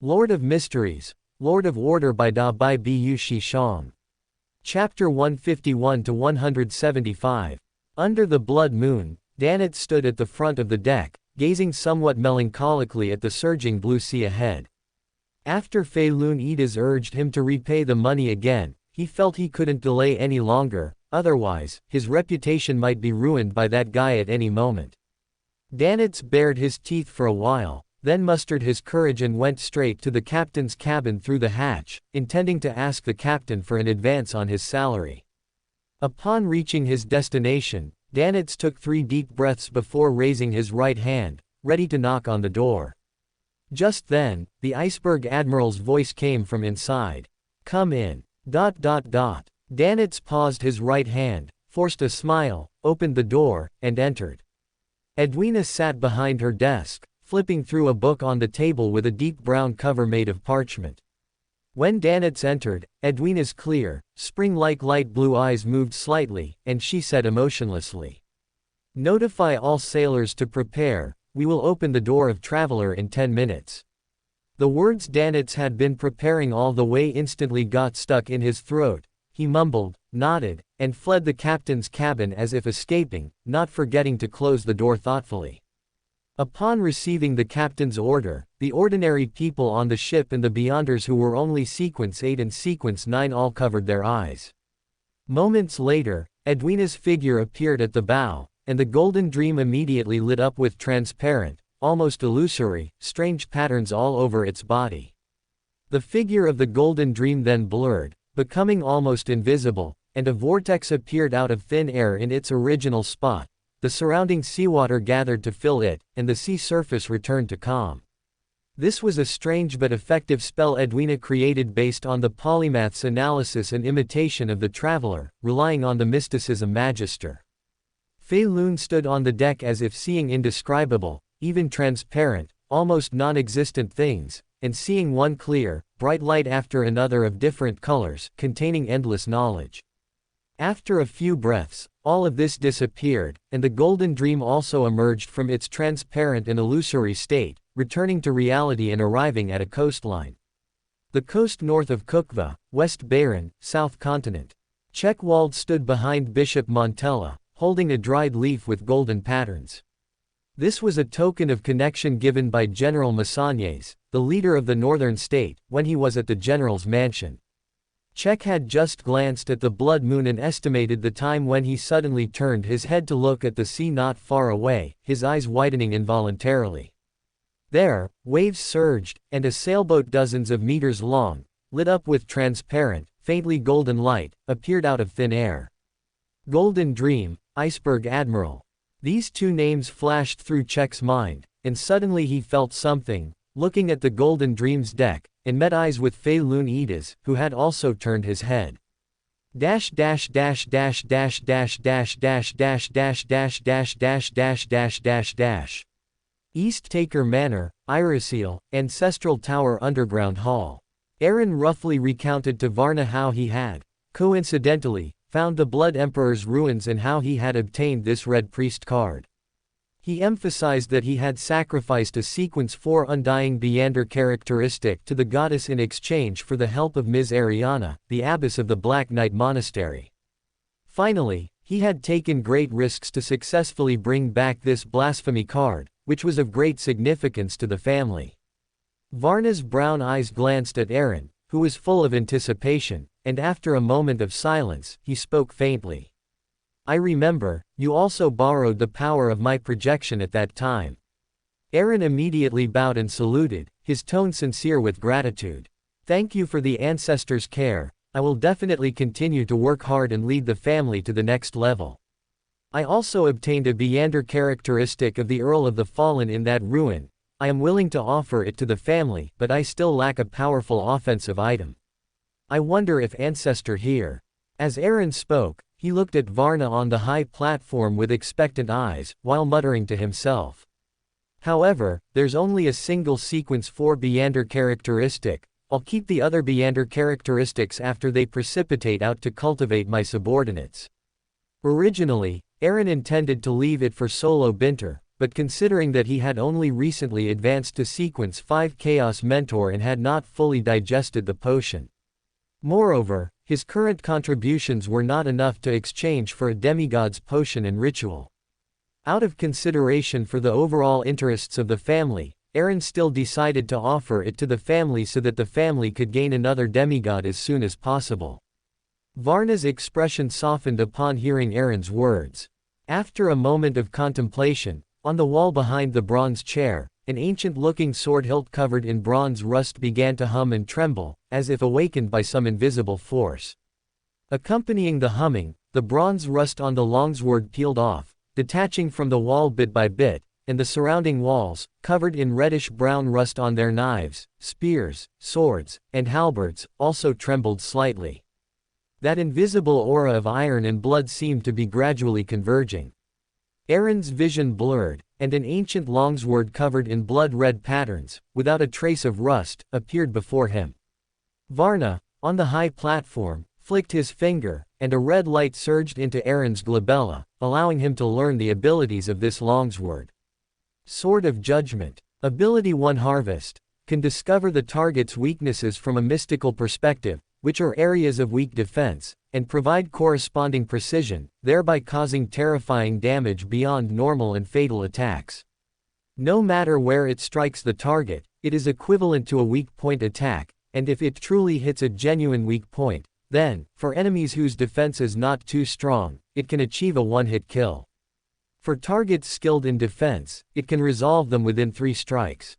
Lord of Mysteries, Lord of Order by Da Bai Bu Shi Xiong. Chapter 151 to 175. Under the blood moon, Danitz stood at the front of the deck, gazing somewhat melancholically at the surging blue sea ahead. After Fei Lun Idas urged him to repay the money again, he felt he couldn't delay any longer, otherwise, his reputation might be ruined by that guy at any moment. Danitz bared his teeth for a while, then mustered his courage and went straight to the captain's cabin through the hatch, intending to ask the captain for an advance on his salary. Upon reaching his destination, Danitz took 3 deep breaths before raising his right hand, ready to knock on the door. Just then, the iceberg admiral's voice came from inside. "Come in." Danitz paused his right hand, forced a smile, opened the door, and entered. Edwina sat behind her desk, flipping through a book on the table with a deep brown cover made of parchment. When Danitz entered, Edwina's clear, spring-like light blue eyes moved slightly, and she said emotionlessly, "Notify all sailors to prepare, we will open the door of Traveler in 10 minutes. The words Danitz had been preparing all the way instantly got stuck in his throat. He mumbled, nodded, and fled the captain's cabin as if escaping, not forgetting to close the door thoughtfully. Upon receiving the captain's order, the ordinary people on the ship and the Beyonders who were only Sequence 8 and Sequence 9 all covered their eyes. Moments later, Edwina's figure appeared at the bow, and the Golden Dream immediately lit up with transparent, almost illusory, strange patterns all over its body. The figure of the Golden Dream then blurred, becoming almost invisible, and a vortex appeared out of thin air in its original spot. The surrounding seawater gathered to fill it, and the sea surface returned to calm. This was a strange but effective spell Edwina created based on the polymath's analysis and imitation of the Traveler, relying on the Mysticism Magister. Fei Lun stood on the deck as if seeing indescribable, even transparent, almost non-existent things, and seeing one clear, bright light after another of different colors, containing endless knowledge. After a few breaths, all of this disappeared, and the Golden Dream also emerged from its transparent and illusory state, returning to reality and arriving at a coastline. The coast north of Kukva, West Bayern, South Continent. Checkwald stood behind Bishop Montella, holding a dried leaf with golden patterns. This was a token of connection given by General Massagnès, the leader of the northern state, when he was at the general's mansion. Czech had just glanced at the blood moon and estimated the time when he suddenly turned his head to look at the sea not far away, his eyes widening involuntarily. There, waves surged, and a sailboat dozens of meters long, lit up with transparent, faintly golden light, appeared out of thin air. Golden Dream, Iceberg Admiral. These 2 names flashed through Czech's mind, and suddenly he felt something, looking at the Golden Dream's deck, and met eyes with Fei Lun Idas, who had also turned his head. East Taker Manor, Iriseel, Ancestral Tower Underground Hall. Aaron roughly recounted to Varna how he had, coincidentally, found the Blood Emperor's ruins and how he had obtained this Red Priest card. He emphasized that he had sacrificed a Sequence 4 Undying Beyander characteristic to the goddess in exchange for the help of Ms. Ariana, the abbess of the Black Knight Monastery. Finally, he had taken great risks to successfully bring back this blasphemy card, which was of great significance to the family. Varna's brown eyes glanced at Aaron, who was full of anticipation, and after a moment of silence, he spoke faintly. "I remember, you also borrowed the power of my projection at that time." Aaron immediately bowed and saluted, his tone sincere with gratitude. "Thank you for the ancestors' care, I will definitely continue to work hard and lead the family to the next level. I also obtained a Beyander characteristic of the Earl of the Fallen in that ruin. I am willing to offer it to the family, but I still lack a powerful offensive item. I wonder if Ancestor here." As Aaron spoke, he looked at Varna on the high platform with expectant eyes, while muttering to himself. "However, there's only a single Sequence 4 Beyander characteristic. I'll keep the other Beyander characteristics after they precipitate out to cultivate my subordinates." Originally, Aaron intended to leave it for Solo Binter, but considering that he had only recently advanced to Sequence 5 Chaos Mentor and had not fully digested the potion. Moreover, his current contributions were not enough to exchange for a demigod's potion and ritual. Out of consideration for the overall interests of the family, Aaron still decided to offer it to the family so that the family could gain another demigod as soon as possible. Varna's expression softened upon hearing Aaron's words. After a moment of contemplation, on the wall behind the bronze chair, an ancient-looking sword hilt covered in bronze rust began to hum and tremble, as if awakened by some invisible force. Accompanying the humming, the bronze rust on the longsword peeled off, detaching from the wall bit by bit, and the surrounding walls, covered in reddish-brown rust on their knives, spears, swords, and halberds, also trembled slightly. That invisible aura of iron and blood seemed to be gradually converging. Aaron's vision blurred, and an ancient longsword covered in blood-red patterns, without a trace of rust, appeared before him. Varna, on the high platform, flicked his finger, and a red light surged into Aaron's glabella, allowing him to learn the abilities of this longsword. Sword of Judgment. Ability 1 Harvest. Can discover the target's weaknesses from a mystical perspective, which are areas of weak defense, and provide corresponding precision, thereby causing terrifying damage beyond normal and fatal attacks. No matter where it strikes the target, it is equivalent to a weak point attack, and if it truly hits a genuine weak point, then, for enemies whose defense is not too strong, it can achieve a one-hit kill. For targets skilled in defense, it can resolve them within 3 strikes.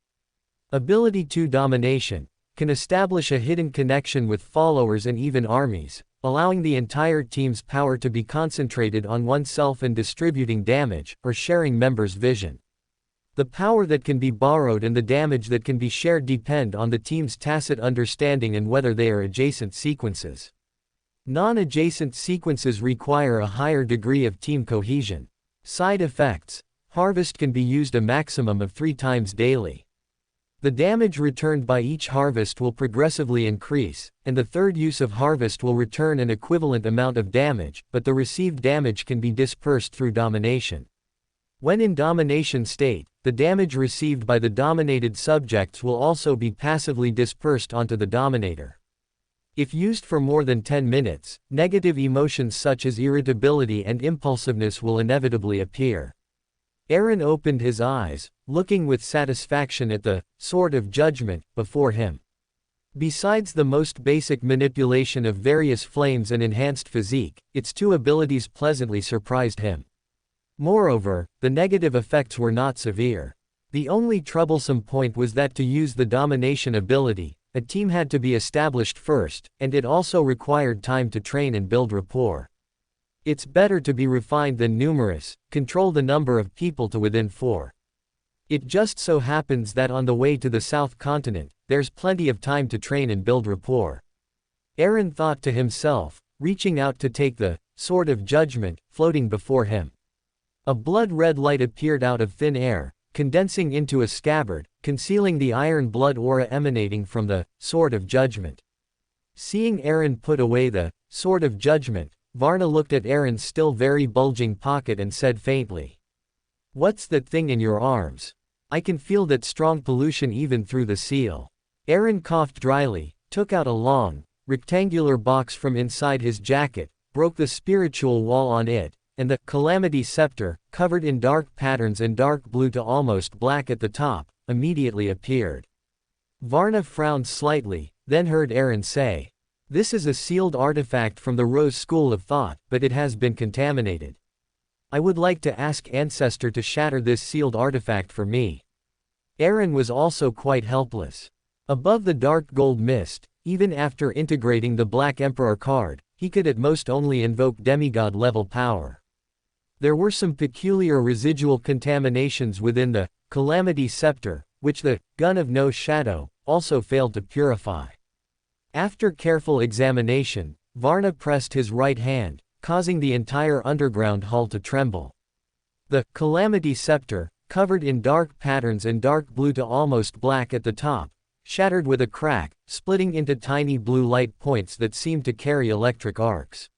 Ability 2 Domination. Can establish a hidden connection with followers and even armies, allowing the entire team's power to be concentrated on oneself and distributing damage, or sharing members' vision. The power that can be borrowed and the damage that can be shared depend on the team's tacit understanding and whether they are adjacent sequences. Non-adjacent sequences require a higher degree of team cohesion. Side effects. Harvest can be used a maximum of 3 times daily. The damage returned by each harvest will progressively increase, and the third use of harvest will return an equivalent amount of damage, but the received damage can be dispersed through domination. When in domination state, the damage received by the dominated subjects will also be passively dispersed onto the dominator. If used for more than 10 minutes, negative emotions such as irritability and impulsiveness will inevitably appear. Aaron opened his eyes, looking with satisfaction at the Sword of Judgment before him. Besides the most basic manipulation of various flames and enhanced physique, its 2 abilities pleasantly surprised him. Moreover, the negative effects were not severe. The only troublesome point was that to use the domination ability, a team had to be established first, and it also required time to train and build rapport. It's better to be refined than numerous. Control the number of people to within 4. It just so happens that on the way to the South Continent, there's plenty of time to train and build rapport. Aaron thought to himself, reaching out to take the Sword of Judgment, floating before him. A blood-red light appeared out of thin air, condensing into a scabbard, concealing the iron blood aura emanating from the Sword of Judgment. Seeing Aaron put away the Sword of Judgment, Varna looked at Aaron's still very bulging pocket and said faintly, "What's that thing in your arms? I can feel that strong pollution even through the seal." Aaron coughed dryly, took out a long, rectangular box from inside his jacket, broke the spiritual wall on it, and the Calamity Scepter, covered in dark patterns and dark blue to almost black at the top, immediately appeared. Varna frowned slightly, then heard Aaron say, "This is a sealed artifact from the Rose School of Thought, but it has been contaminated. I would like to ask Ancestor to shatter this sealed artifact for me." Aaron was also quite helpless. Above the dark gold mist, even after integrating the Black Emperor card, he could at most only invoke demigod-level power. There were some peculiar residual contaminations within the Calamity Scepter, which the Gun of No Shadow also failed to purify. After careful examination, Varna pressed his right hand, causing the entire underground hull to tremble. The Calamity Scepter, covered in dark patterns and dark blue to almost black at the top, shattered with a crack, splitting into tiny blue light points that seemed to carry electric arcs.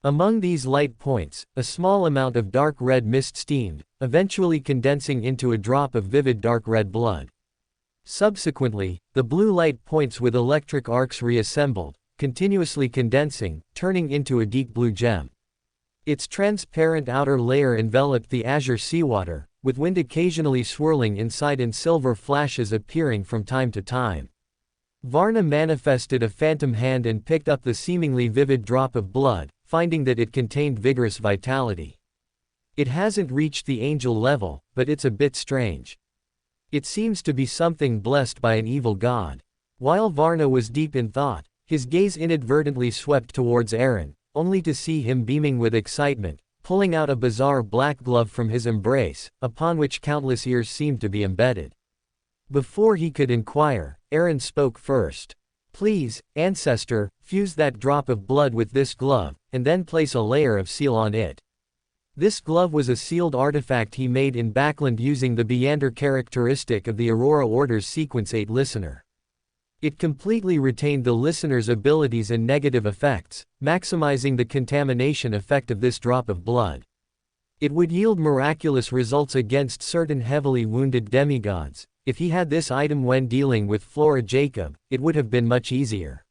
Among these light points, a small amount of dark red mist steamed, eventually condensing into a drop of vivid dark red blood. Subsequently, the blue light points with electric arcs reassembled, continuously condensing, turning into a deep blue gem. Its transparent outer layer enveloped the azure seawater, with wind occasionally swirling inside and silver flashes appearing from time to time. Varna manifested a phantom hand and picked up the seemingly vivid drop of blood, finding that it contained vigorous vitality. It hasn't reached the angel level, but it's a bit strange. It seems to be something blessed by an evil god. While Varna was deep in thought, his gaze inadvertently swept towards Aaron, only to see him beaming with excitement, pulling out a bizarre black glove from his embrace, upon which countless ears seemed to be embedded. Before he could inquire, Aaron spoke first. "Please, ancestor, fuse that drop of blood with this glove, and then place a layer of seal on it." This glove was a sealed artifact he made in Backland using the Beander characteristic of the Aurora Order's Sequence 8 listener. It completely retained the listener's abilities and negative effects, maximizing the contamination effect of this drop of blood. It would yield miraculous results against certain heavily wounded demigods. If he had this item when dealing with Flora Jacob, it would have been much easier.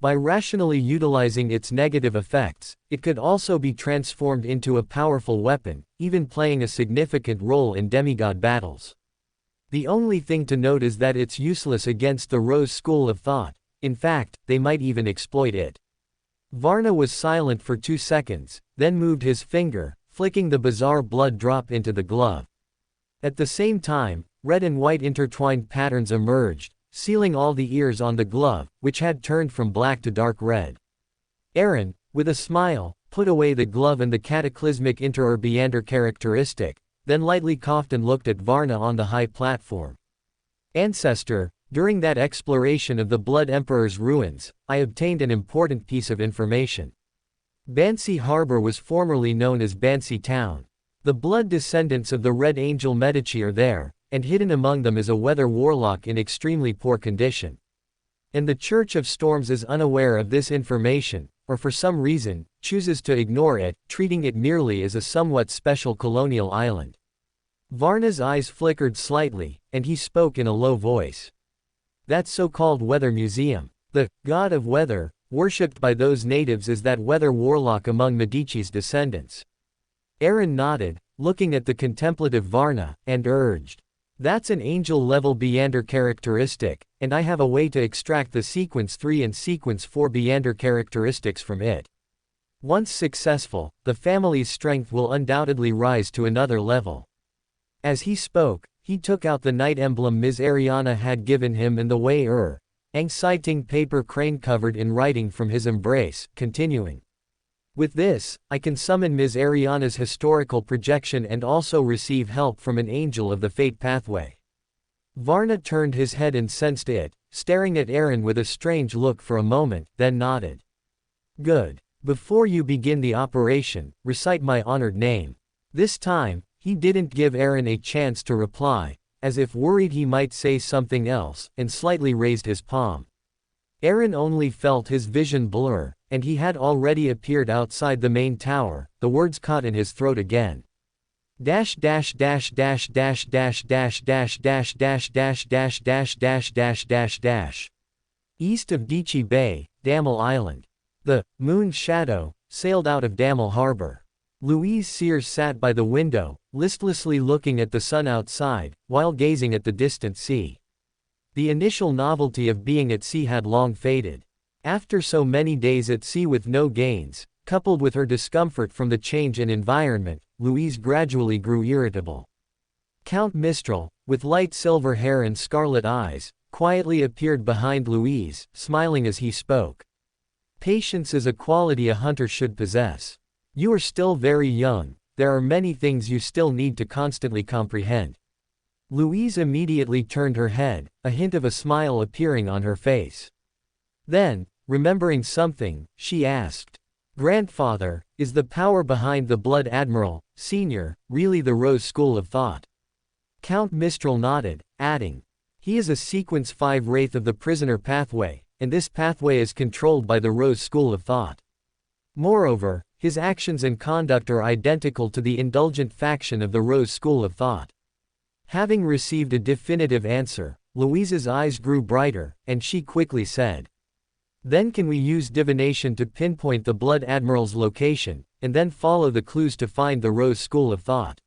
By rationally utilizing its negative effects, it could also be transformed into a powerful weapon, even playing a significant role in demigod battles. The only thing to note is that it's useless against the Rose school of thought. In fact, they might even exploit it. Varna was silent for 2 seconds, then moved his finger, flicking the bizarre blood drop into the glove. At the same time, red and white intertwined patterns emerged, sealing all the ears on the glove, which had turned from black to dark red. Aaron, with a smile, put away the glove and the cataclysmic Beander characteristic, then lightly coughed and looked at Varna on the high platform. "Ancestor, during that exploration of the Blood Emperor's ruins, I obtained an important piece of information. Bansi Harbor was formerly known as Bansi Town. The blood descendants of the Red Angel Medici are there, and hidden among them is a weather warlock in extremely poor condition. And the Church of Storms is unaware of this information, or for some reason, chooses to ignore it, treating it merely as a somewhat special colonial island." Varna's eyes flickered slightly, and he spoke in a low voice. "That so-called weather museum. The god of weather, worshipped by those natives, is that weather warlock among Medici's descendants." Aaron nodded, looking at the contemplative Varna, and urged, "That's an angel-level Beander characteristic, and I have a way to extract the Sequence 3 and Sequence 4 Beander characteristics from it. Once successful, the family's strength will undoubtedly rise to another level." As he spoke, he took out the night emblem Ms. Ariana had given him and the Wei Ang-citing paper crane covered in writing from his embrace, continuing. "With this, I can summon Ms. Ariana's historical projection and also receive help from an angel of the fate pathway." Varna turned his head and sensed it, staring at Aaron with a strange look for a moment, then nodded. "Good. Before you begin the operation, recite my honored name." This time, he didn't give Aaron a chance to reply, as if worried he might say something else, and slightly raised his palm. Aaron only felt his vision blur, and he had already appeared outside the main tower. The words caught in his throat again. Dash dash dash dash dash dash dash dash dash dash dash dash dash dash dash dash dash. East of Dichi Bay, Damel Island. The Moon's Shadow sailed out of Damel Harbor. Louise Sears sat by the window, listlessly looking at the sun outside, while gazing at the distant sea. The initial novelty of being at sea had long faded. After so many days at sea with no gains, coupled with her discomfort from the change in environment, Louise gradually grew irritable. Count Mistral, with light silver hair and scarlet eyes, quietly appeared behind Louise, smiling as he spoke. "Patience is a quality a hunter should possess. You are still very young, there are many things you still need to constantly comprehend." Louise immediately turned her head, a hint of a smile appearing on her face. Then, remembering something, she asked, "Grandfather, is the power behind the Blood Admiral, Senior, really the Rose School of Thought?" Count Mistral nodded, adding, "He is a Sequence 5 Wraith of the Prisoner Pathway, and this pathway is controlled by the Rose School of Thought. Moreover, His actions and conduct are identical to the indulgent faction of the Rose school of thought. Having received a definitive answer, Louise's eyes grew brighter, and she quickly said, "Then can we use divination to pinpoint the Blood Admiral's location, and then follow the clues to find the Rose school of thought?"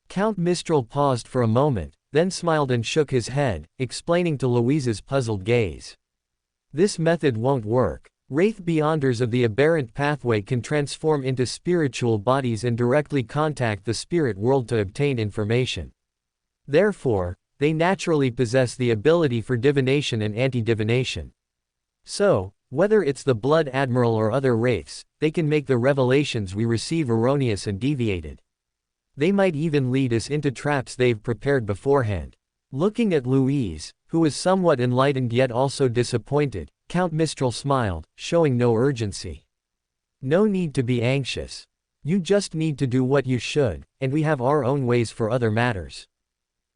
Count Mistral paused for a moment, then smiled and shook his head, explaining to Louise's puzzled gaze. "This method won't work. Wraith Beyonders of the aberrant pathway can transform into spiritual bodies and directly contact the spirit world to obtain information. Therefore, they naturally possess the ability for divination and anti-divination. So, whether it's the Blood Admiral or other wraiths, they can make the revelations we receive erroneous and deviated. They might even lead us into traps they've prepared beforehand." Looking at Louise, who was somewhat enlightened yet also disappointed, Count Mistral smiled, showing no urgency. "No need to be anxious. You just need to do what you should, and we have our own ways for other matters.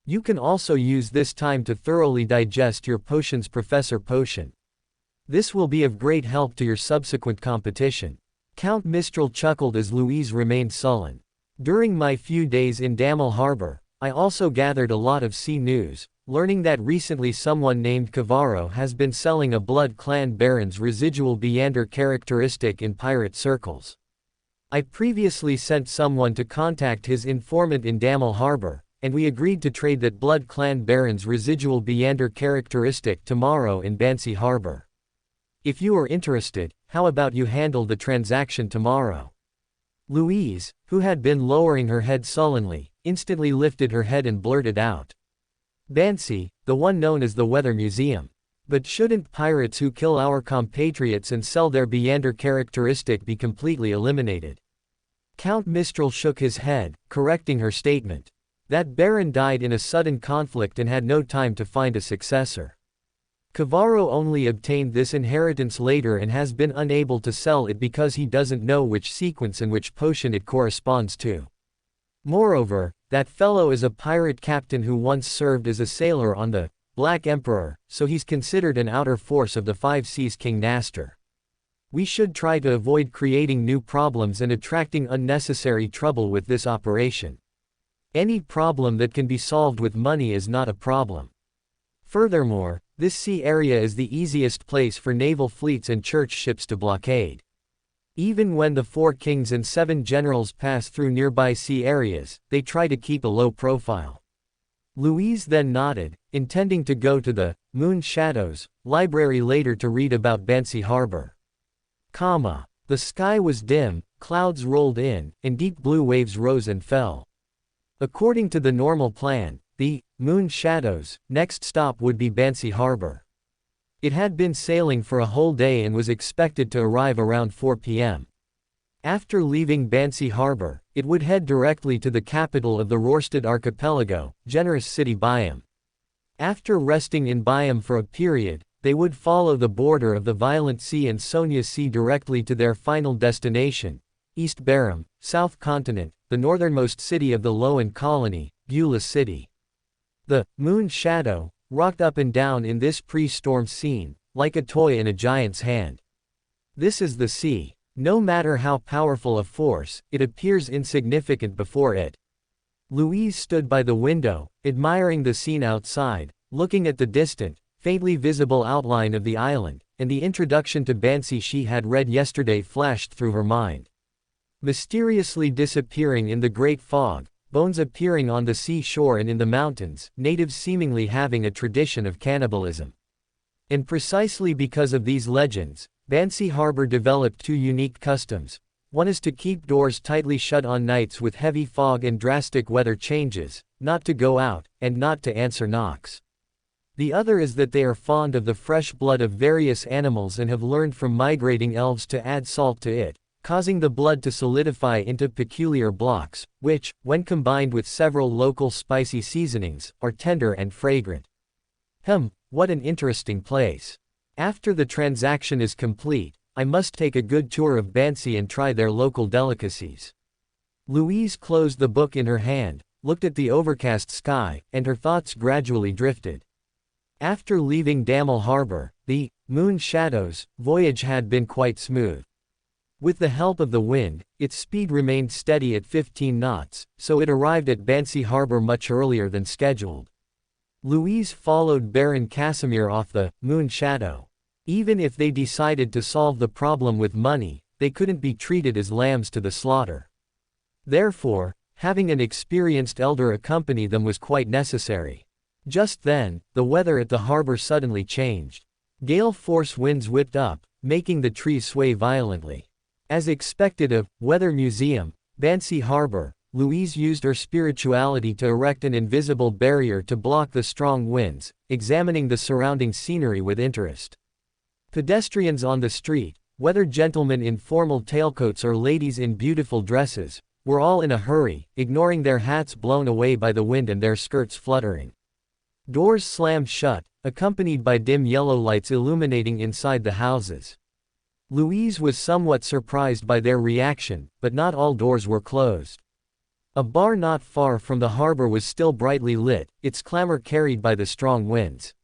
You can also use this time to thoroughly digest your potions, Professor Potion. This will be of great help to your subsequent competition." Count Mistral chuckled as Louise remained sullen. "During my few days in Damel Harbor, I also gathered a lot of sea news, learning that recently someone named Cavaro has been selling a Blood Clan Baron's residual Beander characteristic in pirate circles. I previously sent someone to contact his informant in Damel Harbor, and we agreed to trade that Blood Clan Baron's residual Beander characteristic tomorrow in Bansi Harbor. If you are interested, how about you handle the transaction tomorrow?" Louise, who had been lowering her head sullenly, instantly lifted her head and blurted out, "Bansi, the one known as the Weather Museum. But shouldn't pirates who kill our compatriots and sell their Beander characteristic be completely eliminated?" Count Mistral shook his head, correcting her statement. "That Baron died in a sudden conflict and had no time to find a successor. Cavaro only obtained this inheritance later and has been unable to sell it because he doesn't know which sequence and which potion it corresponds to. Moreover, that fellow is a pirate captain who once served as a sailor on the Black Emperor, so he's considered an outer force of the Five Seas King Nastor. We should try to avoid creating new problems and attracting unnecessary trouble with this operation. Any problem that can be solved with money is not a problem. Furthermore, this sea area is the easiest place for naval fleets and church ships to blockade. Even when the 4 kings and 7 generals pass through nearby sea areas, they try to keep a low profile." Louise then nodded, intending to go to the Moon Shadows library later to read about Bansi Harbor. The sky was dim, clouds rolled in, and deep blue waves rose and fell. According to the normal plan, the Moon Shadows' next stop would be Bansi Harbor. It had been sailing for a whole day and was expected to arrive around 4 p.m. After leaving Bansi Harbor, it would head directly to the capital of the Rorstad Archipelago, Generous City Biome. After resting in Biome for a period, they would follow the border of the Violent Sea and Sonia Sea directly to their final destination, East Barum, South Continent, the northernmost city of the Loan Colony, Beulah City. The Moon Shadow rocked up and down in this pre-storm scene, like a toy in a giant's hand. This is the sea. No matter how powerful a force, it appears insignificant before it. Louise stood by the window, admiring the scene outside, looking at the distant, faintly visible outline of the island, and the introduction to Bansi she had read yesterday flashed through her mind. Mysteriously disappearing in the great fog, bones appearing on the seashore and in the mountains, natives seemingly having a tradition of cannibalism. And precisely because of these legends, Bansi Harbor developed 2 unique customs. One is to keep doors tightly shut on nights with heavy fog and drastic weather changes, not to go out, and not to answer knocks. The other is that they are fond of the fresh blood of various animals and have learned from migrating elves to add salt to it, causing the blood to solidify into peculiar blocks, which, when combined with several local spicy seasonings, are tender and fragrant. What an interesting place. After the transaction is complete, I must take a good tour of Bansi and try their local delicacies. Louise closed the book in her hand, looked at the overcast sky, and her thoughts gradually drifted. After leaving Damel Harbor, the Moon Shadows voyage had been quite smooth. With the help of the wind, its speed remained steady at 15 knots, so it arrived at Bansi harbor much earlier than scheduled. Louise followed Baron Casimir off the moon shadow. Even if they decided to solve the problem with money, they couldn't be treated as lambs to the slaughter. Therefore, having an experienced elder accompany them was quite necessary. Just then, the weather at the harbor suddenly changed. Gale force winds whipped up, making the trees sway violently. As expected of Weather Museum, Bansi Harbor, Louise used her spirituality to erect an invisible barrier to block the strong winds, examining the surrounding scenery with interest. Pedestrians on the street, whether gentlemen in formal tailcoats or ladies in beautiful dresses, were all in a hurry, ignoring their hats blown away by the wind and their skirts fluttering. Doors slammed shut, accompanied by dim yellow lights illuminating inside the houses. Louise was somewhat surprised by their reaction, but not all doors were closed. A bar not far from the harbor was still brightly lit, its clamor carried by the strong winds.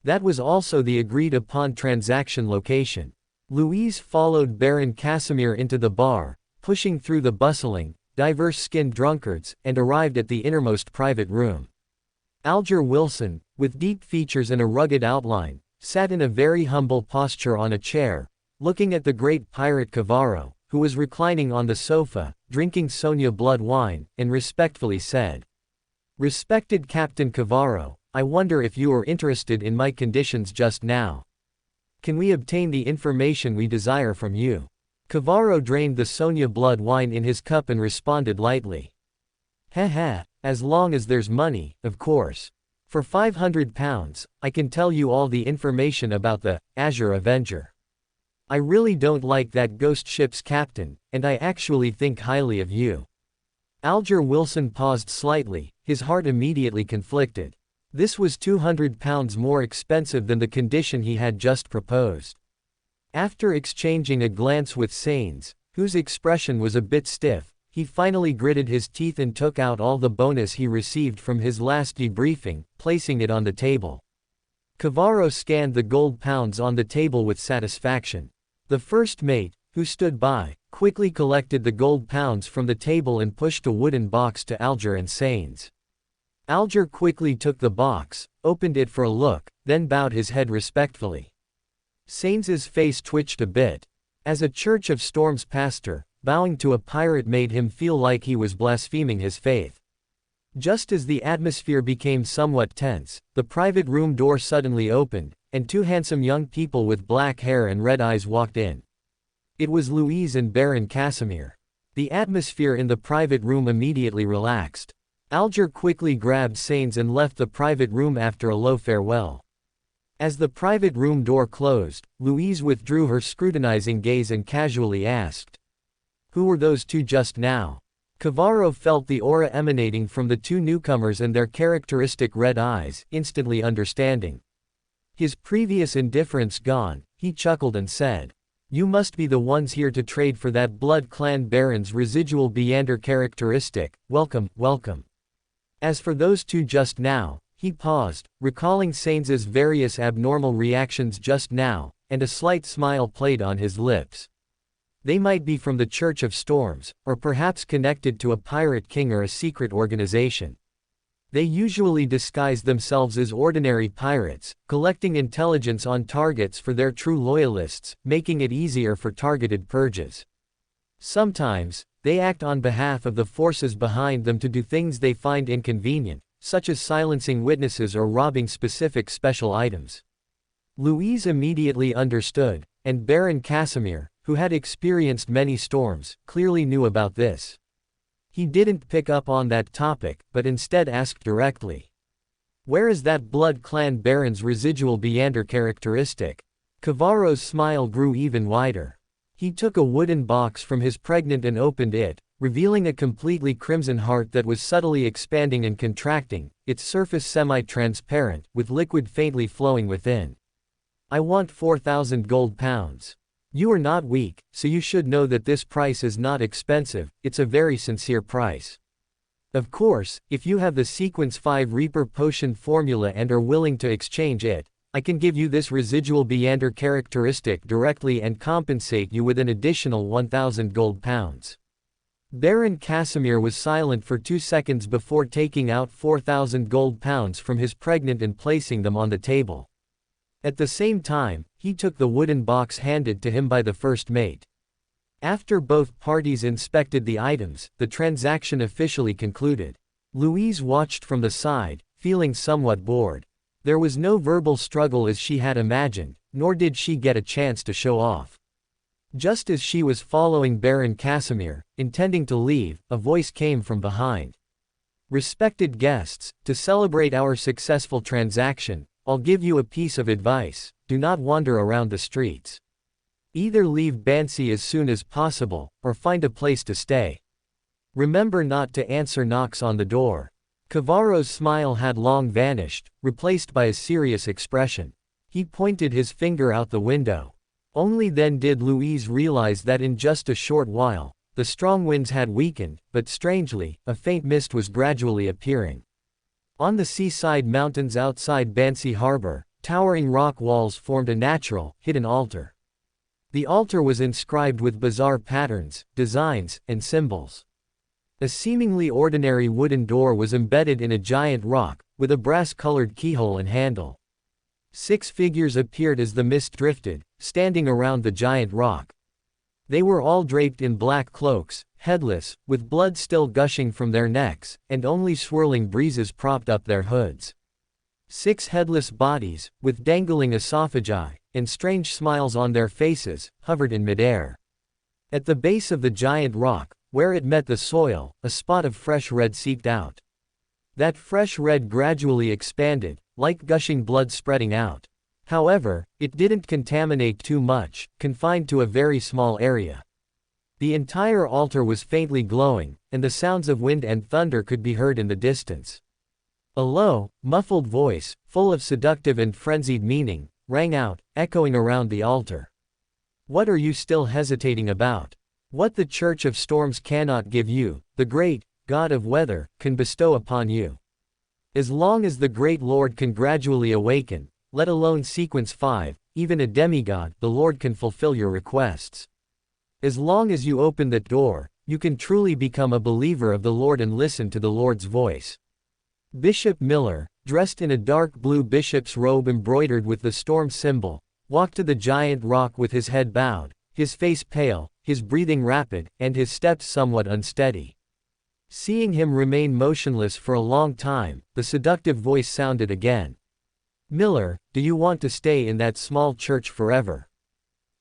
That was also the agreed-upon transaction location. Louise followed Baron Casimir into the bar, pushing through the bustling, diverse-skinned drunkards, and arrived at the innermost private room. Alger Wilson, with deep features and a rugged outline, sat in a very humble posture on a chair, looking at the great pirate Cavarro, who was reclining on the sofa, drinking Sonia blood wine, and respectfully said, "Respected Captain Cavarro, I wonder if you are interested in my conditions just now. Can we obtain the information we desire from you?" Cavarro drained the Sonia blood wine in his cup and responded lightly, "Heh, as long as there's money, of course. For 500 pounds, I can tell you all the information about the Azure Avenger. I really don't like that ghost ship's captain, and I actually think highly of you." Alger Wilson paused slightly, his heart immediately conflicted. This was 200 pounds more expensive than the condition he had just proposed. After exchanging a glance with Sains, whose expression was a bit stiff, he finally gritted his teeth and took out all the bonus he received from his last debriefing, placing it on the table. Cavarro scanned the gold pounds on the table with satisfaction. The first mate, who stood by, quickly collected the gold pounds from the table and pushed a wooden box to Alger and Sains. Alger quickly took the box, opened it for a look, then bowed his head respectfully. Sains's face twitched a bit. As a Church of Storms pastor, bowing to a pirate made him feel like he was blaspheming his faith. Just as the atmosphere became somewhat tense, the private room door suddenly opened, and two handsome young people with black hair and red eyes walked in. It was Louise and Baron Casimir. The atmosphere in the private room immediately relaxed. Alger quickly grabbed Sains and left the private room after a low farewell. As the private room door closed, Louise withdrew her scrutinizing gaze and casually asked, "Who were those two just now?" Cavarro felt the aura emanating from the two newcomers and their characteristic red eyes, instantly understanding. His previous indifference gone, he chuckled and said, "You must be the ones here to trade for that Blood Clan Baron's residual Beander characteristic. Welcome, welcome." As for those two just now, he paused, recalling Sains's various abnormal reactions just now, and a slight smile played on his lips. They might be from the Church of Storms, or perhaps connected to a pirate king or a secret organization. They usually disguise themselves as ordinary pirates, collecting intelligence on targets for their true loyalists, making it easier for targeted purges. Sometimes, they act on behalf of the forces behind them to do things they find inconvenient, such as silencing witnesses or robbing specific special items. Louise immediately understood, and Baron Casimir, who had experienced many storms, clearly knew about this. He didn't pick up on that topic, but instead asked directly, "Where is that Blood Clan Baron's residual Beander characteristic?" Cavarro's smile grew even wider. He took a wooden box from his pregnant and opened it, revealing a completely crimson heart that was subtly expanding and contracting, its surface semi-transparent, with liquid faintly flowing within. "I want 4,000 gold pounds. You are not weak, so you should know that this price is not expensive, it's a very sincere price. Of course, if you have the Sequence 5 Reaper potion formula and are willing to exchange it, I can give you this residual Beander characteristic directly and compensate you with an additional 1,000 gold pounds. Baron Casimir was silent for 2 seconds before taking out 4,000 gold pounds from his pregnant and placing them on the table. At the same time, he took the wooden box handed to him by the first mate. After both parties inspected the items, the transaction officially concluded. Louise watched from the side, feeling somewhat bored. There was no verbal struggle as she had imagined, nor did she get a chance to show off. Just as she was following Baron Casimir, intending to leave, a voice came from behind. Respected guests, to celebrate our successful transaction, I'll give you a piece of advice: do not wander around the streets. Either leave Bansi as soon as possible, or find a place to stay. Remember not to answer knocks on the door. Cavaro's smile had long vanished, replaced by a serious expression. He pointed his finger out the window. Only then did Louise realize that in just a short while, the strong winds had weakened, but strangely, a faint mist was gradually appearing. On the seaside mountains outside Bansi harbor, towering rock walls formed a natural, hidden altar. The altar was inscribed with bizarre patterns, designs, and symbols. A seemingly ordinary wooden door was embedded in a giant rock, with a brass-colored keyhole and handle. 6 figures appeared as the mist drifted, standing around the giant rock. They were all draped in black cloaks, headless, with blood still gushing from their necks, and only swirling breezes propped up their hoods. 6 headless bodies, with dangling esophagi, and strange smiles on their faces, hovered in midair. At the base of the giant rock, where it met the soil, a spot of fresh red seeped out. That fresh red gradually expanded, like gushing blood spreading out. However, it didn't contaminate too much, confined to a very small area. The entire altar was faintly glowing, and the sounds of wind and thunder could be heard in the distance. A low, muffled voice, full of seductive and frenzied meaning, rang out, echoing around the altar. What are you still hesitating about? What the Church of Storms cannot give you, the great God of Weather can bestow upon you. As long as the great Lord can gradually awaken, let alone sequence 5, even a demigod, the Lord can fulfill your requests. As long as you open that door, you can truly become a believer of the Lord and listen to the Lord's voice. Bishop Miller, dressed in a dark blue bishop's robe embroidered with the storm symbol, walked to the giant rock with his head bowed, his face pale, his breathing rapid, and his steps somewhat unsteady. Seeing him remain motionless for a long time, the seductive voice sounded again. Miller, do you want to stay in that small church forever?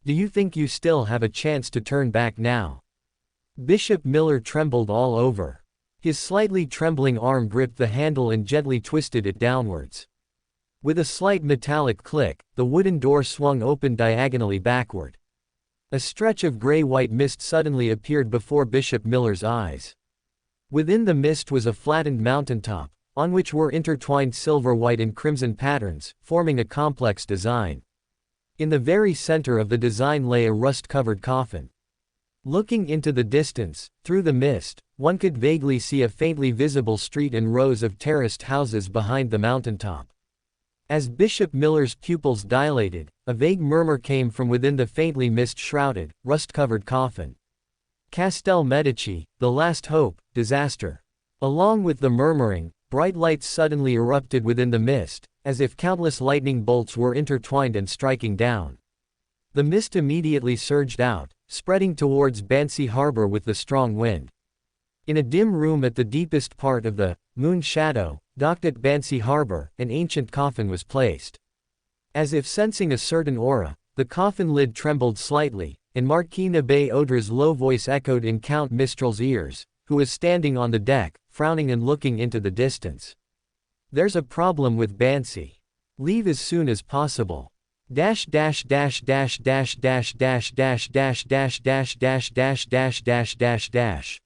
Do you think you still have a chance to turn back now? Bishop Miller trembled all over. His slightly trembling arm gripped the handle and gently twisted it downwards. With a slight metallic click, the wooden door swung open diagonally backward. A stretch of gray-white mist suddenly appeared before Bishop Miller's eyes. Within the mist was a flattened mountaintop, on which were intertwined silver, white and crimson patterns, forming a complex design. In the very center of the design lay a rust-covered coffin. Looking into the distance, through the mist, one could vaguely see a faintly visible street and rows of terraced houses behind the mountaintop. As Bishop Miller's pupils dilated, a vague murmur came from within the faintly mist-shrouded, rust-covered coffin. Castel Medici, the last hope, disaster. Along with the murmuring, bright lights suddenly erupted within the mist, as if countless lightning bolts were intertwined and striking down. The mist immediately surged out, spreading towards Bansi harbor with the strong wind. In a dim room at the deepest part of the moon shadow, docked at Bansi harbor, an ancient coffin was placed. As if sensing a certain aura, the coffin lid trembled slightly, and Marquis Nabe Odra's low voice echoed in Count Mistral's ears, who was standing on the deck, frowning and looking into the distance. There's a problem with Bansi. Leave as soon as possible. Dash dash dash dash dash dash dash dash dash dash dash dash dash dash dash dash dash.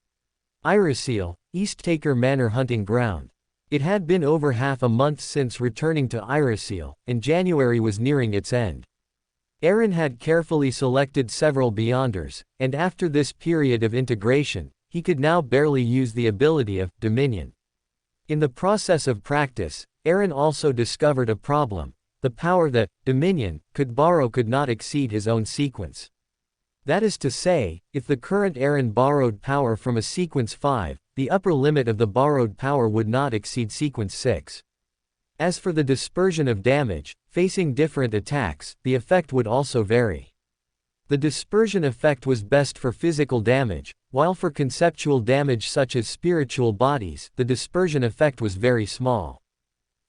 Iriseel, Easttaker Manor hunting ground. It had been over half a month since returning to Iriseel, and January was nearing its end. Aaron had carefully selected several Beyonders, and after this period of integration, he could now barely use the ability of Dominion. In the process of practice, Aaron also discovered a problem. the power that, Dominion, could borrow could not exceed his own sequence. That is to say, if the current Aaron borrowed power from a sequence 5, the upper limit of the borrowed power would not exceed sequence 6. As for the dispersion of damage, facing different attacks, the effect would also vary. The dispersion effect was best for physical damage, while for conceptual damage such as spiritual bodies, the dispersion effect was very small.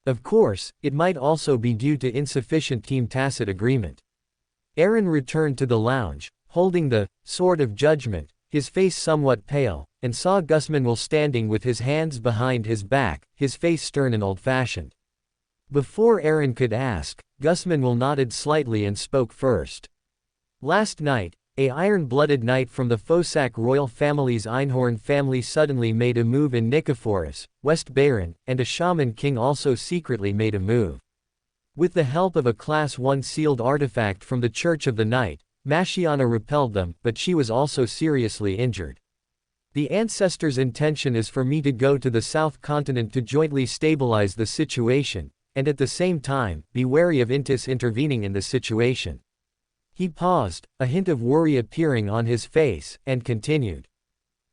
Of course, it might also be due to insufficient team tacit agreement. Aaron returned to the lounge, holding the sword of judgment, his face somewhat pale, and saw Gusmanwil standing with his hands behind his back, his face stern and old-fashioned. Before Aaron could ask, Gusmanwil nodded slightly and spoke first. Last night, a iron-blooded knight from the Fosak royal family's Einhorn family suddenly made a move in Nicephorus, West Bayern, and a shaman king also secretly made a move. With the help of a Class 1 sealed artifact from the Church of the Night, Mashiana repelled them, but she was also seriously injured. The ancestors' intention is for me to go to the South Continent to jointly stabilize the situation, and at the same time, be wary of Intis intervening in the situation. He paused, a hint of worry appearing on his face, and continued.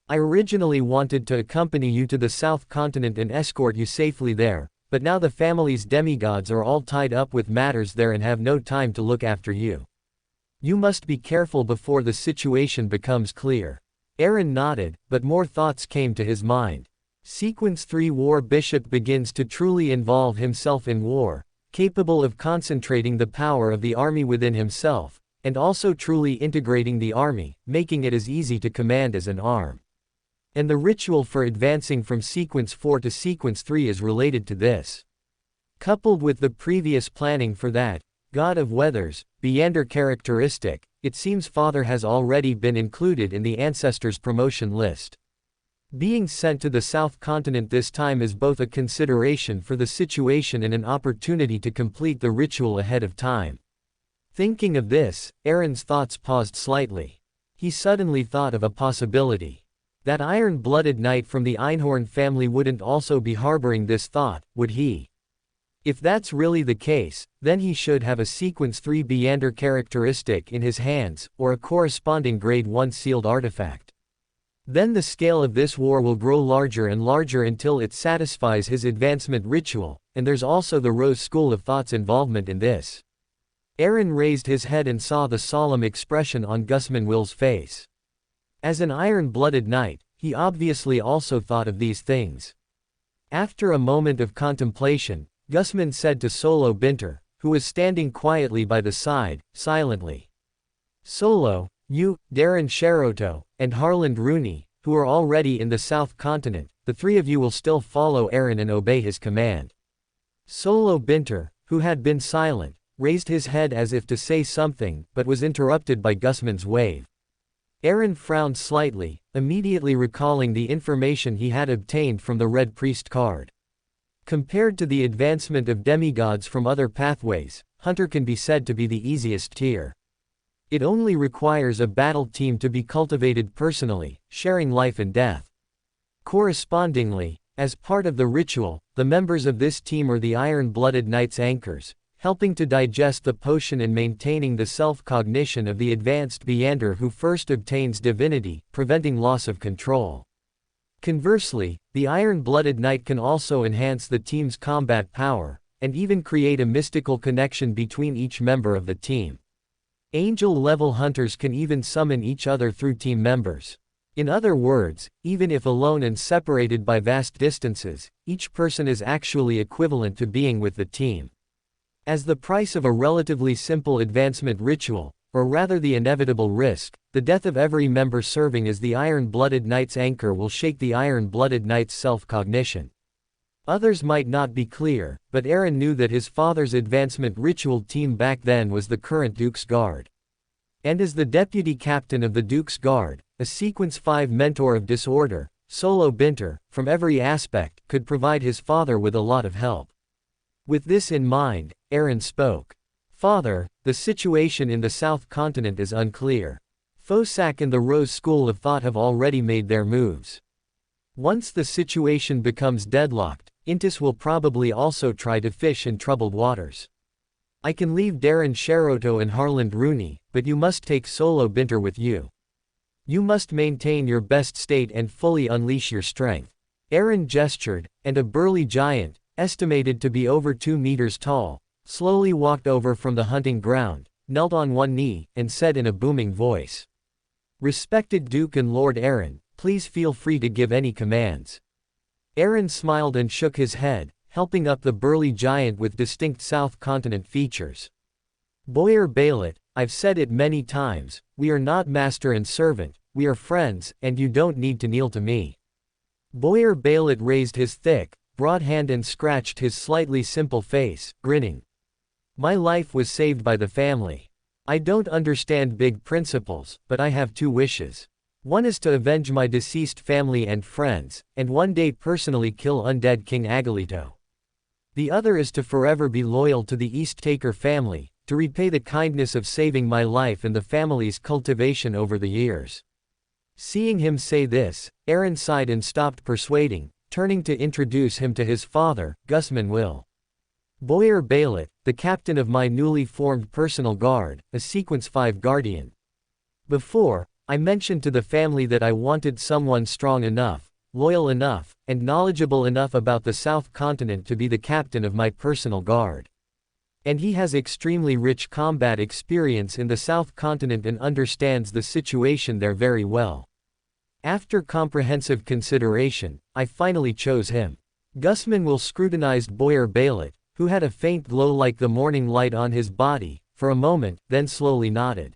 I originally wanted to accompany you to the South Continent and escort you safely there, but now the family's demigods are all tied up with matters there and have no time to look after you. You must be careful before the situation becomes clear. Aaron nodded, but more thoughts came to his mind. Sequence 3 War Bishop begins to truly involve himself in war, capable of concentrating the power of the army within himself, and also truly integrating the army, making it as easy to command as an arm. And the ritual for advancing from sequence 4 to sequence 3 is related to this. Coupled with the previous planning for that, God of Weathers, Beander characteristic, it seems Father has already been included in the ancestors' promotion list. Being sent to the South Continent this time is both a consideration for the situation and an opportunity to complete the ritual ahead of time. Thinking of this, Aaron's thoughts paused slightly. He suddenly thought of a possibility. That iron-blooded knight from the Einhorn family wouldn't also be harboring this thought, would he? If that's really the case, then he should have a sequence 3 Beander characteristic in his hands, or a corresponding grade 1 sealed artifact. Then the scale of this war will grow larger and larger until it satisfies his advancement ritual, and there's also the Rose School of Thought's involvement in this. Aaron raised his head and saw the solemn expression on Gusmanwil's face. As an iron-blooded knight, he obviously also thought of these things. After a moment of contemplation, Gusman said to Solo Binter, who was standing quietly by the side, silently. Solo, you, Darren Sharoto, and Harland Rooney, who are already in the South Continent, the three of you will still follow Aaron and obey his command. Solo Binter, who had been silent, raised his head as if to say something, but was interrupted by Gusman's wave. Aaron frowned slightly, immediately recalling the information he had obtained from the Red Priest card. Compared to the advancement of demigods from other pathways, Hunter can be said to be the easiest tier. It only requires a battle team to be cultivated personally, sharing life and death. Correspondingly, as part of the ritual, the members of this team are the iron-blooded knights' anchors, helping to digest the potion and maintaining the self-cognition of the advanced Beander who first obtains divinity, preventing loss of control. Conversely, the iron-blooded knight can also enhance the team's combat power, and even create a mystical connection between each member of the team. Angel-level hunters can even summon each other through team members. In other words, even if alone and separated by vast distances, each person is actually equivalent to being with the team. As the price of a relatively simple advancement ritual, or rather the inevitable risk, the death of every member serving as the iron-blooded knight's anchor will shake the iron-blooded knight's self-cognition. Others might not be clear, but Aaron knew that his father's advancement ritual team back then was the current Duke's Guard. And as the deputy captain of the Duke's Guard, a Sequence 5 mentor of disorder, Solo Binter, from every aspect, could provide his father with a lot of help. With this in mind, Aaron spoke. Father, the situation in the South Continent is unclear. Fosak and the Rose School of Thought have already made their moves. Once the situation becomes deadlocked, Intis will probably also try to fish in troubled waters. I can leave Darren Sharoto and Harland Rooney, but you must take Solo Binter with you. You must maintain your best state and fully unleash your strength." Aaron gestured, and a burly giant, estimated to be over 2 meters tall, slowly walked over from the hunting ground, knelt on one knee, and said in a booming voice, "Respected Duke and Lord Aaron, please feel free to give any commands." Aaron smiled and shook his head, helping up the burly giant with distinct South Continent features. "Boyer Bailett, I've said it many times, we are not master and servant, we are friends, and you don't need to kneel to me." Boyer Bailett raised his thick, broad hand and scratched his slightly simple face, grinning. "My life was saved by the family. I don't understand big principles, but I have 2 wishes. One is to avenge my deceased family and friends, and one day personally kill undead King Agalito. The other is to forever be loyal to the East Taker family, to repay the kindness of saving my life and the family's cultivation over the years." Seeing him say this, Aaron sighed and stopped persuading, turning to introduce him to his father, Gusman Will. "Boyer Bailett, the captain of my newly formed personal guard, a Sequence 5 Guardian. Before, I mentioned to the family that I wanted someone strong enough, loyal enough, and knowledgeable enough about the South Continent to be the captain of my personal guard. And he has extremely rich combat experience in the South Continent and understands the situation there very well. After comprehensive consideration, I finally chose him." Gusman Will scrutinized Boyer Bailett, who had a faint glow like the morning light on his body, for a moment, then slowly nodded.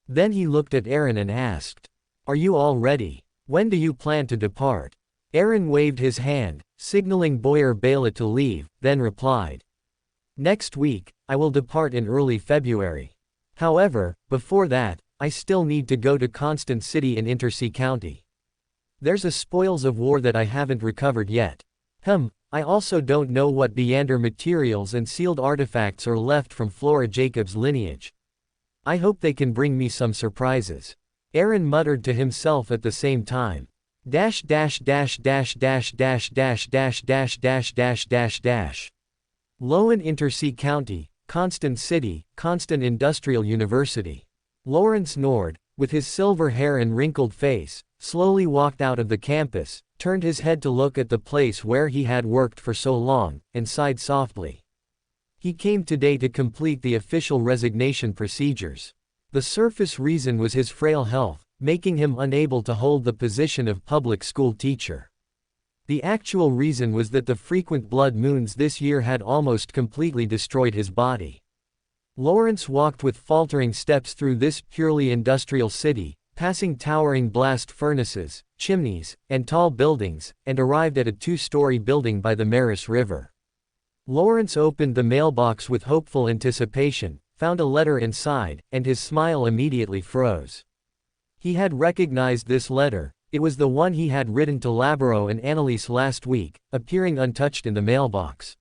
Then he looked at Aaron and asked, "Are you all ready? When do you plan to depart?" Aaron waved his hand, signaling Boyer Bailett to leave, then replied, "Next week, I will depart in early February. However, before that, I still need to go to Constant City in Intersea County. There's a spoils of war that I haven't recovered yet. I also don't know what Beander materials and sealed artifacts are left from Flora Jacobs' lineage. I hope they can bring me some surprises." Aaron muttered to himself at the same time. Dash dash dash dash dash dash dash dash dash dash dash dash dash. Lowen Intersea County, Constant City, Constant Industrial University. Lawrence Nord, with his silver hair and wrinkled face, slowly walked out of the campus, turned his head to look at the place where he had worked for so long, and sighed softly. He came today to complete the official resignation procedures. The surface reason was his frail health, making him unable to hold the position of public school teacher. The actual reason was that the frequent blood moons this year had almost completely destroyed his body. Lawrence walked with faltering steps through this purely industrial city, passing towering blast furnaces, chimneys, and tall buildings, and arrived at a 2-story building by the Maris River. Lawrence opened the mailbox with hopeful anticipation, found a letter inside, and his smile immediately froze. He had recognized this letter. It was the one he had written to Labro and Annalise last week, appearing untouched in the mailbox.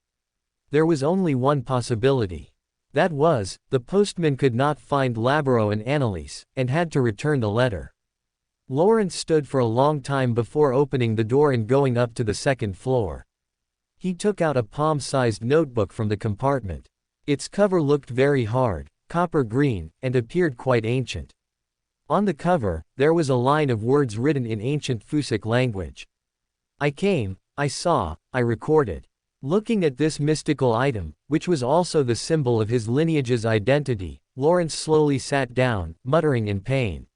There was only one possibility. That was, the postman could not find Labro and Annalise, and had to return the letter. Lawrence stood for a long time before opening the door and going up to the 2nd floor. He took out a palm-sized notebook from the compartment. Its cover looked very hard, copper green, and appeared quite ancient. On the cover, there was a line of words written in ancient Fusic language. "I came, I saw, I recorded." Looking at this mystical item, which was also the symbol of his lineage's identity, Lawrence slowly sat down, muttering in pain.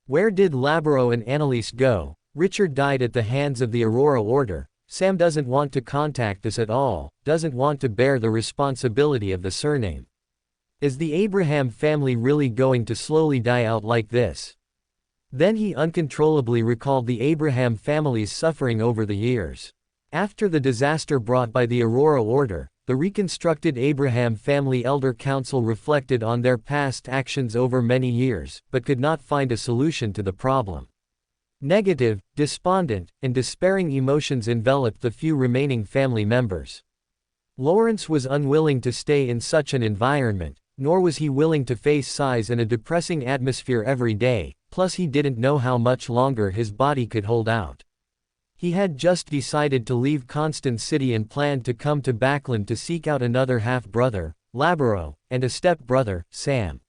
"Where did Labro and Annalise go? Richard died at the hands of the Aurora Order. Sam doesn't want to contact us at all, doesn't want to bear the responsibility of the surname. Is the Abraham family really going to slowly die out like this?" Then he uncontrollably recalled the Abraham family's suffering over the years. After the disaster brought by the Aurora Order, the reconstructed Abraham Family Elder Council reflected on their past actions over many years, but could not find a solution to the problem. Negative, despondent, and despairing emotions enveloped the few remaining family members. Lawrence was unwilling to stay in such an environment, nor was he willing to face size and a depressing atmosphere every day, plus he didn't know how much longer his body could hold out. He had just decided to leave Constant City and planned to come to Backland to seek out another half-brother, Labro, and a step-brother, Sam.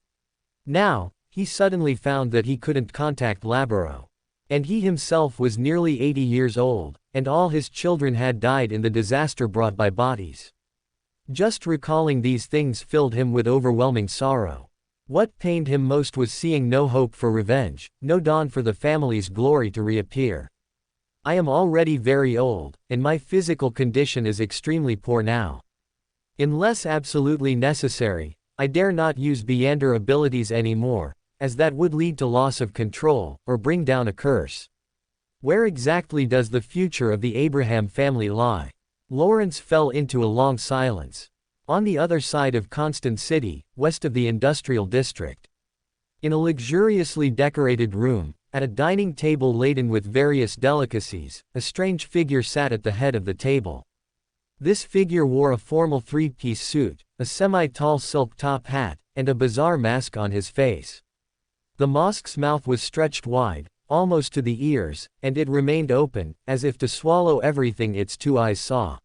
Now, he suddenly found that he couldn't contact Labro. And he himself was nearly 80 years old, and all his children had died in the disaster brought by bodies. Just recalling these things filled him with overwhelming sorrow. What pained him most was seeing no hope for revenge, no dawn for the family's glory to reappear. I am already very old, and my physical condition is extremely poor now. Unless absolutely necessary, I dare not use Beyonder abilities anymore, as that would lead to loss of control, or bring down a curse. Where exactly does the future of the Abraham family lie? Lawrence fell into a long silence. On the other side of Constant City, west of the industrial district. In a luxuriously decorated room, at a dining table laden with various delicacies, a strange figure sat at the head of the table. This figure wore a formal three-piece suit, a semi-tall silk top hat, and a bizarre mask on his face. The mosque's mouth was stretched wide, almost to the ears, and it remained open, as if to swallow everything its two eyes saw.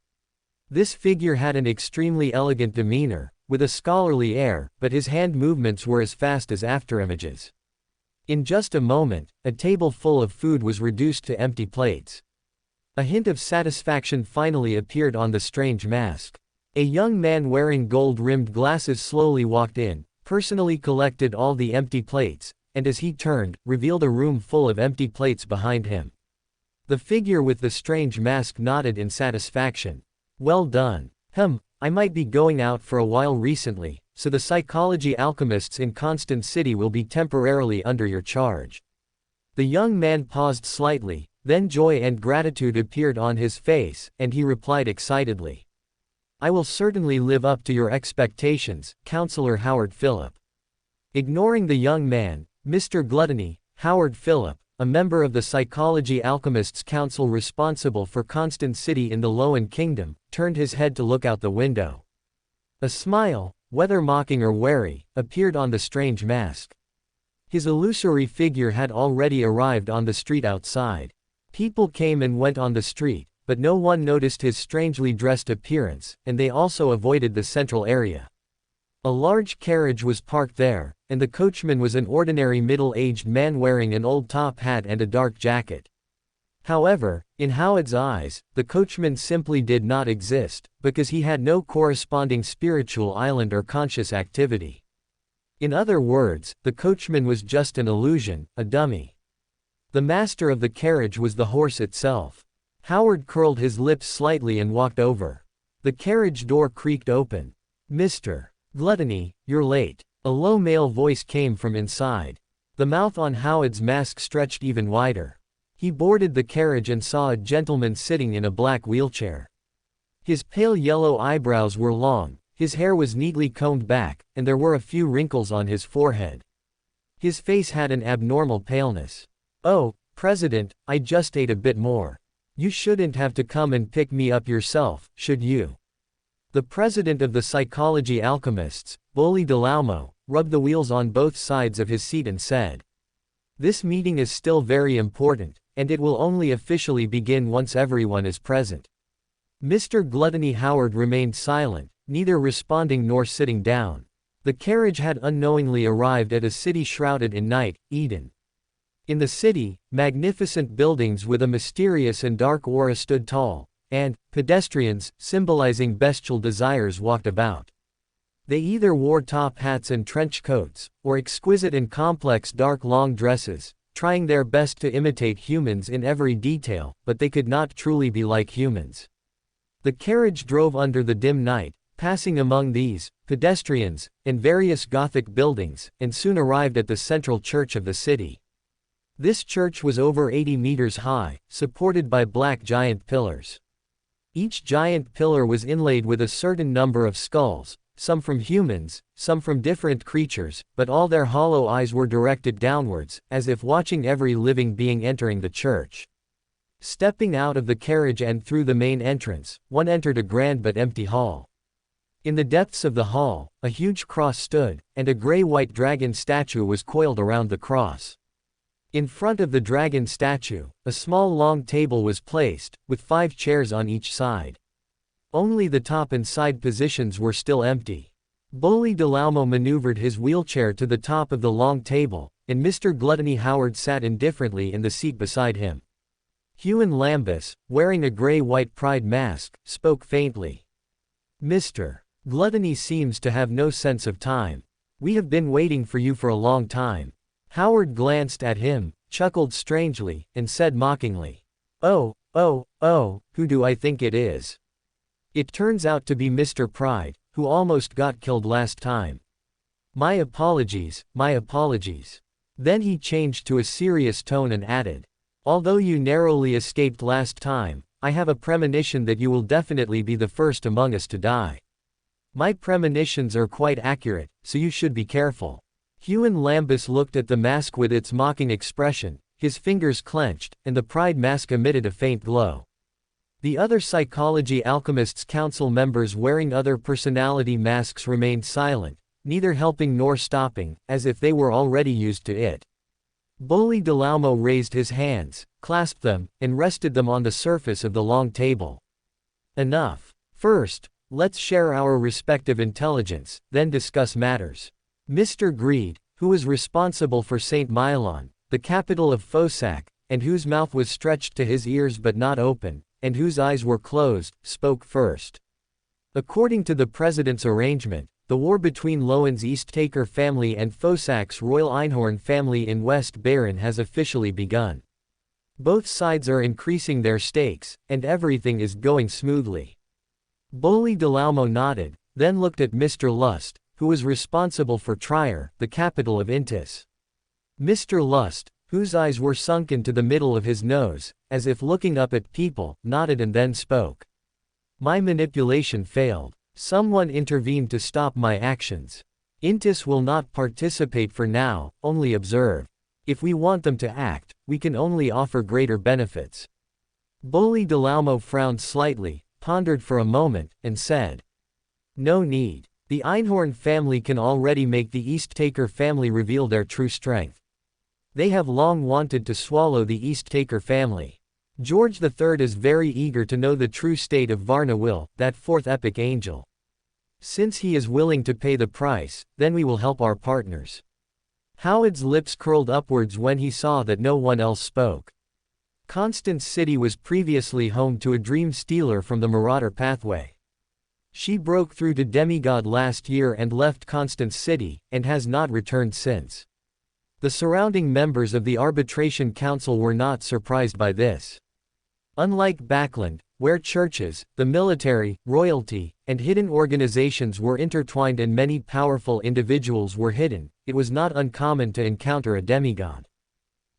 This figure had an extremely elegant demeanor, with a scholarly air, but his hand movements were as fast as afterimages. In just a moment, a table full of food was reduced to empty plates. A hint of satisfaction finally appeared on the strange mask. A young man wearing gold-rimmed glasses slowly walked in, personally collected all the empty plates, and as he turned, revealed a room full of empty plates behind him. The figure with the strange mask nodded in satisfaction. Well done. I might be going out for a while recently, so the psychology alchemists in Constant City will be temporarily under your charge. The young man paused slightly, then joy and gratitude appeared on his face, and he replied excitedly. I will certainly live up to your expectations, Counselor Howard Phillip. Ignoring the young man, Mr. Gluttony, Howard Phillip, a member of the Psychology Alchemists Council responsible for Constant City in the Loan Kingdom, turned his head to look out the window. A smile, whether mocking or wary, appeared on the strange mask. His illusory figure had already arrived on the street outside. People came and went on the street, but no one noticed his strangely dressed appearance, and they also avoided the central area. A large carriage was parked there, and the coachman was an ordinary middle-aged man wearing an old top hat and a dark jacket. However, in Howard's eyes, the coachman simply did not exist, because he had no corresponding spiritual island or conscious activity. In other words, the coachman was just an illusion, a dummy. The master of the carriage was the horse itself. Howard curled his lips slightly and walked over. The carriage door creaked open. Mr. Gluttony, you're late. A low male voice came from inside. The mouth on Howard's mask stretched even wider. He boarded the carriage and saw a gentleman sitting in a black wheelchair. His pale yellow eyebrows were long, his hair was neatly combed back, and there were a few wrinkles on his forehead. His face had an abnormal paleness. Oh, President, I just ate a bit more. You shouldn't have to come and pick me up yourself, should you? The president of the Psychology Alchemists, Bully Delaumo, rubbed the wheels on both sides of his seat and said, This meeting is still very important, and it will only officially begin once everyone is present. Mr. Gluttony Howard remained silent, neither responding nor sitting down. The carriage had unknowingly arrived at a city shrouded in night, Eden. In the city, magnificent buildings with a mysterious and dark aura stood tall, and pedestrians, symbolizing bestial desires, walked about. They either wore top hats and trench coats, or exquisite and complex dark long dresses, trying their best to imitate humans in every detail, but they could not truly be like humans. The carriage drove under the dim night, passing among these pedestrians and various Gothic buildings, and soon arrived at the central church of the city. This church was over 80 meters high, supported by black giant pillars. Each giant pillar was inlaid with a certain number of skulls, some from humans, some from different creatures, but all their hollow eyes were directed downwards, as if watching every living being entering the church. Stepping out of the carriage and through the main entrance, one entered a grand but empty hall. In the depths of the hall, a huge cross stood, and a gray-white dragon statue was coiled around the cross. In front of the dragon statue, a small long table was placed, with 5 chairs on each side. Only the top and side positions were still empty. Bully Delaumo maneuvered his wheelchair to the top of the long table, and Mr. Gluttony Howard sat indifferently in the seat beside him. Huon Lambus, wearing a gray-white pride mask, spoke faintly. Mr. Gluttony seems to have no sense of time. We have been waiting for you for a long time. Howard glanced at him, chuckled strangely, and said mockingly, "Oh, who do I think it is? It turns out to be Mr. Pride, who almost got killed last time. My apologies, my apologies." Then he changed to a serious tone and added, "Although you narrowly escaped last time, I have a premonition that you will definitely be the first among us to die. My premonitions are quite accurate, so you should be careful." Huon Lambus looked at the mask with its mocking expression, his fingers clenched, and the pride mask emitted a faint glow. The other Psychology Alchemists Council members wearing other personality masks remained silent, neither helping nor stopping, as if they were already used to it. Bully Delaumo raised his hands, clasped them, and rested them on the surface of the long table. "Enough. First, let's share our respective intelligence, then discuss matters." Mr. Greed, who was responsible for St. Mylon, the capital of Fosak, and whose mouth was stretched to his ears but not open, and whose eyes were closed, spoke first. According to the President's arrangement, the war between Lowen's Easttaker family and Fosak's Royal Einhorn family in West Baron has officially begun. Both sides are increasing their stakes, and everything is going smoothly. Bully Delaumo nodded, then looked at Mr. Lust, who was responsible for Trier, the capital of Intis. Mr. Lust, whose eyes were sunk into the middle of his nose, as if looking up at people, nodded and then spoke. "My manipulation failed. Someone intervened to stop my actions. Intis will not participate for now, only observe. If we want them to act, we can only offer greater benefits." Bully Delaumo frowned slightly, pondered for a moment, and said, "No need. The Einhorn family can already make the Easttaker family reveal their true strength. They have long wanted to swallow the Easttaker family. George III is very eager to know the true state of Varna Will, that fourth epic angel. Since he is willing to pay the price, then we will help our partners." Howard's lips curled upwards when he saw that no one else spoke. Constance City was previously home to a dream stealer from the Marauder pathway. She broke through to demigod last year and left Constance City, and has not returned since. The surrounding members of the Arbitration Council were not surprised by this. Unlike Backland, where churches, the military, royalty, and hidden organizations were intertwined and many powerful individuals were hidden, it was not uncommon to encounter a demigod.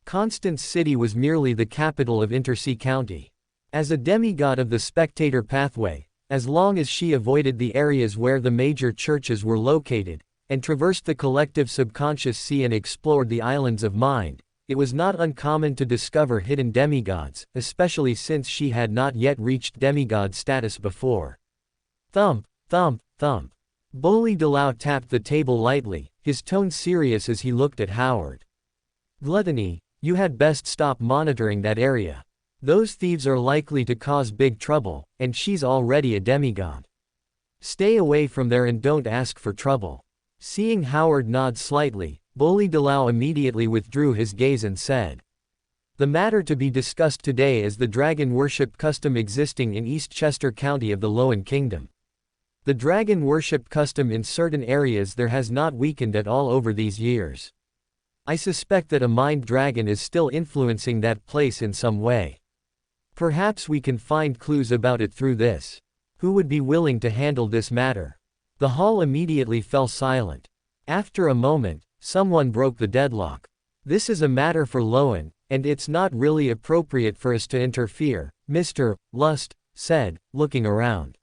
Constance City was merely the capital of Intersea County. As a demigod of the Spectator pathway, as long as she avoided the areas where the major churches were located, and traversed the collective subconscious sea and explored the islands of mind, it was not uncommon to discover hidden demigods, especially since she had not yet reached demigod status before. Thump, thump, thump. Bully Delau tapped the table lightly, his tone serious as he looked at Howard. "Gluttony, you had best stop monitoring that area. Those thieves are likely to cause big trouble, and she's already a demigod. Stay away from there and don't ask for trouble." Seeing Howard nod slightly, Bully Delau immediately withdrew his gaze and said, "The matter to be discussed today is the dragon worship custom existing in Eastchester County of the Lowen Kingdom. The dragon worship custom in certain areas there has not weakened at all over these years. I suspect that a mind dragon is still influencing that place in some way. Perhaps we can find clues about it through this. Who would be willing to handle this matter?" The hall immediately fell silent. After a moment, someone broke the deadlock. "This is a matter for Lowen, and it's not really appropriate for us to interfere," Mr. Lust said, looking around.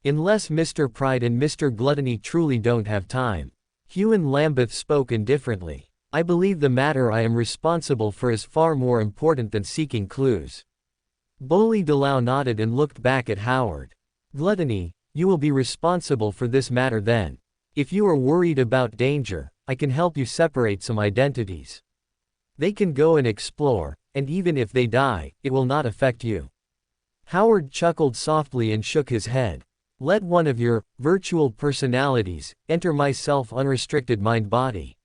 "Unless Mr. Pride and Mr. Gluttony truly don't have time." Huon Lambeth spoke indifferently. "I believe the matter I am responsible for is far more important than seeking clues." Bully Delau nodded and looked back at Howard. "Gluttony, you will be responsible for this matter then. If you are worried about danger, I can help you separate some identities. They can go and explore, and even if they die, it will not affect you." Howard chuckled softly and shook his head. Let one of your virtual personalities enter my self-unrestricted mind-body.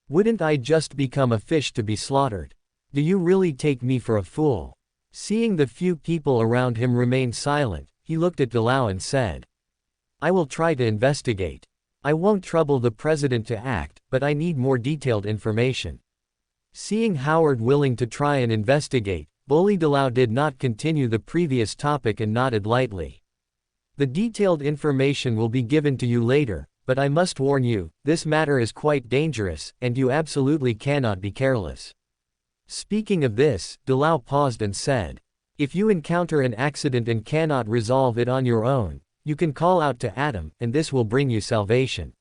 Wouldn't I just become a fish to be slaughtered? Do you really take me for a fool? Seeing the few people around him remain silent, he looked at Dalao and said, I will try to investigate. I won't trouble the president to act, but I need more detailed information. Seeing Howard willing to try and investigate, Bully Dalao did not continue the previous topic and nodded lightly. The detailed information will be given to you later, but I must warn you, this matter is quite dangerous, and you absolutely cannot be careless. Speaking of this, Dalao paused and said, if you encounter an accident and cannot resolve it on your own, you can call out to Adam, and this will bring you salvation.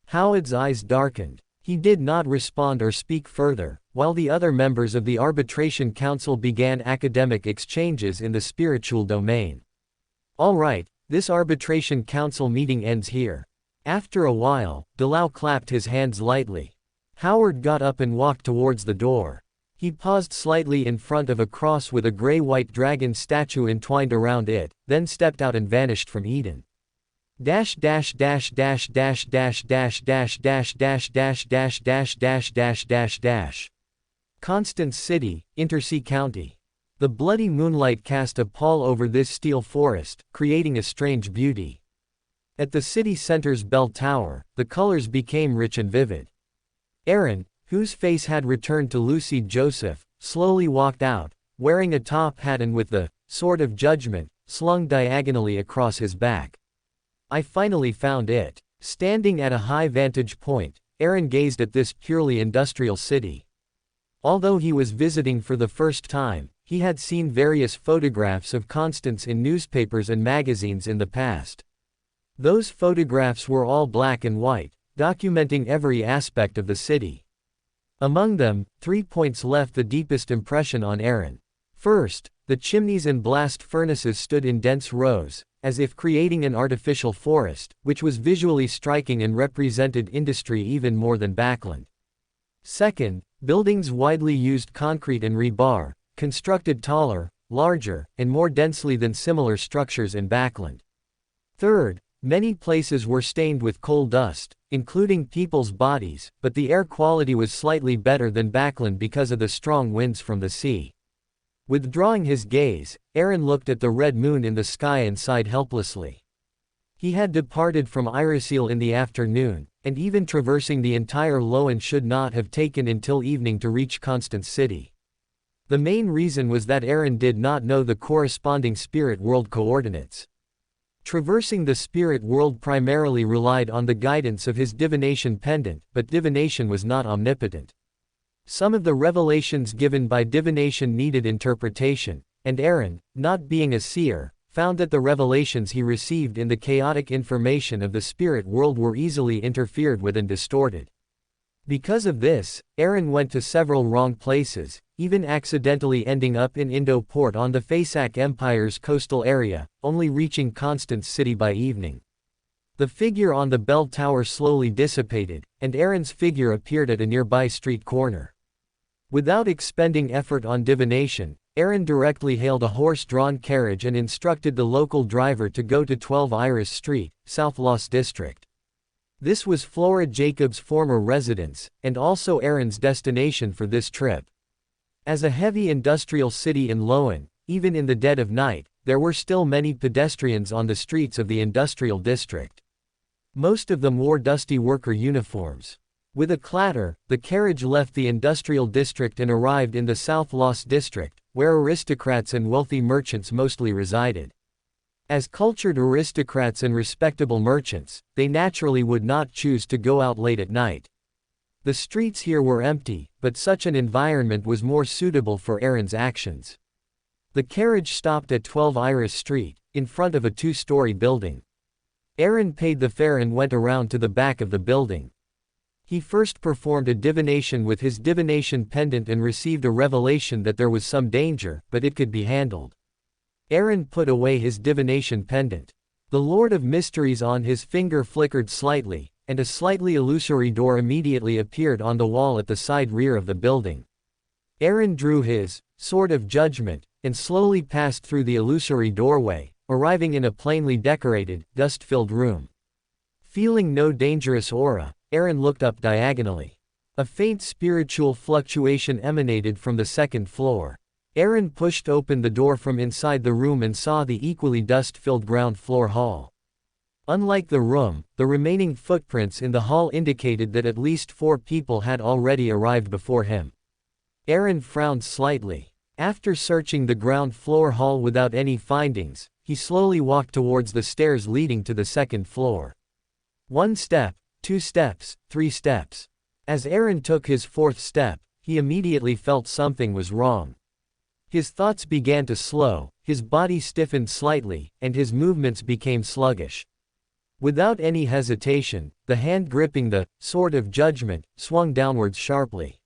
Howard's eyes darkened. He did not respond or speak further, while the other members of the Arbitration Council began academic exchanges in the spiritual domain. All right, this Arbitration Council meeting ends here. After a while, Dalao clapped his hands lightly. Howard got up and walked towards the door. He paused slightly in front of a cross with a gray-white dragon statue entwined around it, then stepped out and vanished from Eden. Constance City, Intersea County. The bloody moonlight cast a pall over this steel forest, creating a strange beauty. At the city center's bell tower, the colors became rich and vivid. Aaron, whose face had returned to Lucy Joseph, slowly walked out, wearing a top hat and with the sword of judgment slung diagonally across his back. I finally found it. Standing at a high vantage point, Aaron gazed at this purely industrial city. Although he was visiting for the first time, he had seen various photographs of Constance in newspapers and magazines in the past. Those photographs were all black and white, documenting every aspect of the city. Among them, 3 points left the deepest impression on Aaron. First, the chimneys and blast furnaces stood in dense rows, as if creating an artificial forest, which was visually striking and represented industry even more than Backland. Second, buildings widely used concrete and rebar, constructed taller, larger, and more densely than similar structures in Backland. Third, many places were stained with coal dust, including people's bodies, but the air quality was slightly better than Backland because of the strong winds from the sea. Withdrawing his gaze, Aaron looked at the red moon in the sky and sighed helplessly. He had departed from Iriseel in the afternoon, and even traversing the entire LotM should not have taken until evening to reach Constance City. The main reason was that Aaron did not know the corresponding spirit world coordinates. Traversing the spirit world primarily relied on the guidance of his divination pendant, but divination was not omnipotent. Some of the revelations given by divination needed interpretation, and Aaron, not being a seer, found that the revelations he received in the chaotic information of the spirit world were easily interfered with and distorted. Because of this, Aaron went to several wrong places, even accidentally ending up in Indo Port on the Fasak Empire's coastal area, only reaching Constance City by evening. The figure on the bell tower slowly dissipated, and Aaron's figure appeared at a nearby street corner. Without expending effort on divination, Aaron directly hailed a horse-drawn carriage and instructed the local driver to go to 12 Iris Street, South Loss District. This was Flora Jacobs' former residence, and also Aaron's destination for this trip. As a heavy industrial city in LotM, even in the dead of night, there were still many pedestrians on the streets of the industrial district. Most of them wore dusty worker uniforms. With a clatter, the carriage left the industrial district and arrived in the South Loss District, where aristocrats and wealthy merchants mostly resided. As cultured aristocrats and respectable merchants, they naturally would not choose to go out late at night. The streets here were empty, but such an environment was more suitable for Aaron's actions. The carriage stopped at 12 Iris Street, in front of a 2-story building. Aaron paid the fare and went around to the back of the building. He first performed a divination with his divination pendant and received a revelation that there was some danger, but it could be handled. Aaron put away his divination pendant. The Lord of Mysteries on his finger flickered slightly, and a slightly illusory door immediately appeared on the wall at the side rear of the building. Aaron drew his sword of judgment, and slowly passed through the illusory doorway, arriving in a plainly decorated, dust-filled room. Feeling no dangerous aura, Aaron looked up diagonally. A faint spiritual fluctuation emanated from the second floor. Aaron pushed open the door from inside the room and saw the equally dust-filled ground floor hall. Unlike the room, the remaining footprints in the hall indicated that at least 4 people had already arrived before him. Aaron frowned slightly. After searching the ground floor hall without any findings, he slowly walked towards the stairs leading to the second floor. 1 step, 2 steps, 3 steps. As Aaron took his 4th step, he immediately felt something was wrong. His thoughts began to slow, his body stiffened slightly, and his movements became sluggish. Without any hesitation, the hand gripping the sword of judgment swung downwards sharply.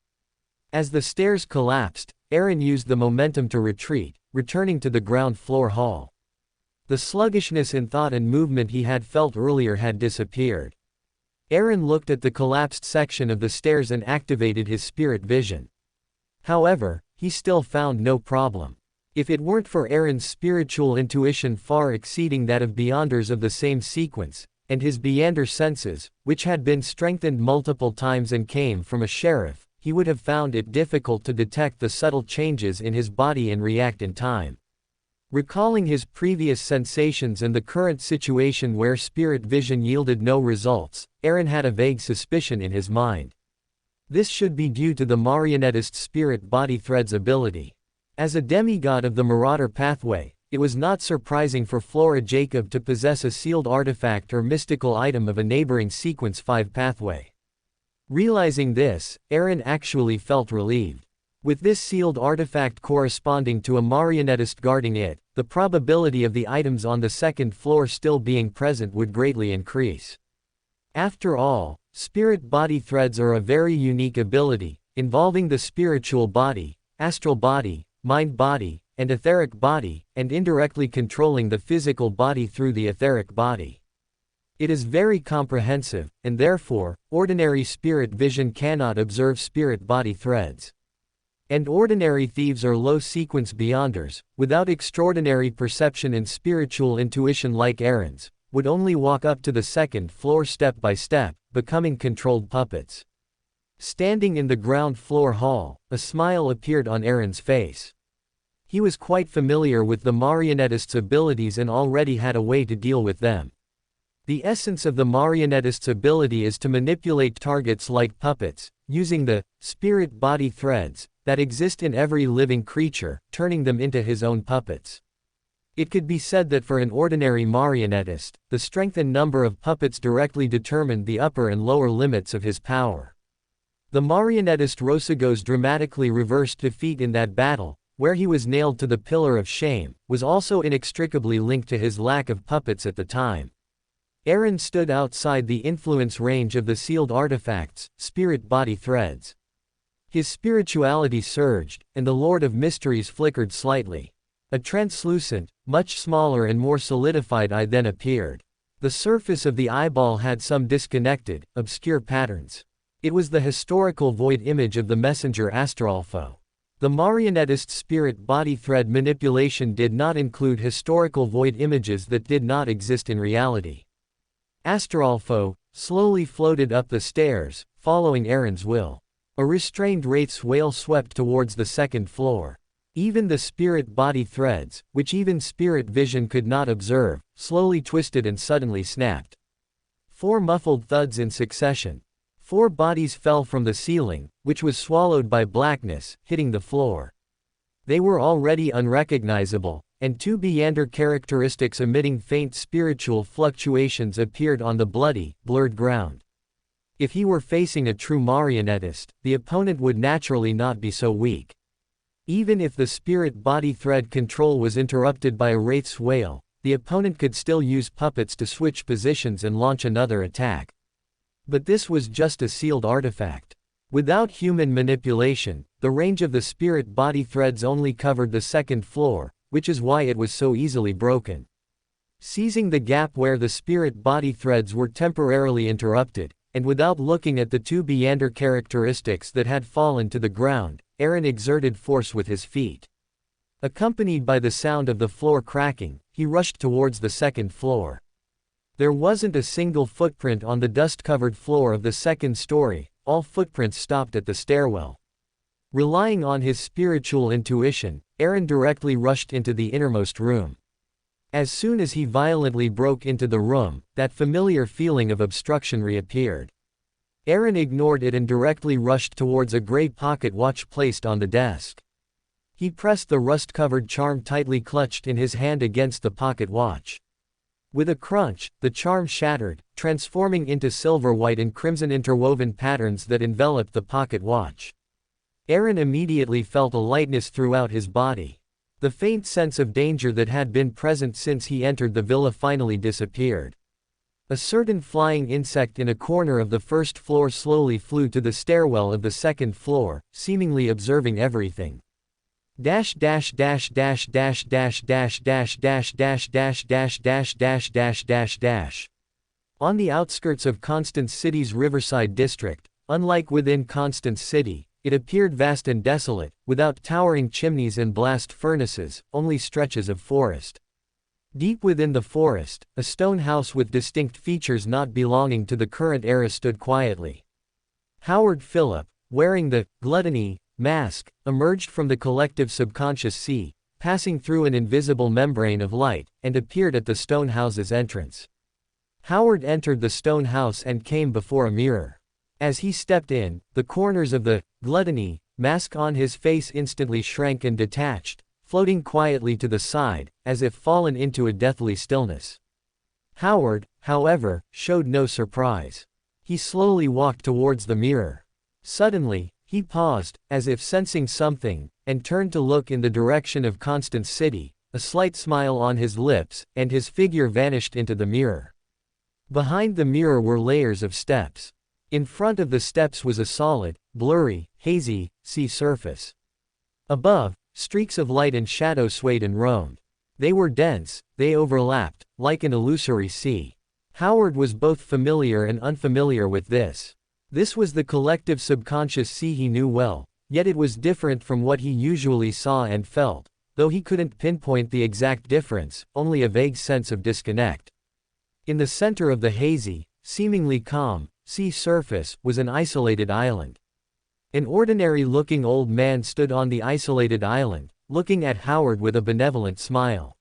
As the stairs collapsed, Aaron used the momentum to retreat, returning to the ground floor hall. The sluggishness in thought and movement he had felt earlier had disappeared. Aaron looked at the collapsed section of the stairs and activated his spirit vision. However, he still found no problem. If it weren't for Aaron's spiritual intuition far exceeding that of Beyonders of the same sequence, and his Beyonder senses, which had been strengthened multiple times and came from a sheriff, he would have found it difficult to detect the subtle changes in his body and react in time. Recalling his previous sensations and the current situation where spirit vision yielded no results, Aaron had a vague suspicion in his mind. This should be due to the marionettist spirit body thread's ability. As a demigod of the Marauder pathway, it was not surprising for Flora Jacob to possess a sealed artifact or mystical item of a neighboring Sequence 5 pathway. Realizing this, Aaron actually felt relieved. With this sealed artifact corresponding to a marionettist guarding it, the probability of the items on the second floor still being present would greatly increase. After all, spirit body threads are a very unique ability, involving the spiritual body, astral body, mind body, and etheric body, and indirectly controlling the physical body through the etheric body. It is very comprehensive, and therefore, ordinary spirit vision cannot observe spirit body threads. And ordinary thieves are low-sequence beyonders, without extraordinary perception and spiritual intuition like Aaron's, would only walk up to the second floor step by step, becoming controlled puppets. Standing in the ground floor hall, a smile appeared on Aaron's face. He was quite familiar with the marionettist's abilities and already had a way to deal with them. The essence of the marionettist's ability is to manipulate targets like puppets, using the spirit body threads that exist in every living creature, turning them into his own puppets. It could be said that for an ordinary marionettist, the strength and number of puppets directly determined the upper and lower limits of his power. The marionettist Rosago's dramatically reversed defeat in that battle, where he was nailed to the pillar of shame, was also inextricably linked to his lack of puppets at the time. Aaron stood outside the influence range of the sealed artifacts, spirit body threads. His spirituality surged, and the Lord of Mysteries flickered slightly. A translucent, much smaller and more solidified eye then appeared. The surface of the eyeball had some disconnected, obscure patterns. It was the historical void image of the messenger Astrolfo. The marionettist spirit body thread manipulation did not include historical void images that did not exist in reality. Astrolfo slowly floated up the stairs, following Aaron's will. A restrained wraith's wail swept towards the second floor. Even the spirit body threads, which even spirit vision could not observe, slowly twisted and suddenly snapped. 4 muffled thuds in succession. 4 bodies fell from the ceiling, which was swallowed by blackness, hitting the floor. They were already unrecognizable, and 2 Beyonder characteristics emitting faint spiritual fluctuations appeared on the bloody, blurred ground. If he were facing a true marionettist, the opponent would naturally not be so weak. Even if the spirit body thread control was interrupted by a wraith's wail, the opponent could still use puppets to switch positions and launch another attack. But this was just a sealed artifact. Without human manipulation, the range of the spirit body threads only covered the second floor, which is why it was so easily broken. Seizing the gap where the spirit body threads were temporarily interrupted, and without looking at the 2 Beyonder characteristics that had fallen to the ground, Aaron exerted force with his feet. Accompanied by the sound of the floor cracking, he rushed towards the second floor. There wasn't a single footprint on the dust-covered floor of the second story, all footprints stopped at the stairwell. Relying on his spiritual intuition, Aaron directly rushed into the innermost room. As soon as he violently broke into the room, that familiar feeling of obstruction reappeared. Aaron ignored it and directly rushed towards a gray pocket watch placed on the desk. He pressed the rust-covered charm tightly clutched in his hand against the pocket watch. With a crunch, the charm shattered, transforming into silver, white and crimson interwoven patterns that enveloped the pocket watch. Aaron immediately felt a lightness throughout his body. The faint sense of danger that had been present since he entered the villa finally disappeared. A certain flying insect in a corner of the first floor slowly flew to the stairwell of the second floor, seemingly observing everything. Dash dash dash dash dash dash dash dash dash dash dash dash dash dash dash dash dash. On the outskirts of Constance City's Riverside district, unlike within Constance City, it appeared vast and desolate, without towering chimneys and blast furnaces, only stretches of forest. Deep within the forest, a stone house with distinct features not belonging to the current era stood quietly. Howard Phillip, wearing the gluttony mask, emerged from the collective subconscious sea, passing through an invisible membrane of light, and appeared at the stone house's entrance. Howard entered the stone house and came before a mirror. As he stepped in, the corners of the gluttony mask on his face instantly shrank and detached, floating quietly to the side, as if fallen into a deathly stillness. Howard, however, showed no surprise. He slowly walked towards the mirror. Suddenly, he paused, as if sensing something, and turned to look in the direction of Constance City, a slight smile on his lips, and his figure vanished into the mirror. Behind the mirror were layers of steps. In front of the steps was a solid, blurry, hazy, sea surface. Above, streaks of light and shadow swayed and roamed. They were dense, they overlapped, like an illusory sea. Howard was both familiar and unfamiliar with this. This was the collective subconscious sea he knew well, yet it was different from what he usually saw and felt, though he couldn't pinpoint the exact difference, only a vague sense of disconnect. In the center of the hazy, seemingly calm, sea surface was an isolated island. An ordinary-looking old man stood on the isolated island, looking at Howard with a benevolent smile.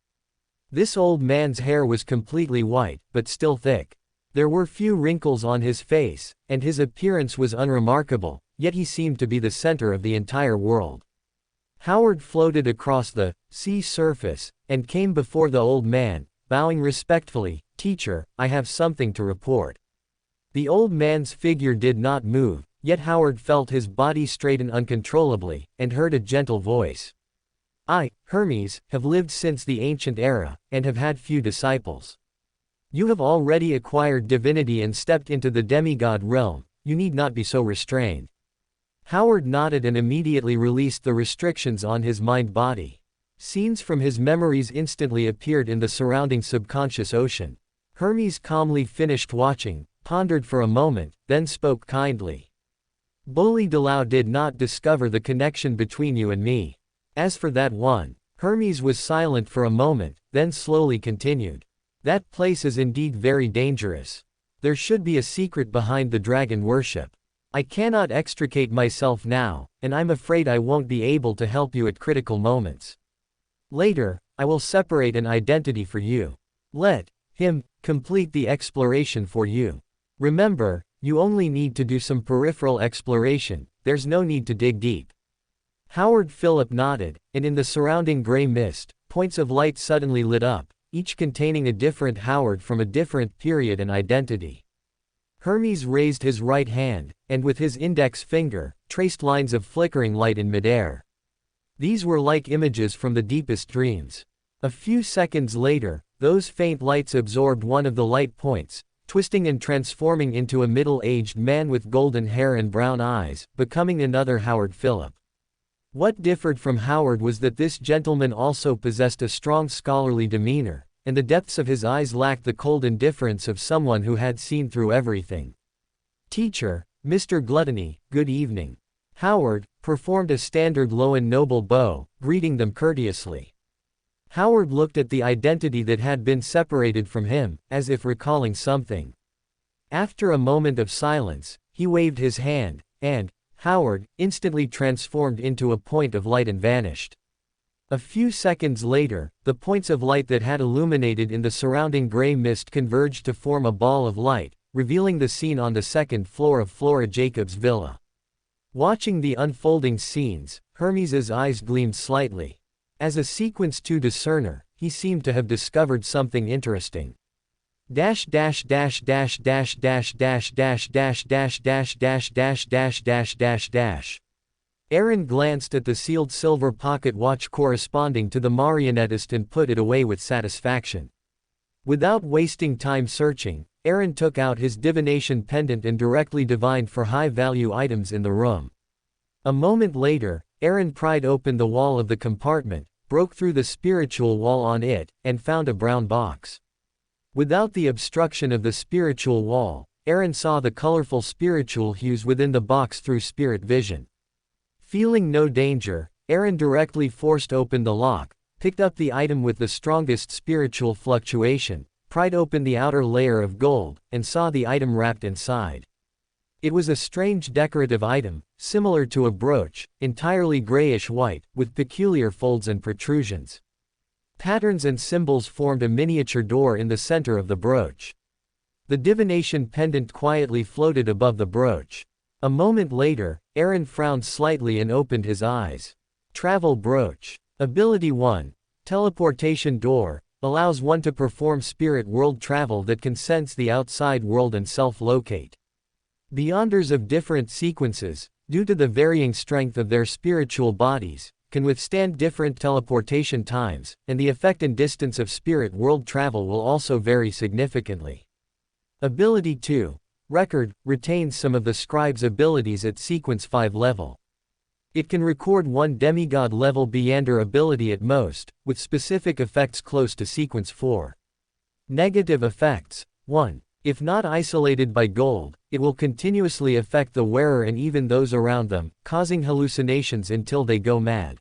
This old man's hair was completely white, but still thick. There were few wrinkles on his face, and his appearance was unremarkable, yet he seemed to be the center of the entire world. Howard floated across the sea surface, and came before the old man, bowing respectfully. "Teacher, I have something to report." The old man's figure did not move, yet Howard felt his body straighten uncontrollably, and heard a gentle voice. "I, Hermes, have lived since the ancient era, and have had few disciples. You have already acquired divinity and stepped into the demigod realm, you need not be so restrained." Howard nodded and immediately released the restrictions on his mind-body. Scenes from his memories instantly appeared in the surrounding subconscious ocean. Hermes calmly finished watching, pondered for a moment, then spoke kindly. "Bully Delau did not discover the connection between you and me. As for that one," Hermes was silent for a moment, then slowly continued. "That place is indeed very dangerous. There should be a secret behind the dragon worship. I cannot extricate myself now, and I'm afraid I won't be able to help you at critical moments. Later, I will separate an identity for you. Let him complete the exploration for you. Remember, you only need to do some peripheral exploration, there's no need to dig deep." Howard Phillip nodded, and in the surrounding gray mist, points of light suddenly lit up, each containing a different Howard from a different period and identity. Hermes raised his right hand, and with his index finger, traced lines of flickering light in midair. These were like images from the deepest dreams. A few seconds later, those faint lights absorbed one of the light points, twisting and transforming into a middle-aged man with golden hair and brown eyes, becoming another Howard Phillip. What differed from Howard was that this gentleman also possessed a strong scholarly demeanor, and the depths of his eyes lacked the cold indifference of someone who had seen through everything. "Teacher, Mr. Gluttony, good evening." Howard performed a standard low and noble bow, greeting them courteously. Howard looked at the identity that had been separated from him, as if recalling something. After a moment of silence, he waved his hand, and Howard instantly transformed into a point of light and vanished. A few seconds later, the points of light that had illuminated in the surrounding gray mist converged to form a ball of light, revealing the scene on the second floor of Flora Jacobs' villa. Watching the unfolding scenes, Hermes's eyes gleamed slightly. As a Sequence 2 discerner, he seemed to have discovered something interesting. Dash dash dash dash dash dash dash dash dash dash dash dash dash dash dash dash dash. Aaron glanced at the sealed silver pocket watch corresponding to the marionettist and put it away with satisfaction. Without wasting time searching, Aaron took out his divination pendant and directly divined for high-value items in the room. A moment later, Aaron pried open the wall of the compartment, broke through the spiritual wall on it, and found a brown box. Without the obstruction of the spiritual wall, Aaron saw the colorful spiritual hues within the box through spirit vision. Feeling no danger, Aaron directly forced open the lock, picked up the item with the strongest spiritual fluctuation, pried open the outer layer of gold, and saw the item wrapped inside. It was a strange decorative item, similar to a brooch, entirely grayish-white, with peculiar folds and protrusions. Patterns and symbols formed a miniature door in the center of the brooch. The divination pendant quietly floated above the brooch. A moment later, Aaron frowned slightly and opened his eyes. Travel brooch. Ability 1. Teleportation door. Allows one to perform spirit world travel that can sense the outside world and self-locate. Beyonders of different sequences, due to the varying strength of their spiritual bodies, can withstand different teleportation times, and the effect and distance of spirit world travel will also vary significantly. Ability 2. Record, retains some of the scribe's abilities at Sequence 5 level. It can record one demigod level Beyander ability at most, with specific effects close to Sequence 4. Negative effects. 1. If not isolated by gold, it will continuously affect the wearer and even those around them, causing hallucinations until they go mad.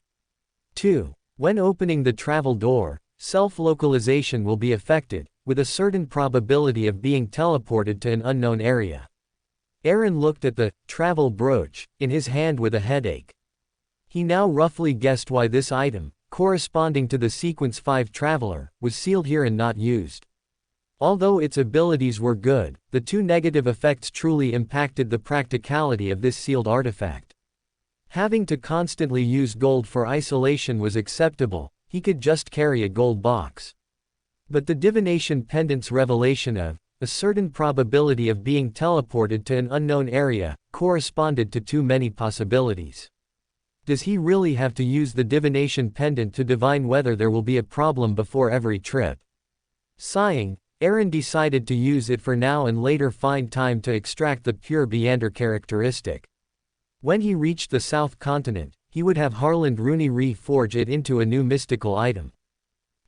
2. When opening the travel door, self-localization will be affected, with a certain probability of being teleported to an unknown area. Aaron looked at the travel brooch in his hand with a headache. He now roughly guessed why this item, corresponding to the Sequence 5 traveler, was sealed here and not used. Although its abilities were good, the two negative effects truly impacted the practicality of this sealed artifact. Having to constantly use gold for isolation was acceptable, he could just carry a gold box. But the divination pendant's revelation of a certain probability of being teleported to an unknown area corresponded to too many possibilities. Does he really have to use the divination pendant to divine whether there will be a problem before every trip? Sighing, Aaron decided to use it for now and later find time to extract the pure Beyander characteristic. When he reached the South Continent, he would have Harland Rooney reforge it into a new mystical item.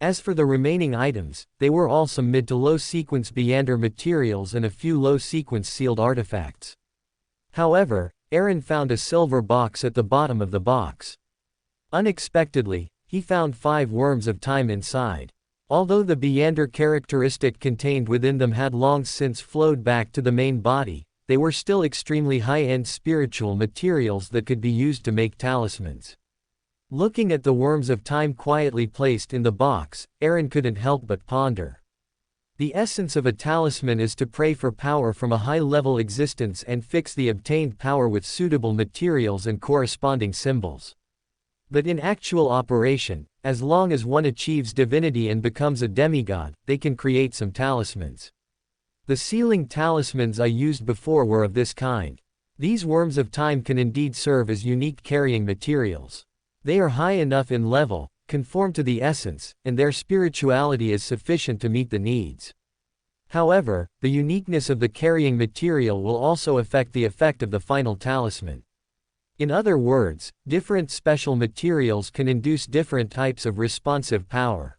As for the remaining items, they were all some mid to low sequence Beyander materials and a few low sequence sealed artifacts. However, Aaron found a silver box at the bottom of the box. Unexpectedly, he found 5 worms of time inside. Although the Beyander characteristic contained within them had long since flowed back to the main body, they were still extremely high-end spiritual materials that could be used to make talismans. Looking at the worms of time quietly placed in the box, Aaron couldn't help but ponder. The essence of a talisman is to pray for power from a high-level existence and fix the obtained power with suitable materials and corresponding symbols. But in actual operation, as long as one achieves divinity and becomes a demigod, they can create some talismans. The sealing talismans I used before were of this kind. These worms of time can indeed serve as unique carrying materials. They are high enough in level, conform to the essence, and their spirituality is sufficient to meet the needs. However, the uniqueness of the carrying material will also affect the effect of the final talisman. In other words, different special materials can induce different types of responsive power.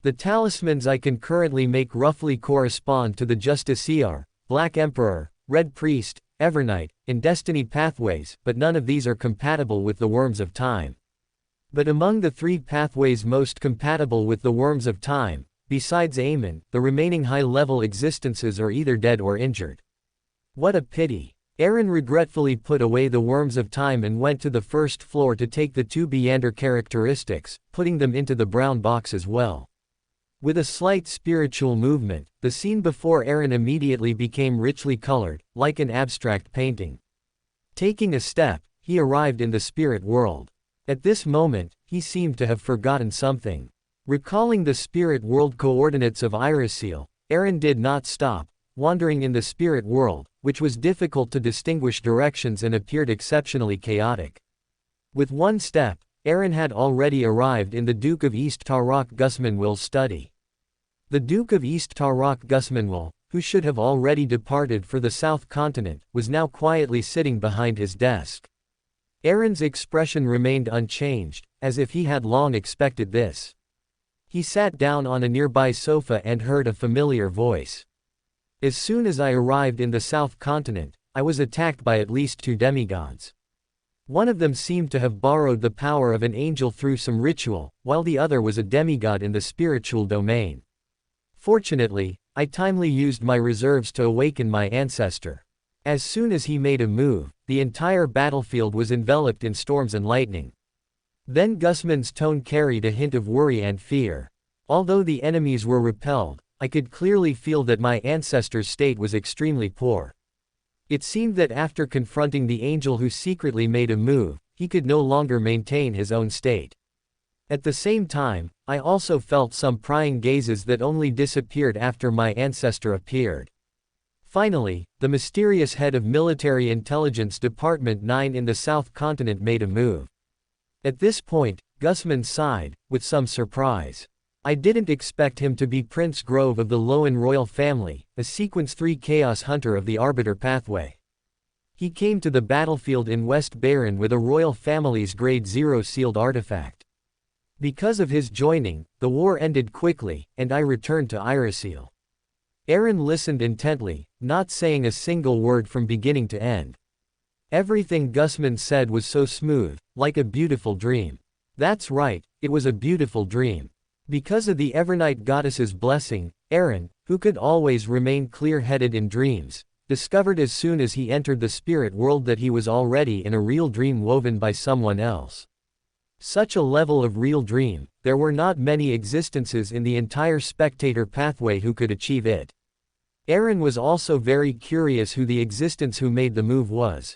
The talismans I can currently make roughly correspond to the Justiciar, Black Emperor, Red Priest, Evernight, and Destiny pathways, but none of these are compatible with the Worms of Time. But among the 3 pathways most compatible with the Worms of Time, besides Aemon, the remaining high-level existences are either dead or injured. What a pity. Eren regretfully put away the Worms of Time and went to the first floor to take the 2 Beyonder characteristics, putting them into the brown box as well. With a slight spiritual movement, the scene before Eren immediately became richly colored, like an abstract painting. Taking a step, he arrived in the spirit world. At this moment, he seemed to have forgotten something. Recalling the spirit world coordinates of Iriseel, Eren did not stop, wandering in the spirit world, which was difficult to distinguish directions and appeared exceptionally chaotic. With one step, Eren had already arrived in the Duke of East Tarok Gusmanwil's study. The Duke of East Tarok Gusmanwil, who should have already departed for the South Continent, was now quietly sitting behind his desk. Eren's expression remained unchanged, as if he had long expected this. He sat down on a nearby sofa and heard a familiar voice. As soon as I arrived in the South Continent, I was attacked by at least 2 demigods. One of them seemed to have borrowed the power of an angel through some ritual, while the other was a demigod in the spiritual domain. Fortunately, I timely used my reserves to awaken my ancestor. As soon as he made a move, the entire battlefield was enveloped in storms and lightning. Then Gusman's tone carried a hint of worry and fear. Although the enemies were repelled, I could clearly feel that my ancestor's state was extremely poor. It seemed that after confronting the angel who secretly made a move, he could no longer maintain his own state. At the same time, I also felt some prying gazes that only disappeared after my ancestor appeared. Finally, the mysterious head of Military Intelligence Department 9 in the South Continent made a move. At this point, Gusman sighed, with some surprise. I didn't expect him to be Prince Grove of the Lowen royal family, a Sequence 3 Chaos Hunter of the Arbiter pathway. He came to the battlefield in West Baron with a royal family's Grade 0 sealed artifact. Because of his joining, the war ended quickly, and I returned to Iriseel. Eren listened intently, not saying a single word from beginning to end. Everything Gusman said was so smooth, like a beautiful dream. That's right, it was a beautiful dream. Because of the Evernight goddess's blessing, Eren, who could always remain clear-headed in dreams, discovered as soon as he entered the spirit world that he was already in a real dream woven by someone else. Such a level of real dream, there were not many existences in the entire spectator pathway who could achieve it. Eren was also very curious who the existence who made the move was.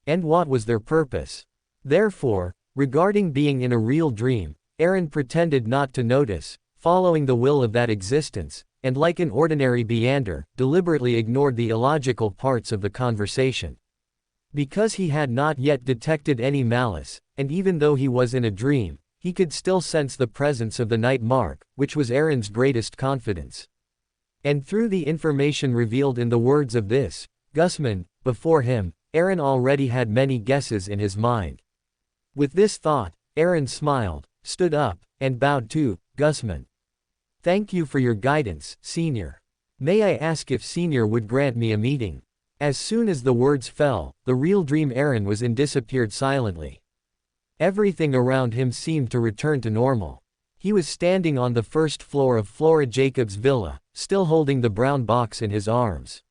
And what was their purpose? Therefore, regarding being in a real dream, Eren pretended not to notice, following the will of that existence, and like an ordinary Beyonder, deliberately ignored the illogical parts of the conversation. Because he had not yet detected any malice, and even though he was in a dream, he could still sense the presence of the Night Mark, which was Eren's greatest confidence. And through the information revealed in the words of this, Gusman, before him, Eren already had many guesses in his mind. With this thought, Eren smiled, stood up, and bowed to Gusman. Thank you for your guidance, Senior. May I ask if Senior would grant me a meeting? As soon as the words fell, the real dream Eren was in disappeared silently. Everything around him seemed to return to normal. He was standing on the first floor of Flora Jacobs' villa, still holding the brown box in his arms.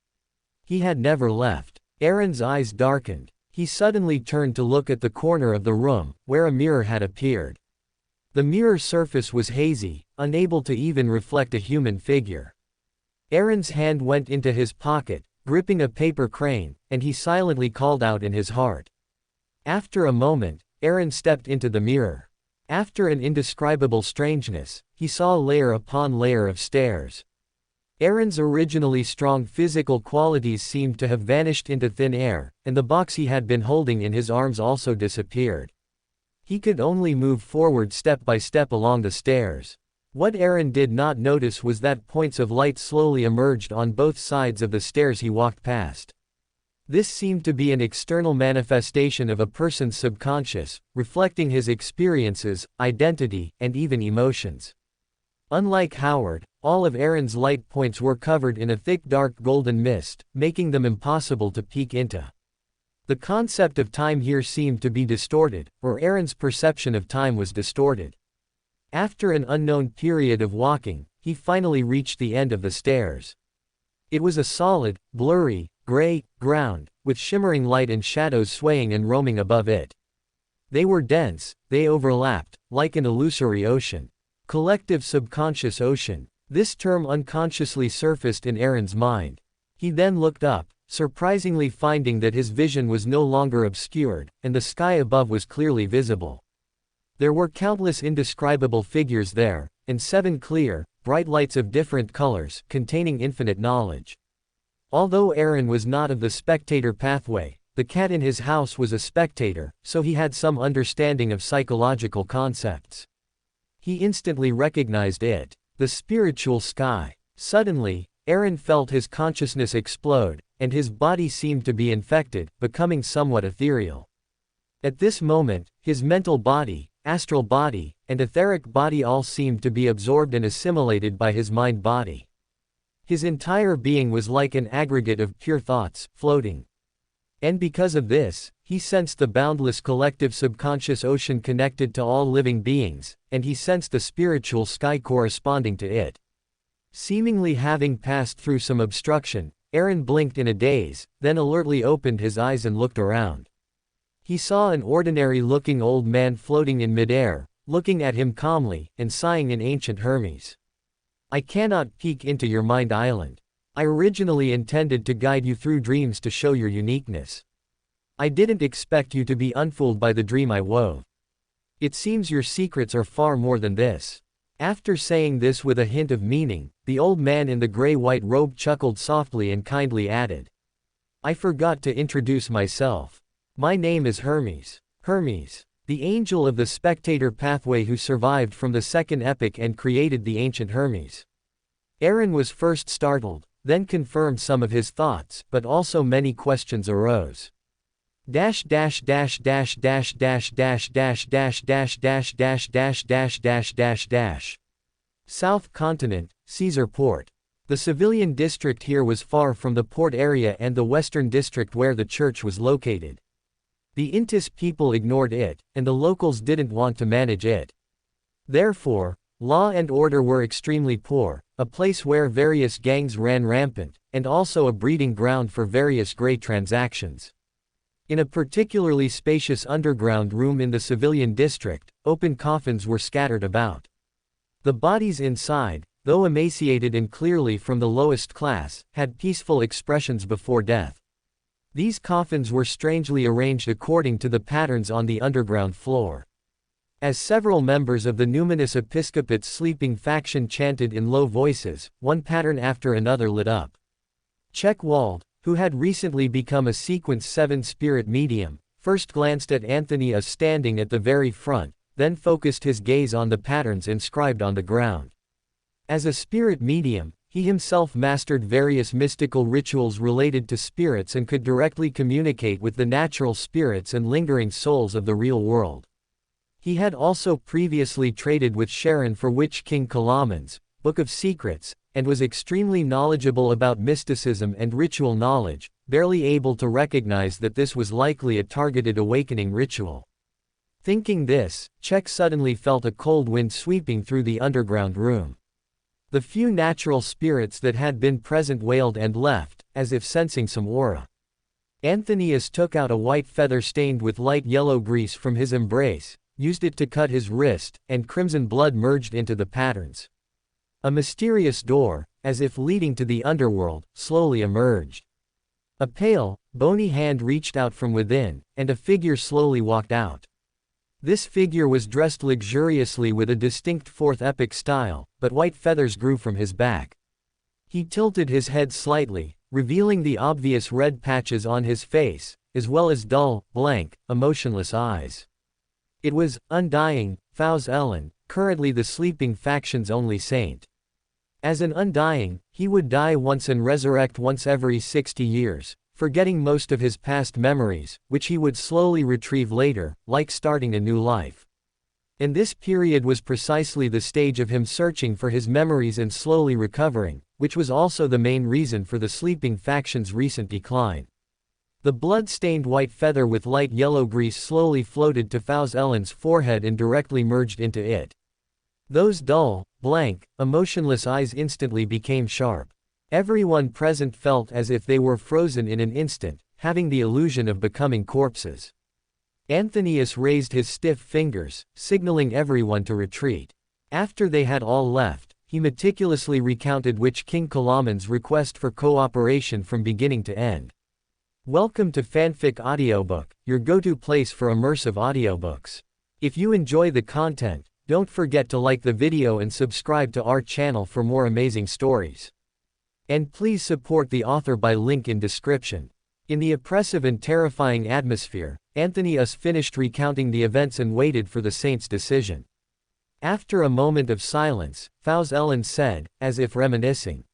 He had never left. Eren's eyes darkened. He suddenly turned to look at the corner of the room, where a mirror had appeared. The mirror surface was hazy, unable to even reflect a human figure. Eren's hand went into his pocket, gripping a paper crane, and he silently called out in his heart. After a moment, Eren stepped into the mirror. After an indescribable strangeness, he saw layer upon layer of stairs. Eren's originally strong physical qualities seemed to have vanished into thin air, and the box he had been holding in his arms also disappeared. He could only move forward step by step along the stairs. What Eren did not notice was that points of light slowly emerged on both sides of the stairs he walked past. This seemed to be an external manifestation of a person's subconscious, reflecting his experiences, identity, and even emotions. Unlike Howard, all of Aaron's light points were covered in a thick dark golden mist, making them impossible to peek into. The concept of time here seemed to be distorted, or Aaron's perception of time was distorted. After an unknown period of walking, he finally reached the end of the stairs. It was a solid, blurry, gray ground, with shimmering light and shadows swaying and roaming above it. They were dense, they overlapped, like an illusory ocean. Collective subconscious ocean. This term unconsciously surfaced in Aaron's mind. He then looked up, surprisingly finding that his vision was no longer obscured, and the sky above was clearly visible. There were countless indescribable figures there, and 7 clear, bright lights of different colors, containing infinite knowledge. Although Aaron was not of the spectator pathway, the cat in his house was a spectator, so he had some understanding of psychological concepts. He instantly recognized it. The spiritual sky. Suddenly, Aaron felt his consciousness explode, and his body seemed to be infected, becoming somewhat ethereal. At this moment, his mental body, astral body, and etheric body all seemed to be absorbed and assimilated by his mind body. His entire being was like an aggregate of pure thoughts, floating. And because of this, he sensed the boundless collective subconscious ocean connected to all living beings, and he sensed the spiritual sky corresponding to it. Seemingly having passed through some obstruction, Aaron blinked in a daze, then alertly opened his eyes and looked around. He saw an ordinary-looking old man floating in midair, looking at him calmly, and sighing in ancient Hermes. "I cannot peek into your mind island. I originally intended to guide you through dreams to show your uniqueness. I didn't expect you to be unfooled by the dream I wove. It seems your secrets are far more than this." After saying this with a hint of meaning, the old man in the gray-white robe chuckled softly and kindly added, "I forgot to introduce myself. My name is Hermes. Hermes, the angel of the spectator pathway who survived from the second epoch and created the ancient Hermes." Aaron was first startled, then confirmed some of his thoughts, but also many questions arose. Dash dash dash dash dash dash dash dash dash dash dash dash dash dash dash dash dash. South Continent, Caesar Port. The civilian district here was far from the port area and the western district where the church was located. The Intis people ignored it, and the locals didn't want to manage it. Therefore, law and order were extremely poor, a place where various gangs ran rampant, and also a breeding ground for various grey transactions. In a particularly spacious underground room in the civilian district, open coffins were scattered about. The bodies inside, though emaciated and clearly from the lowest class, had peaceful expressions before death. These coffins were strangely arranged according to the patterns on the underground floor. As several members of the numinous episcopate's sleeping faction chanted in low voices, one pattern after another lit up. Czech Wald, who had recently become a Sequence 7 spirit medium, first glanced at Anthony as standing at the very front, then focused his gaze on the patterns inscribed on the ground. As a spirit medium, he himself mastered various mystical rituals related to spirits and could directly communicate with the natural spirits and lingering souls of the real world. He had also previously traded with Sharon for Witch King Kalaman's Book of Secrets, and was extremely knowledgeable about mysticism and ritual knowledge, barely able to recognize that this was likely a targeted awakening ritual. Thinking this, Czech suddenly felt a cold wind sweeping through the underground room. The few natural spirits that had been present wailed and left, as if sensing some aura. Anthonius took out a white feather stained with light yellow grease from his embrace, used it to cut his wrist, and crimson blood merged into the patterns. A mysterious door, as if leading to the underworld, slowly emerged. A pale, bony hand reached out from within, and a figure slowly walked out. This figure was dressed luxuriously with a distinct fourth epoch style, but white feathers grew from his back. He tilted his head slightly, revealing the obvious red patches on his face, as well as dull, blank, emotionless eyes. It was Undying, Faust Ellen, currently the sleeping faction's only saint. As an Undying, he would die once and resurrect once every 60 years, forgetting most of his past memories, which he would slowly retrieve later, like starting a new life. And this period was precisely the stage of him searching for his memories and slowly recovering, which was also the main reason for the sleeping faction's recent decline. The blood-stained white feather with light yellow grease slowly floated to Fau's Ellen's forehead and directly merged into it. Those dull, blank, emotionless eyes instantly became sharp. Everyone present felt as if they were frozen in an instant, having the illusion of becoming corpses. Anthonius raised his stiff fingers, signaling everyone to retreat. After they had all left, he meticulously recounted witch King Kalaman's request for cooperation from beginning to end. Welcome to Fanfic Audiobook, your go-to place for immersive audiobooks. If you enjoy the content, don't forget to like the video and subscribe to our channel for more amazing stories. And please support the author by link in description. In the oppressive and terrifying atmosphere, Anthonius finished recounting the events and waited for the saint's decision. After a moment of silence, Fau's Ellen said, as if reminiscing,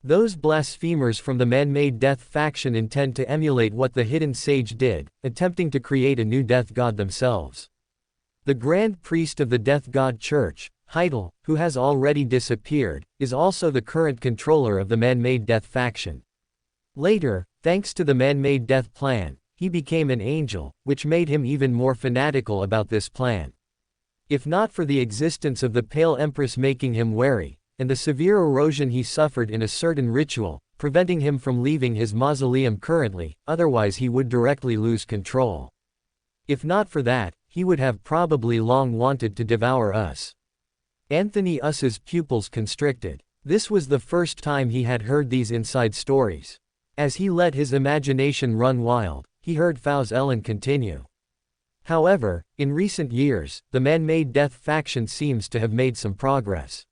"Those blasphemers from the man-made death faction intend to emulate what the hidden sage did, attempting to create a new death god themselves. The grand priest of the death god church, Heidel, who has already disappeared, is also the current controller of the man-made death faction. Later, thanks to the man-made death plan, he became an angel, which made him even more fanatical about this plan. If not for the existence of the Pale Empress making him wary, and the severe erosion he suffered in a certain ritual, preventing him from leaving his mausoleum currently, otherwise he would directly lose control. If not for that, he would have probably long wanted to devour us." Anthonius's pupils constricted. This was the first time he had heard these inside stories. As he let his imagination run wild, he heard Fau's Ellen continue. "However, in recent years, the man-made death faction seems to have made some progress.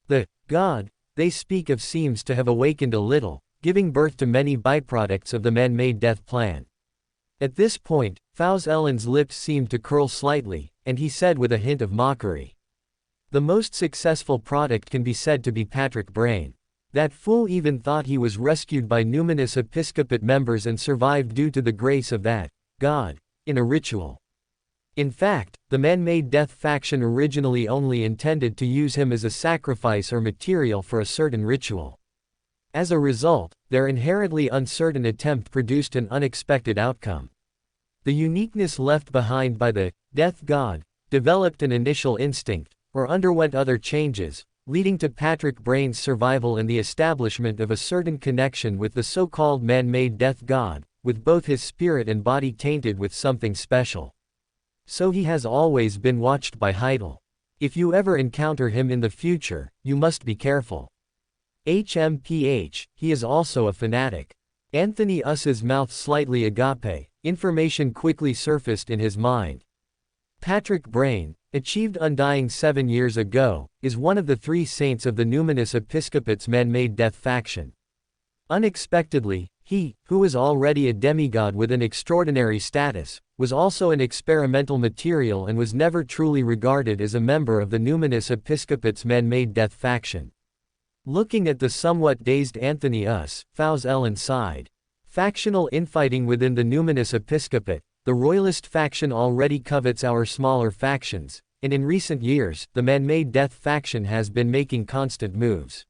The god they speak of seems to have awakened a little, giving birth to many byproducts of the man-made death plan." At this point, Fau's Ellen's lips seemed to curl slightly, and he said with a hint of mockery, "The most successful product can be said to be Patrick Brain. That fool even thought he was rescued by numinous episcopate members and survived due to the grace of that god in a ritual. In fact, the man-made death faction originally only intended to use him as a sacrifice or material for a certain ritual. As a result, their inherently uncertain attempt produced an unexpected outcome. The uniqueness left behind by the death god developed an initial instinct, or underwent other changes, leading to Patrick Brain's survival and the establishment of a certain connection with the so-called man-made death god, with both his spirit and body tainted with something special. So he has always been watched by Heidel. If you ever encounter him in the future, you must be careful. HMPH, he is also a fanatic." Anthonius's mouth slightly agape, information quickly surfaced in his mind. Patrick Brain, achieved undying 7 years ago, is one of the 3 saints of the numinous episcopate's man-made death faction. Unexpectedly, he, who was already a demigod with an extraordinary status, was also an experimental material and was never truly regarded as a member of the numinous episcopate's man-made death faction. Looking at the somewhat dazed Anthonius, Fau's Ellen sighed. "Factional infighting within the numinous episcopate, the royalist faction already covets our smaller factions, and in recent years, the man-made death faction has been making constant moves.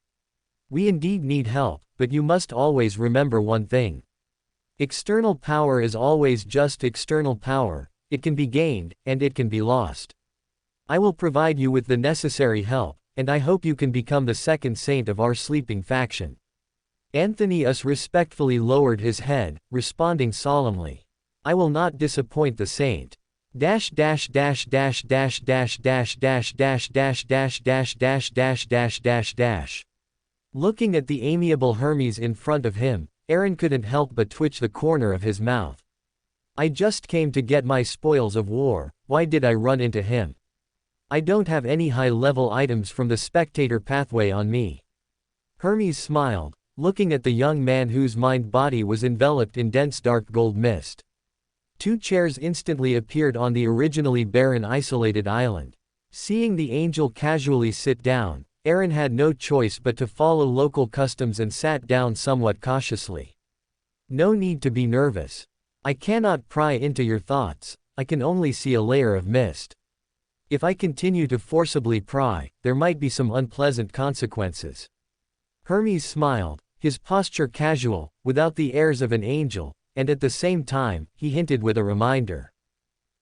We indeed need help, but you must always remember one thing. External power is always just external power, it can be gained, and it can be lost. I will provide you with the necessary help, and I hope you can become the second saint of our sleeping faction." Anthonius respectfully lowered his head, responding solemnly, "I will not disappoint the saint. Dash dash dash dash dash dash dash dash dash dash dash dash dash dash dash dash dash." Looking at the amiable Hermes in front of him, Aaron couldn't help but twitch the corner of his mouth. "I just came to get my spoils of war, why did I run into him? I don't have any high-level items from the spectator pathway on me." Hermes smiled, looking at the young man whose mind-body was enveloped in dense dark gold mist. 2 chairs instantly appeared on the originally barren isolated island. Seeing the angel casually sit down, Aaron had no choice but to follow local customs and sat down somewhat cautiously. "No need to be nervous. I cannot pry into your thoughts, I can only see a layer of mist." If I continue to forcibly pry, there might be some unpleasant consequences. Hermes smiled, his posture casual, without the airs of an angel, and at the same time, he hinted with a reminder.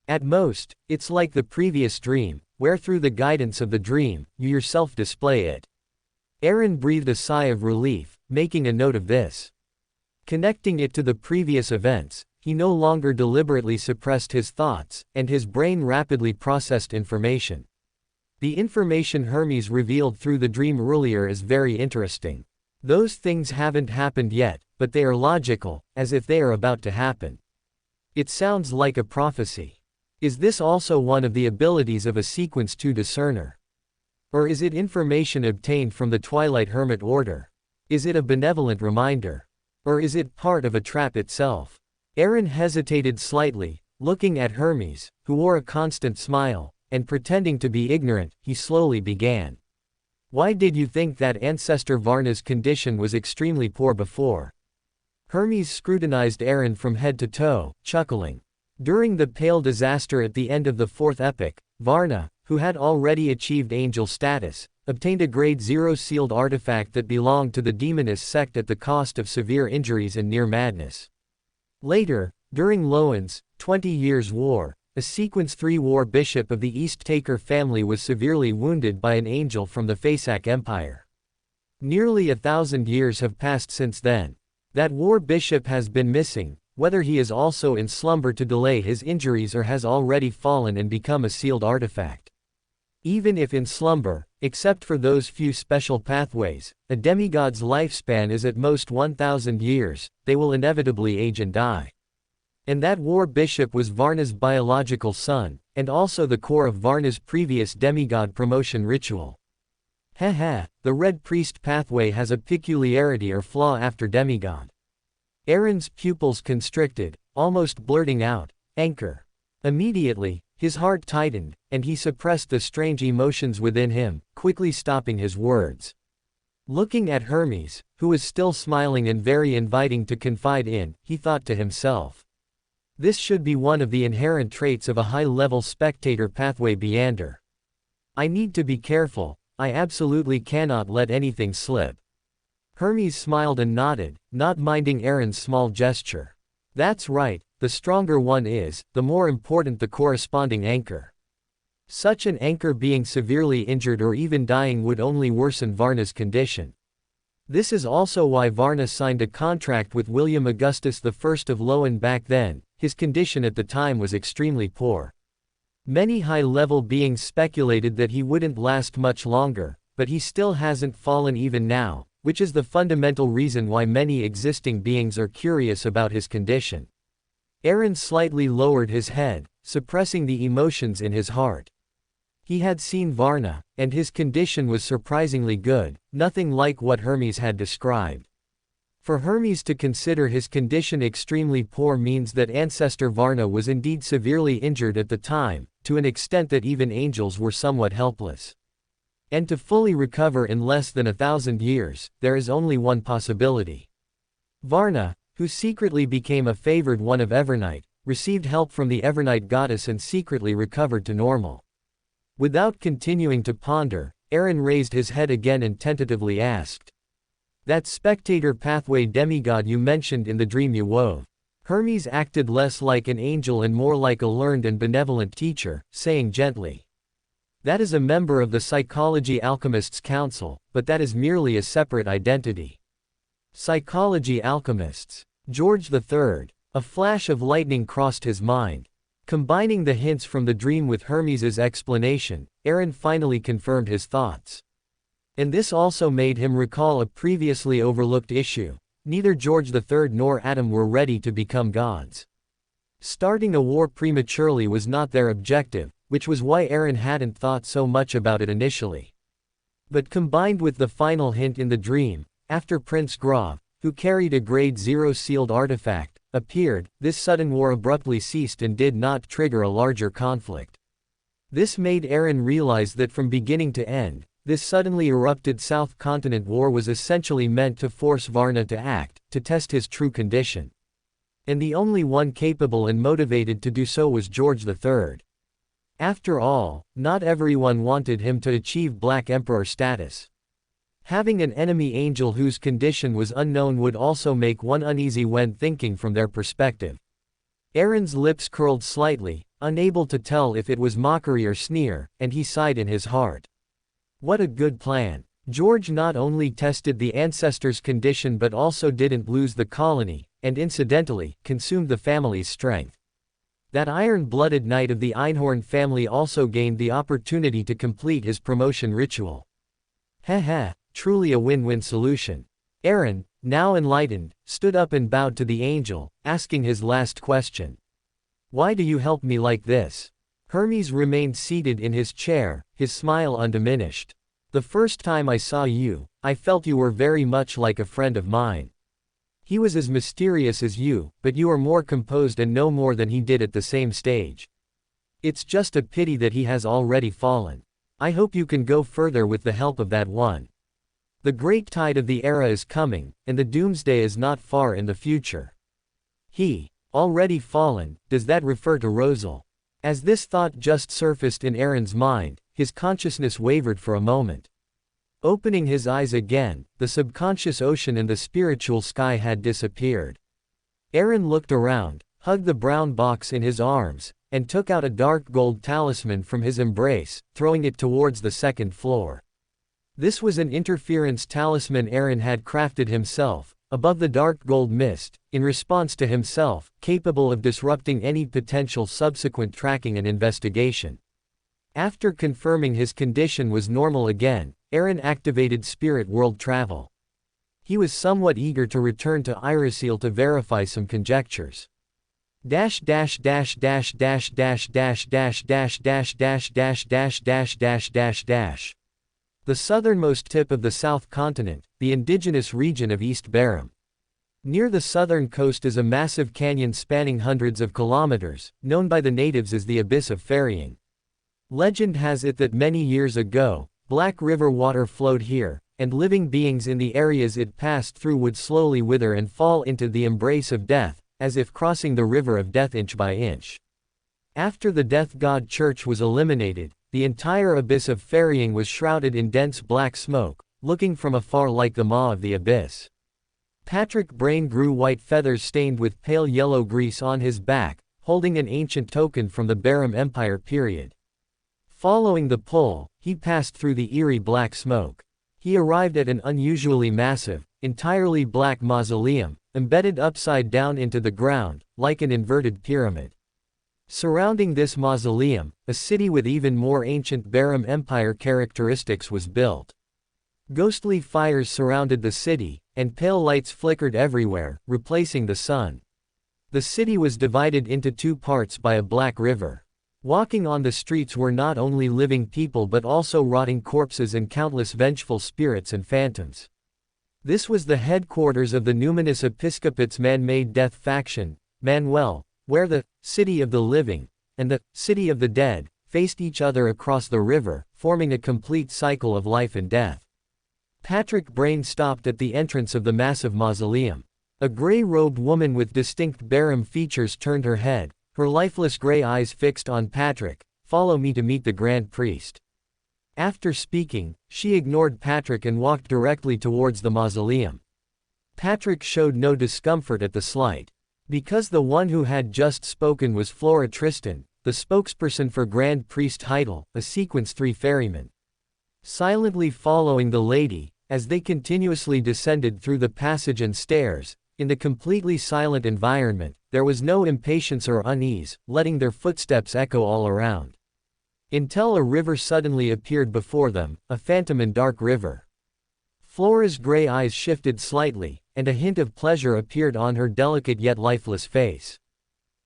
At most, it's like the previous dream, where through the guidance of the dream, you yourself display it. Aaron breathed a sigh of relief, making a note of this. Connecting it to the previous events, he no longer deliberately suppressed his thoughts, and his brain rapidly processed information. The information Hermes revealed through the dream earlier is very interesting. Those things haven't happened yet, but they are logical, as if they are about to happen. It sounds like a prophecy. Is this also one of the abilities of a Sequence 2 discerner? Or is it information obtained from the Twilight Hermit Order? Is it a benevolent reminder? Or is it part of a trap itself? Aaron hesitated slightly, looking at Hermes, who wore a constant smile, and pretending to be ignorant, he slowly began. Why did you think that ancestor Varna's condition was extremely poor before? Hermes scrutinized Aaron from head to toe, chuckling. During the Pale disaster at the end of the fourth epoch, Varna, who had already achieved angel status, obtained a grade 0 sealed artifact that belonged to the demoness sect at the cost of severe injuries and near madness. Later, during LotM's 20 Years' War, a Sequence 3 war bishop of the East Taker family was severely wounded by an angel from the Fasak Empire. Nearly 1,000 years have passed since then. That war bishop has been missing, whether he is also in slumber to delay his injuries or has already fallen and become a sealed artifact. Even if in slumber, except for those few special pathways, a demigod's lifespan is at most 1,000 years, they will inevitably age and die. And that war bishop was Varna's biological son, and also the core of Varna's previous demigod promotion ritual. The Red Priest pathway has a peculiarity or flaw after demigod. Aaron's pupils constricted, almost blurting out, "Anchor." Immediately, his heart tightened, and he suppressed the strange emotions within him, quickly stopping his words. Looking at Hermes, who was still smiling and very inviting to confide in, he thought to himself. This should be one of the inherent traits of a high-level spectator pathway beander. I need to be careful, I absolutely cannot let anything slip. Hermes smiled and nodded, not minding Aaron's small gesture. That's right, the stronger one is, the more important the corresponding anchor. Such an anchor being severely injured or even dying would only worsen Varna's condition. This is also why Varna signed a contract with William Augustus I of LotM back then. His condition at the time was extremely poor. Many high-level beings speculated that he wouldn't last much longer, but he still hasn't fallen even now, which is the fundamental reason why many existing beings are curious about his condition. Aaron slightly lowered his head, suppressing the emotions in his heart. He had seen Varna, and his condition was surprisingly good, nothing like what Hermes had described. For Hermes to consider his condition extremely poor means that ancestor Varna was indeed severely injured at the time, to an extent that even angels were somewhat helpless. And to fully recover in less than 1,000 years, there is only one possibility. Varna, who secretly became a favored one of Evernight, received help from the Evernight goddess and secretly recovered to normal. Without continuing to ponder, Aaron raised his head again and tentatively asked. That spectator pathway demigod you mentioned in the dream you wove. Hermes acted less like an angel and more like a learned and benevolent teacher, saying gently. That is a member of the Psychology Alchemists' Council, but that is merely a separate identity. Psychology Alchemists. George III. A flash of lightning crossed his mind. Combining the hints from the dream with Hermes's explanation, Aaron finally confirmed his thoughts. And this also made him recall a previously overlooked issue. Neither George III nor Adam were ready to become gods. Starting a war prematurely was not their objective, which was why Aaron hadn't thought so much about it initially. But combined with the final hint in the dream, after Prince Grov, who carried a grade 0 sealed artifact, appeared, this sudden war abruptly ceased and did not trigger a larger conflict. This made Aaron realize that from beginning to end, this suddenly erupted South Continent war was essentially meant to force Varna to act, to test his true condition. And the only one capable and motivated to do so was George III. After all, not everyone wanted him to achieve Black Emperor status. Having an enemy angel whose condition was unknown would also make one uneasy when thinking from their perspective. Aaron's lips curled slightly, unable to tell if it was mockery or sneer, and he sighed in his heart. What a good plan. George not only tested the ancestors' condition but also didn't lose the colony, and incidentally, consumed the family's strength. That iron-blooded knight of the Einhorn family also gained the opportunity to complete his promotion ritual. Heh, truly a win-win solution. Aaron, now enlightened, stood up and bowed to the angel, asking his last question. Why do you help me like this? Hermes remained seated in his chair, his smile undiminished. The first time I saw you, I felt you were very much like a friend of mine. He was as mysterious as you, but you are more composed and know more than he did at the same stage. It's just a pity that he has already fallen. I hope you can go further with the help of that one. The great tide of the era is coming, and the doomsday is not far in the future. He, already fallen, does that refer to Rosal? As this thought just surfaced in Aaron's mind, his consciousness wavered for a moment. Opening his eyes again, the subconscious ocean and the spiritual sky had disappeared. Aaron looked around, hugged the brown box in his arms, and took out a dark gold talisman from his embrace, throwing it towards the second floor. This was an interference talisman Aaron had crafted himself, above the dark gold mist, in response to himself, capable of disrupting any potential subsequent tracking and investigation. After confirming his condition was normal again, Aaron activated spirit world travel. He was somewhat eager to return to Iriseel to verify some conjectures. The southernmost tip of the South Continent, the indigenous region of East Barum. Near the southern coast is a massive canyon spanning hundreds of kilometers, known by the natives as the Abyss of Ferrying. Legend has it that many years ago, black river water flowed here, and living beings in the areas it passed through would slowly wither and fall into the embrace of death, as if crossing the river of death inch by inch. After the death god church was eliminated, the entire Abyss of Ferrying was shrouded in dense black smoke, looking from afar like the maw of the abyss. Patrick Brain grew white feathers stained with pale yellow grease on his back, holding an ancient token from the Barum Empire period. Following the pull, he passed through the eerie black smoke. He arrived at an unusually massive, entirely black mausoleum, embedded upside down into the ground, like an inverted pyramid. Surrounding this mausoleum, a city with even more ancient Barum Empire characteristics was built. Ghostly fires surrounded the city, and pale lights flickered everywhere, replacing the sun. The city was divided into two parts by a black river. Walking on the streets were not only living people but also rotting corpses and countless vengeful spirits and phantoms. This was the headquarters of the numinous Episcopate's man-made death faction, Manuel, where the City of the Living and the City of the Dead faced each other across the river, forming a complete cycle of life and death. Patrick Brain stopped at the entrance of the massive mausoleum. A gray-robed woman with distinct Barum features turned her head, her lifeless gray eyes fixed on Patrick. Follow me to meet the Grand Priest. After speaking, she ignored Patrick and walked directly towards the mausoleum. Patrick showed no discomfort at the slight. Because the one who had just spoken was Flora Tristan, the spokesperson for Grand Priest Heidel, a Sequence 3 ferryman. Silently following the lady, as they continuously descended through the passage and stairs, in the completely silent environment, there was no impatience or unease, letting their footsteps echo all around. Until a river suddenly appeared before them, a phantom and dark river. Flora's gray eyes shifted slightly, and a hint of pleasure appeared on her delicate yet lifeless face.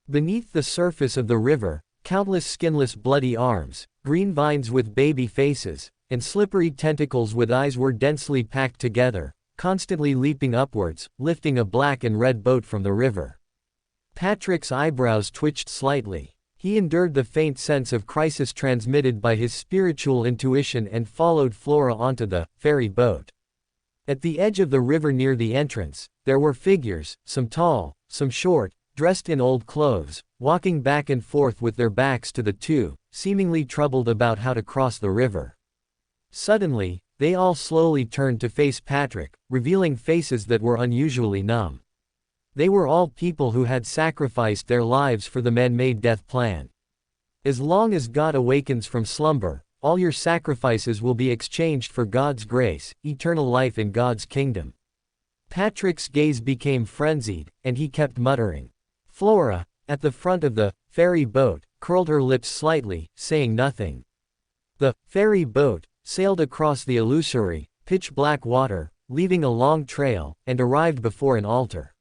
Beneath the surface of the river, countless skinless bloody arms, green vines with baby faces, and slippery tentacles with eyes were densely packed together, constantly leaping upwards, lifting a black and red boat from the river. Patrick's eyebrows twitched slightly. He endured the faint sense of crisis transmitted by his spiritual intuition and followed Flora onto the ferry boat. At the edge of the river near the entrance, there were figures, some tall, some short, dressed in old clothes, walking back and forth with their backs to the two, seemingly troubled about how to cross the river. Suddenly, they all slowly turned to face Patrick, revealing faces that were unusually numb. They were all people who had sacrificed their lives for the man-made death plan. As long as God awakens from slumber, all your sacrifices will be exchanged for God's grace, eternal life in God's kingdom. Patrick's gaze became frenzied, and he kept muttering. Flora, at the front of the ferry boat, curled her lips slightly, saying nothing. The ferry boat sailed across the illusory, pitch-black water, leaving a long trail, and arrived before an altar.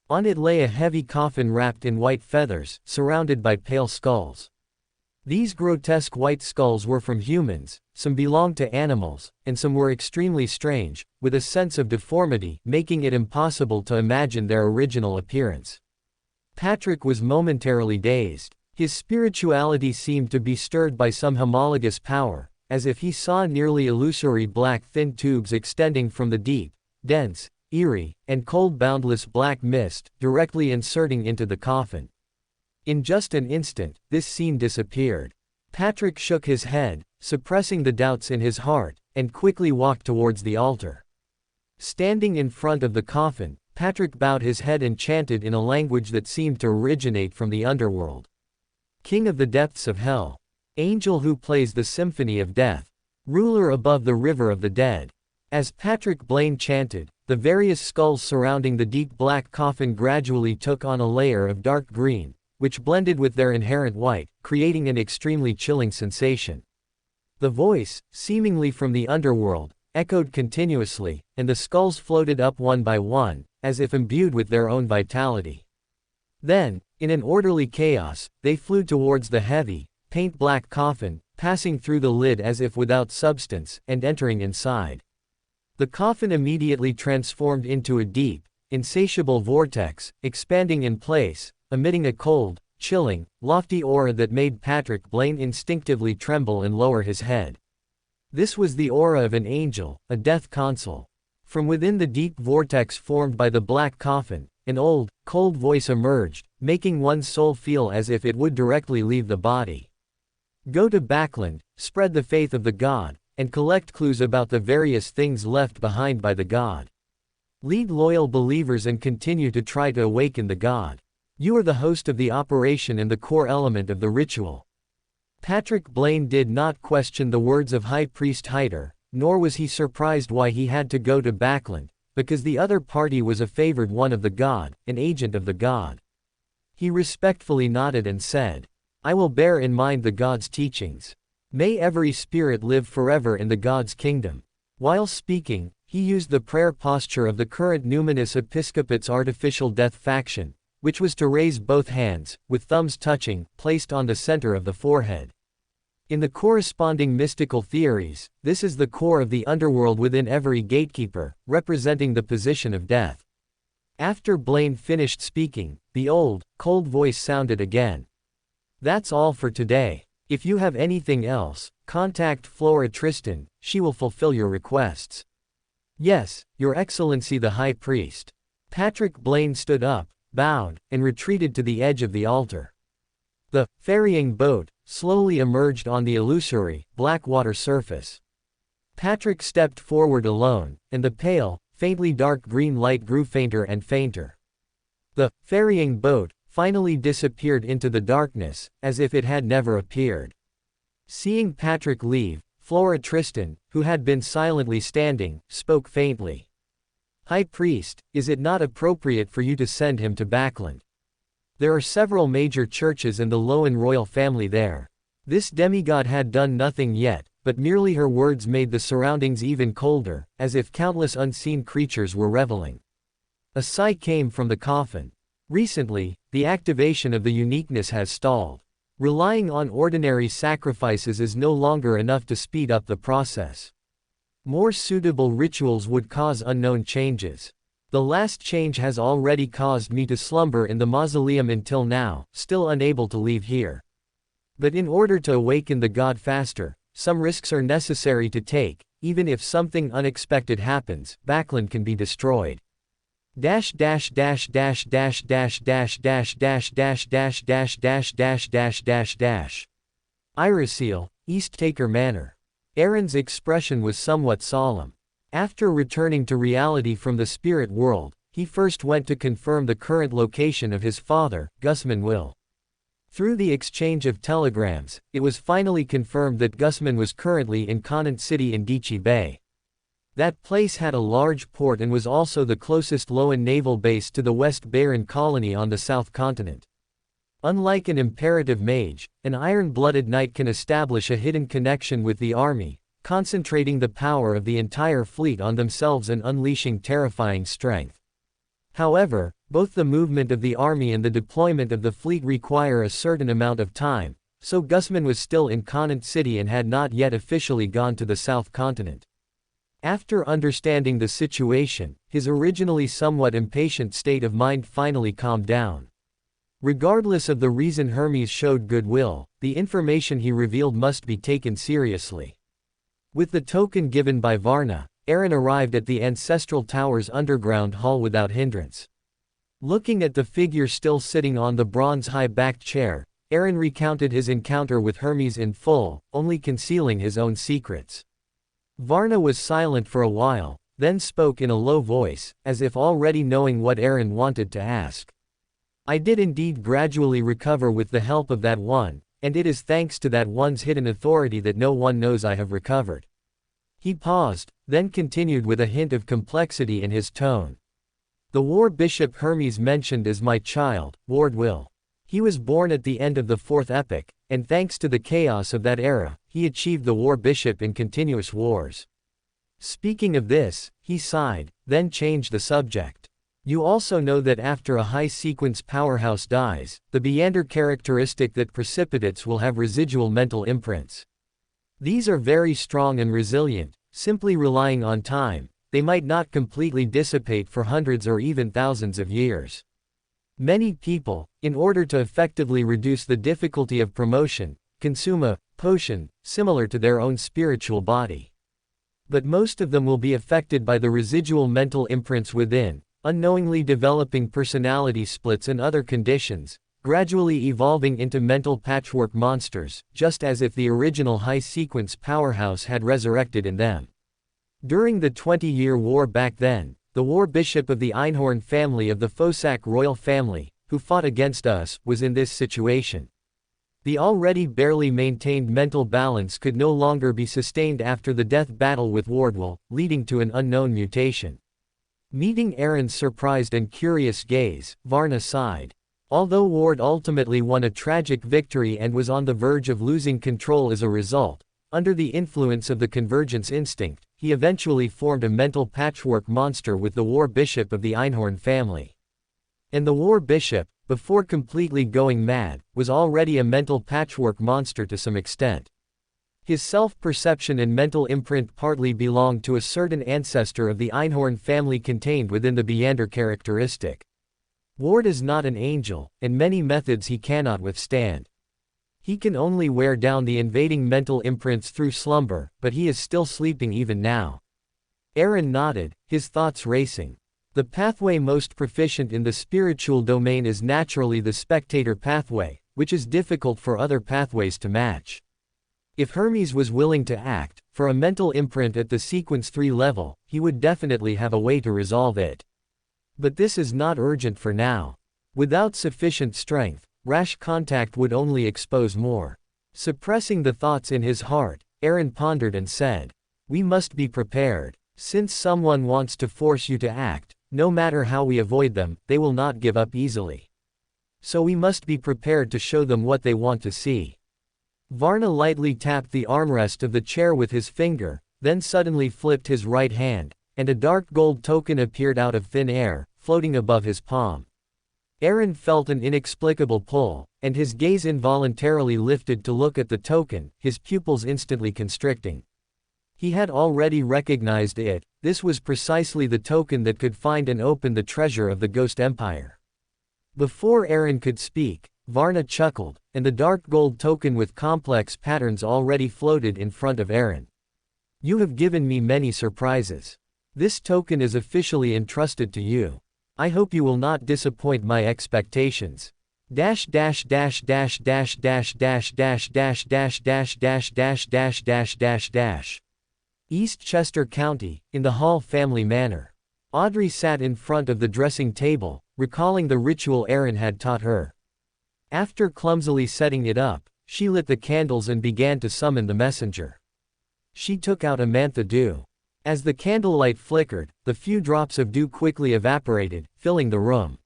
On it lay a heavy coffin wrapped in white feathers, surrounded by pale skulls. These grotesque white skulls were from humans, some belonged to animals, and some were extremely strange, with a sense of deformity, making it impossible to imagine their original appearance. Patrick was momentarily dazed. His spirituality seemed to be stirred by some homologous power, as if he saw nearly illusory black thin tubes extending from the deep, dense, eerie, and cold boundless black mist, directly inserting into the coffin. In just an instant, this scene disappeared. Patrick shook his head, suppressing the doubts in his heart, and quickly walked towards the altar. Standing in front of the coffin, Patrick bowed his head and chanted in a language that seemed to originate from the underworld. King of the depths of hell. Angel who plays the symphony of death. Ruler above the river of the dead. As Patrick Blaine chanted, the various skulls surrounding the deep black coffin gradually took on a layer of dark green, which blended with their inherent white, creating an extremely chilling sensation. The voice, seemingly from the underworld, echoed continuously, and the skulls floated up one by one, as if imbued with their own vitality. Then, in an orderly chaos, they flew towards the heavy, paint-black coffin, passing through the lid as if without substance, and entering inside. The coffin immediately transformed into a deep, insatiable vortex, expanding in place, emitting a cold, chilling, lofty aura that made Patrick Blaine instinctively tremble and lower his head. This was the aura of an angel, a death consul. From within the deep vortex formed by the black coffin, an old, cold voice emerged, making one's soul feel as if it would directly leave the body. Go to Backland, spread the faith of the God, and collect clues about the various things left behind by the God. Lead loyal believers and continue to try to awaken the God. You are the host of the operation and the core element of the ritual. Patrick Blaine did not question the words of High Priest Hyder, nor was he surprised why he had to go to Backland, because the other party was a favored one of the God, an agent of the God. He respectfully nodded and said, I will bear in mind the God's teachings. May every spirit live forever in the God's kingdom. While speaking, he used the prayer posture of the current numinous episcopate's artificial death faction, which was to raise both hands, with thumbs touching, placed on the center of the forehead. In the corresponding mystical theories, this is the core of the underworld within every gatekeeper, representing the position of death. After Blaine finished speaking, the old, cold voice sounded again. That's all for today. If you have anything else, contact Flora Tristan, she will fulfill your requests. Yes, Your Excellency the High Priest. Patrick Blaine stood up, bowed, and retreated to the edge of the altar. The ferrying boat slowly emerged on the illusory, black water surface. Patrick stepped forward alone, and the pale, faintly dark green light grew fainter and fainter. The ferrying boat finally disappeared into the darkness, as if it had never appeared. Seeing Patrick leave, Flora Tristan, who had been silently standing, spoke faintly. High Priest, is it not appropriate for you to send him to Backland? There are several major churches and the Lowen royal family there. This demigod had done nothing yet, but merely her words made the surroundings even colder, as if countless unseen creatures were reveling. A sigh came from the coffin. Recently, the activation of the uniqueness has stalled. Relying on ordinary sacrifices is no longer enough to speed up the process. More suitable rituals would cause unknown changes. The last change has already caused me to slumber in the mausoleum until now, still unable to leave here. But in order to awaken the God faster, some risks are necessary to take. Even if something unexpected happens, Backland can be destroyed. dash dash dash dash dash dash dash dash dash dash dash dash dash dash dash dash dash. Iriseel, East Taker Manor. Aaron's expression was somewhat solemn. After returning to reality from the spirit world, he first went to confirm the current location of his father, Gusman Will. Through the exchange of telegrams, it was finally confirmed that Gusman was currently in Conant City in Dichi Bay. That place had a large port and was also the closest Loan naval base to the West Bayern colony on the South Continent. Unlike an imperative mage, an iron-blooded knight can establish a hidden connection with the army, concentrating the power of the entire fleet on themselves and unleashing terrifying strength. However, both the movement of the army and the deployment of the fleet require a certain amount of time, so Gusman was still in Conant City and had not yet officially gone to the South Continent. After understanding the situation, his originally somewhat impatient state of mind finally calmed down. Regardless of the reason Hermes showed goodwill, the information he revealed must be taken seriously. With the token given by Varna, Aaron arrived at the Ancestral Tower's underground hall without hindrance. Looking at the figure still sitting on the bronze high-backed chair, Aaron recounted his encounter with Hermes in full, only concealing his own secrets. Varna was silent for a while, then spoke in a low voice, as if already knowing what Aaron wanted to ask. I did indeed gradually recover with the help of that one, and it is thanks to that one's hidden authority that no one knows I have recovered. He paused, then continued with a hint of complexity in his tone. The war bishop Hermes mentioned is my child, Lord Will. He was born at the end of the fourth epoch, and thanks to the chaos of that era, he achieved the war bishop in continuous wars. Speaking of this, he sighed, then changed the subject. You also know that after a high-sequence powerhouse dies, the meander characteristic that precipitates will have residual mental imprints. These are very strong and resilient, simply relying on time. They might not completely dissipate for hundreds or even thousands of years. Many people, in order to effectively reduce the difficulty of promotion, consume a potion similar to their own spiritual body. But most of them will be affected by the residual mental imprints within, unknowingly developing personality splits and other conditions, gradually evolving into mental patchwork monsters, just as if the original high-sequence powerhouse had resurrected in them. During the 20-year war back then, the war bishop of the Einhorn family of the Fosak royal family, who fought against us, was in this situation. The already barely maintained mental balance could no longer be sustained after the death battle with Wardwell, leading to an unknown mutation. Meeting Aaron's surprised and curious gaze, Varna sighed. Although Ward ultimately won a tragic victory and was on the verge of losing control as a result, under the influence of the convergence instinct, he eventually formed a mental patchwork monster with the war bishop of the Einhorn family. And the war bishop, before completely going mad, was already a mental patchwork monster to some extent. His self-perception and mental imprint partly belonged to a certain ancestor of the Einhorn family contained within the meander characteristic. Ward is not an angel, and many methods he cannot withstand. He can only wear down the invading mental imprints through slumber, but he is still sleeping even now. Aaron nodded, his thoughts racing. The pathway most proficient in the spiritual domain is naturally the spectator pathway, which is difficult for other pathways to match. If Hermes was willing to act, for a mental imprint at the sequence 3 level, he would definitely have a way to resolve it. But this is not urgent for now. Without sufficient strength, rash contact would only expose more. Suppressing the thoughts in his heart, Aaron pondered and said, "We must be prepared. Since someone wants to force you to act, no matter how we avoid them, they will not give up easily. So we must be prepared to show them what they want to see." Varna lightly tapped the armrest of the chair with his finger, then suddenly flipped his right hand, and a dark gold token appeared out of thin air, floating above his palm. Aaron felt an inexplicable pull, and his gaze involuntarily lifted to look at the token, his pupils instantly constricting. He had already recognized it. This was precisely the token that could find and open the treasure of the Ghost Empire. Before Aaron could speak, Varna chuckled, and the dark gold token with complex patterns already floated in front of Aaron. "You have given me many surprises. This token is officially entrusted to you. I hope you will not disappoint my expectations. Dash dash dash dash dash dash dash dash dash dash dash dash dash dash dash dash dash. Eastchester County, in the Hall family manor. Audrey sat in front of the dressing table, recalling the ritual Aaron had taught her. After clumsily setting it up, she lit the candles and began to summon the messenger. She took out Amantha Dew. As the candlelight flickered, the few drops of dew quickly evaporated, filling the room.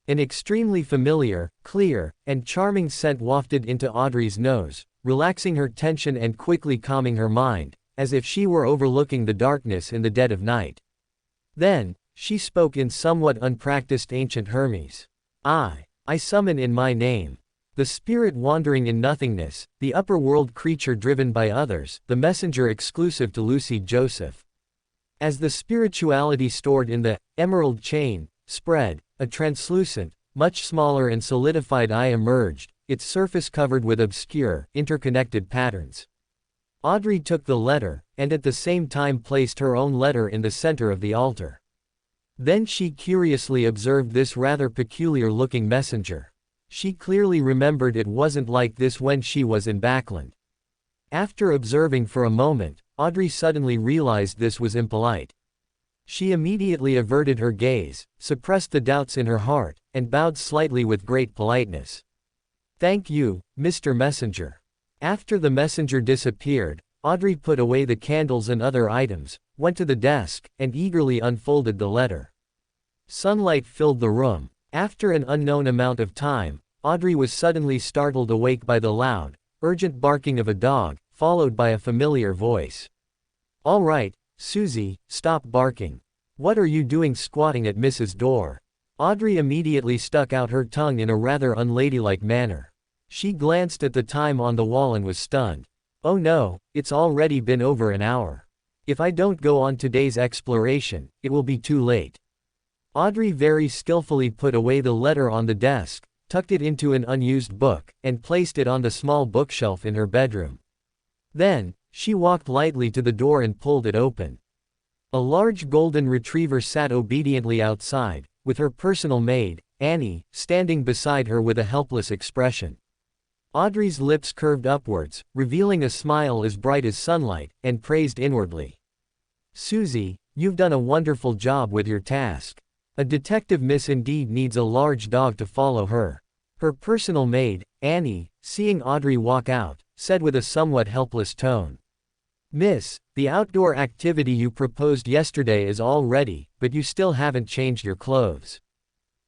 An extremely familiar, clear, and charming scent wafted into Audrey's nose, relaxing her tension and quickly calming her mind, as if she were overlooking the darkness in the dead of night. Then, she spoke in somewhat unpracticed ancient Hermes. I summon in my name. The spirit wandering in nothingness, the upper world creature driven by others, the messenger exclusive to Lucy Joseph. As the spirituality stored in the emerald chain spread, a translucent, much smaller and solidified eye emerged, its surface covered with obscure, interconnected patterns. Audrey took the letter, and at the same time placed her own letter in the center of the altar. Then she curiously observed this rather peculiar-looking messenger. She clearly remembered it wasn't like this when she was in Backland. After observing for a moment, Audrey suddenly realized this was impolite. She immediately averted her gaze, suppressed the doubts in her heart, and bowed slightly with great politeness. "Thank you, Mr. Messenger." After the messenger disappeared, Audrey put away the candles and other items, went to the desk, and eagerly unfolded the letter. Sunlight filled the room. After an unknown amount of time, Audrey was suddenly startled awake by the loud, urgent barking of a dog, followed by a familiar voice. "All right, Susie, stop barking. What are you doing squatting at Mrs. door?" Audrey immediately stuck out her tongue in a rather unladylike manner. She glanced at the time on the wall and was stunned. "Oh no, it's already been over an hour. If I don't go on today's exploration, it will be too late." Audrey very skillfully put away the letter on the desk, tucked it into an unused book, and placed it on the small bookshelf in her bedroom. Then, she walked lightly to the door and pulled it open. A large golden retriever sat obediently outside, with her personal maid, Annie, standing beside her with a helpless expression. Audrey's lips curved upwards, revealing a smile as bright as sunlight, and praised inwardly. "Susie, you've done a wonderful job with your task. A detective miss indeed needs a large dog to follow her." Her personal maid, Annie, seeing Audrey walk out, said with a somewhat helpless tone. "Miss, the outdoor activity you proposed yesterday is all ready, but you still haven't changed your clothes.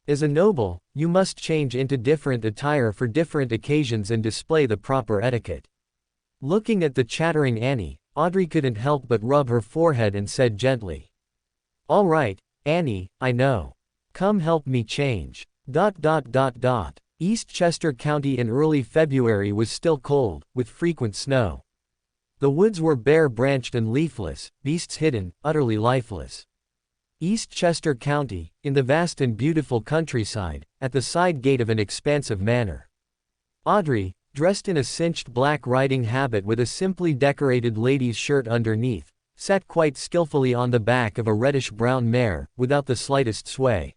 As a noble, you must change into different attire for different occasions and display the proper etiquette." Looking at the chattering Annie, Audrey couldn't help but rub her forehead and said gently, "All right, Annie, I know. Come help me change. Eastchester County in early February was still cold, with frequent snow. The woods were bare-branched and leafless, beasts hidden, utterly lifeless. Eastchester County, in the vast and beautiful countryside, at the side gate of an expansive manor. Audrey, dressed in a cinched black riding habit with a simply decorated lady's shirt underneath, sat quite skillfully on the back of a reddish-brown mare, without the slightest sway.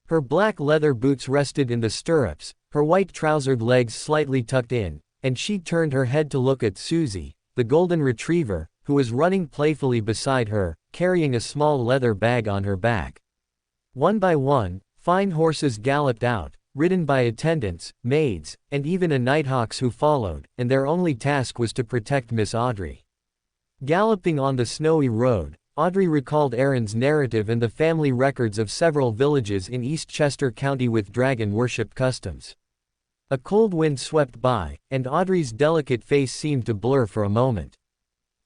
Her black leather boots rested in the stirrups, her white-trousered legs slightly tucked in, and she turned her head to look at Susie, the golden retriever, who was running playfully beside her, carrying a small leather bag on her back. One by one, fine horses galloped out, ridden by attendants, maids, and even a nighthawks who followed, and their only task was to protect Miss Audrey. Galloping on the snowy road, Audrey recalled Aaron's narrative and the family records of several villages in Eastchester County with dragon worship customs. A cold wind swept by, and Audrey's delicate face seemed to blur for a moment.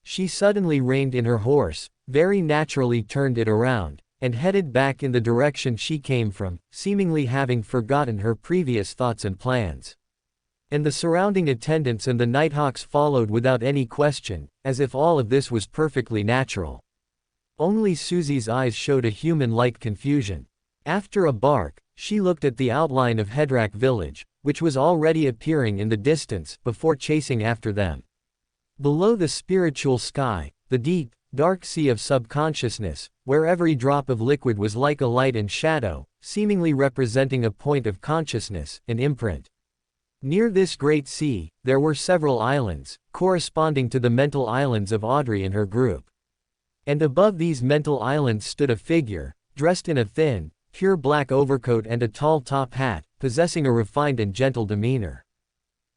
She suddenly reined in her horse, very naturally turned it around, and headed back in the direction she came from, seemingly having forgotten her previous thoughts and plans. And the surrounding attendants and the nighthawks followed without any question, as if all of this was perfectly natural. Only Susie's eyes showed a human-like confusion. After a bark, she looked at the outline of Hedrack village, which was already appearing in the distance, before chasing after them. Below the spiritual sky, the deep, dark sea of subconsciousness, where every drop of liquid was like a light and shadow, seemingly representing a point of consciousness, an imprint. Near this great sea, there were several islands, corresponding to the mental islands of Audrey and her group. And above these mental islands stood a figure, dressed in a thin, pure black overcoat and a tall top hat, possessing a refined and gentle demeanor.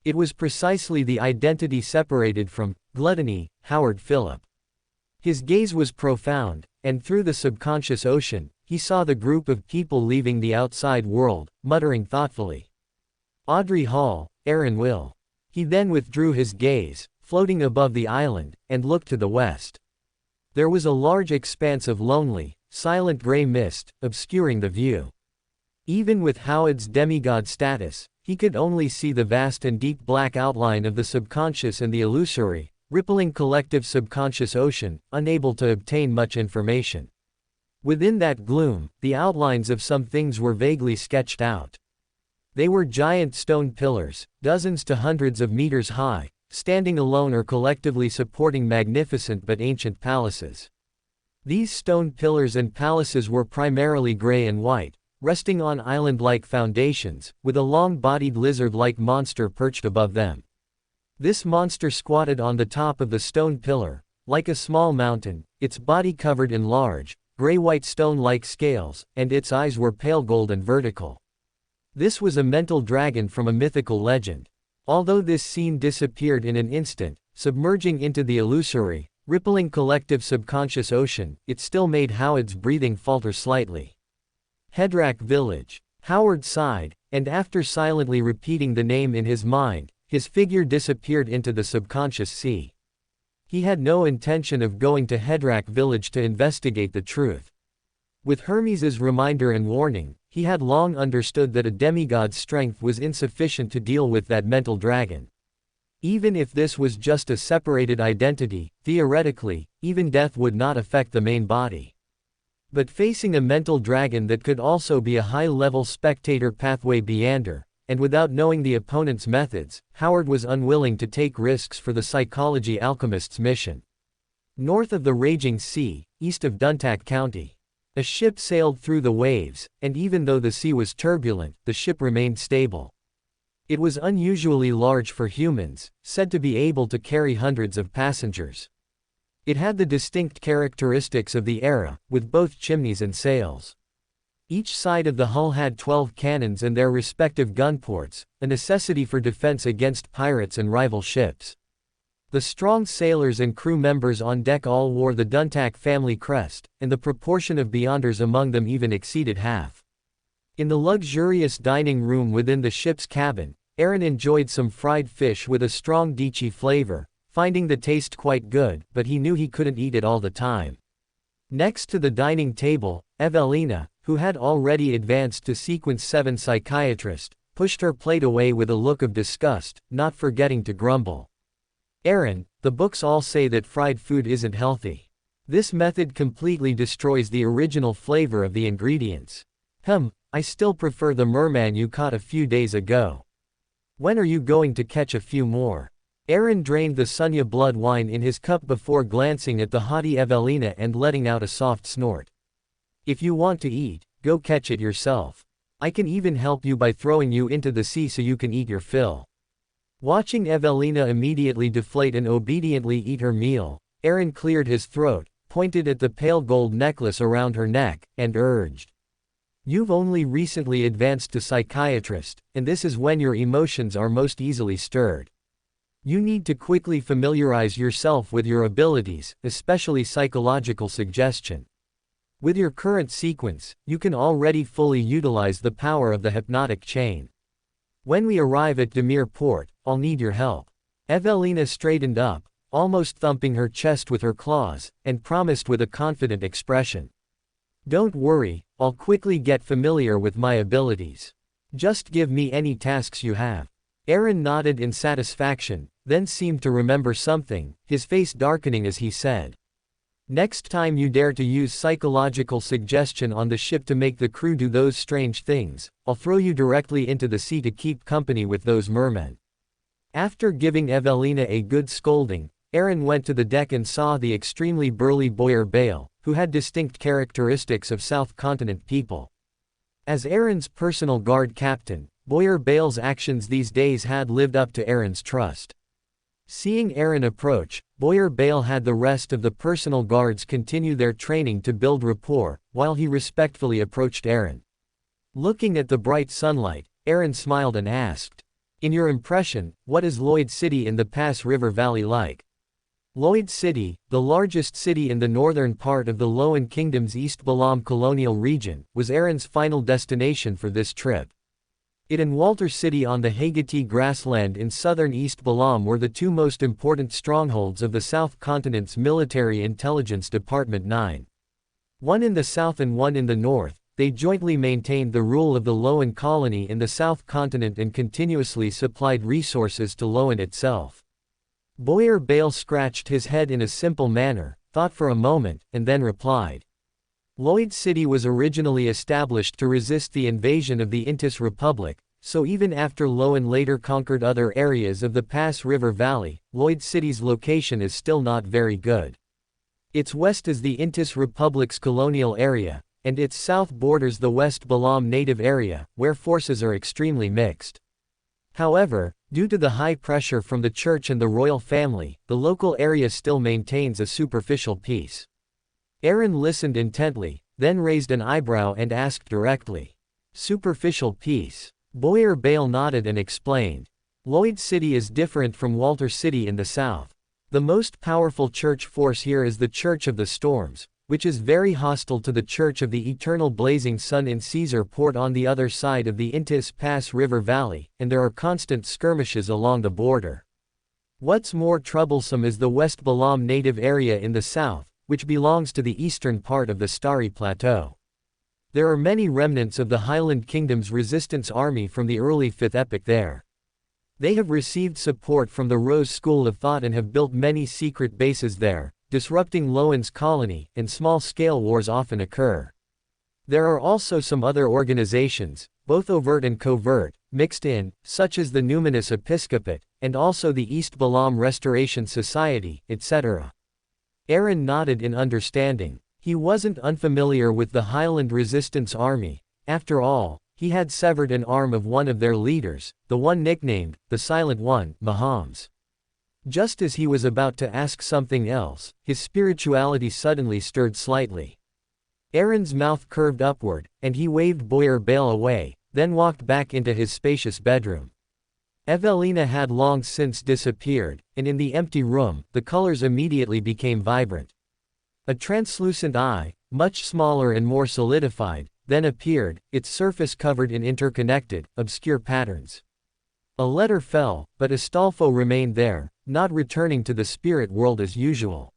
It was precisely the identity separated from gluttony, Howard Phillip. His gaze was profound, and through the subconscious ocean, he saw the group of people leaving the outside world, muttering thoughtfully. Audrey Hall, Aaron Will. He then withdrew his gaze, floating above the island, and looked to the west. There was a large expanse of lonely, silent gray mist, obscuring the view. Even with Howard's demigod status, he could only see the vast and deep black outline of the subconscious and the illusory, rippling collective subconscious ocean, unable to obtain much information. Within that gloom, the outlines of some things were vaguely sketched out. They were giant stone pillars, dozens to hundreds of meters high, standing alone or collectively supporting magnificent but ancient palaces. These stone pillars and palaces were primarily gray and white, resting on island-like foundations, with a long-bodied lizard-like monster perched above them. This monster squatted on the top of the stone pillar, like a small mountain, its body covered in large, gray-white stone-like scales, and its eyes were pale gold and vertical. This was a mental dragon from a mythical legend. Although this scene disappeared in an instant, submerging into the illusory, rippling collective subconscious ocean, it still made Howard's breathing falter slightly. Hedrak Village. Howard sighed, and after silently repeating the name in his mind, his figure disappeared into the subconscious sea. He had no intention of going to Hedrak Village to investigate the truth. With Hermes's reminder and warning, he had long understood that a demigod's strength was insufficient to deal with that mental dragon. Even if this was just a separated identity, theoretically, even death would not affect the main body. But facing a mental dragon that could also be a high-level spectator pathway meander, and without knowing the opponent's methods, Howard was unwilling to take risks for the psychology alchemist's mission. North of the raging sea, east of Dongtak County, a ship sailed through the waves, and even though the sea was turbulent, the ship remained stable. It was unusually large for humans, said to be able to carry hundreds of passengers. It had the distinct characteristics of the era, with both chimneys and sails. Each side of the hull had 12 cannons and their respective gun ports, a necessity for defense against pirates and rival ships. The strong sailors and crew members on deck all wore the Dongtak family crest, and the proportion of beyonders among them even exceeded half. In the luxurious dining room within the ship's cabin, Aaron enjoyed some fried fish with a strong Dichi flavor, finding the taste quite good, but he knew he couldn't eat it all the time. Next to the dining table, Evelina, who had already advanced to Sequence 7 psychiatrist, pushed her plate away with a look of disgust, not forgetting to grumble. Aaron, the books all say that fried food isn't healthy. This method completely destroys the original flavor of the ingredients. I still prefer the merman you caught a few days ago. When are you going to catch a few more? Aaron drained the Sunya blood wine in his cup before glancing at the haughty Evelina and letting out a soft snort. If you want to eat, go catch it yourself. I can even help you by throwing you into the sea so you can eat your fill. Watching Evelina immediately deflate and obediently eat her meal, Aaron cleared his throat, pointed at the pale gold necklace around her neck, and urged. You've only recently advanced to psychiatrist, and this is when your emotions are most easily stirred. You need to quickly familiarize yourself with your abilities, especially psychological suggestion. With your current sequence, you can already fully utilize the power of the hypnotic chain. When we arrive at Demir Port, I'll need your help. Evelina straightened up, almost thumping her chest with her claws, and promised with a confident expression. Don't worry, I'll quickly get familiar with my abilities. Just give me any tasks you have. Aaron nodded in satisfaction, then seemed to remember something, his face darkening as he said. Next time you dare to use psychological suggestion on the ship to make the crew do those strange things, I'll throw you directly into the sea to keep company with those mermen. After giving Evelina a good scolding, Aaron went to the deck and saw the extremely burly Boyer Bale, who had distinct characteristics of South Continent people. As Aaron's personal guard captain, Boyer Bale's actions these days had lived up to Aaron's trust. Seeing Aaron approach, Boyer Bale had the rest of the personal guards continue their training to build rapport, while he respectfully approached Aaron. Looking at the bright sunlight, Aaron smiled and asked, "In your impression, what is Lloyd City in the Pass River Valley like?" Lloyd City, the largest city in the northern part of the Loan Kingdom's East Balam colonial region, was Aaron's final destination for this trip. It and Walter City on the Haiti grassland in southern East Balam were the two most important strongholds of the South Continent's Military Intelligence Department 9. One in the south and one in the north, they jointly maintained the rule of the Loan colony in the South Continent and continuously supplied resources to Loan itself. Boyer Bale scratched his head in a simple manner, thought for a moment, and then replied. Lloyd City was originally established to resist the invasion of the Intis Republic, so even after Loan later conquered other areas of the Pass River Valley, Lloyd City's location is still not very good. Its west is the Intis Republic's colonial area, and its south borders the West Balam native area, where forces are extremely mixed. However, due to the high pressure from the church and the royal family, the local area still maintains a superficial peace. Aaron listened intently, then raised an eyebrow and asked directly. Superficial peace. Boyer Bale nodded and explained. Lloyd City is different from Walter City in the south. The most powerful church force here is the Church of the Storms, which is very hostile to the Church of the Eternal Blazing Sun in Caesar Port on the other side of the Intis Pass River Valley, and there are constant skirmishes along the border. What's more troublesome is the West Balam native area in the south, which belongs to the eastern part of the Starry Plateau. There are many remnants of the Highland Kingdom's resistance army from the early 5th epoch there. They have received support from the Rose School of Thought and have built many secret bases there, disrupting Loan's colony, and small-scale wars often occur. There are also some other organizations, both overt and covert, mixed in, such as the Numinous Episcopate, and also the East Balam Restoration Society, etc. Aaron nodded in understanding. He wasn't unfamiliar with the Highland Resistance Army. After all, he had severed an arm of one of their leaders, the one nicknamed, the Silent One, Mahams. Just as he was about to ask something else, his spirituality suddenly stirred slightly. Aaron's mouth curved upward, and he waved Boyer Bale away, then walked back into his spacious bedroom. Evelina had long since disappeared, and in the empty room, the colors immediately became vibrant. A translucent eye, much smaller and more solidified, then appeared, its surface covered in interconnected, obscure patterns. A letter fell, but Astolfo remained there, not returning to the spirit world as usual.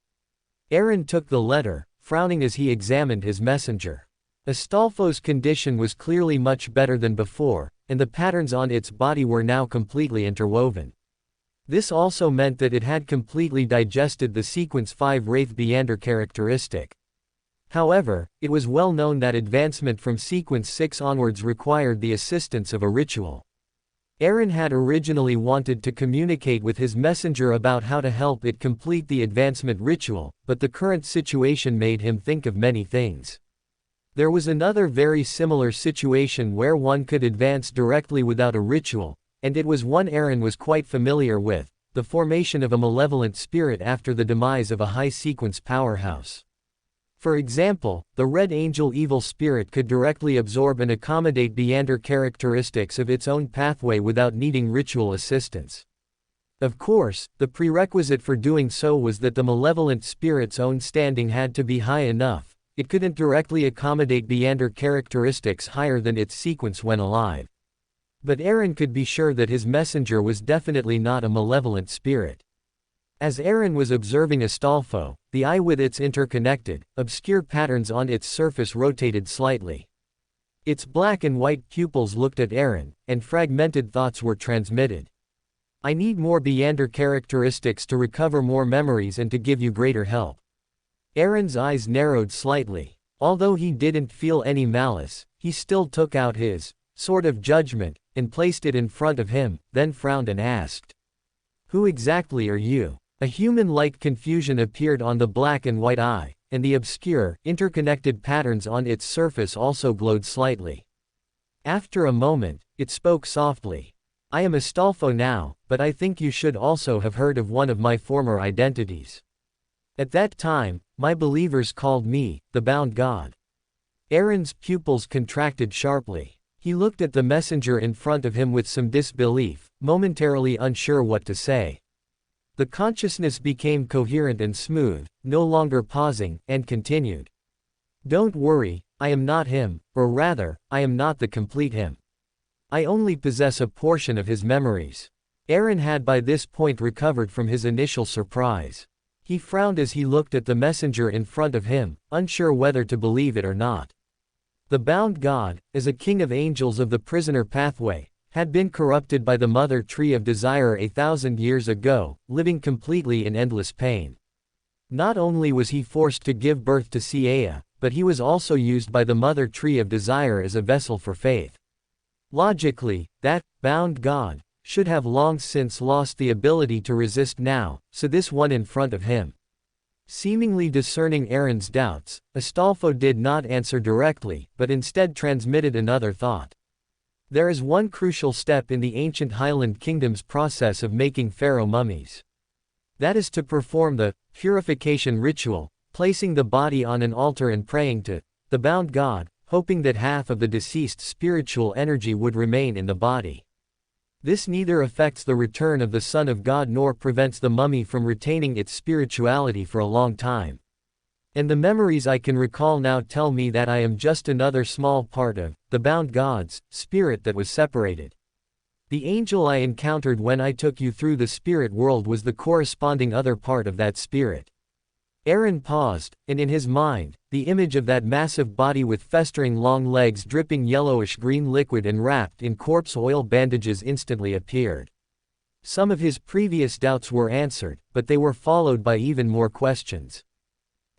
Aaron took the letter, frowning as he examined his messenger. Astolfo's condition was clearly much better than before, and the patterns on its body were now completely interwoven. This also meant that it had completely digested the sequence 5 Wraith Beander characteristic. However, it was well known that advancement from sequence 6 onwards required the assistance of a ritual. Aaron had originally wanted to communicate with his messenger about how to help it complete the advancement ritual, but the current situation made him think of many things. There was another very similar situation where one could advance directly without a ritual, and it was one Aaron was quite familiar with, the formation of a malevolent spirit after the demise of a high-sequence powerhouse. For example, the Red Angel evil spirit could directly absorb and accommodate Beander characteristics of its own pathway without needing ritual assistance. Of course, the prerequisite for doing so was that the malevolent spirit's own standing had to be high enough. It couldn't directly accommodate Beander characteristics higher than its sequence when alive. But Aaron could be sure that his messenger was definitely not a malevolent spirit. As Aaron was observing Astolfo, the eye with its interconnected, obscure patterns on its surface rotated slightly. Its black and white pupils looked at Aaron, and fragmented thoughts were transmitted. I need more Beander characteristics to recover more memories and to give you greater help. Aaron's eyes narrowed slightly. Although he didn't feel any malice, he still took out his sword of judgment, and placed it in front of him, then frowned and asked, "Who exactly are you?" A human-like confusion appeared on the black and white eye, and the obscure, interconnected patterns on its surface also glowed slightly. After a moment, it spoke softly. I am Astolfo now, but I think you should also have heard of one of my former identities. At that time, my believers called me, the Bound God. Aaron's pupils contracted sharply. He looked at the messenger in front of him with some disbelief, momentarily unsure what to say. The consciousness became coherent and smooth, no longer pausing, and continued. Don't worry, I am not him, or rather, I am not the complete him. I only possess a portion of his memories. Aaron had by this point recovered from his initial surprise. He frowned as he looked at the messenger in front of him, unsure whether to believe it or not. The Bound God, as a king of angels of the prisoner pathway, had been corrupted by the mother tree of desire 1,000 years ago, living completely in endless pain. Not only was he forced to give birth to Sia, but he was also used by the mother tree of desire as a vessel for faith. Logically, that Bound God should have long since lost the ability to resist now, so this one in front of him. Seemingly discerning Aaron's doubts, Astolfo did not answer directly, but instead transmitted another thought. There is one crucial step in the ancient Highland Kingdom's process of making pharaoh mummies. That is to perform the purification ritual, placing the body on an altar and praying to the Bound God, hoping that half of the deceased's spiritual energy would remain in the body. This neither affects the return of the Son of God nor prevents the mummy from retaining its spirituality for a long time. And the memories I can recall now tell me that I am just another small part of the Bound God's spirit that was separated. The angel I encountered when I took you through the spirit world was the corresponding other part of that spirit. Aaron paused, and in his mind, the image of that massive body with festering long legs dripping yellowish-green liquid and wrapped in corpse oil bandages instantly appeared. Some of his previous doubts were answered, but they were followed by even more questions.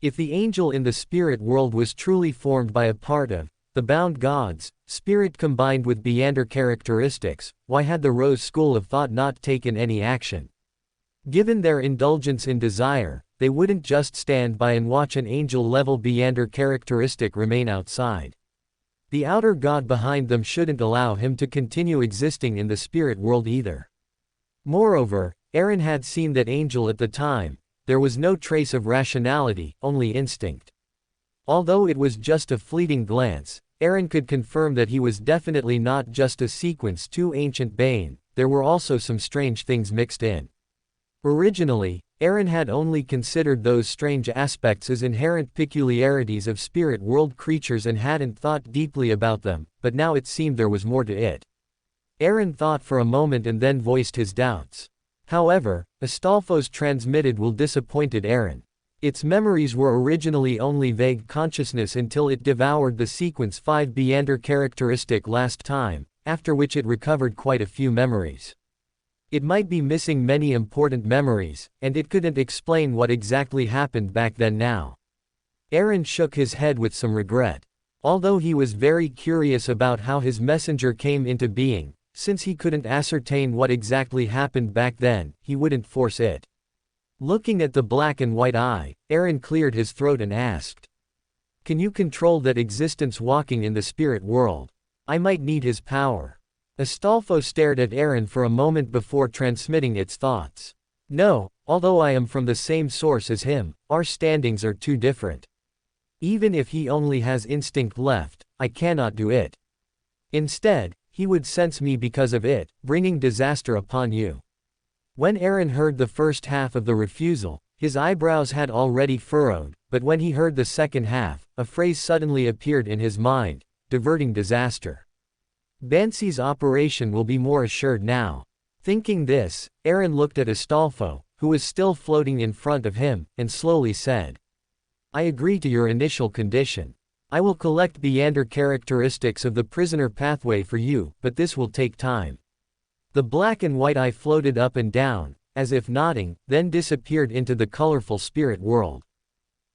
If the angel in the spirit world was truly formed by a part of the Bound God's spirit combined with Beander characteristics, why had the Rose School of Thought not taken any action? Given their indulgence in desire, they wouldn't just stand by and watch an angel-level Beander characteristic remain outside. The outer god behind them shouldn't allow him to continue existing in the spirit world either. Moreover, Aaron had seen that angel at the time. There was no trace of rationality, only instinct. Although it was just a fleeting glance, Aaron could confirm that he was definitely not just a sequence to ancient Bane, there were also some strange things mixed in. Originally, Aaron had only considered those strange aspects as inherent peculiarities of spirit world creatures and hadn't thought deeply about them, but now it seemed there was more to it. Aaron thought for a moment and then voiced his doubts. However, Astolfo's transmitted will disappointed Aaron. Its memories were originally only vague consciousness until it devoured the sequence 5 Beander characteristic last time, after which it recovered quite a few memories. It might be missing many important memories, and it couldn't explain what exactly happened back then now. Aaron shook his head with some regret. Although he was very curious about how his messenger came into being, since he couldn't ascertain what exactly happened back then, he wouldn't force it. Looking at the black and white eye, Aaron cleared his throat and asked, "Can you control that existence walking in the spirit world? I might need his power." Astolfo stared at Aaron for a moment before transmitting its thoughts. "No, although I am from the same source as him, our standings are too different. Even if he only has instinct left, I cannot do it. Instead, he would sense me because of it, bringing disaster upon you." When Aaron heard the first half of the refusal, his eyebrows had already furrowed, but when he heard the second half, a phrase suddenly appeared in his mind: diverting disaster. Bansi's operation will be more assured now. Thinking this, Aaron looked at Astolfo, who was still floating in front of him, and slowly said, "I agree to your initial condition. I will collect Beander characteristics of the prisoner pathway for you, but this will take time." The black and white eye floated up and down, as if nodding, then disappeared into the colorful spirit world.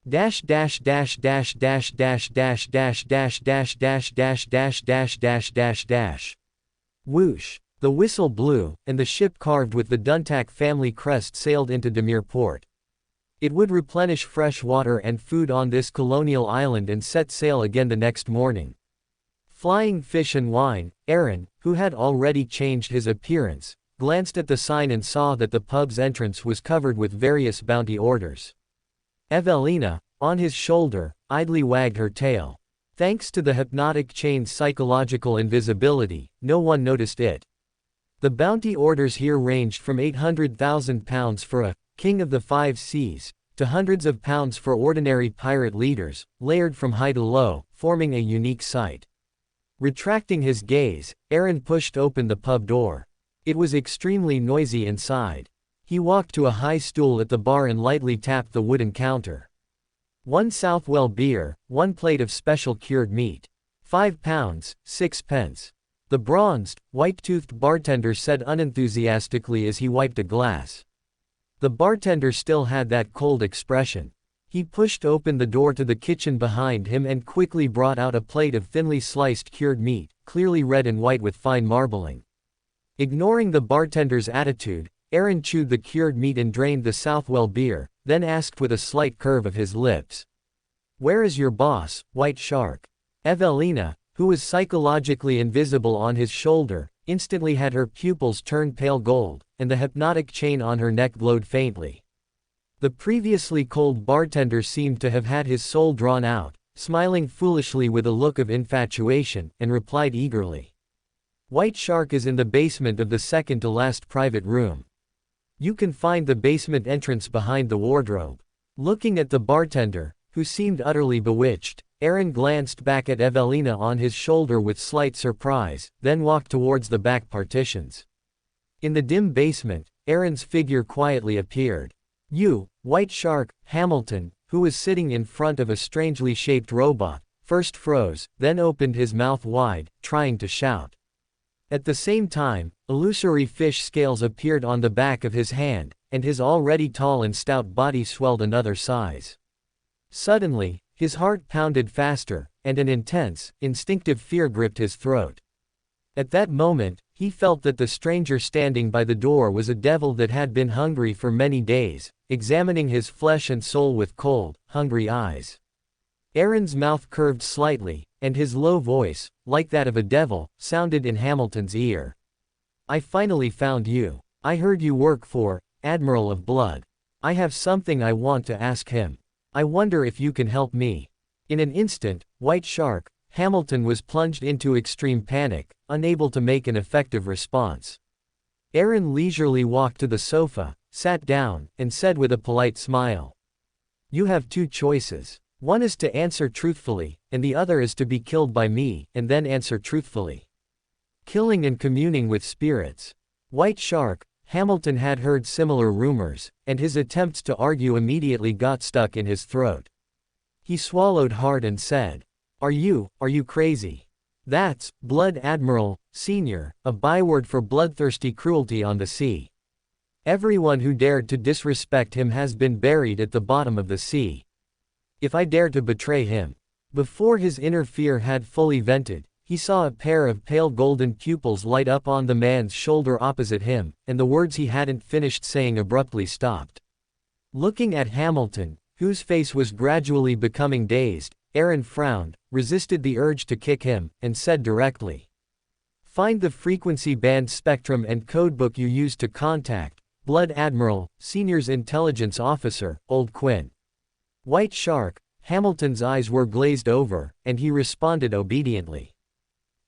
Dash dash dash dash dash dash dash dash dash dash dash dash dash dash dash dash dash. Whoosh. The whistle blew, and the ship carved with the Dongtak family crest sailed into Demir port. It would replenish fresh water and food on this colonial island and set sail again the next morning. Flying fish and wine, Aaron, who had already changed his appearance, glanced at the sign and saw that the pub's entrance was covered with various bounty orders. Evelina, on his shoulder, idly wagged her tail. Thanks to the hypnotic chain's psychological invisibility, no one noticed it. The bounty orders here ranged from £800,000 for a King of the Five Seas, to hundreds of pounds for ordinary pirate leaders, layered from high to low, forming a unique sight. Retracting his gaze, Aaron pushed open the pub door. It was extremely noisy inside. He walked to a high stool at the bar and lightly tapped the wooden counter. 1 Southwell beer, 1 plate of special cured meat. £5, 6 pence. The bronzed, white-toothed bartender said unenthusiastically as he wiped a glass. The bartender still had that cold expression. He pushed open the door to the kitchen behind him and quickly brought out a plate of thinly sliced cured meat, clearly red and white with fine marbling. Ignoring the bartender's attitude, Aaron chewed the cured meat and drained the Southwell beer, then asked with a slight curve of his lips. "Where is your boss, White Shark?" Evelina, who was psychologically invisible on his shoulder, instantly had her pupils turn pale gold, and the hypnotic chain on her neck glowed faintly. The previously cold bartender seemed to have had his soul drawn out, smiling foolishly with a look of infatuation, and replied eagerly. "White Shark is in the basement of the second-to-last private room. You can find the basement entrance behind the wardrobe." Looking at the bartender, who seemed utterly bewitched, Aaron glanced back at Evelina on his shoulder with slight surprise, then walked towards the back partitions. In the dim basement, Aaron's figure quietly appeared. "You, White Shark," Hamilton, who was sitting in front of a strangely shaped robot, first froze, then opened his mouth wide, trying to shout. At the same time, illusory fish scales appeared on the back of his hand, and his already tall and stout body swelled another size. Suddenly, his heart pounded faster, and an intense, instinctive fear gripped his throat. At that moment, he felt that the stranger standing by the door was a devil that had been hungry for many days, examining his flesh and soul with cold, hungry eyes. Aaron's mouth curved slightly, and his low voice, like that of a devil, sounded in Hamilton's ear. "I finally found you. I heard you work for Admiral of Blood. I have something I want to ask him. I wonder if you can help me." In an instant, White Shark, Hamilton was plunged into extreme panic, unable to make an effective response. Aaron leisurely walked to the sofa, sat down, and said with a polite smile, "You have 2 choices. One is to answer truthfully, and the other is to be killed by me, and then answer truthfully." Killing and communing with spirits. White Shark, Hamilton had heard similar rumors, and his attempts to argue immediately got stuck in his throat. He swallowed hard and said, Are you crazy? That's Blood Admiral, Senior, a byword for bloodthirsty cruelty on the sea. Everyone who dared to disrespect him has been buried at the bottom of the sea. If I dare to betray him." Before his inner fear had fully vented, he saw a pair of pale golden pupils light up on the man's shoulder opposite him, and the words he hadn't finished saying abruptly stopped. Looking at Hamilton, whose face was gradually becoming dazed, Aaron frowned, resisted the urge to kick him, and said directly, "Find the frequency band spectrum and codebook you used to contact Blood Admiral, Senior's intelligence officer, Old Quinn." White Shark, Hamilton's eyes were glazed over, and he responded obediently.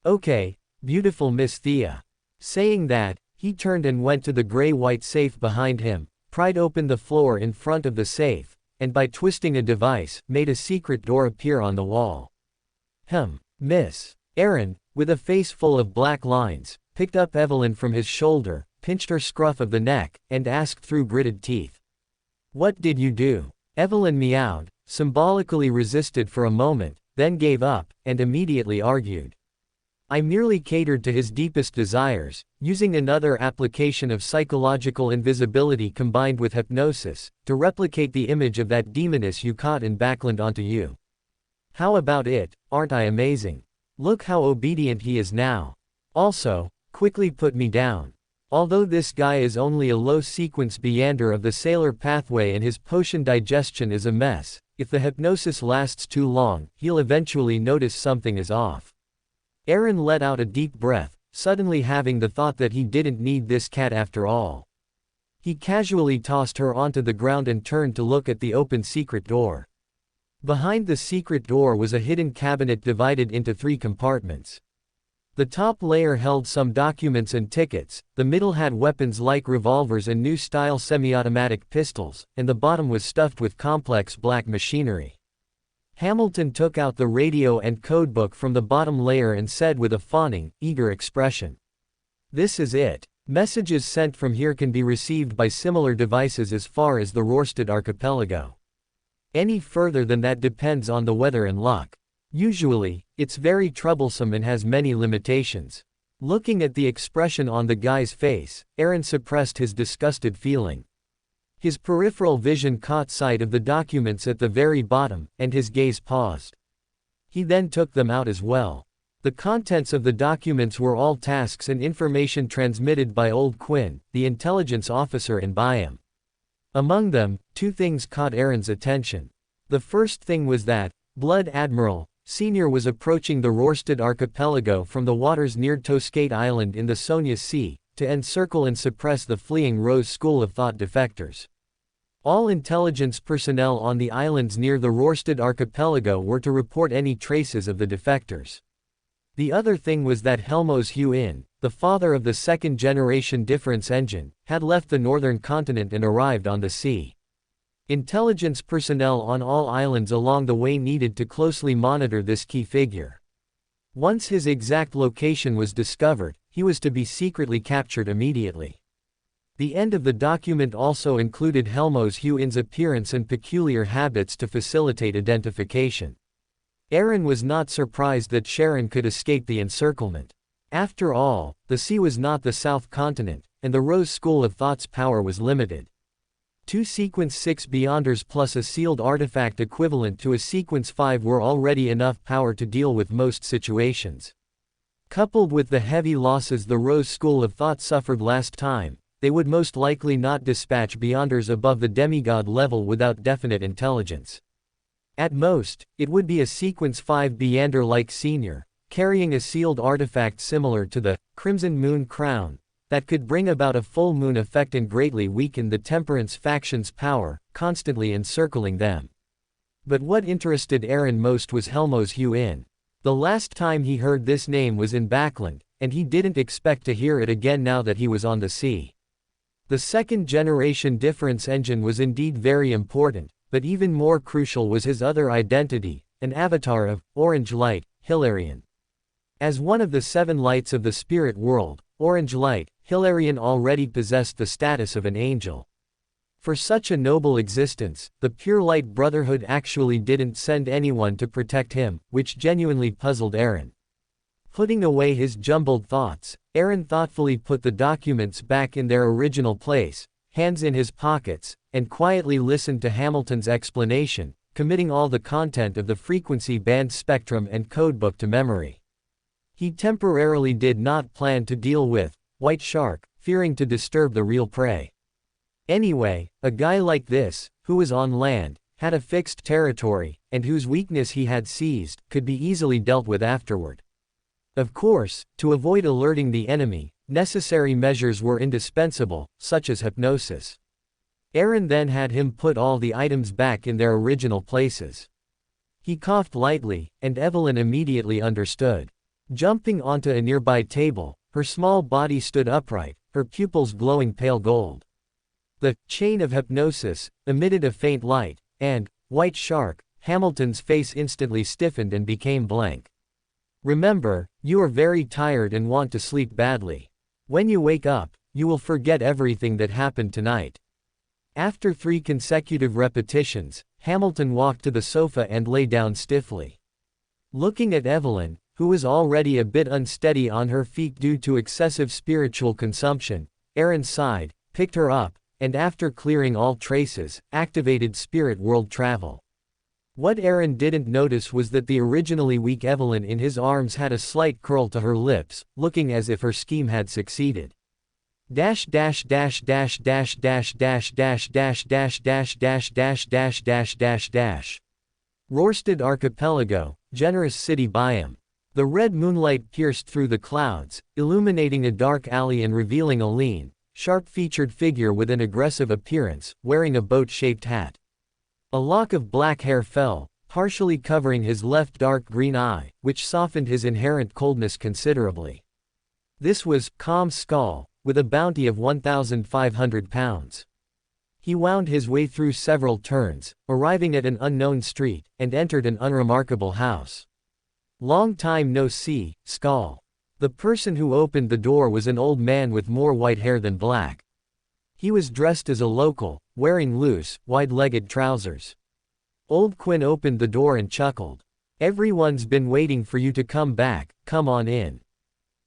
"Okay, beautiful Miss Thea." Saying that, he turned and went to the gray-white safe behind him, pried open the floor in front of the safe, and by twisting a device, made a secret door appear on the wall. Miss. Aaron, with a face full of black lines, picked up Evelyn from his shoulder, pinched her scruff of the neck, and asked through gritted teeth, "What did you do?" Evelyn meowed, symbolically resisted for a moment, then gave up, and immediately argued. "I merely catered to his deepest desires, using another application of psychological invisibility combined with hypnosis, to replicate the image of that demoness you caught in Backland onto you. How about it? Aren't I amazing? Look how obedient he is now. Also, quickly put me down. Although this guy is only a low-sequence Beander of the Sailor pathway and his potion digestion is a mess, if the hypnosis lasts too long, he'll eventually notice something is off. Aaron let out a deep breath, suddenly having the thought that he didn't need this cat after all. He casually tossed her onto the ground and turned to look at the open secret door. Behind the secret door was a hidden cabinet divided into 3 compartments. The top layer held some documents and tickets, the middle had weapons like revolvers and new-style semi-automatic pistols, and the bottom was stuffed with complex black machinery. Hamilton took out the radio and codebook from the bottom layer and said with a fawning, eager expression, "This is it. Messages sent from here can be received by similar devices as far as the Rorstad archipelago. Any further than that depends on the weather and luck. Usually, it's very troublesome and has many limitations." Looking at the expression on the guy's face, Aaron suppressed his disgusted feeling. His peripheral vision caught sight of the documents at the very bottom, and his gaze paused. He then took them out as well. The contents of the documents were all tasks and information transmitted by Old Quinn, the intelligence officer in Byam. Among them, 2 things caught Aaron's attention. The first thing was that Blood Admiral Senior was approaching the Rorstad archipelago from the waters near Toscate Island in the Sonia Sea, to encircle and suppress the fleeing Rose School of Thought defectors. All intelligence personnel on the islands near the Rorstad archipelago were to report any traces of the defectors. The other thing was that Helmos Hu-in, the father of the 2nd-generation difference engine, had left the northern continent and arrived on the sea. Intelligence personnel on all islands along the way needed to closely monitor this key figure. Once his exact location was discovered, he was to be secretly captured immediately. The end of the document also included Helmos Hu-in's appearance and peculiar habits to facilitate identification. Aaron was not surprised that Sharon could escape the encirclement. After all, the sea was not the South Continent, and the Rose School of Thought's power was limited. 2 Sequence 6 Beyonders plus a sealed artifact equivalent to a Sequence 5 were already enough power to deal with most situations. Coupled with the heavy losses the Rose School of Thought suffered last time, they would most likely not dispatch Beyonders above the demigod level without definite intelligence. At most, it would be a Sequence 5 Beyonder like Senior, carrying a sealed artifact similar to the Crimson Moon Crown, that could bring about a full moon effect and greatly weaken the Temperance faction's power, constantly encircling them. But what interested Aaron most was Helmos Hu-in. The last time he heard this name was in Backland, and he didn't expect to hear it again now that he was on the sea. The 2nd-generation difference engine was indeed very important, but even more crucial was his other identity, an avatar of Orange Light, Hilarion. As one of the 7 lights of the spirit world, Orange Light, Hilarion already possessed the status of an angel. For such a noble existence, the Pure Light Brotherhood actually didn't send anyone to protect him, which genuinely puzzled Aaron. Putting away his jumbled thoughts, Aaron thoughtfully put the documents back in their original place, hands in his pockets, and quietly listened to Hamilton's explanation, committing all the content of the frequency band spectrum and codebook to memory. He temporarily did not plan to deal with White Shark, fearing to disturb the real prey. Anyway, a guy like this, who was on land, had a fixed territory, and whose weakness he had seized, could be easily dealt with afterward. Of course, to avoid alerting the enemy, necessary measures were indispensable, such as hypnosis. Aaron then had him put all the items back in their original places. He coughed lightly, and Evelyn immediately understood. Jumping onto a nearby table, her small body stood upright, her pupils glowing pale gold. The chain of hypnosis emitted a faint light, and White Shark, Hamilton's face instantly stiffened and became blank. Remember, you are very tired and want to sleep badly. When you wake up, you will forget everything that happened tonight. After 3 consecutive repetitions, Hamilton walked to the sofa and lay down stiffly. Looking at Evelyn, who was already a bit unsteady on her feet due to excessive spiritual consumption, Aaron sighed, picked her up, and after clearing all traces, activated spirit world travel. What Aaron didn't notice was that the originally weak Evelyn in his arms had a slight curl to her lips, looking as if her scheme had succeeded. Dash dash dash dash dash dash dash dash dash dash dash dash dash dash dash dash dash. Roarsted Archipelago, generous city biome. The red moonlight pierced through the clouds, illuminating a dark alley and revealing a lean, sharp-featured figure with an aggressive appearance, wearing a boat-shaped hat. A lock of black hair fell, partially covering his left dark green eye, which softened his inherent coldness considerably. This was Calm Skull, with a bounty of 1,500 pounds. He wound his way through several turns, arriving at an unknown street, and entered an unremarkable house. Long time no see, Skull. The person who opened the door was an old man with more white hair than black. He was dressed as a local, wearing loose, wide-legged trousers. Old Quinn opened the door and chuckled. "Everyone's been waiting for you to come back, come on in."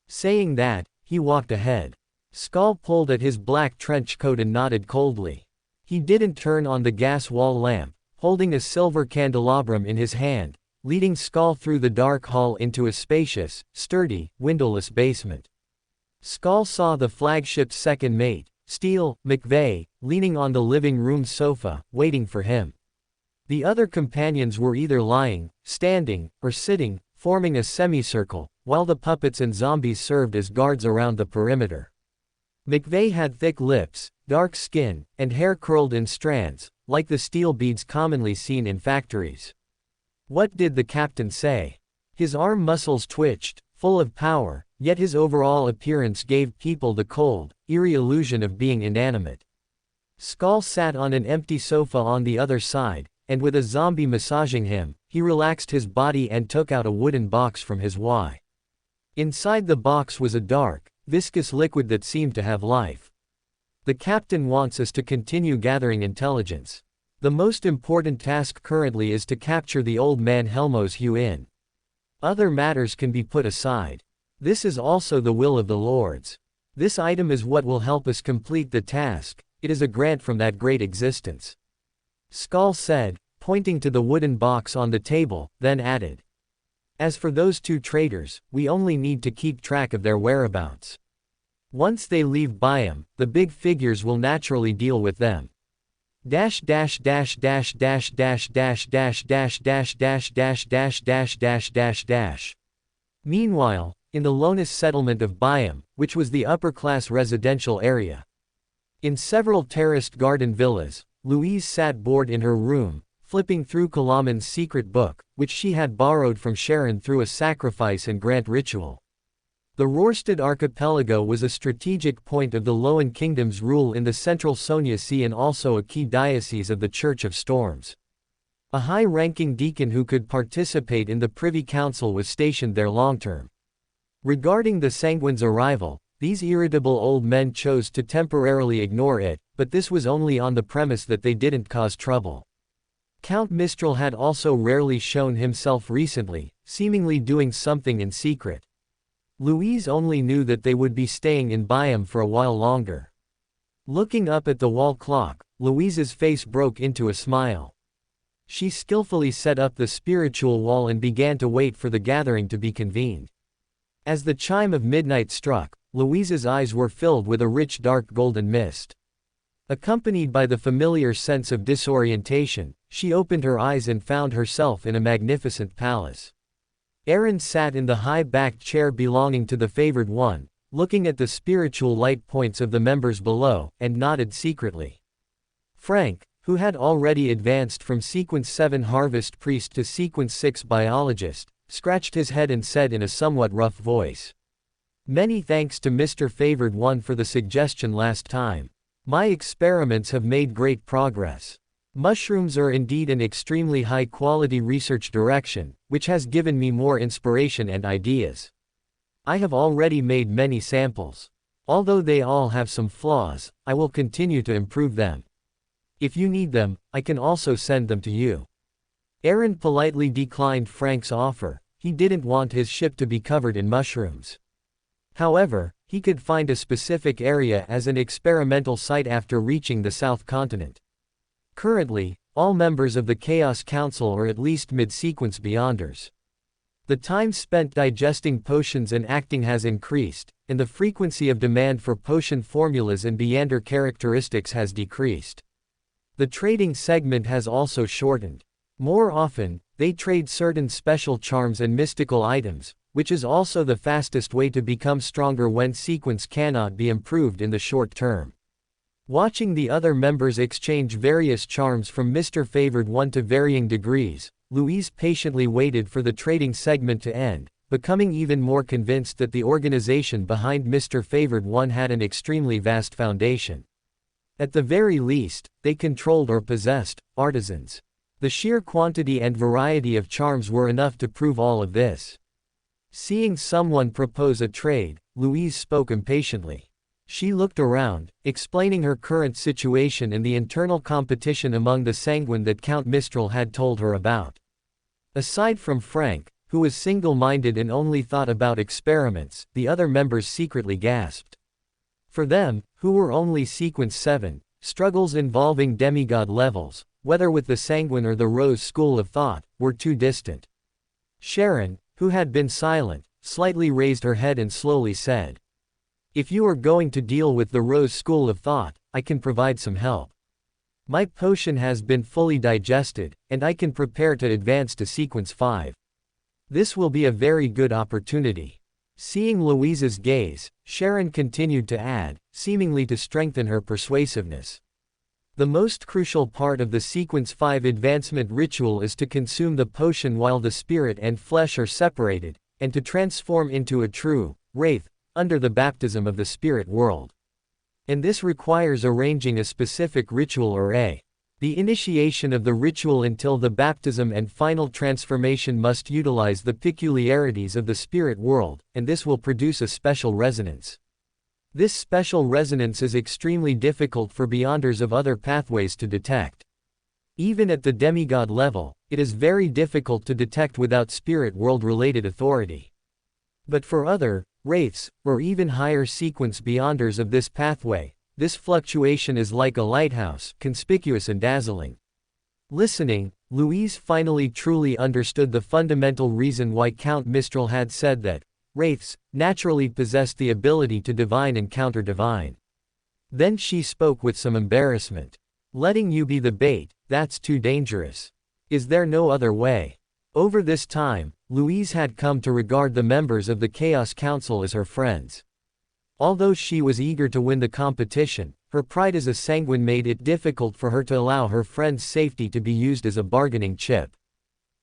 Saying that, he walked ahead. Skull pulled at his black trench coat and nodded coldly. He didn't turn on the gas wall lamp, holding a silver candelabrum in his hand, leading Skull through the dark hall into a spacious, sturdy, windowless basement. Skull saw the flagship's second mate, Steele, McVeigh, leaning on the living room sofa, waiting for him. The other companions were either lying, standing, or sitting, forming a semicircle, while the puppets and zombies served as guards around the perimeter. McVeigh had thick lips, dark skin, and hair curled in strands, like the steel beads commonly seen in factories. What did the captain say? His arm muscles twitched, full of power, yet his overall appearance gave people the cold, eerie illusion of being inanimate. Skull sat on an empty sofa on the other side, and with a zombie massaging him, he relaxed his body and took out a wooden box from his Y. Inside the box was a dark, viscous liquid that seemed to have life. The captain wants us to continue gathering intelligence. The most important task currently is to capture the old man Helmos Huin. Other matters can be put aside. This is also the will of the lords. This item is what will help us complete the task, it is a grant from that great existence. Skull said, pointing to the wooden box on the table, then added. As for those two traitors, we only need to keep track of their whereabouts. Once they leave Biome, the big figures will naturally deal with them. Dash dash dash dash dash dash dash dash dash dash dash dash dash dash dash dash dash. Meanwhile, in the Lonis settlement of Biome, which was the upper-class residential area. In several terraced garden villas, Louise sat bored in her room, flipping through Kalaman's secret book, which she had borrowed from Sharon through a sacrifice and grant ritual. The Roarsted Archipelago was a strategic point of the Loan Kingdom's rule in the central Sonia Sea and also a key diocese of the Church of Storms. A high-ranking deacon who could participate in the Privy Council was stationed there long-term. Regarding the Sanguine's arrival, these irritable old men chose to temporarily ignore it, but this was only on the premise that they didn't cause trouble. Count Mistral had also rarely shown himself recently, seemingly doing something in secret. Louise only knew that they would be staying in Biome for a while longer. Looking up at the wall clock, Louise's face broke into a smile. She skillfully set up the spiritual wall and began to wait for the gathering to be convened. As the chime of midnight struck, Louise's eyes were filled with a rich dark golden mist. Accompanied by the familiar sense of disorientation, she opened her eyes and found herself in a magnificent palace. Aaron sat in the high-backed chair belonging to the favored one, looking at the spiritual light points of the members below, and nodded secretly. Frank, who had already advanced from Sequence 7 Harvest Priest to Sequence 6 Biologist, scratched his head and said in a somewhat rough voice. Many thanks to Mr. Favored One for the suggestion last time. My experiments have made great progress. Mushrooms are indeed an extremely high-quality research direction, which has given me more inspiration and ideas. I have already made many samples. Although they all have some flaws, I will continue to improve them. If you need them, I can also send them to you. Aaron politely declined Frank's offer. He didn't want his ship to be covered in mushrooms. However, he could find a specific area as an experimental site after reaching the South Continent. Currently, all members of the Chaos Council are at least mid-sequence beyonders. The time spent digesting potions and acting has increased, and the frequency of demand for potion formulas and beyonder characteristics has decreased. The trading segment has also shortened. More often, they trade certain special charms and mystical items, which is also the fastest way to become stronger when sequence cannot be improved in the short term. Watching the other members exchange various charms from Mr. Favored One to varying degrees, Louise patiently waited for the trading segment to end, becoming even more convinced that the organization behind Mr. Favored One had an extremely vast foundation. At the very least, they controlled or possessed artisans. The sheer quantity and variety of charms were enough to prove all of this. Seeing someone propose a trade, Louise spoke impatiently. She looked around, explaining her current situation and the internal competition among the Sanguine that Count Mistral had told her about. Aside from Frank, who was single-minded and only thought about experiments, the other members secretly gasped. For them, who were only Sequence 7, struggles involving demigod levels, whether with the Sanguine or the Rose school of thought, were too distant. Sharon, who had been silent, slightly raised her head and slowly said, "If you are going to deal with the Rose school of thought, I can provide some help. My potion has been fully digested, and I can prepare to advance to Sequence 5. This will be a very good opportunity." Seeing Louise's gaze, Sharon continued to add, seemingly to strengthen her persuasiveness. The most crucial part of the Sequence 5 advancement ritual is to consume the potion while the spirit and flesh are separated, and to transform into a true wraith under the baptism of the spirit world. And this requires arranging a specific ritual array. The initiation of the ritual until the baptism and final transformation must utilize the peculiarities of the spirit world, and this will produce a special resonance. This special resonance is extremely difficult for beyonders of other pathways to detect. Even at the demigod level, it is very difficult to detect without spirit world-related authority. But for other wraiths, or even higher sequence beyonders of this pathway, this fluctuation is like a lighthouse, conspicuous and dazzling. Listening, Louise finally truly understood the fundamental reason why Count Mistral had said that wraiths naturally possess the ability to divine and counter-divine. Then she spoke with some embarrassment. "Letting you be the bait, that's too dangerous. Is there no other way?" Over this time, Louise had come to regard the members of the Chaos Council as her friends. Although she was eager to win the competition, her pride as a Sanguine made it difficult for her to allow her friend's safety to be used as a bargaining chip.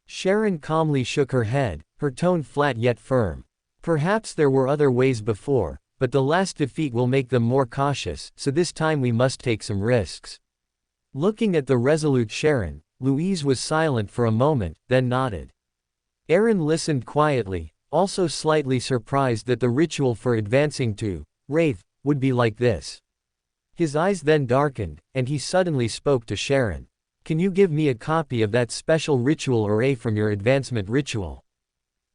Sharon calmly shook her head, her tone flat yet firm. "Perhaps there were other ways before, but the last defeat will make them more cautious, so this time we must take some risks." Looking at the resolute Sharon, Louise was silent for a moment, then nodded. Aaron listened quietly, also slightly surprised that the ritual for advancing to wraith would be like this. His eyes then darkened, and he suddenly spoke to Sharon. "Can you give me a copy of that special ritual array from your advancement ritual?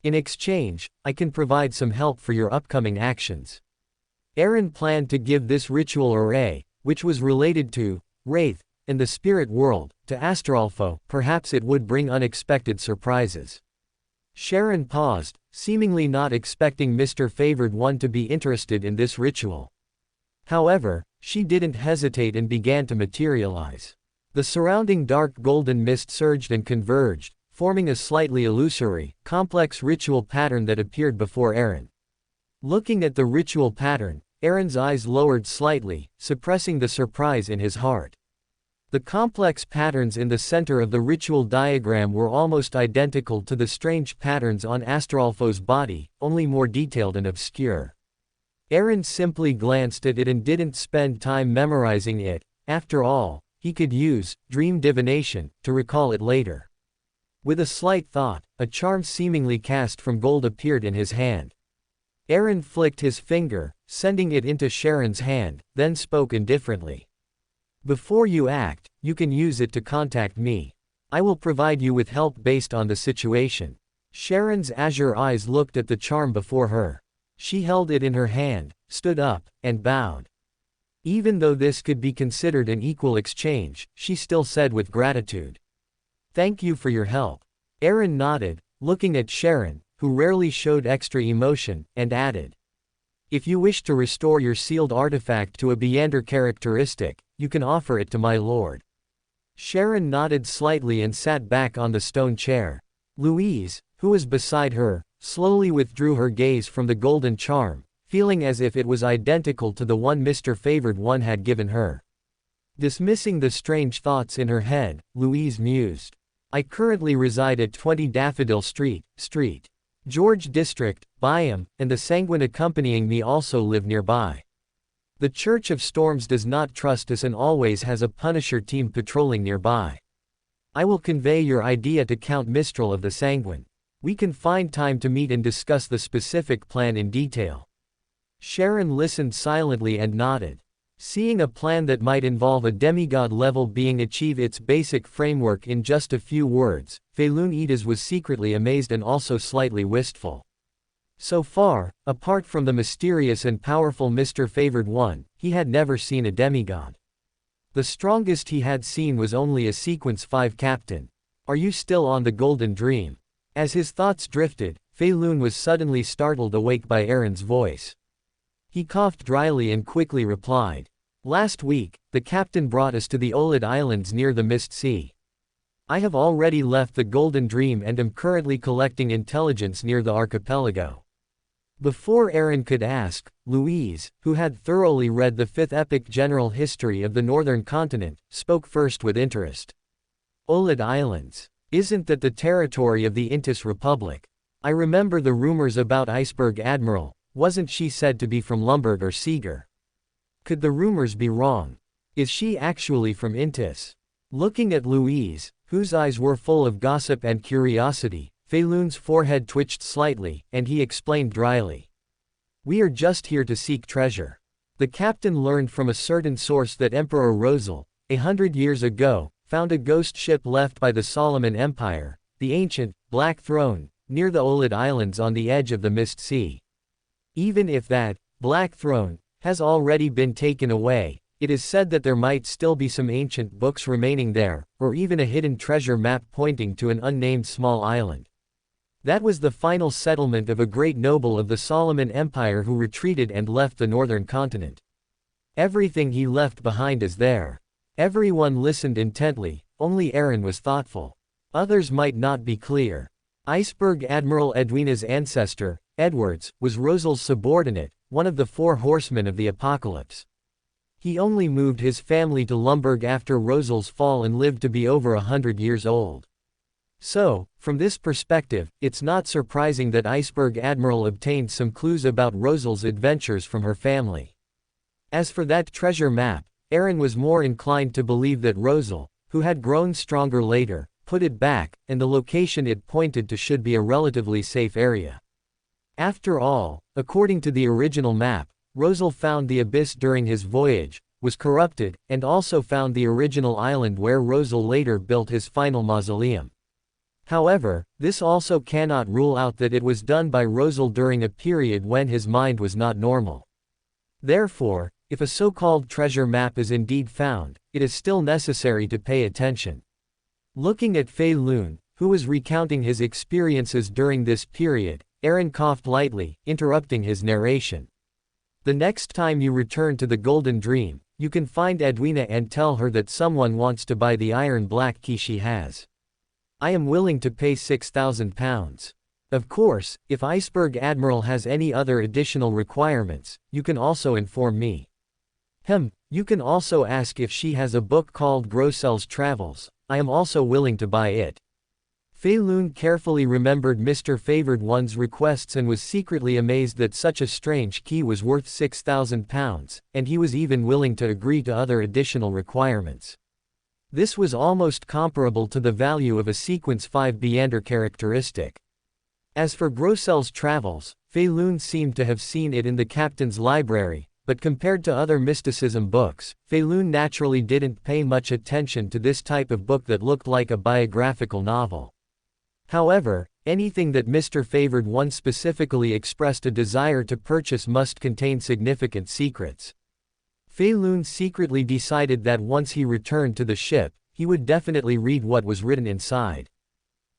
In exchange, I can provide some help for your upcoming actions." Aaron planned to give this ritual array, which was related to wraith and the spirit world, to Astrolfo. Perhaps it would bring unexpected surprises. Sharon paused, seemingly not expecting Mr. Favored One to be interested in this ritual. However, she didn't hesitate and began to materialize. The surrounding dark golden mist surged and converged, forming a slightly illusory, complex ritual pattern that appeared before Aaron. Looking at the ritual pattern, Aaron's eyes lowered slightly, suppressing the surprise in his heart. The complex patterns in the center of the ritual diagram were almost identical to the strange patterns on Astrolfo's body, only more detailed and obscure. Aaron simply glanced at it and didn't spend time memorizing it. After all, he could use dream divination to recall it later. With a slight thought, a charm seemingly cast from gold appeared in his hand. Aaron flicked his finger, sending it into Sharon's hand, then spoke indifferently. "Before you act, you can use it to contact me. I will provide you with help based on the situation." Sharon's azure eyes looked at the charm before her. She held it in her hand, stood up, and bowed. Even though this could be considered an equal exchange, she still said with gratitude. "Thank you for your help." Aaron nodded, looking at Sharon, who rarely showed extra emotion, and added, "If you wish to restore your sealed artifact to a Beander characteristic, you can offer it to my lord." Sharon nodded slightly and sat back on the stone chair. Louise, who was beside her, slowly withdrew her gaze from the golden charm, feeling as if it was identical to the one Mr. Favored One had given her. Dismissing the strange thoughts in her head, Louise mused. "I currently reside at 20 Daffodil Street, George District, Byam, and the Sanguine accompanying me also live nearby. The Church of Storms does not trust us and always has a Punisher team patrolling nearby. I will convey your idea to Count Mistral of the Sanguine. We can find time to meet and discuss the specific plan in detail." Sharon listened silently and nodded. Seeing a plan that might involve a demigod-level being achieve its basic framework in just a few words, Feilun Edis was secretly amazed and also slightly wistful. So far, apart from the mysterious and powerful Mr. Favored One, he had never seen a demigod. The strongest he had seen was only a Sequence 5 captain. "Are you still on the Golden Dream?" As his thoughts drifted, Feilun was suddenly startled awake by Aaron's voice. He coughed dryly and quickly replied, "Last week, the captain brought us to the Olid Islands near the Mist Sea. I have already left the Golden Dream and am currently collecting intelligence near the archipelago." Before Aaron could ask, Louise, who had thoroughly read the fifth epic general history of the northern continent, spoke first with interest. "Olid Islands. Isn't that the territory of the Intis Republic? I remember the rumors about Iceberg Admiral. Wasn't she said to be from Lumberg or Seeger? Could the rumors be wrong? Is she actually from Intis?" Looking at Louise, whose eyes were full of gossip and curiosity, Feilun's forehead twitched slightly, and he explained dryly. "We are just here to seek treasure. The captain learned from a certain source that Emperor Rosal, 100 years ago, found a ghost ship left by the Solomon Empire, the ancient, Black Throne, near the Olid Islands on the edge of the Mist Sea. Even if that, Black Throne, has already been taken away, it is said that there might still be some ancient books remaining there, or even a hidden treasure map pointing to an unnamed small island. That was the final settlement of a great noble of the Solomon Empire who retreated and left the northern continent. Everything he left behind is there." Everyone listened intently, only Aaron was thoughtful. Others might not be clear. Iceberg Admiral Edwina's ancestor, Edwards, was Rosal's subordinate, one of the 4 horsemen of the apocalypse. He only moved his family to Lumberg after Rosal's fall and lived to be over 100 years old. So, from this perspective, it's not surprising that Iceberg Admiral obtained some clues about Rosal's adventures from her family. As for that treasure map, Aaron was more inclined to believe that Rosal, who had grown stronger later, put it back, and the location it pointed to should be a relatively safe area. After all, according to the original map, Rosal found the abyss during his voyage, was corrupted, and also found the original island where Rosal later built his final mausoleum. However, this also cannot rule out that it was done by Rosal during a period when his mind was not normal. Therefore, if a so-called treasure map is indeed found, it is still necessary to pay attention. Looking at Feilun, who was recounting his experiences during this period, Aaron coughed lightly, interrupting his narration. "The next time you return to the Golden Dream, you can find Edwina and tell her that someone wants to buy the iron black key she has. I am willing to pay £6,000. Of course, if Iceberg Admiral has any other additional requirements, you can also inform me. You can also ask if she has a book called Grossel's Travels. I am also willing to buy it." Feilun carefully remembered Mr. Favored One's requests and was secretly amazed that such a strange key was worth £6,000, and he was even willing to agree to other additional requirements. This was almost comparable to the value of a Sequence 5 Beander characteristic. As for Grossel's Travels, Feilun seemed to have seen it in the captain's library, but compared to other mysticism books, Feilun naturally didn't pay much attention to this type of book that looked like a biographical novel. However, anything that Mr. Favored One specifically expressed a desire to purchase must contain significant secrets. Fei Lun secretly decided that once he returned to the ship, he would definitely read what was written inside.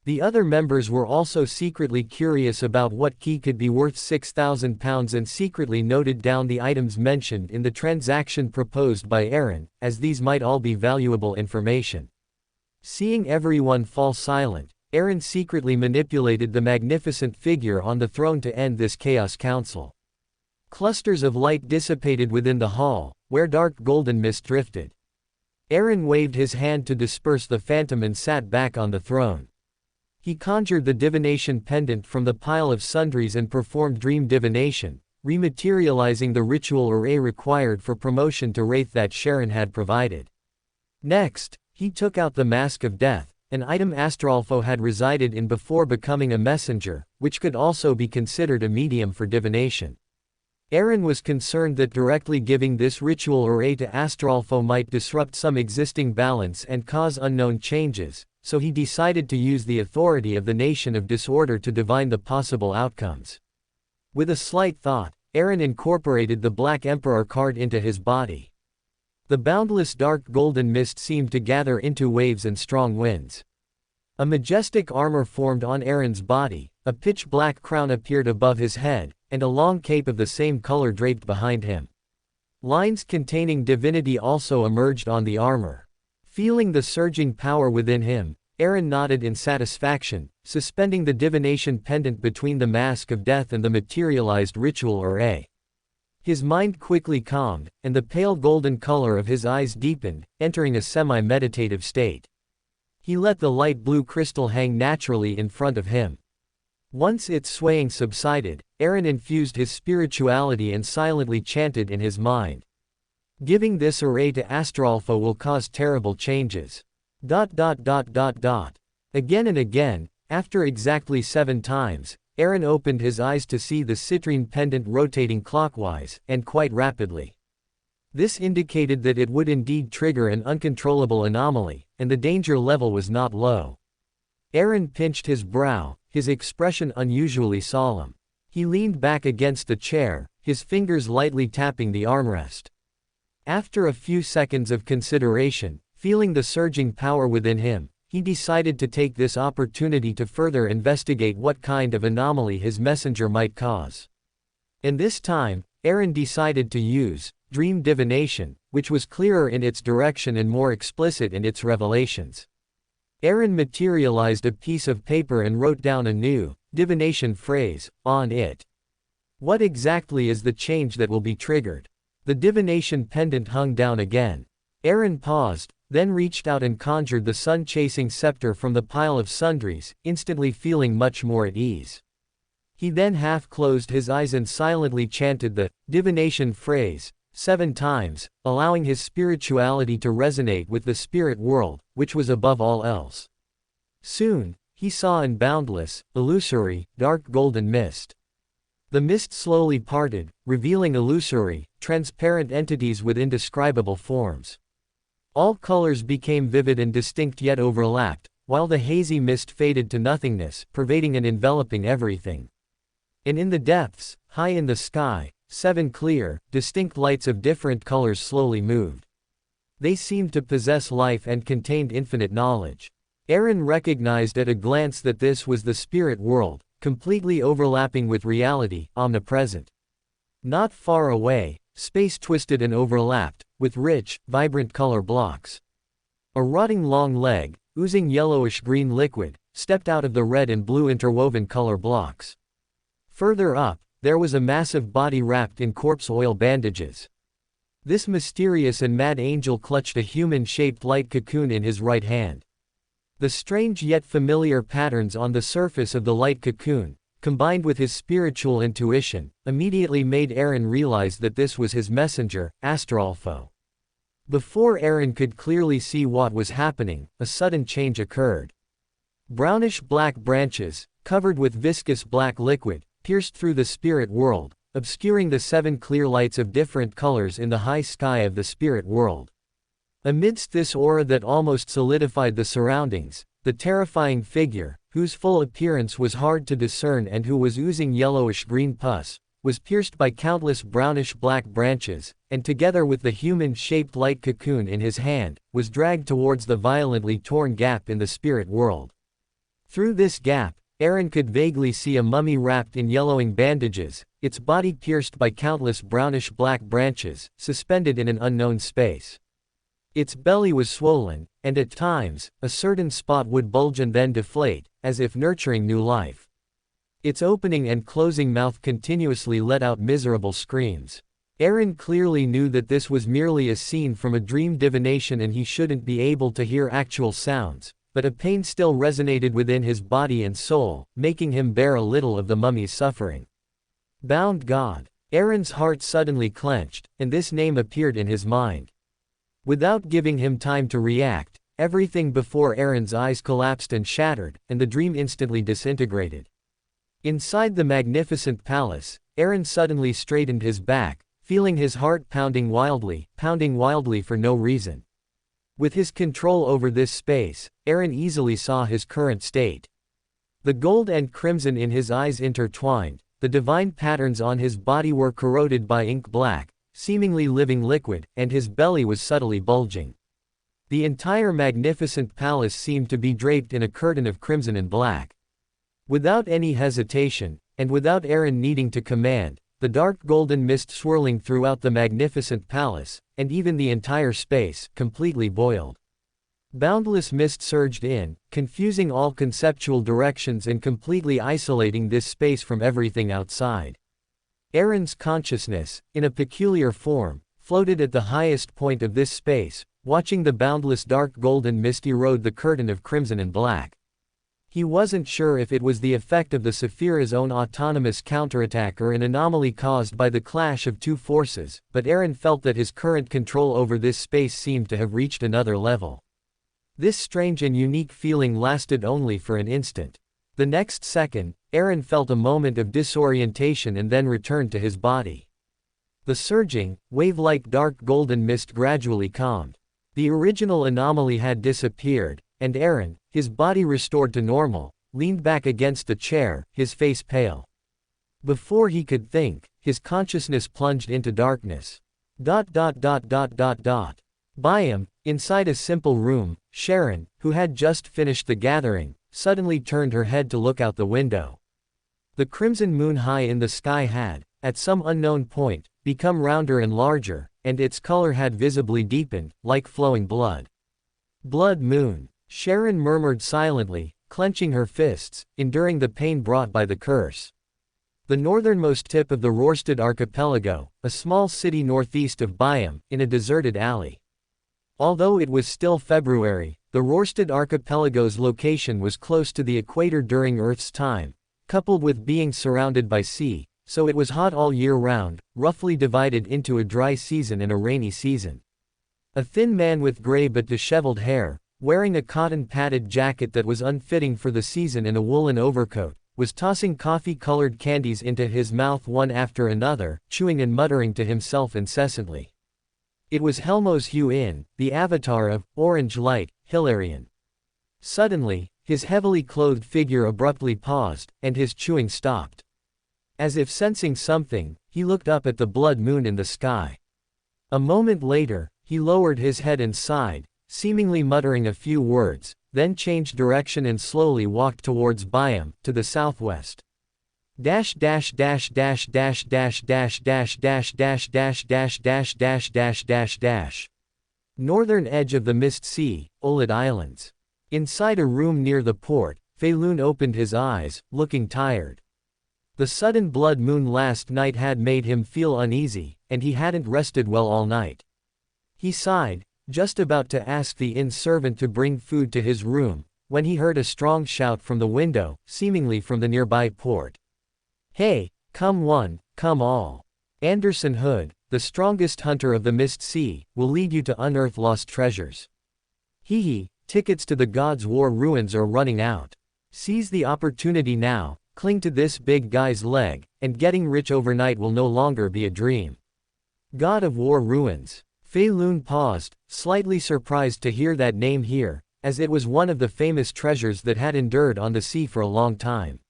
The other members were also secretly curious about what key could be worth £6,000 and secretly noted down the items mentioned in the transaction proposed by Aaron, as these might all be valuable information. Seeing everyone fall silent, Aaron secretly manipulated the magnificent figure on the throne to end this chaos council. Clusters of light dissipated within the hall, where dark golden mist drifted. Aaron waved his hand to disperse the phantom and sat back on the throne. He conjured the divination pendant from the pile of sundries and performed dream divination, rematerializing the ritual array required for promotion to Wraith that Sharon had provided. Next, he took out the Mask of Death, an item Astrolfo had resided in before becoming a messenger, which could also be considered a medium for divination. Aaron was concerned that directly giving this ritual array to Astrolfo might disrupt some existing balance and cause unknown changes, so he decided to use the authority of the Nation of Disorder to divine the possible outcomes. With a slight thought, Aaron incorporated the Black Emperor card into his body. The boundless dark golden mist seemed to gather into waves and strong winds. A majestic armor formed on Aaron's body, a pitch-black crown appeared above his head, and a long cape of the same color draped behind him. Lines containing divinity also emerged on the armor. Feeling the surging power within him, Aaron nodded in satisfaction, suspending the divination pendant between the Mask of Death and the materialized ritual array. His mind quickly calmed, and the pale golden color of his eyes deepened, entering a semi-meditative state. He let the light blue crystal hang naturally in front of him. Once its swaying subsided, Aaron infused his spirituality and silently chanted in his mind. Giving this array to Astrolfo will cause terrible changes. ... Again and again, after exactly 7 times, Aaron opened his eyes to see the citrine pendant rotating clockwise, and quite rapidly. This indicated that it would indeed trigger an uncontrollable anomaly, and the danger level was not low. Aaron pinched his brow, his expression unusually solemn. He leaned back against the chair, his fingers lightly tapping the armrest. After a few seconds of consideration, feeling the surging power within him, he decided to take this opportunity to further investigate what kind of anomaly his messenger might cause. And this time, Aaron decided to use dream divination, which was clearer in its direction and more explicit in its revelations. Aaron materialized a piece of paper and wrote down a new divination phrase on it. What exactly is the change that will be triggered? The divination pendant hung down again. Aaron paused, then reached out and conjured the sun-chasing scepter from the pile of sundries, instantly feeling much more at ease. He then half-closed his eyes and silently chanted the divination phrase 7 times, allowing his spirituality to resonate with the spirit world, which was above all else. Soon, he saw an boundless, illusory, dark golden mist. The mist slowly parted, revealing illusory, transparent entities with indescribable forms. All colors became vivid and distinct yet overlapped, while the hazy mist faded to nothingness, pervading and enveloping everything. And in the depths, high in the sky, 7 clear, distinct lights of different colors slowly moved. They seemed to possess life and contained infinite knowledge. Aaron recognized at a glance that this was the spirit world, completely overlapping with reality, omnipresent. Not far away, space twisted and overlapped, with rich, vibrant color blocks. A rotting long leg, oozing yellowish-green liquid, stepped out of the red and blue interwoven color blocks. Further up, there was a massive body wrapped in corpse oil bandages. This mysterious and mad angel clutched a human-shaped light cocoon in his right hand. The strange yet familiar patterns on the surface of the light cocoon, combined with his spiritual intuition, immediately made Aaron realize that this was his messenger, Astrolfo. Before Aaron could clearly see what was happening, a sudden change occurred. Brownish-black branches, covered with viscous black liquid, pierced through the spirit world, obscuring the 7 clear lights of different colors in the high sky of the spirit world. Amidst this aura that almost solidified the surroundings, the terrifying figure, whose full appearance was hard to discern and who was oozing yellowish-green pus, was pierced by countless brownish-black branches, and together with the human-shaped light cocoon in his hand, was dragged towards the violently torn gap in the spirit world. Through this gap, Aaron could vaguely see a mummy wrapped in yellowing bandages, its body pierced by countless brownish-black branches, suspended in an unknown space. Its belly was swollen, and at times, a certain spot would bulge and then deflate, as if nurturing new life. Its opening and closing mouth continuously let out miserable screams. Aaron clearly knew that this was merely a scene from a dream divination and he shouldn't be able to hear actual sounds, but a pain still resonated within his body and soul, making him bear a little of the mummy's suffering. Bound God. Aaron's heart suddenly clenched, and this name appeared in his mind. Without giving him time to react, everything before Aaron's eyes collapsed and shattered, and the dream instantly disintegrated. Inside the magnificent palace, Aaron suddenly straightened his back, feeling his heart pounding wildly for no reason. With his control over this space, Aaron easily saw his current state. The gold and crimson in his eyes intertwined, the divine patterns on his body were corroded by ink black, seemingly living liquid, and his belly was subtly bulging. The entire magnificent palace seemed to be draped in a curtain of crimson and black. Without any hesitation, and without Aaron needing to command, the dark golden mist swirling throughout the magnificent palace, and even the entire space, completely boiled. Boundless mist surged in, confusing all conceptual directions and completely isolating this space from everything outside. Aaron's consciousness, in a peculiar form, floated at the highest point of this space, watching the boundless dark golden mist erode the curtain of crimson and black. He wasn't sure if it was the effect of the Saphira's own autonomous counterattack or an anomaly caused by the clash of two forces, but Aaron felt that his current control over this space seemed to have reached another level. This strange and unique feeling lasted only for an instant. The next second, Aaron felt a moment of disorientation and then returned to his body. The surging, wave-like dark golden mist gradually calmed. The original anomaly had disappeared, and Aaron, his body restored to normal, leaned back against the chair, his face pale. Before he could think, his consciousness plunged into darkness. By him, inside a simple room, Sharon, who had just finished the gathering, suddenly turned her head to look out the window. The crimson moon high in the sky had, at some unknown point, become rounder and larger, and its color had visibly deepened, like flowing blood. Blood moon. Sharon murmured silently, clenching her fists, enduring the pain brought by the curse. The northernmost tip of the Rorstad archipelago, a small city northeast of Byam, in a deserted alley. Although it was still February, the Rorstad archipelago's location was close to the equator during Earth's time, coupled with being surrounded by sea, so it was hot all year round, roughly divided into a dry season and a rainy season. A thin man with gray but disheveled hair, wearing a cotton-padded jacket that was unfitting for the season and a woolen overcoat, was tossing coffee-colored candies into his mouth one after another, chewing and muttering to himself incessantly. It was Helmos Hu-in, the avatar of Orange Light, Hilarion. Suddenly, his heavily clothed figure abruptly paused, and his chewing stopped. As if sensing something, he looked up at the blood moon in the sky. A moment later, he lowered his head and sighed, seemingly muttering a few words, then changed direction and slowly walked towards Byam, to the southwest. Northern edge of the Mist Sea, Olid Islands. Inside a room near the port, Feilun opened his eyes, looking tired. The sudden blood moon last night had made him feel uneasy, and he hadn't rested well all night. He sighed, just about to ask the inn servant to bring food to his room, when he heard a strong shout from the window, seemingly from the nearby port. "Hey, come one, come all. Anderson Hood, the strongest hunter of the Mist Sea, will lead you to unearth lost treasures. Hee, tickets to the God's War ruins are running out. Seize the opportunity now, cling to this big guy's leg, and getting rich overnight will no longer be a dream." God of War ruins. Feilun paused, slightly surprised to hear that name here, as it was one of the famous treasures that had endured on the sea for a long time.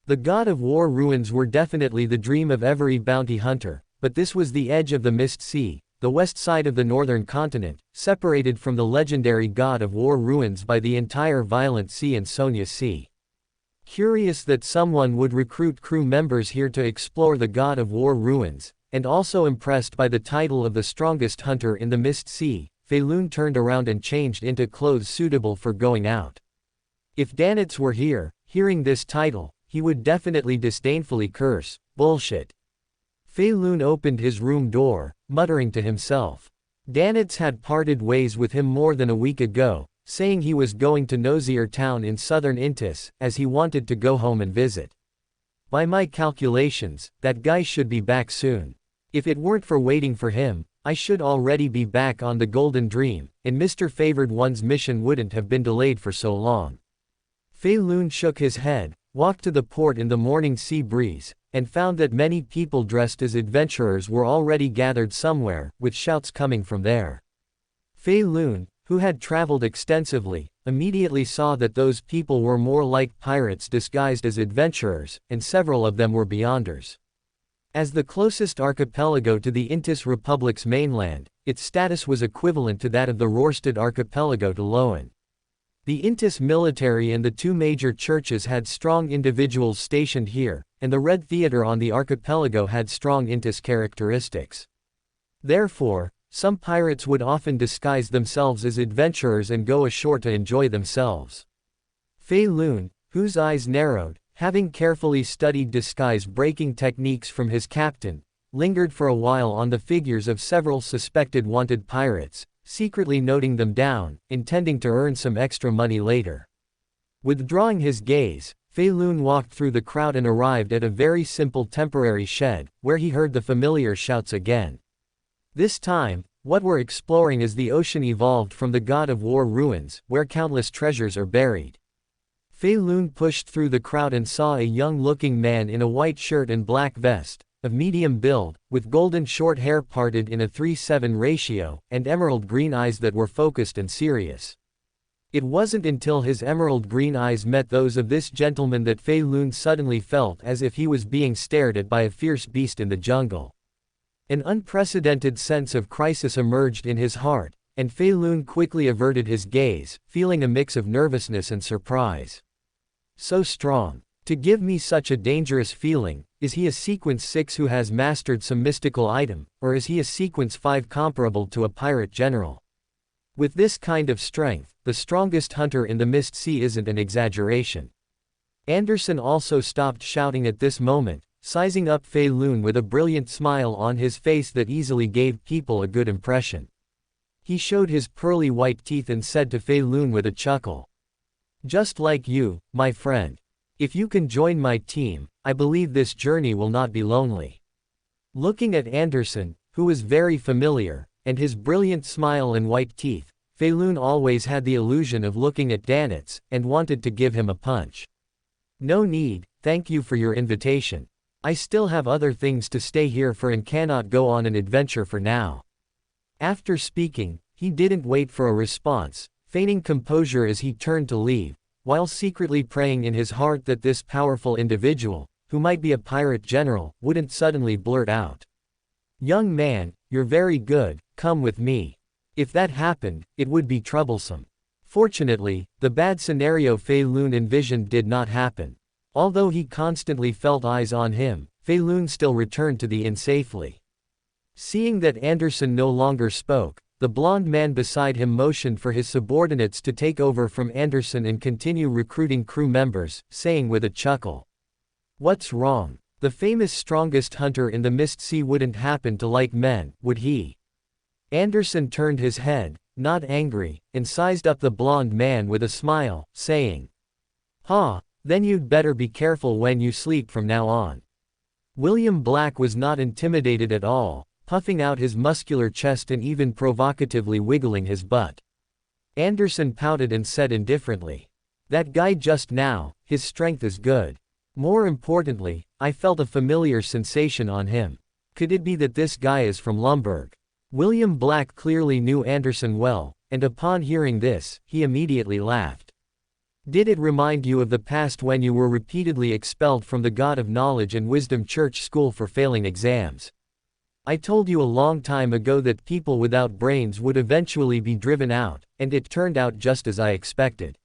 The god of war ruins were definitely the dream of every bounty hunter, but this was the edge of the Mist Sea, the west side of the northern continent, separated from the legendary god of war ruins by the entire Violent Sea and Sonia Sea. Curious that someone would recruit crew members here to explore the god of war ruins, and also impressed by the title of the strongest hunter in the Mist Sea, Fei Lun turned around and changed into clothes suitable for going out. If Danitz were here, hearing this title, he would definitely disdainfully curse, "Bullshit." Fei Lun opened his room door, muttering to himself. Danitz had parted ways with him more than a week ago, saying he was going to Nozier town in southern Intis, as he wanted to go home and visit. By my calculations, that guy should be back soon. If it weren't for waiting for him, I should already be back on the Golden Dream, and Mr. Favored One's mission wouldn't have been delayed for so long. Fei Lun shook his head, walked to the port in the morning sea breeze, and found that many people dressed as adventurers were already gathered somewhere, with shouts coming from there. Fei Lun, who had traveled extensively, immediately saw that those people were more like pirates disguised as adventurers, and several of them were beyonders. As the closest archipelago to the Intis Republic's mainland, its status was equivalent to that of the Rorstad archipelago to Loen. The Intis military and the two major churches had strong individuals stationed here, and the Red Theater on the archipelago had strong Intis characteristics. Therefore, some pirates would often disguise themselves as adventurers and go ashore to enjoy themselves. Fei Lun, whose eyes narrowed, having carefully studied disguise-breaking techniques from his captain, lingered for a while on the figures of several suspected wanted pirates, secretly noting them down, intending to earn some extra money later. Withdrawing his gaze, Fei Lun walked through the crowd and arrived at a very simple temporary shed, where he heard the familiar shouts again. This time, what we're exploring is the ocean evolved from the god of war ruins, where countless treasures are buried. Fei Lun pushed through the crowd and saw a young-looking man in a white shirt and black vest, of medium build, with golden short hair parted in a 3:7 ratio, and emerald green eyes that were focused and serious. It wasn't until his emerald green eyes met those of this gentleman that Fei Lun suddenly felt as if he was being stared at by a fierce beast in the jungle. An unprecedented sense of crisis emerged in his heart, and Fei Lun quickly averted his gaze, feeling a mix of nervousness and surprise. So strong. To give me such a dangerous feeling, is he a Sequence 6 who has mastered some mystical item, or is he a Sequence 5 comparable to a pirate general? With this kind of strength, the strongest hunter in the Mist Sea isn't an exaggeration. Anderson also stopped shouting at this moment, sizing up Fei Lun with a brilliant smile on his face that easily gave people a good impression. He showed his pearly white teeth and said to Fei Lun with a chuckle, "Just like you, my friend. If you can join my team, I believe this journey will not be lonely." Looking at Anderson, who was very familiar, and his brilliant smile and white teeth, Fei Lun always had the illusion of looking at Danitz, and wanted to give him a punch. "No need, thank you for your invitation. I still have other things to stay here for and cannot go on an adventure for now." After speaking, he didn't wait for a response, feigning composure as he turned to leave, while secretly praying in his heart that this powerful individual, who might be a pirate general, wouldn't suddenly blurt out, "Young man, you're very good, come with me." If that happened, it would be troublesome. Fortunately, the bad scenario Fei Lun envisioned did not happen. Although he constantly felt eyes on him, Fei Lun still returned to the inn safely. Seeing that Anderson no longer spoke, the blond man beside him motioned for his subordinates to take over from Anderson and continue recruiting crew members, saying with a chuckle, "What's wrong? The famous strongest hunter in the Mist Sea wouldn't happen to like men, would he?" Anderson turned his head, not angry, and sized up the blond man with a smile, saying, "Ha, then you'd better be careful when you sleep from now on." William Black was not intimidated at all, puffing out his muscular chest and even provocatively wiggling his butt. Anderson pouted and said indifferently, "That guy just now, his strength is good. More importantly, I felt a familiar sensation on him. Could it be that this guy is from Lumberg?" William Black clearly knew Anderson well, and upon hearing this, he immediately laughed. Did it remind you of the past when you were repeatedly expelled from the God of Knowledge and Wisdom Church school for failing exams? I told you a long time ago that people without brains would eventually be driven out, and it turned out just as I expected.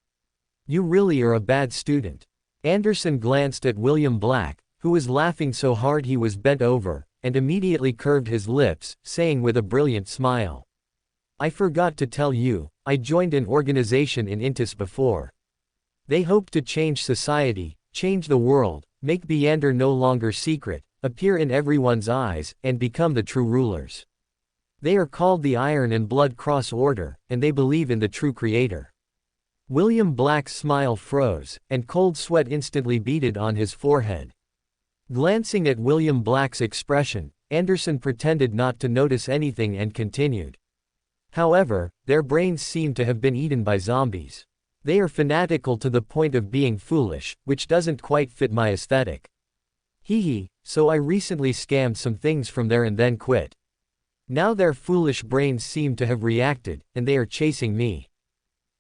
You really are a bad student. Anderson glanced at William Black, who was laughing so hard he was bent over, and immediately curved his lips, saying with a brilliant smile, I forgot to tell you, I joined an organization in Intis before. They hope to change society, change the world, make Beander no longer secret, appear in everyone's eyes, and become the true rulers. They are called the Iron and Blood Cross Order, and they believe in the true Creator. William Black's smile froze, and cold sweat instantly beaded on his forehead. Glancing at William Black's expression, Anderson pretended not to notice anything and continued. However, their brains seem to have been eaten by zombies. They are fanatical to the point of being foolish, which doesn't quite fit my aesthetic. Hee, so I recently scammed some things from there and then quit. Now their foolish brains seem to have reacted, and they are chasing me.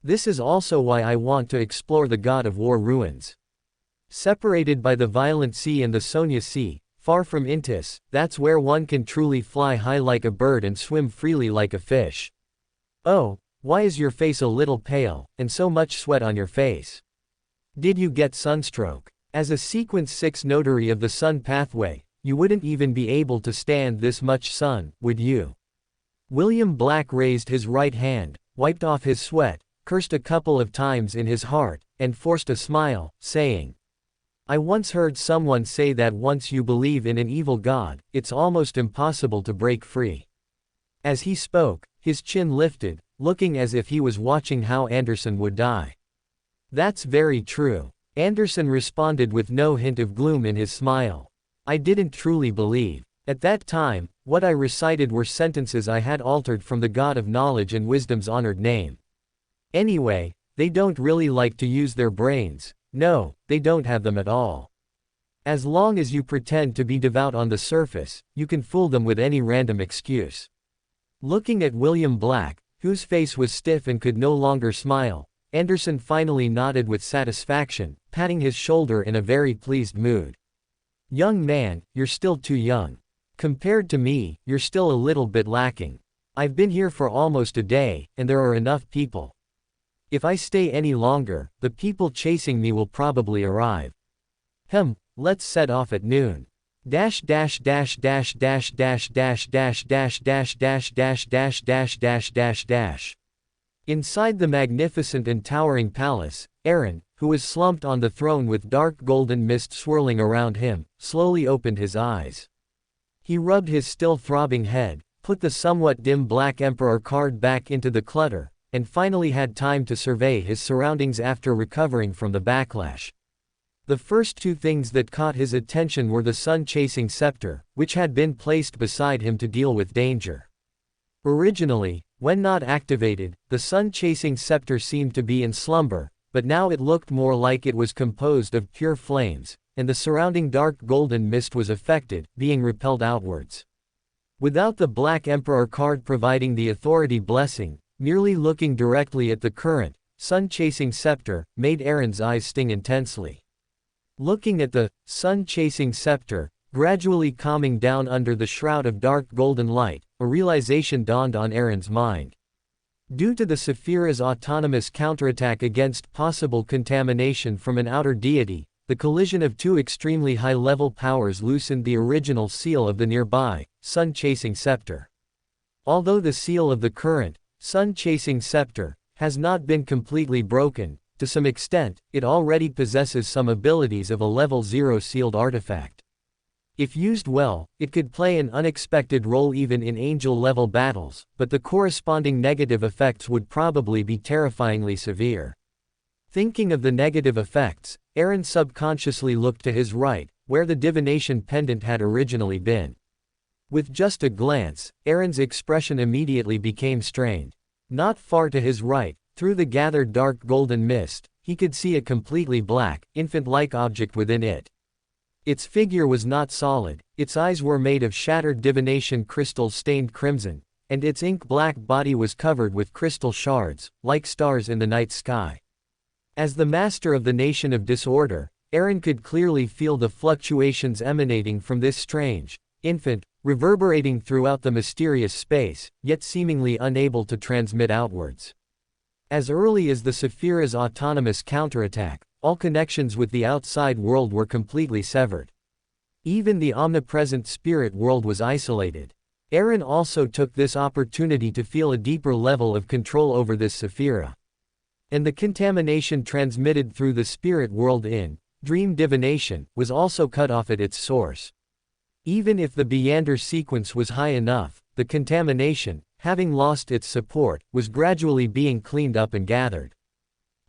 This is also why I want to explore the God of War ruins. Separated by the Violent Sea and the Sonia Sea, far from Intis, that's where one can truly fly high like a bird and swim freely like a fish. Oh, why is your face a little pale, and so much sweat on your face? Did you get sunstroke? As a Sequence 6 notary of the Sun Pathway, you wouldn't even be able to stand this much sun, would you? William Black raised his right hand, wiped off his sweat, cursed a couple of times in his heart, and forced a smile, saying, I once heard someone say that once you believe in an evil god, it's almost impossible to break free. As he spoke, his chin lifted, looking as if he was watching how Anderson would die. That's very true. Anderson responded with no hint of gloom in his smile. I didn't truly believe. At that time, what I recited were sentences I had altered from the God of Knowledge and Wisdom's honored name. Anyway, they don't really like to use their brains. No, they don't have them at all. As long as you pretend to be devout on the surface, you can fool them with any random excuse. Looking at William Black, whose face was stiff and could no longer smile, Anderson finally nodded with satisfaction, patting his shoulder in a very pleased mood. Young man, you're still too young. Compared to me, you're still a little bit lacking. I've been here for almost a day, and there are enough people. If I stay any longer, the people chasing me will probably arrive. Let's set off at noon. Dash dash dash dash dash dash dash dash dash dash dash dash dash dash dash dash dash. Inside the magnificent and towering palace, Aaron, who was slumped on the throne with dark golden mist swirling around him, slowly opened his eyes. He rubbed his still throbbing head, put the somewhat dim Black Emperor card back into the clutter, and finally had time to survey his surroundings after recovering from the backlash. The first two things that caught his attention were the sun-chasing scepter, which had been placed beside him to deal with danger. Originally, when not activated, the sun-chasing scepter seemed to be in slumber, but now it looked more like it was composed of pure flames, and the surrounding dark golden mist was affected, being repelled outwards. Without the Black Emperor card providing the authority blessing, merely looking directly at the current, sun-chasing scepter, made Aaron's eyes sting intensely. Looking at the sun-chasing scepter, gradually calming down under the shroud of dark golden light, a realization dawned on Aaron's mind. Due to the Saphira's autonomous counterattack against possible contamination from an outer deity, the collision of two extremely high-level powers loosened the original seal of the nearby, sun-chasing scepter. Although the seal of the current, sun-chasing scepter, has not been completely broken, to some extent, it already possesses some abilities of a level 0 sealed artifact. If used well, it could play an unexpected role even in angel-level battles, but the corresponding negative effects would probably be terrifyingly severe. Thinking of the negative effects, Aaron subconsciously looked to his right, where the divination pendant had originally been. With just a glance, Aaron's expression immediately became strained. Not far to his right, through the gathered dark golden mist, he could see a completely black, infant-like object within it. Its figure was not solid, its eyes were made of shattered divination crystals stained crimson, and its ink-black body was covered with crystal shards, like stars in the night sky. As the master of the nation of disorder, Aaron could clearly feel the fluctuations emanating from this strange infant, reverberating throughout the mysterious space, yet seemingly unable to transmit outwards. As early as the Saphira's autonomous counterattack, all connections with the outside world were completely severed. Even the omnipresent spirit world was isolated. Aaron also took this opportunity to feel a deeper level of control over this Saphira. And the contamination transmitted through the spirit world in dream divination was also cut off at its source. Even if the Beander sequence was high enough, the contamination, having lost its support, was gradually being cleaned up and gathered.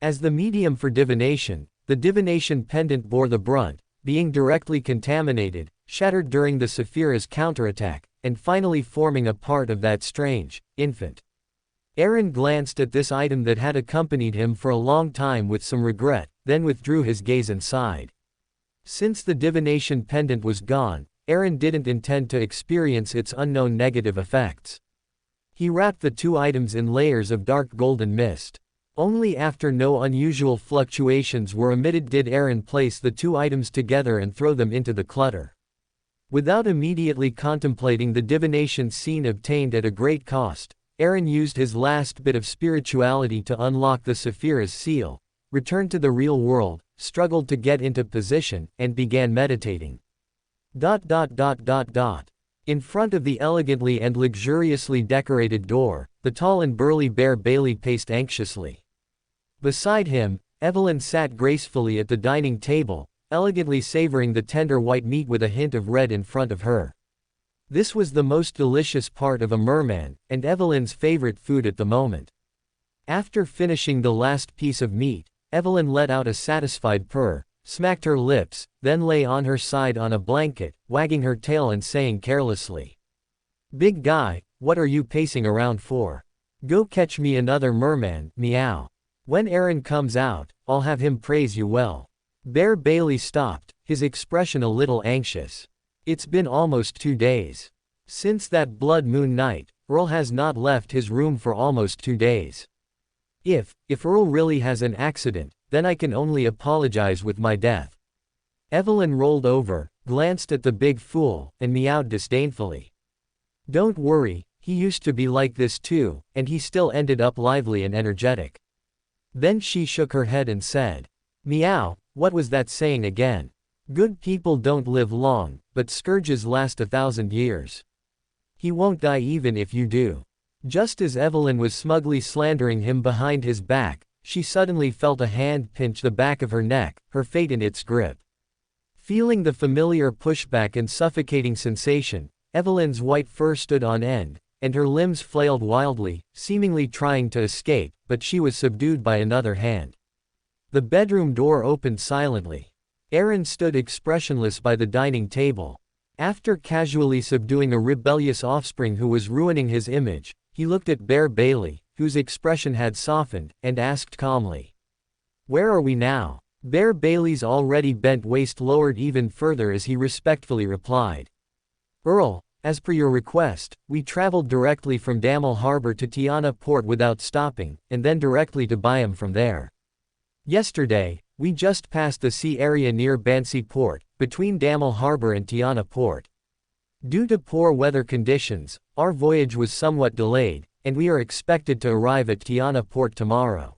As the medium for divination, the divination pendant bore the brunt, being directly contaminated, shattered during the Saphira's counterattack, and finally forming a part of that strange infant. Aaron glanced at this item that had accompanied him for a long time with some regret, then withdrew his gaze and sighed. Since the divination pendant was gone, Aaron didn't intend to experience its unknown negative effects. He wrapped the two items in layers of dark golden mist. Only after no unusual fluctuations were emitted did Aaron place the two items together and throw them into the clutter. Without immediately contemplating the divination scene obtained at a great cost, Aaron used his last bit of spirituality to unlock the Saphira's seal, returned to the real world, struggled to get into position, and began meditating. In front of the elegantly and luxuriously decorated door, the tall and burly Bear Bailey paced anxiously. Beside him, Evelyn sat gracefully at the dining table, elegantly savoring the tender white meat with a hint of red in front of her. This was the most delicious part of a merman, and Evelyn's favorite food at the moment. After finishing the last piece of meat, Evelyn let out a satisfied purr, smacked her lips, then lay on her side on a blanket, wagging her tail and saying carelessly, "Big guy, what are you pacing around for? Go catch me another merman, meow. When Aaron comes out, I'll have him praise you well." Bear Bailey stopped, his expression a little anxious. It's been almost 2 days. Since that blood moon night, Earl has not left his room for almost 2 days. If Earl really has an accident, then I can only apologize with my death. Evelyn rolled over, glanced at the big fool, and meowed disdainfully. Don't worry, he used to be like this too, and he still ended up lively and energetic. Then she shook her head and said, "Meow, what was that saying again? Good people don't live long, but scourges last 1,000 years. He won't die even if you do." Just as Evelyn was smugly slandering him behind his back, she suddenly felt a hand pinch the back of her neck, her fate in its grip. Feeling the familiar pushback and suffocating sensation, Evelyn's white fur stood on end, and her limbs flailed wildly, seemingly trying to escape, but she was subdued by another hand. The bedroom door opened silently. Aaron stood expressionless by the dining table. After casually subduing a rebellious offspring who was ruining his image, he looked at Bear Bailey, whose expression had softened, and asked calmly, "Where are we now?" Bear Bailey's already bent waist lowered even further as he respectfully replied, "Earl, as per your request, we traveled directly from Damel Harbor to Tiana Port without stopping, and then directly to Byam from there. Yesterday, we just passed the sea area near Bansi Port, between Damel Harbor and Tiana Port. Due to poor weather conditions, our voyage was somewhat delayed, and we are expected to arrive at Tiana Port tomorrow."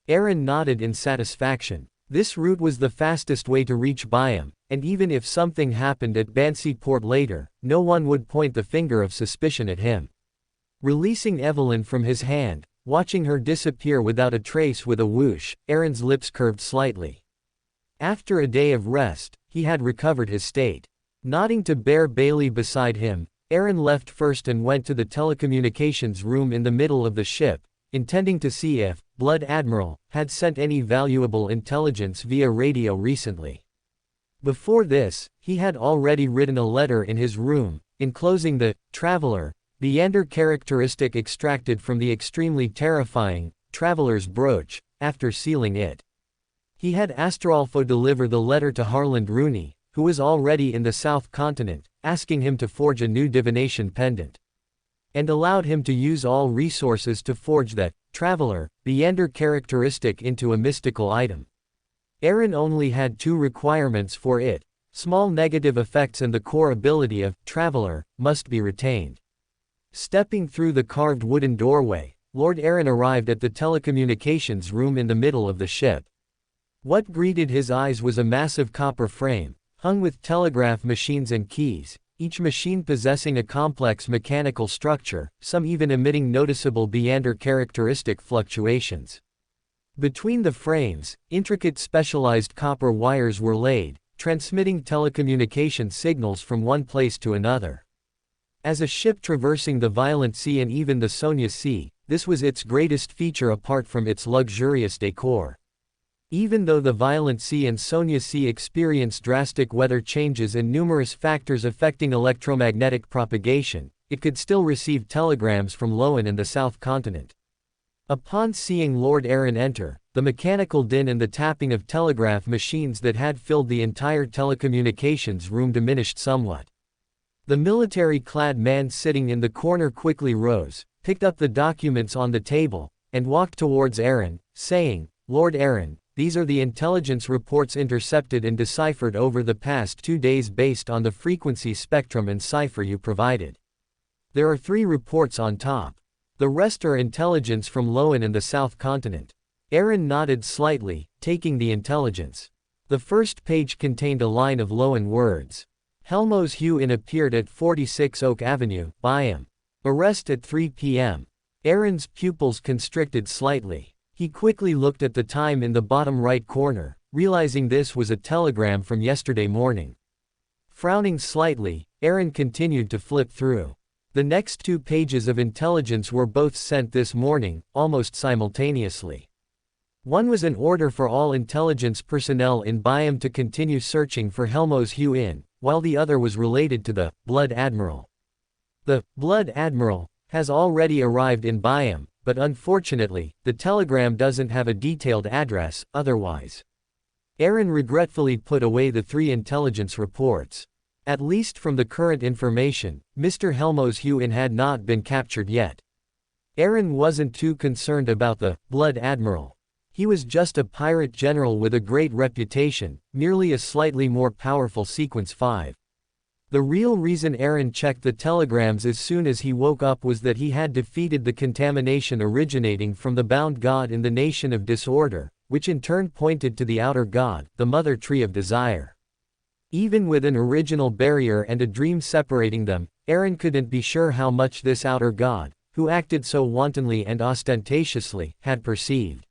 Aaron nodded in satisfaction. This route was the fastest way to reach Byam, and even if something happened at Bansi Port later, no one would point the finger of suspicion at him. Releasing Evelyn from his hand, watching her disappear without a trace with a whoosh, Aaron's lips curved slightly. After a day of rest, he had recovered his state. Nodding to Bear Bailey beside him, Aaron left first and went to the telecommunications room in the middle of the ship, intending to see if Blood Admiral had sent any valuable intelligence via radio recently. Before this, he had already written a letter in his room, enclosing the traveler Beander characteristic extracted from the extremely terrifying traveler's brooch, after sealing it. He had Astrolfo deliver the letter to Harland Rooney, who was already in the South Continent, asking him to forge a new divination pendant. And allowed him to use all resources to forge that traveler, Beander characteristic into a mystical item. Aaron only had two requirements for it: small negative effects and the core ability of traveler must be retained. Stepping through the carved wooden doorway, Lord Aaron arrived at the telecommunications room in the middle of the ship. What greeted his eyes was a massive copper frame, hung with telegraph machines and keys, each machine possessing a complex mechanical structure, some even emitting noticeable Beander characteristic fluctuations. Between the frames, intricate specialized copper wires were laid, transmitting telecommunication signals from one place to another. As a ship traversing the Violent Sea and even the Sonia Sea, this was its greatest feature apart from its luxurious decor. Even though the Violent Sea and Sonia Sea experienced drastic weather changes and numerous factors affecting electromagnetic propagation, it could still receive telegrams from LotM and the South Continent. Upon seeing Lord Aaron enter, the mechanical din and the tapping of telegraph machines that had filled the entire telecommunications room diminished somewhat. The military-clad man sitting in the corner quickly rose, picked up the documents on the table, and walked towards Aaron, saying, "Lord Aaron, these are the intelligence reports intercepted and deciphered over the past 2 days based on the frequency spectrum and cipher you provided. There are 3 reports on top. The rest are intelligence from LotM and the South Continent." Aaron nodded slightly, taking the intelligence. The first page contained a line of LotM words. Helmos Xiong appeared at 46 Oak Avenue, Byam. Arrest at 3 p.m. Aaron's pupils constricted slightly. He quickly looked at the time in the bottom right corner, realizing this was a telegram from yesterday morning. Frowning slightly, Aaron continued to flip through. The next 2 pages of intelligence were both sent this morning, almost simultaneously. One was an order for all intelligence personnel in Byam to continue searching for Helmos Xiong, while the other was related to the Blood Admiral. The Blood Admiral has already arrived in Byam, but unfortunately, the telegram doesn't have a detailed address, otherwise. Aaron regretfully put away the 3 intelligence reports. At least from the current information, Mr. Helmos Xiong had not been captured yet. Aaron wasn't too concerned about the Blood Admiral. He was just a pirate general with a great reputation, merely a slightly more powerful Sequence 5. The real reason Aaron checked the telegrams as soon as he woke up was that he had defeated the contamination originating from the bound god in the Nation of Disorder, which in turn pointed to the outer god, the Mother Tree of Desire. Even with an original barrier and a dream separating them, Aaron couldn't be sure how much this outer god, who acted so wantonly and ostentatiously, had perceived.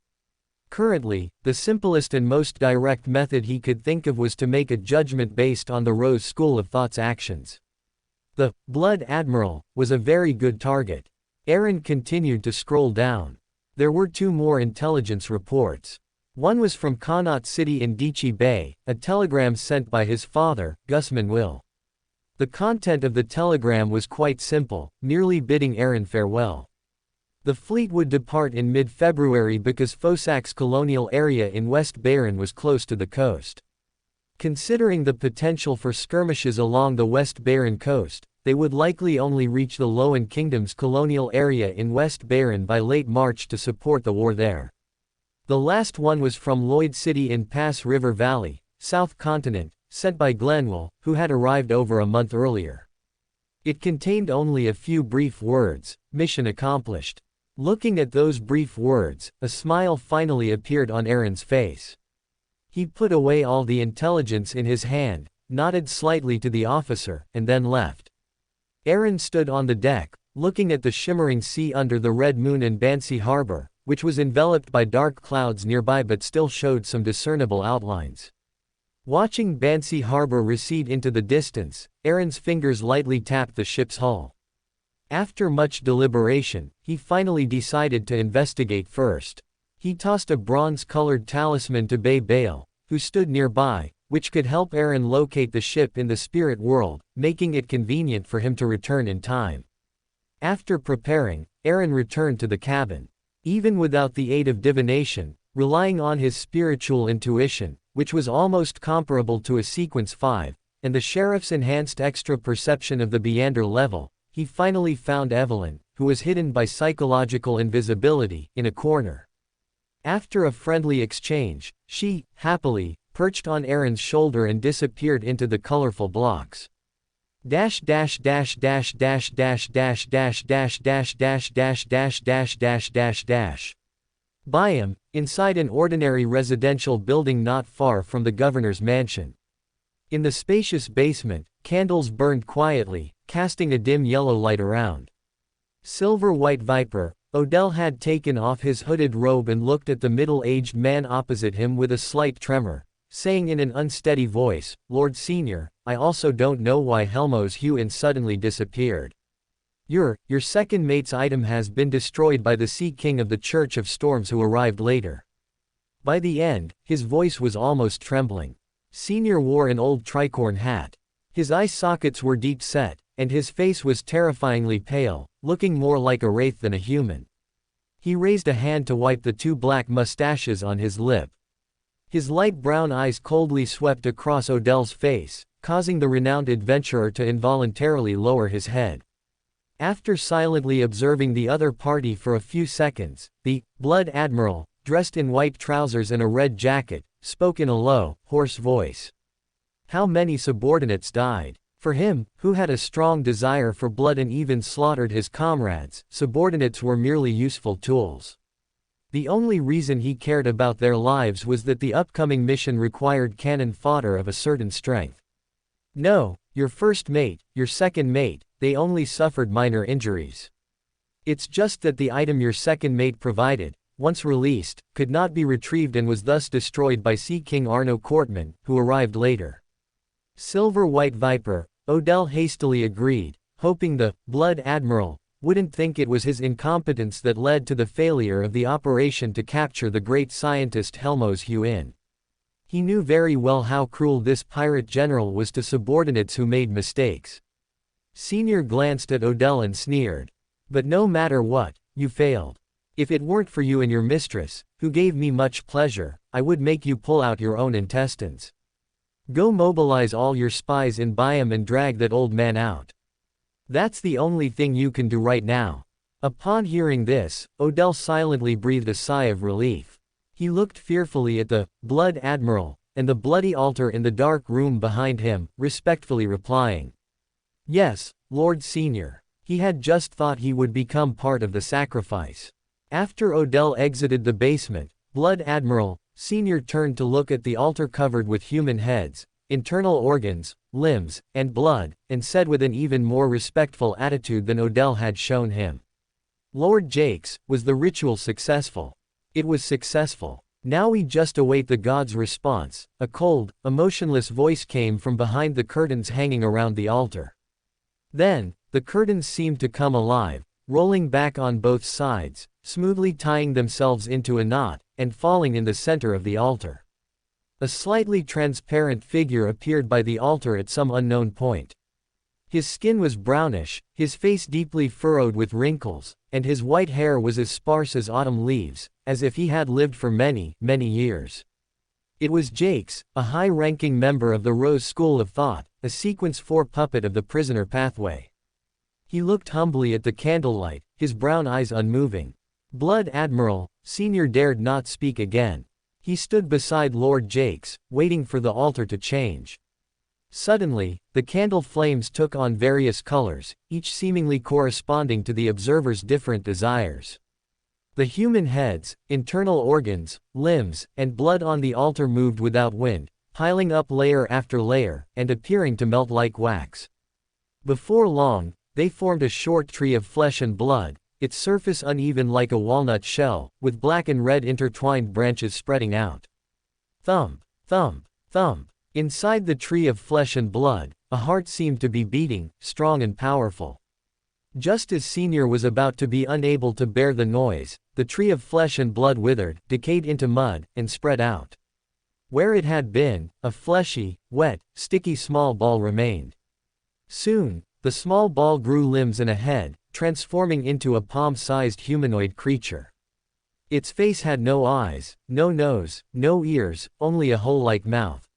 Currently, the simplest and most direct method he could think of was to make a judgment based on the Rose School of Thought's actions. The Blood Admiral was a very good target. Aaron continued to scroll down. There were 2 more intelligence reports. One was from Connaught City in Dichi Bay, a telegram sent by his father, Gusman Will. The content of the telegram was quite simple, merely bidding Aaron farewell. The fleet would depart in mid-February because Fosak's colonial area in West Bayern was close to the coast. Considering the potential for skirmishes along the West Bayern coast, they would likely only reach the LotM Kingdom's colonial area in West Bayern by late March to support the war there. The last one was from Lloyd City in Pass River Valley, South Continent, sent by Glenwell, who had arrived over a month earlier. It contained only a few brief words: "Mission accomplished." Looking at those brief words, a smile finally appeared on Aaron's face. He put away all the intelligence in his hand, nodded slightly to the officer, and then left. Aaron stood on the deck, looking at the shimmering sea under the red moon and Bansi Harbor, which was enveloped by dark clouds nearby but still showed some discernible outlines. Watching Bansi Harbor recede into the distance, Aaron's fingers lightly tapped the ship's hull. After much deliberation, he finally decided to investigate first. He tossed a bronze-colored talisman to Bay Bale, who stood nearby, which could help Aaron locate the ship in the spirit world, making it convenient for him to return in time. After preparing, Aaron returned to the cabin. Even without the aid of divination, relying on his spiritual intuition, which was almost comparable to a Sequence 5, and the sheriff's enhanced extra perception of the Beander level, he finally found Evelyn, who was hidden by psychological invisibility, in a corner. After a friendly exchange, she, happily, perched on Aaron's shoulder and disappeared into the colorful blocks. Dash dash dash dash dash dash dash dash dash dash dash dash dash dash dash dash dash. Byam, inside an ordinary residential building not far from the governor's mansion. In the spacious basement, candles burned quietly, casting a dim yellow light around. Silver White Viper, Odell had taken off his hooded robe and looked at the middle-aged man opposite him with a slight tremor, saying in an unsteady voice, "Lord Senior, I also don't know why Helmo's Huin suddenly disappeared. Your second mate's item has been destroyed by the Sea King of the Church of Storms who arrived later." By the end, his voice was almost trembling. Senior wore an old tricorn hat. His eye sockets were deep set, and his face was terrifyingly pale, looking more like a wraith than a human. He raised a hand to wipe the two black mustaches on his lip. His light brown eyes coldly swept across Odell's face, causing the renowned adventurer to involuntarily lower his head. After silently observing the other party for a few seconds, the Blood Admiral, dressed in white trousers and a red jacket, spoke in a low, hoarse voice. How many subordinates died? For him, who had a strong desire for blood and even slaughtered his comrades, subordinates were merely useful tools. The only reason he cared about their lives was that the upcoming mission required cannon fodder of a certain strength. No, your first mate, your second mate, they only suffered minor injuries. It's just that the item your second mate provided, once released, could not be retrieved and was thus destroyed by Sea King Arno Courtman, who arrived later. Silver White Viper, Odell hastily agreed, hoping the Blood Admiral wouldn't think it was his incompetence that led to the failure of the operation to capture the great scientist Helmo's Huin. He knew very well how cruel this pirate general was to subordinates who made mistakes. Senior glanced at Odell and sneered. But no matter what, you failed. If it weren't for you and your mistress, who gave me much pleasure, I would make you pull out your own intestines. Go mobilize all your spies in Byam and drag that old man out. That's the only thing you can do right now. Upon hearing this, Odell silently breathed a sigh of relief. He looked fearfully at the Blood Admiral, and the bloody altar in the dark room behind him, respectfully replying, "Yes, Lord Senior." He had just thought he would become part of the sacrifice. After Odell exited the basement, Blood Admiral, Senior turned to look at the altar covered with human heads, internal organs, limbs, and blood, and said with an even more respectful attitude than Odell had shown him, "Lord Jakes, was the ritual successful?" It was successful. Now we just await the god's response. A cold, emotionless voice came from behind the curtains hanging around the altar. Then, the curtains seemed to come alive, rolling back on both sides, smoothly tying themselves into a knot, and falling in the center of the altar. A slightly transparent figure appeared by the altar at some unknown point. His skin was brownish, his face deeply furrowed with wrinkles, and his white hair was as sparse as autumn leaves, as if he had lived for many, many years. It was Jakes, a high-ranking member of the Rose School of Thought, a Sequence 4 puppet of the prisoner pathway. He looked humbly at the candlelight, his brown eyes unmoving. Blood Admiral, Senior dared not speak again. He stood beside Lord Jakes, waiting for the altar to change. Suddenly, the candle flames took on various colors, each seemingly corresponding to the observer's different desires. The human heads, internal organs, limbs, and blood on the altar moved without wind, piling up layer after layer, and appearing to melt like wax. Before long, they formed a short tree of flesh and blood, its surface uneven like a walnut shell, with black and red intertwined branches spreading out. Thump, thump, thump. Inside the tree of flesh and blood, a heart seemed to be beating, strong and powerful. Just as Senior was about to be unable to bear the noise, the tree of flesh and blood withered, decayed into mud, and spread out. Where it had been, a fleshy, wet, sticky small ball remained. Soon, the small ball grew limbs and a head, transforming into a palm-sized humanoid creature. Its face had no eyes, no nose, no ears, only a hole-like mouth.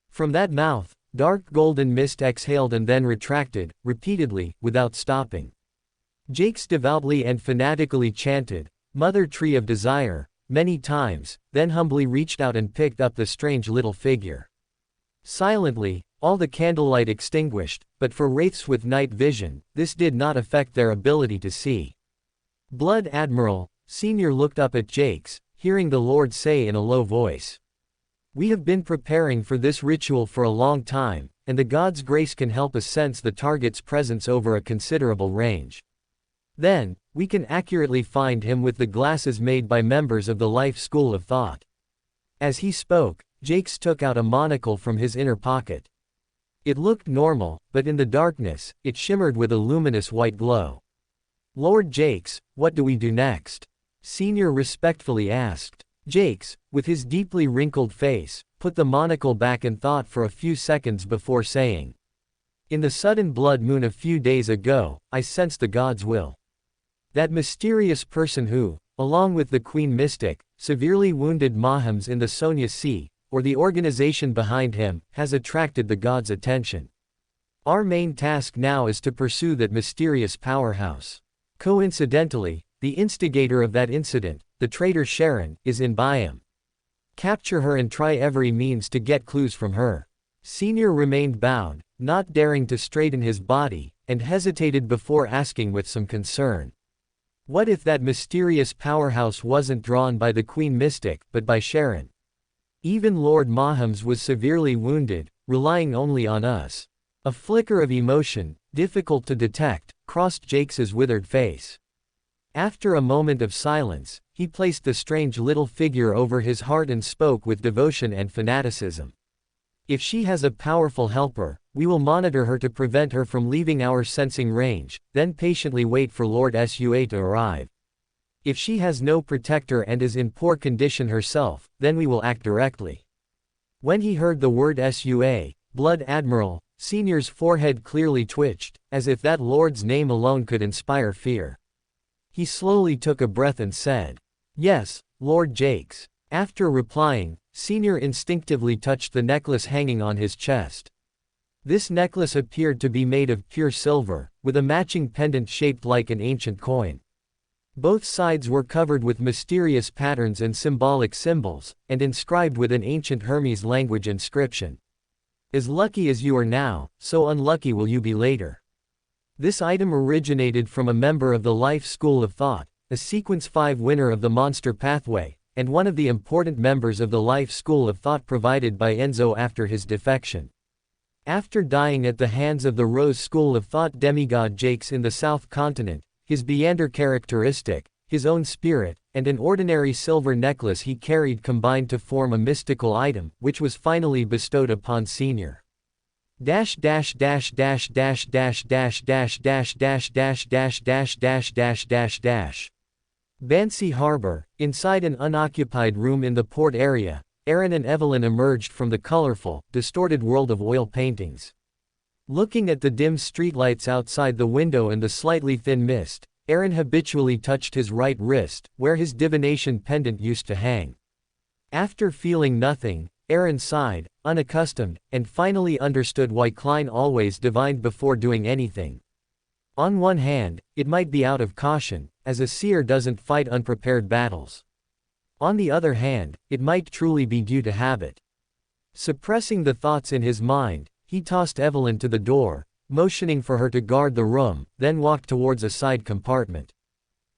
From that mouth, dark golden mist exhaled and then retracted, repeatedly, without stopping. Jakes devoutly and fanatically chanted, "Mother Tree of Desire," many times, then humbly reached out and picked up the strange little figure. Silently, all the candlelight extinguished, but for wraiths with night vision, this did not affect their ability to see. Blood Admiral, Senior looked up at Jakes, hearing the Lord say in a low voice, "We have been preparing for this ritual for a long time, and the God's grace can help us sense the target's presence over a considerable range. Then, we can accurately find him with the glasses made by members of the Life School of Thought." As he spoke, Jakes took out a monocle from his inner pocket. It looked normal, but in the darkness, it shimmered with a luminous white glow. "Lord Jakes, what do we do next?" Senior respectfully asked. Jakes, with his deeply wrinkled face, put the monocle back and thought for a few seconds before saying, "In the sudden blood moon a few days ago, I sensed the God's will. That mysterious person who, along with the Queen Mystic, severely wounded Mahams in the Sonia Sea, or the organization behind him, has attracted the God's attention. Our main task now is to pursue that mysterious powerhouse. Coincidentally, the instigator of that incident, the traitor Sharon, is in Byam. Capture her and try every means to get clues from her." Senior remained bowed, not daring to straighten his body, and hesitated before asking with some concern. What if that mysterious powerhouse wasn't drawn by the Queen Mystic, but by Sharon? Even Lord Mahams was severely wounded, relying only on us. A flicker of emotion, difficult to detect, crossed Jakes's withered face. After a moment of silence, he placed the strange little figure over his heart and spoke with devotion and fanaticism. "If she has a powerful helper, we will monitor her to prevent her from leaving our sensing range, then patiently wait for Lord Sua to arrive. If she has no protector and is in poor condition herself, then we will act directly." When he heard the word Sua, Blood Admiral, Senior's forehead clearly twitched, as if that lord's name alone could inspire fear. He slowly took a breath and said, "Yes, Lord Jakes." After replying, Senior instinctively touched the necklace hanging on his chest. This necklace appeared to be made of pure silver, with a matching pendant shaped like an ancient coin. Both sides were covered with mysterious patterns and symbolic symbols, and inscribed with an ancient Hermes language inscription. "As lucky as you are now, so unlucky will you be later." This item originated from a member of the Life School of Thought, a Sequence 5 winner of the Monster Pathway, and one of the important members of the Life School of Thought provided by Enzo after his defection. After dying at the hands of the Rose School of Thought demigod Jakes in the South Continent, his Beander characteristic, his own spirit, and an ordinary silver necklace he carried combined to form a mystical item, which was finally bestowed upon Senior. Bansi Harbor, inside an unoccupied room in the port area, Aaron and Evelyn emerged from the colorful, distorted world of oil paintings. Looking at the dim streetlights outside the window and the slightly thin mist, Aaron habitually touched his right wrist, where his divination pendant used to hang. After feeling nothing, Aaron sighed, unaccustomed, and finally understood why Klein always divined before doing anything. On one hand, it might be out of caution, as a seer doesn't fight unprepared battles. On the other hand, it might truly be due to habit. Suppressing the thoughts in his mind, he tossed Evelyn to the door, motioning for her to guard the room, then walked towards a side compartment.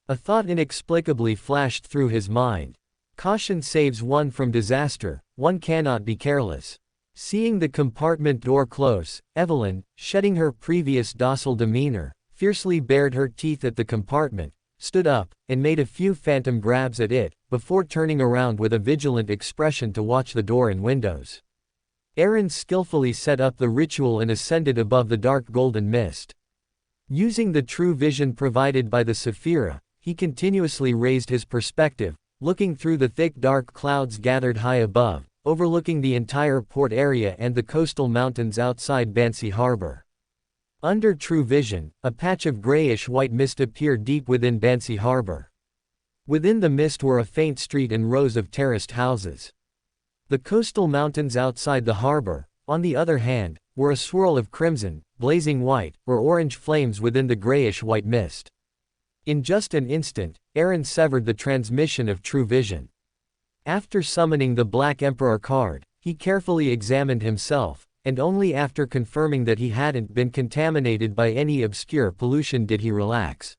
A thought inexplicably flashed through his mind. Caution saves one from disaster, one cannot be careless. Seeing the compartment door close, Evelyn, shedding her previous docile demeanor, fiercely bared her teeth at the compartment, stood up, and made a few phantom grabs at it, before turning around with a vigilant expression to watch the door and windows. Aaron skillfully set up the ritual and ascended above the dark golden mist. Using the true vision provided by the Sephira, he continuously raised his perspective, looking through the thick dark clouds gathered high above, overlooking the entire port area and the coastal mountains outside Bansi Harbor. Under true vision, a patch of grayish-white mist appeared deep within Bansi Harbor. Within the mist were a faint street and rows of terraced houses. The coastal mountains outside the harbor, on the other hand, were a swirl of crimson, blazing white, or orange flames within the grayish-white mist. In just an instant, Aaron severed the transmission of true vision. After summoning the Black Emperor card, he carefully examined himself, and only after confirming that he hadn't been contaminated by any obscure pollution did he relax.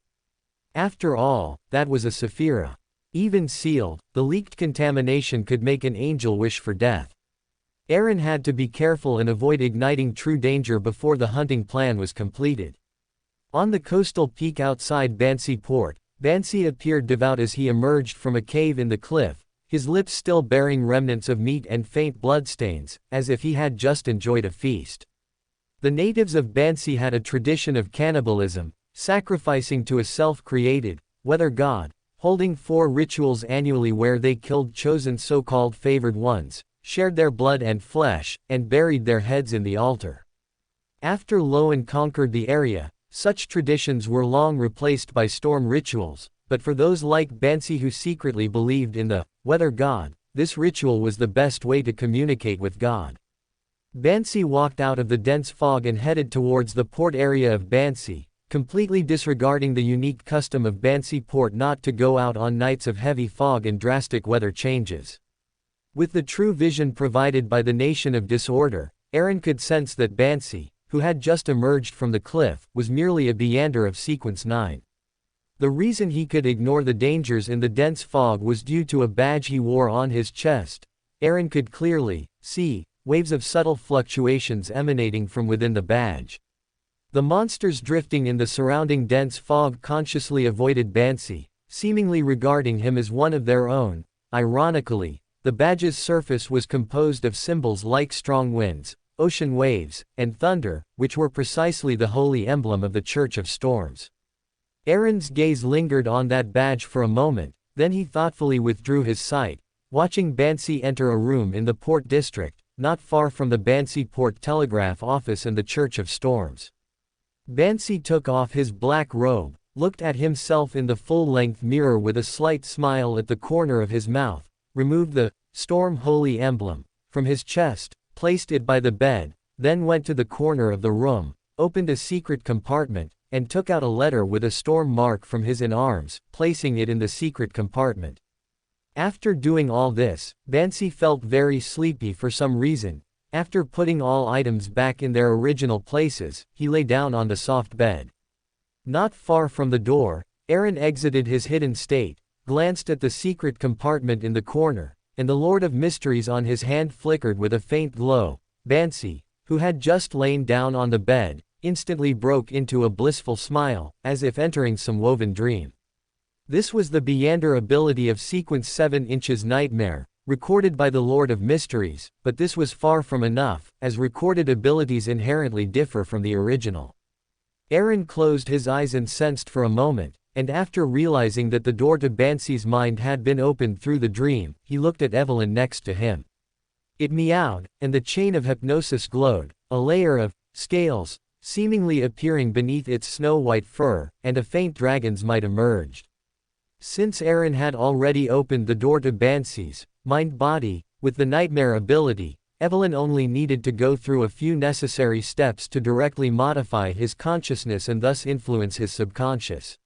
After all, that was a Sephira. Even sealed, the leaked contamination could make an angel wish for death. Aaron had to be careful and avoid igniting true danger before the hunting plan was completed. On the coastal peak outside Bansi Port, Bansi appeared devout as he emerged from a cave in the cliff, his lips still bearing remnants of meat and faint bloodstains, as if he had just enjoyed a feast. The natives of Bansi had a tradition of cannibalism, sacrificing to a self-created, weather god, holding 4 rituals annually where they killed chosen so-called favored ones, shared their blood and flesh, and buried their heads in the altar. After LotM conquered the area, such traditions were long replaced by storm rituals, but for those like Bansi who secretly believed in the weather god, this ritual was the best way to communicate with God. Bansi walked out of the dense fog and headed towards the port area of Bansi, completely disregarding the unique custom of Bansi Port not to go out on nights of heavy fog and drastic weather changes. With the true vision provided by the Nation of Disorder, Aaron could sense that Bansi, who had just emerged from the cliff, was merely a Beander of Sequence 9. The reason he could ignore the dangers in the dense fog was due to a badge he wore on his chest. Aaron could clearly see waves of subtle fluctuations emanating from within the badge. The monsters drifting in the surrounding dense fog consciously avoided Bansi, seemingly regarding him as one of their own. Ironically, the badge's surface was composed of symbols like strong winds, ocean waves, and thunder, which were precisely the holy emblem of the Church of Storms. Aaron's gaze lingered on that badge for a moment, then he thoughtfully withdrew his sight, watching Bansi enter a room in the port district, not far from the Bansi Port Telegraph Office and the Church of Storms. Bansi took off his black robe, looked at himself in the full-length mirror with a slight smile at the corner of his mouth, removed the storm holy emblem from his chest, placed it by the bed, then went to the corner of the room, opened a secret compartment, and took out a letter with a storm mark from his arms, placing it in the secret compartment. After doing all this, Bansi felt very sleepy for some reason. After putting all items back in their original places, he lay down on the soft bed. Not far from the door, Aaron exited his hidden state, glanced at the secret compartment in the corner, and the Lord of Mysteries on his hand flickered with a faint glow. Bansi, who had just lain down on the bed, instantly broke into a blissful smile, as if entering some woven dream. This was the Beander ability of Sequence 7 inches Nightmare, recorded by the Lord of Mysteries, but this was far from enough, as recorded abilities inherently differ from the original. Aaron closed his eyes and sensed for a moment, and after realizing that the door to Bansi's mind had been opened through the dream, he looked at Evelyn next to him. It meowed, and the chain of hypnosis glowed, a layer of scales, seemingly appearing beneath its snow-white fur, and a faint dragon's might emerged. Since Aaron had already opened the door to Bansi's mind-body, with the nightmare ability, Evelyn only needed to go through a few necessary steps to directly modify his consciousness and thus influence his subconscious.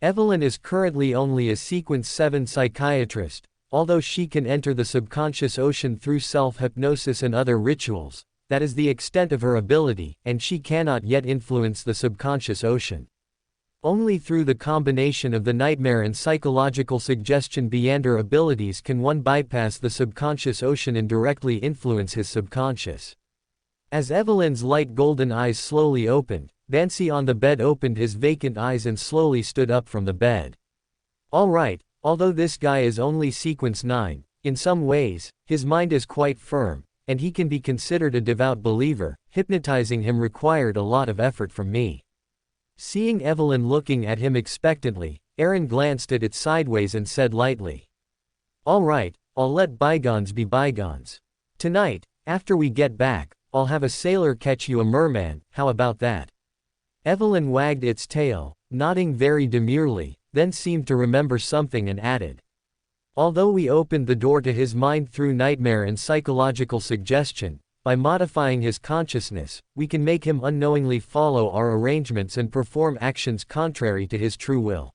Evelyn is currently only a Sequence 7 psychiatrist, although she can enter the subconscious ocean through self-hypnosis and other rituals. That is the extent of her ability, and she cannot yet influence the subconscious ocean. Only through the combination of the nightmare and psychological suggestion Beander abilities can one bypass the subconscious ocean and directly influence his subconscious. As Evelyn's light golden eyes slowly opened, Bansi on the bed opened his vacant eyes and slowly stood up from the bed. All right, although this guy is only Sequence 9, in some ways, his mind is quite firm, and he can be considered a devout believer. Hypnotizing him required a lot of effort from me. Seeing Evelyn looking at him expectantly, Aaron glanced at it sideways and said lightly, "All right, I'll let bygones be bygones. Tonight, after we get back, I'll have a sailor catch you a merman, how about that?" Evelyn wagged its tail, nodding very demurely, then seemed to remember something and added, "Although we opened the door to his mind through nightmare and psychological suggestion, by modifying his consciousness, we can make him unknowingly follow our arrangements and perform actions contrary to his true will.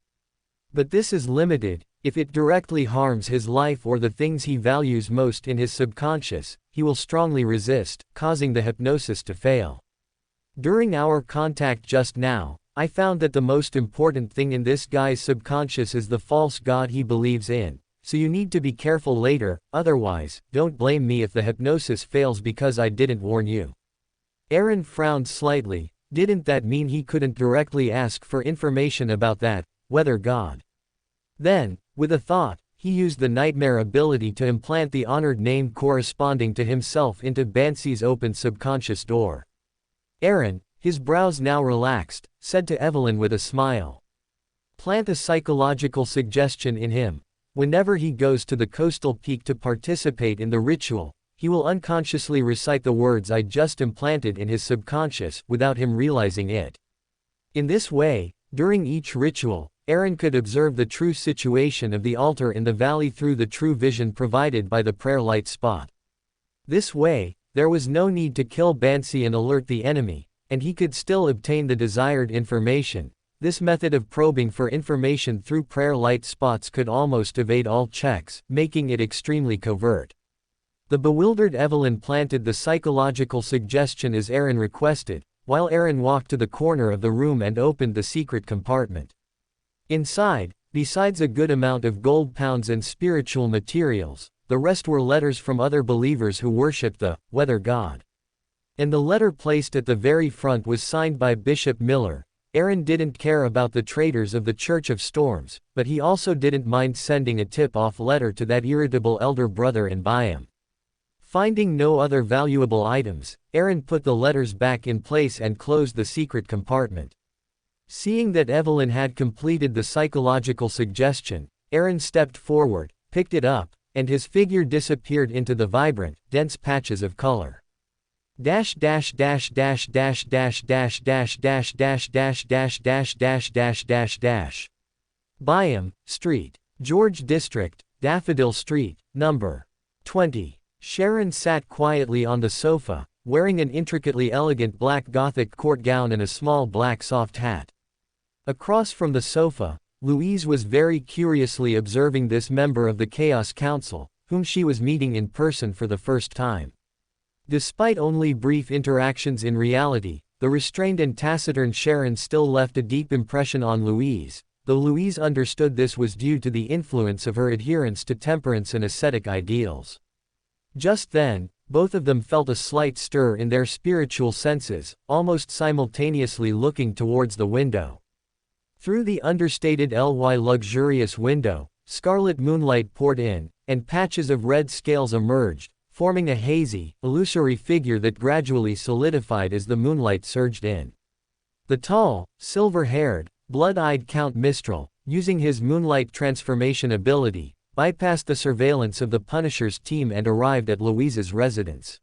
But this is limited. If it directly harms his life or the things he values most in his subconscious, he will strongly resist, causing the hypnosis to fail. During our contact just now, I found that the most important thing in this guy's subconscious is the false god he believes in, so you need to be careful later, otherwise, don't blame me if the hypnosis fails because I didn't warn you. Aaron frowned slightly. Didn't that mean he couldn't directly ask for information about that weather god? Then, with a thought, he used the nightmare ability to implant the honored name corresponding to himself into Bansi's open subconscious door. Aaron, his brows now relaxed, said to Evelyn with a smile. Plant a psychological suggestion in him. Whenever he goes to the coastal peak to participate in the ritual, he will unconsciously recite the words I just implanted in his subconscious without him realizing it. In this way, during each ritual, Aaron could observe the true situation of the altar in the valley through the true vision provided by the prayer light spot. This way, there was no need to kill Bansi and alert the enemy, and he could still obtain the desired information. This method of probing for information through prayer light spots could almost evade all checks, making it extremely covert. The bewildered Evelyn planted the psychological suggestion as Aaron requested, while Aaron walked to the corner of the room and opened the secret compartment. Inside, besides a good amount of gold pounds and spiritual materials, the rest were letters from other believers who worshipped the weather god. And the letter placed at the very front was signed by Bishop Miller. Aaron didn't care about the traders of the Church of Storms, but he also didn't mind sending a tip-off letter to that irritable elder brother in Byam. Finding no other valuable items, Aaron put the letters back in place and closed the secret compartment. Seeing that Evelyn had completed the psychological suggestion, Aaron stepped forward, picked it up, and his figure disappeared into the vibrant, dense patches of color. Dash dash dash dash dash dash dash dash dash dash dash dash dash dash dash dash dash. Byam, Street, George District, Daffodil Street, number 20. Sharon sat quietly on the sofa, wearing an intricately elegant black Gothic court gown and a small black soft hat. Across from the sofa, Louise was very curiously observing this member of the Chaos Council, whom she was meeting in person for the first time. Despite only brief interactions in reality, the restrained and taciturn Sharon still left a deep impression on Louise, though Louise understood this was due to the influence of her adherence to temperance and ascetic ideals. Just then, both of them felt a slight stir in their spiritual senses, almost simultaneously looking towards the window. Through the understated luxurious window, scarlet moonlight poured in, and patches of red scales emerged, forming a hazy, illusory figure that gradually solidified as the moonlight surged in. The tall, silver-haired, blood-eyed Count Mistral, using his moonlight transformation ability, bypassed the surveillance of the Punisher's team and arrived at Louise's residence.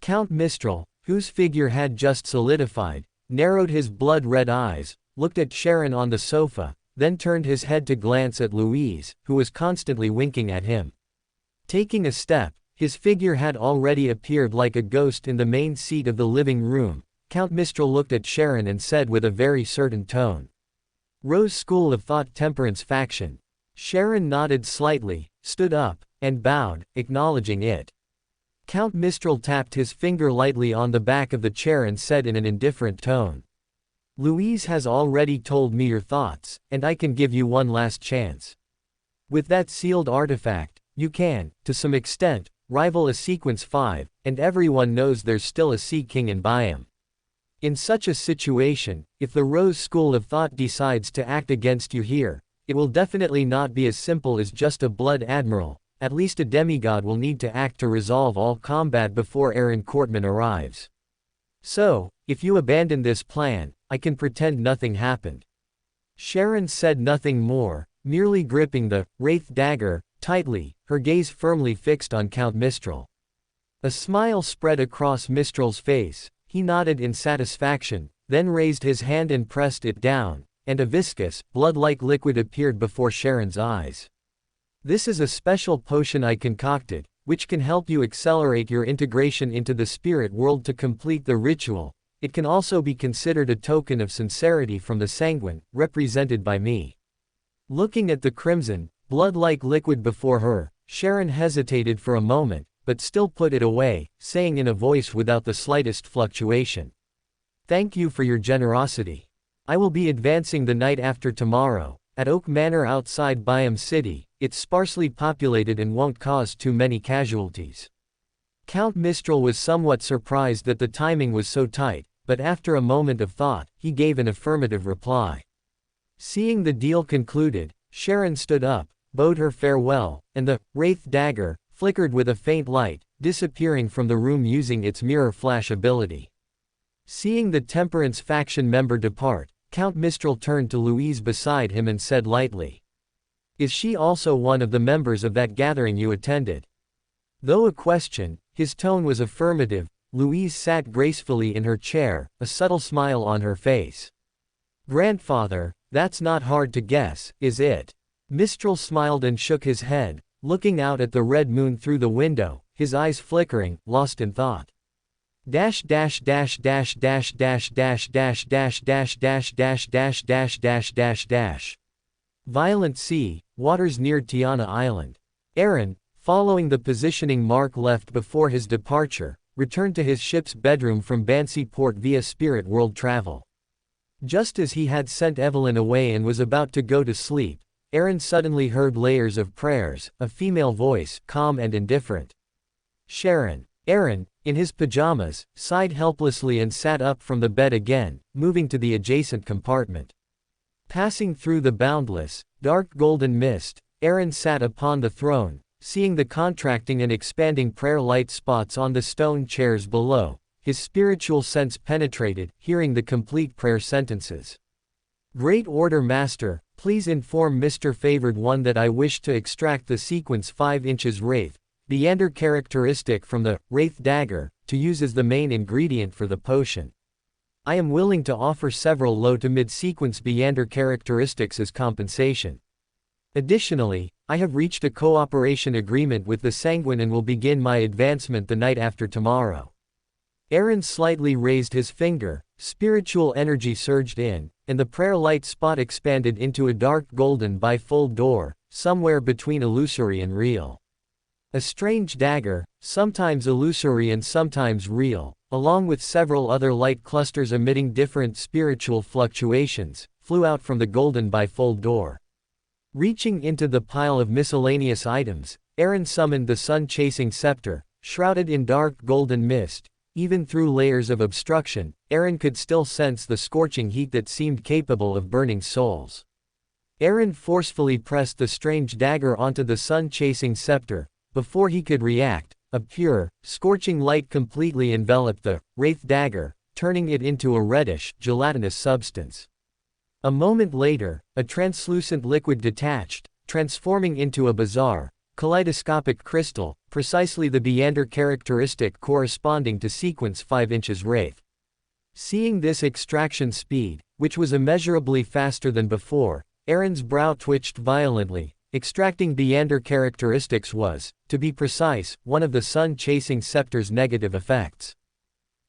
Count Mistral, whose figure had just solidified, narrowed his blood-red eyes, looked at Sharon on the sofa, then turned his head to glance at Louise, who was constantly winking at him. Taking a step, his figure had already appeared like a ghost in the main seat of the living room. Count Mistral looked at Sharon and said with a very certain tone, "Rose School of Thought Temperance Faction." Sharon nodded slightly, stood up, and bowed, acknowledging it. Count Mistral tapped his finger lightly on the back of the chair and said in an indifferent tone, "Louise has already told me your thoughts, and I can give you one last chance. With that sealed artifact, you can, to some extent, rival a Sequence 5, and everyone knows there's still a Sea King in Byam. In such a situation, if the Rose School of Thought decides to act against you here, it will definitely not be as simple as just a Blood Admiral. At least a demigod will need to act to resolve all combat before Aaron Cortman arrives. So, if you abandon this plan, I can pretend nothing happened." Sharon said nothing more, merely gripping the Wraith dagger tightly, her gaze firmly fixed on Count Mistral. A smile spread across Mistral's face. He nodded in satisfaction, then raised his hand and pressed it down, and a viscous, blood-like liquid appeared before Sharon's eyes. "This is a special potion I concocted, which can help you accelerate your integration into the spirit world to complete the ritual. It can also be considered a token of sincerity from the Sanguine, represented by me." Looking at the crimson, blood-like liquid before her, Sharon hesitated for a moment, but still put it away, saying in a voice without the slightest fluctuation. "Thank you for your generosity. I will be advancing the night after tomorrow, at Oak Manor outside Byam City. It's sparsely populated and won't cause too many casualties." Count Mistral was somewhat surprised that the timing was so tight, but after a moment of thought, he gave an affirmative reply. Seeing the deal concluded, Sharon stood up, bowed her farewell, and the Wraith Dagger flickered with a faint light, disappearing from the room using its mirror flash ability. Seeing the Temperance faction member depart, Count Mistral turned to Louise beside him and said lightly, "Is she also one of the members of that gathering you attended?" Though a question, his tone was affirmative. Louise sat gracefully in her chair, a subtle smile on her face. "Grandfather, that's not hard to guess, is it?" Mistral smiled and shook his head, looking out at the red moon through the window, his eyes flickering, lost in thought. Dash dash dash dash dash dash dash dash dash dash dash dash dash dash dash dash dash. Violent sea, waters near Tiana Island. Aaron, following the positioning mark left before his departure, returned to his ship's bedroom from Bansi Port via Spirit World travel. Just as he had sent Evelyn away and was about to go to sleep, Aaron suddenly heard layers of prayers, a female voice, calm and indifferent. "Sharon." Aaron, in his pajamas, sighed helplessly and sat up from the bed again, moving to the adjacent compartment. Passing through the boundless, dark golden mist, Aaron sat upon the throne, seeing the contracting and expanding prayer light spots on the stone chairs below. His spiritual sense penetrated, hearing the complete prayer sentences. "Great Order Master, please inform Mr. Favored One that I wish to extract the sequence 5 inches Wraith, Beander characteristic from the Wraith Dagger, to use as the main ingredient for the potion. I am willing to offer several low to mid-sequence Beander characteristics as compensation. Additionally, I have reached a cooperation agreement with the Sanguine and will begin my advancement the night after tomorrow." Aaron slightly raised his finger, spiritual energy surged in, and the prayer light spot expanded into a dark golden bifold door, somewhere between illusory and real. A strange dagger, sometimes illusory and sometimes real, along with several other light clusters emitting different spiritual fluctuations, flew out from the golden bifold door. Reaching into the pile of miscellaneous items, Aaron summoned the sun-chasing scepter, shrouded in dark golden mist. Even through layers of obstruction, Aaron could still sense the scorching heat that seemed capable of burning souls. Aaron forcefully pressed the strange dagger onto the sun-chasing scepter. Before he could react, a pure, scorching light completely enveloped the Wraith Dagger, turning it into a reddish, gelatinous substance. A moment later, a translucent liquid detached, transforming into a bizarre, kaleidoscopic crystal, precisely the Beander characteristic corresponding to sequence 5 inches Wraith. Seeing this extraction speed, which was immeasurably faster than before, Aaron's brow twitched violently. Extracting Beander characteristics was, to be precise, one of the sun-chasing scepter's negative effects.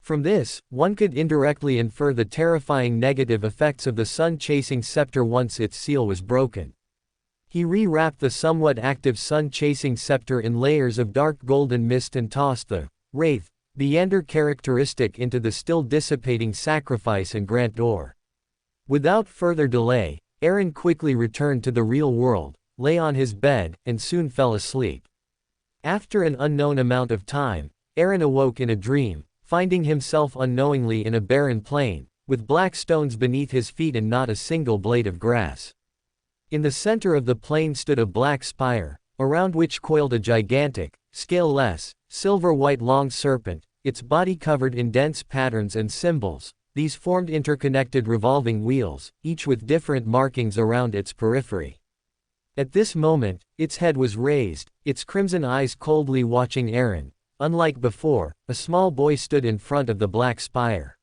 From this, one could indirectly infer the terrifying negative effects of the sun-chasing scepter once its seal was broken. He re-wrapped the somewhat active sun-chasing scepter in layers of dark golden mist and tossed the Wraith Beander characteristic into the still dissipating sacrifice and grant door. Without further delay, Aaron quickly returned to the real world, lay on his bed, and soon fell asleep. After an unknown amount of time, Aaron awoke in a dream, finding himself unknowingly in a barren plain, with black stones beneath his feet and not a single blade of grass. In the center of the plain stood a black spire, around which coiled a gigantic, scaleless, silver-white long serpent, its body covered in dense patterns and symbols. These formed interconnected revolving wheels, each with different markings around its periphery. At this moment, its head was raised, its crimson eyes coldly watching Aaron. Unlike before, a small boy stood in front of the black spire.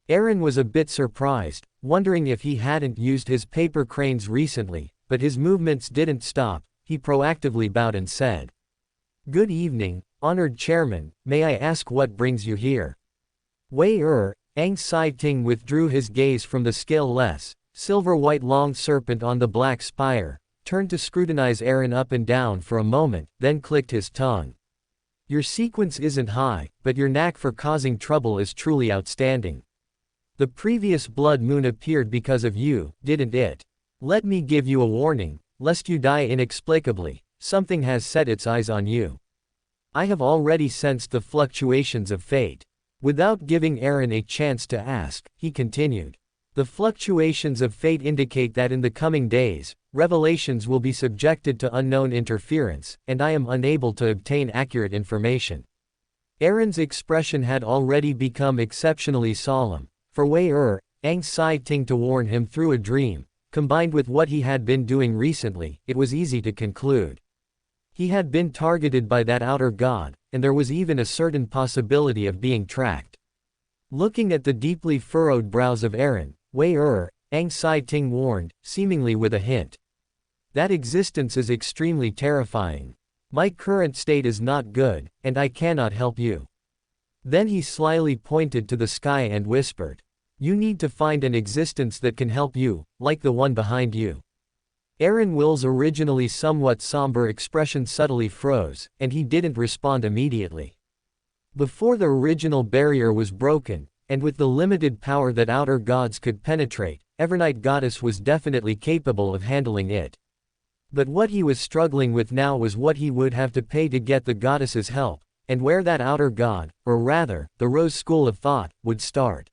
Aaron was a bit surprised, wondering if he hadn't used his paper cranes recently, but his movements didn't stop. He proactively bowed and said, "Good evening, honored chairman, may I ask what brings you here?" Wei Ang Sai Ting withdrew his gaze from the scaleless, silver-white long serpent on the black spire, turned to scrutinize Aaron up and down for a moment, then clicked his tongue. Your sequence isn't high, but your knack for causing trouble is truly outstanding. The previous blood moon appeared because of you, didn't it? Let me give you a warning, lest you die inexplicably. Something has set its eyes on you. I have already sensed the fluctuations of fate. Without giving Aaron a chance to ask, he continued. The fluctuations of fate indicate that in the coming days, revelations will be subjected to unknown interference, and I am unable to obtain accurate information. Aaron's expression had already become exceptionally solemn. For Wei anxiety to warn him through a dream, combined with what he had been doing recently, it was easy to conclude. He had been targeted by that outer god, and there was even a certain possibility of being tracked. Looking at the deeply furrowed brows of Aaron, Wei anxiety warned, seemingly with a hint. That existence is extremely terrifying. My current state is not good, and I cannot help you. Then he slyly pointed to the sky and whispered. You need to find an existence that can help you, like the one behind you. Aaron Will's originally somewhat somber expression subtly froze, and he didn't respond immediately. Before the original barrier was broken, and with the limited power that outer gods could penetrate, Evernight Goddess was definitely capable of handling it. But what he was struggling with now was what he would have to pay to get the goddess's help, and where that outer god, or rather, the Rose School of Thought, would start.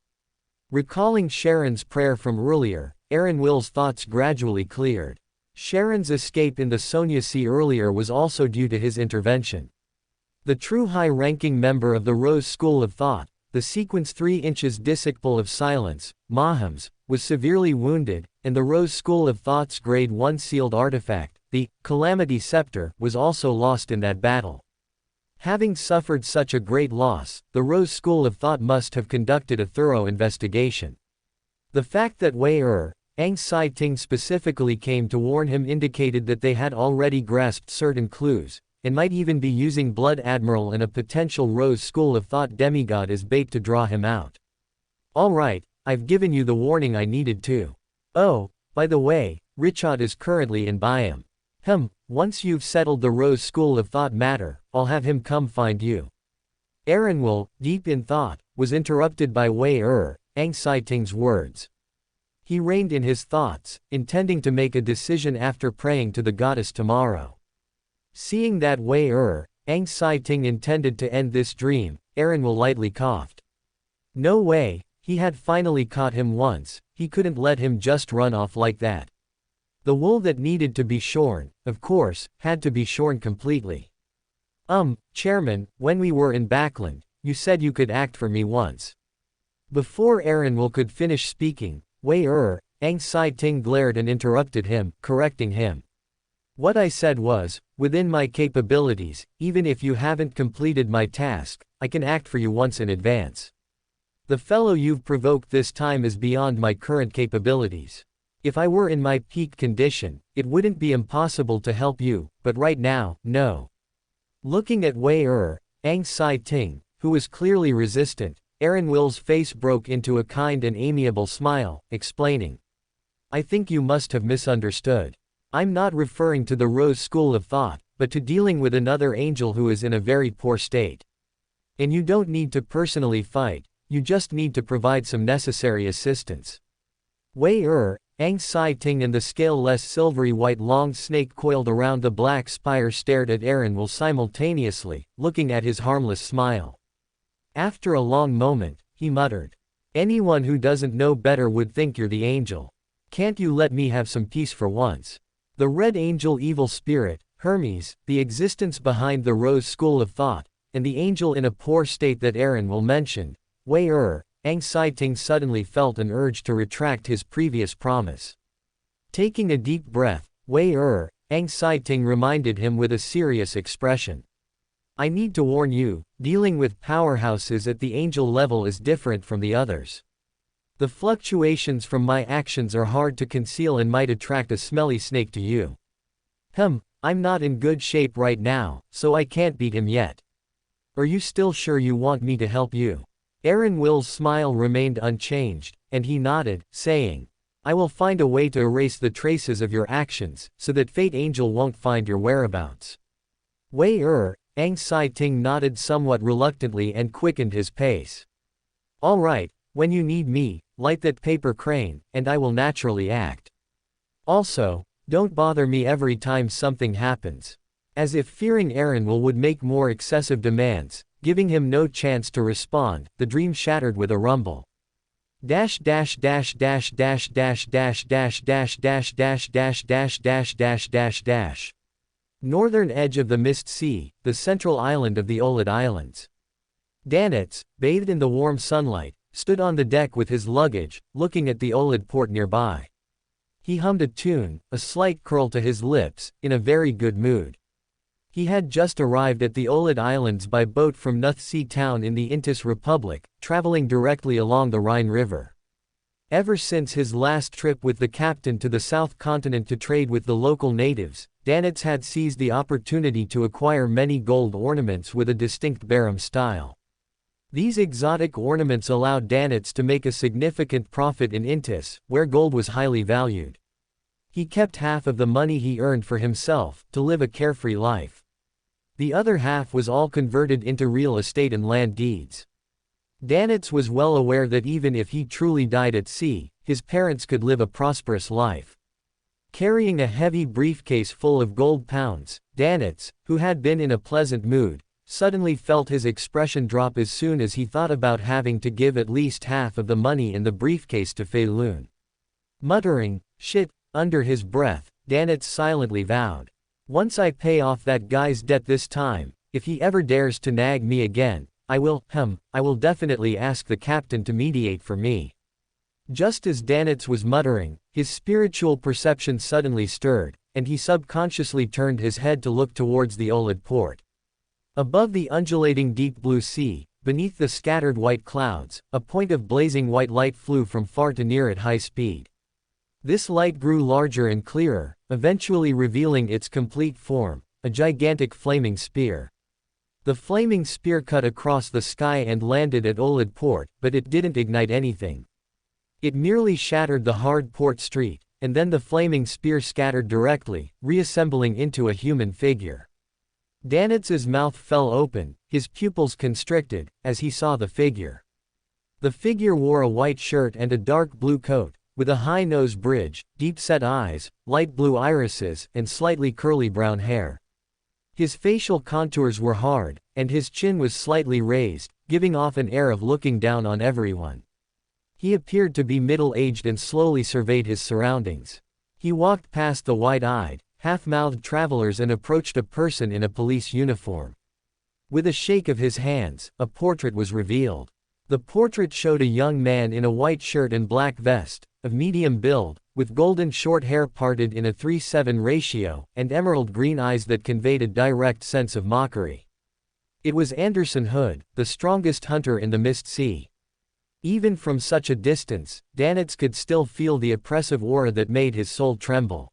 Recalling Sharon's prayer from earlier, Aaron Will's thoughts gradually cleared. Sharon's escape in the Sonia Sea earlier was also due to his intervention. The true high-ranking member of the Rose School of Thought, the sequence 3 inches disciple of silence, Mahams, was severely wounded, and the Rose School of Thought's Grade 1 sealed artifact, the Calamity Scepter, was also lost in that battle. Having suffered such a great loss, the Rose School of Thought must have conducted a thorough investigation. The fact that Wei anxiety specifically came to warn him indicated that they had already grasped certain clues, and might even be using Blood Admiral and a potential Rose School of Thought demigod as bait to draw him out. Alright, I've given you the warning I needed to. Oh, by the way, Richard is currently in Byam. Once you've settled the Rose School of Thought matter, I'll have him come find you. Aaron Will, deep in thought, was interrupted by Wei anxiety's words. He reined in his thoughts, intending to make a decision after praying to the goddess tomorrow. Seeing that Wei anxiety intended to end this dream, Aaron Will lightly coughed. No way, he had finally caught him once, he couldn't let him just run off like that. The wool that needed to be shorn, of course, had to be shorn completely. Chairman, when we were in Backland, you said you could act for me once. Before Aaron Will could finish speaking, Wei anxiety glared and interrupted him, correcting him. What I said was, within my capabilities, even if you haven't completed my task, I can act for you once in advance. The fellow you've provoked this time is beyond my current capabilities. If I were in my peak condition, it wouldn't be impossible to help you, but right now, no. Looking at Wei anxiety, who was clearly resistant, Aaron Will's face broke into a kind and amiable smile, explaining. I think you must have misunderstood. I'm not referring to the Rose School of Thought, but to dealing with another angel who is in a very poor state. And you don't need to personally fight, you just need to provide some necessary assistance. Wei anxiety and the scale-less silvery white long snake coiled around the black spire stared at Aaron Will simultaneously, looking at his harmless smile. After a long moment, he muttered. Anyone who doesn't know better would think you're the angel. Can't you let me have some peace for once? The Red Angel evil spirit, Hermes, the existence behind the Rose School of Thought, and the angel in a poor state that Aaron Will mentioned, Wei anxiety suddenly felt an urge to retract his previous promise. Taking a deep breath, Wei anxiety reminded him with a serious expression. I need to warn you, dealing with powerhouses at the angel level is different from the others. The fluctuations from my actions are hard to conceal and might attract a smelly snake to you. I'm not in good shape right now, so I can't beat him yet. Are you still sure you want me to help you? Aaron Will's smile remained unchanged, and he nodded, saying, I will find a way to erase the traces of your actions, so that Fate Angel won't find your whereabouts. Wei Ang Sai Ting nodded somewhat reluctantly and quickened his pace. All right, when you need me, light that paper crane, and I will naturally act. Also, don't bother me every time something happens. As if fearing Aaron would make more excessive demands, giving him no chance to respond, the dream shattered with a rumble. Dash dash dash dash dash dash dash dash dash dash dash dash dash dash dash dash dash. Northern edge of the Mist Sea, the central island of the Olid Islands. Danitz, bathed in the warm sunlight, stood on the deck with his luggage, looking at the Olid port nearby. He hummed a tune, a slight curl to his lips, in a very good mood. He had just arrived at the Olid Islands by boat from Nuth Sea town in the Intis Republic, traveling directly along the Rhine River. Ever since his last trip with the captain to the South Continent to trade with the local natives, Danitz had seized the opportunity to acquire many gold ornaments with a distinct Barum style. These exotic ornaments allowed Danitz to make a significant profit in Intis, where gold was highly valued. He kept half of the money he earned for himself, to live a carefree life. The other half was all converted into real estate and land deeds. Danitz was well aware that even if he truly died at sea, his parents could live a prosperous life. Carrying a heavy briefcase full of gold pounds, Danitz, who had been in a pleasant mood, suddenly felt his expression drop as soon as he thought about having to give at least half of the money in the briefcase to Fei Lun. Muttering, "Shit," under his breath, Danitz silently vowed. Once I pay off that guy's debt this time, if he ever dares to nag me again, I will definitely ask the captain to mediate for me. Just as Danitz was muttering, his spiritual perception suddenly stirred, and he subconsciously turned his head to look towards the Olid port. Above the undulating deep blue sea, beneath the scattered white clouds, a point of blazing white light flew from far to near at high speed. This light grew larger and clearer, eventually revealing its complete form, a gigantic flaming spear. The flaming spear cut across the sky and landed at Olid port, but it didn't ignite anything. It merely shattered the hard port street, and then the flaming spear scattered directly, reassembling into a human figure. Danitz's mouth fell open, his pupils constricted, as he saw the figure. The figure wore a white shirt and a dark blue coat, with a high nose bridge, deep-set eyes, light blue irises, and slightly curly brown hair. His facial contours were hard, and his chin was slightly raised, giving off an air of looking down on everyone. He appeared to be middle-aged and slowly surveyed his surroundings. He walked past the wide-eyed, half-mouthed travelers and approached a person in a police uniform. With a shake of his hands, a portrait was revealed. The portrait showed a young man in a white shirt and black vest, of medium build, with golden short hair parted in a 3:7 ratio, and emerald green eyes that conveyed a direct sense of mockery. It was Anderson Hood, the strongest hunter in the Mist Sea. Even from such a distance, Danitz could still feel the oppressive aura that made his soul tremble.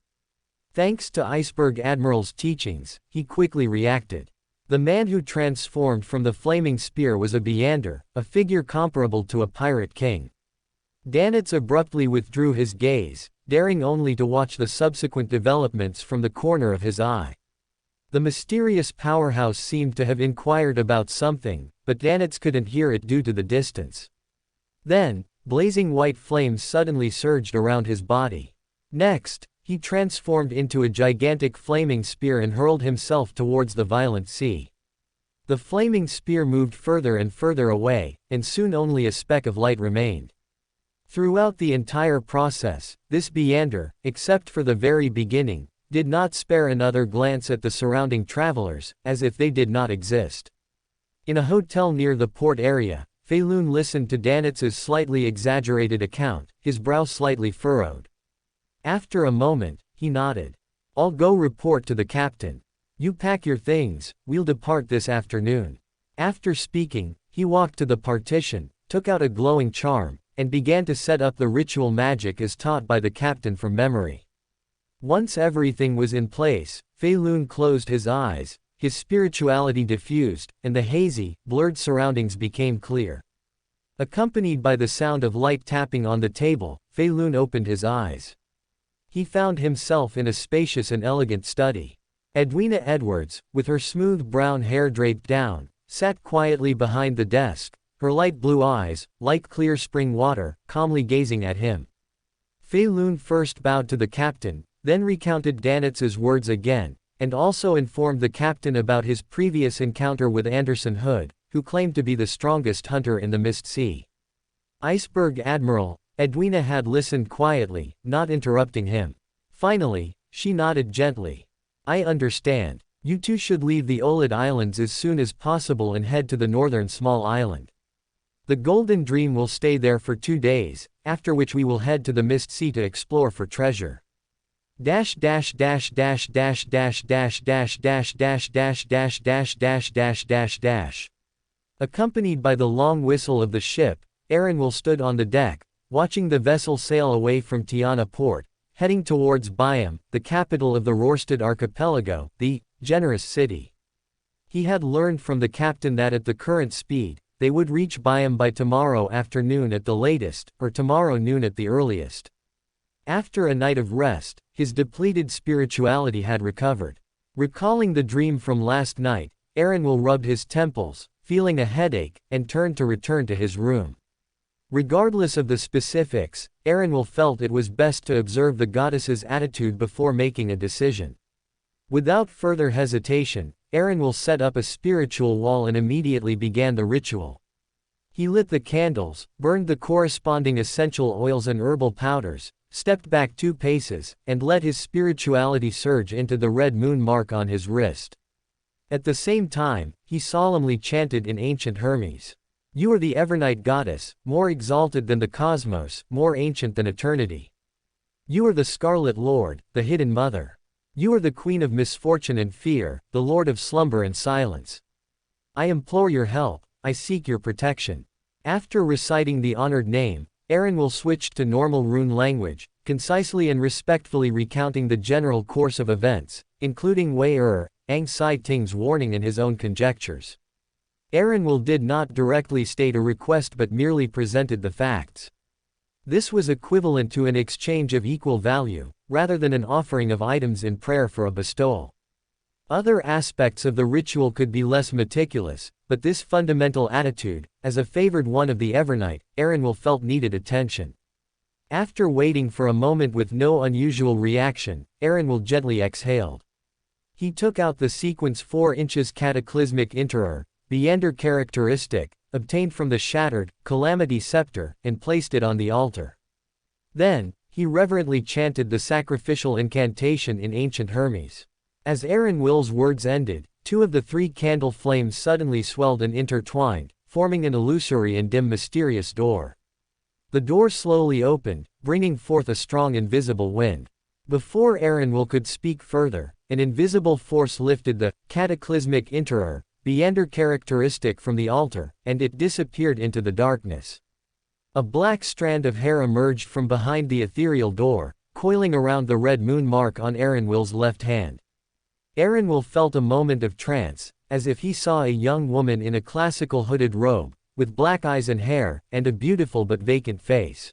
Thanks to Iceberg Admiral's teachings, he quickly reacted. The man who transformed from the flaming spear was a Beander, a figure comparable to a pirate king. Danitz abruptly withdrew his gaze, daring only to watch the subsequent developments from the corner of his eye. The mysterious powerhouse seemed to have inquired about something, but Danitz couldn't hear it due to the distance. Then, blazing white flames suddenly surged around his body. Next, he transformed into a gigantic flaming spear and hurled himself towards the violent sea. The flaming spear moved further and further away, and soon only a speck of light remained. Throughout the entire process, this Beander, except for the very beginning, did not spare another glance at the surrounding travelers, as if they did not exist. In a hotel near the port area, Fei Lun listened to Danitz's slightly exaggerated account, his brow slightly furrowed. After a moment, he nodded. "I'll go report to the captain. You pack your things, we'll depart this afternoon." After speaking, he walked to the partition, took out a glowing charm, and began to set up the ritual magic as taught by the captain from memory. Once everything was in place, Fei Lun closed his eyes, his spirituality diffused, and the hazy, blurred surroundings became clear. Accompanied by the sound of light tapping on the table, Fei Lun opened his eyes. He found himself in a spacious and elegant study. Edwina Edwards, with her smooth brown hair draped down, sat quietly behind the desk, her light blue eyes, like clear spring water, calmly gazing at him. Fei Lun first bowed to the captain, then recounted Danitz's words again, and also informed the captain about his previous encounter with Anderson Hood, who claimed to be the strongest hunter in the Mist Sea. Iceberg Admiral, Edwina had listened quietly, not interrupting him. Finally, she nodded gently. I understand. You two should leave the Olid Islands as soon as possible and head to the northern small island. The Golden Dream will stay there for 2 days, after which we will head to the Mist Sea to explore for treasure. Accompanied by the long whistle of the ship, Aaron stood on the deck, watching the vessel sail away from Tiana port, heading towards Byam, the capital of the Rorstad archipelago, the generous city. He had learned from the captain that at the current speed, they would reach Byam by tomorrow afternoon at the latest, or tomorrow noon at the earliest. After a night of rest, his depleted spirituality had recovered. Recalling the dream from last night, Aaron rubbed his temples, feeling a headache, and turned to return to his room. Regardless of the specifics, Aaron felt it was best to observe the goddess's attitude before making a decision. Without further hesitation, Aaron set up a spiritual wall and immediately began the ritual. He lit the candles, burned the corresponding essential oils and herbal powders, stepped back 2 paces, and let his spirituality surge into the red moon mark on his wrist. At the same time, he solemnly chanted in ancient Hermes. You are the Evernight goddess, more exalted than the cosmos, more ancient than eternity. You are the Scarlet Lord, the Hidden Mother. You are the Queen of Misfortune and Fear, the Lord of Slumber and Silence. I implore your help, I seek your protection. After reciting the honored name, Aaron switched to normal rune language, concisely and respectfully recounting the general course of events, including Wei Ang Sai Ting's warning and his own conjectures. Aaron did not directly state a request but merely presented the facts. This was equivalent to an exchange of equal value, rather than an offering of items in prayer for a bestowal. Other aspects of the ritual could be less meticulous, but this fundamental attitude, as a favored one of the Evernight, Aaron felt needed attention. After waiting for a moment with no unusual reaction, Aaron gently exhaled. He took out the sequence 4 inches cataclysmic interer, Beander characteristic, obtained from the shattered, Calamity scepter, and placed it on the altar. Then, he reverently chanted the sacrificial incantation in ancient Hermes. As Aaron's words ended, 2 of the 3 candle flames suddenly swelled and intertwined, forming an illusory and dim mysterious door. The door slowly opened, bringing forth a strong invisible wind. Before Aaron could speak further, an invisible force lifted the cataclysmic interer, Beander characteristic from the altar, and it disappeared into the darkness. A black strand of hair emerged from behind the ethereal door, coiling around the red moon mark on Aaron's left hand. Aaron felt a moment of trance, as if he saw a young woman in a classical hooded robe, with black eyes and hair, and a beautiful but vacant face.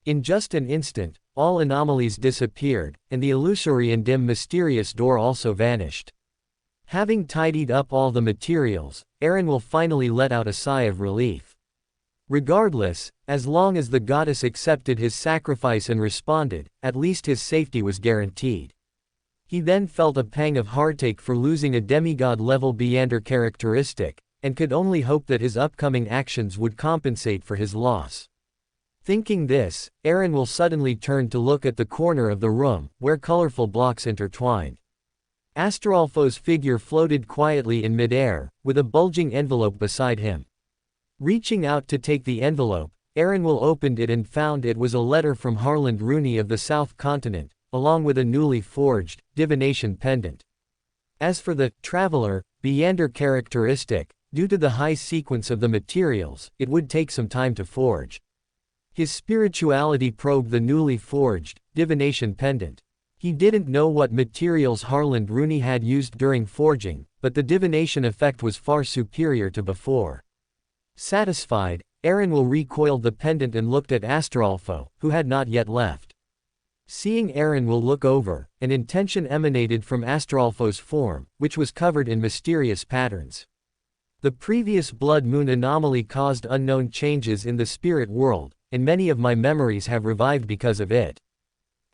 In just an instant, all anomalies disappeared, and the illusory and dim mysterious door also vanished. Having tidied up all the materials, Aaron finally let out a sigh of relief. Regardless, as long as the goddess accepted his sacrifice and responded, at least his safety was guaranteed. He then felt a pang of heartache for losing a demigod-level Beander characteristic, and could only hope that his upcoming actions would compensate for his loss. Thinking this, Aaron suddenly turned to look at the corner of the room, where colorful blocks intertwined. Astrolfo's figure floated quietly in midair, with a bulging envelope beside him. Reaching out to take the envelope, Aaron opened it and found it was a letter from Harland Rooney of the South Continent, along with a newly forged divination pendant. As for the traveler, Beander characteristic, due to the high sequence of the materials, it would take some time to forge. His spirituality probed the newly forged divination pendant. He didn't know what materials Harland Rooney had used during forging, but the divination effect was far superior to before. Satisfied, Aaron will recoiled the pendant and looked at Astolfo, who had not yet left. Seeing Aaron will look over, an intention emanated from Astolfo's form, which was covered in mysterious patterns. The previous blood moon anomaly caused unknown changes in the spirit world, and many of my memories have revived because of it.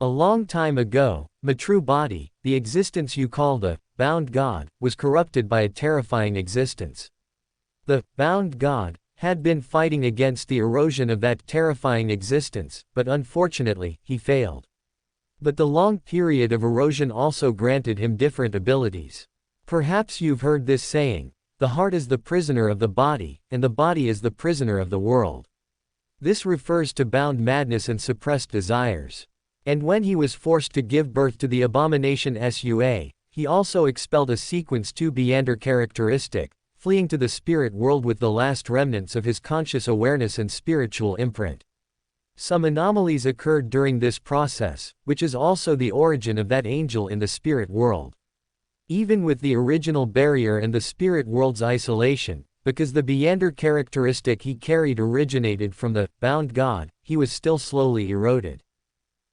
A long time ago, my true body, the existence you call the bound God, was corrupted by a terrifying existence. The bound God had been fighting against the erosion of that terrifying existence, but unfortunately, he failed. But the long period of erosion also granted him different abilities. Perhaps you've heard this saying, the heart is the prisoner of the body, and the body is the prisoner of the world. This refers to bound madness and suppressed desires. And when he was forced to give birth to the abomination Sua, he also expelled a sequence 2 Beander characteristic, fleeing to the spirit world with the last remnants of his conscious awareness and spiritual imprint. Some anomalies occurred during this process, which is also the origin of that angel in the spirit world. Even with the original barrier and the spirit world's isolation, because the Beander characteristic he carried originated from the bound God, he was still slowly eroded.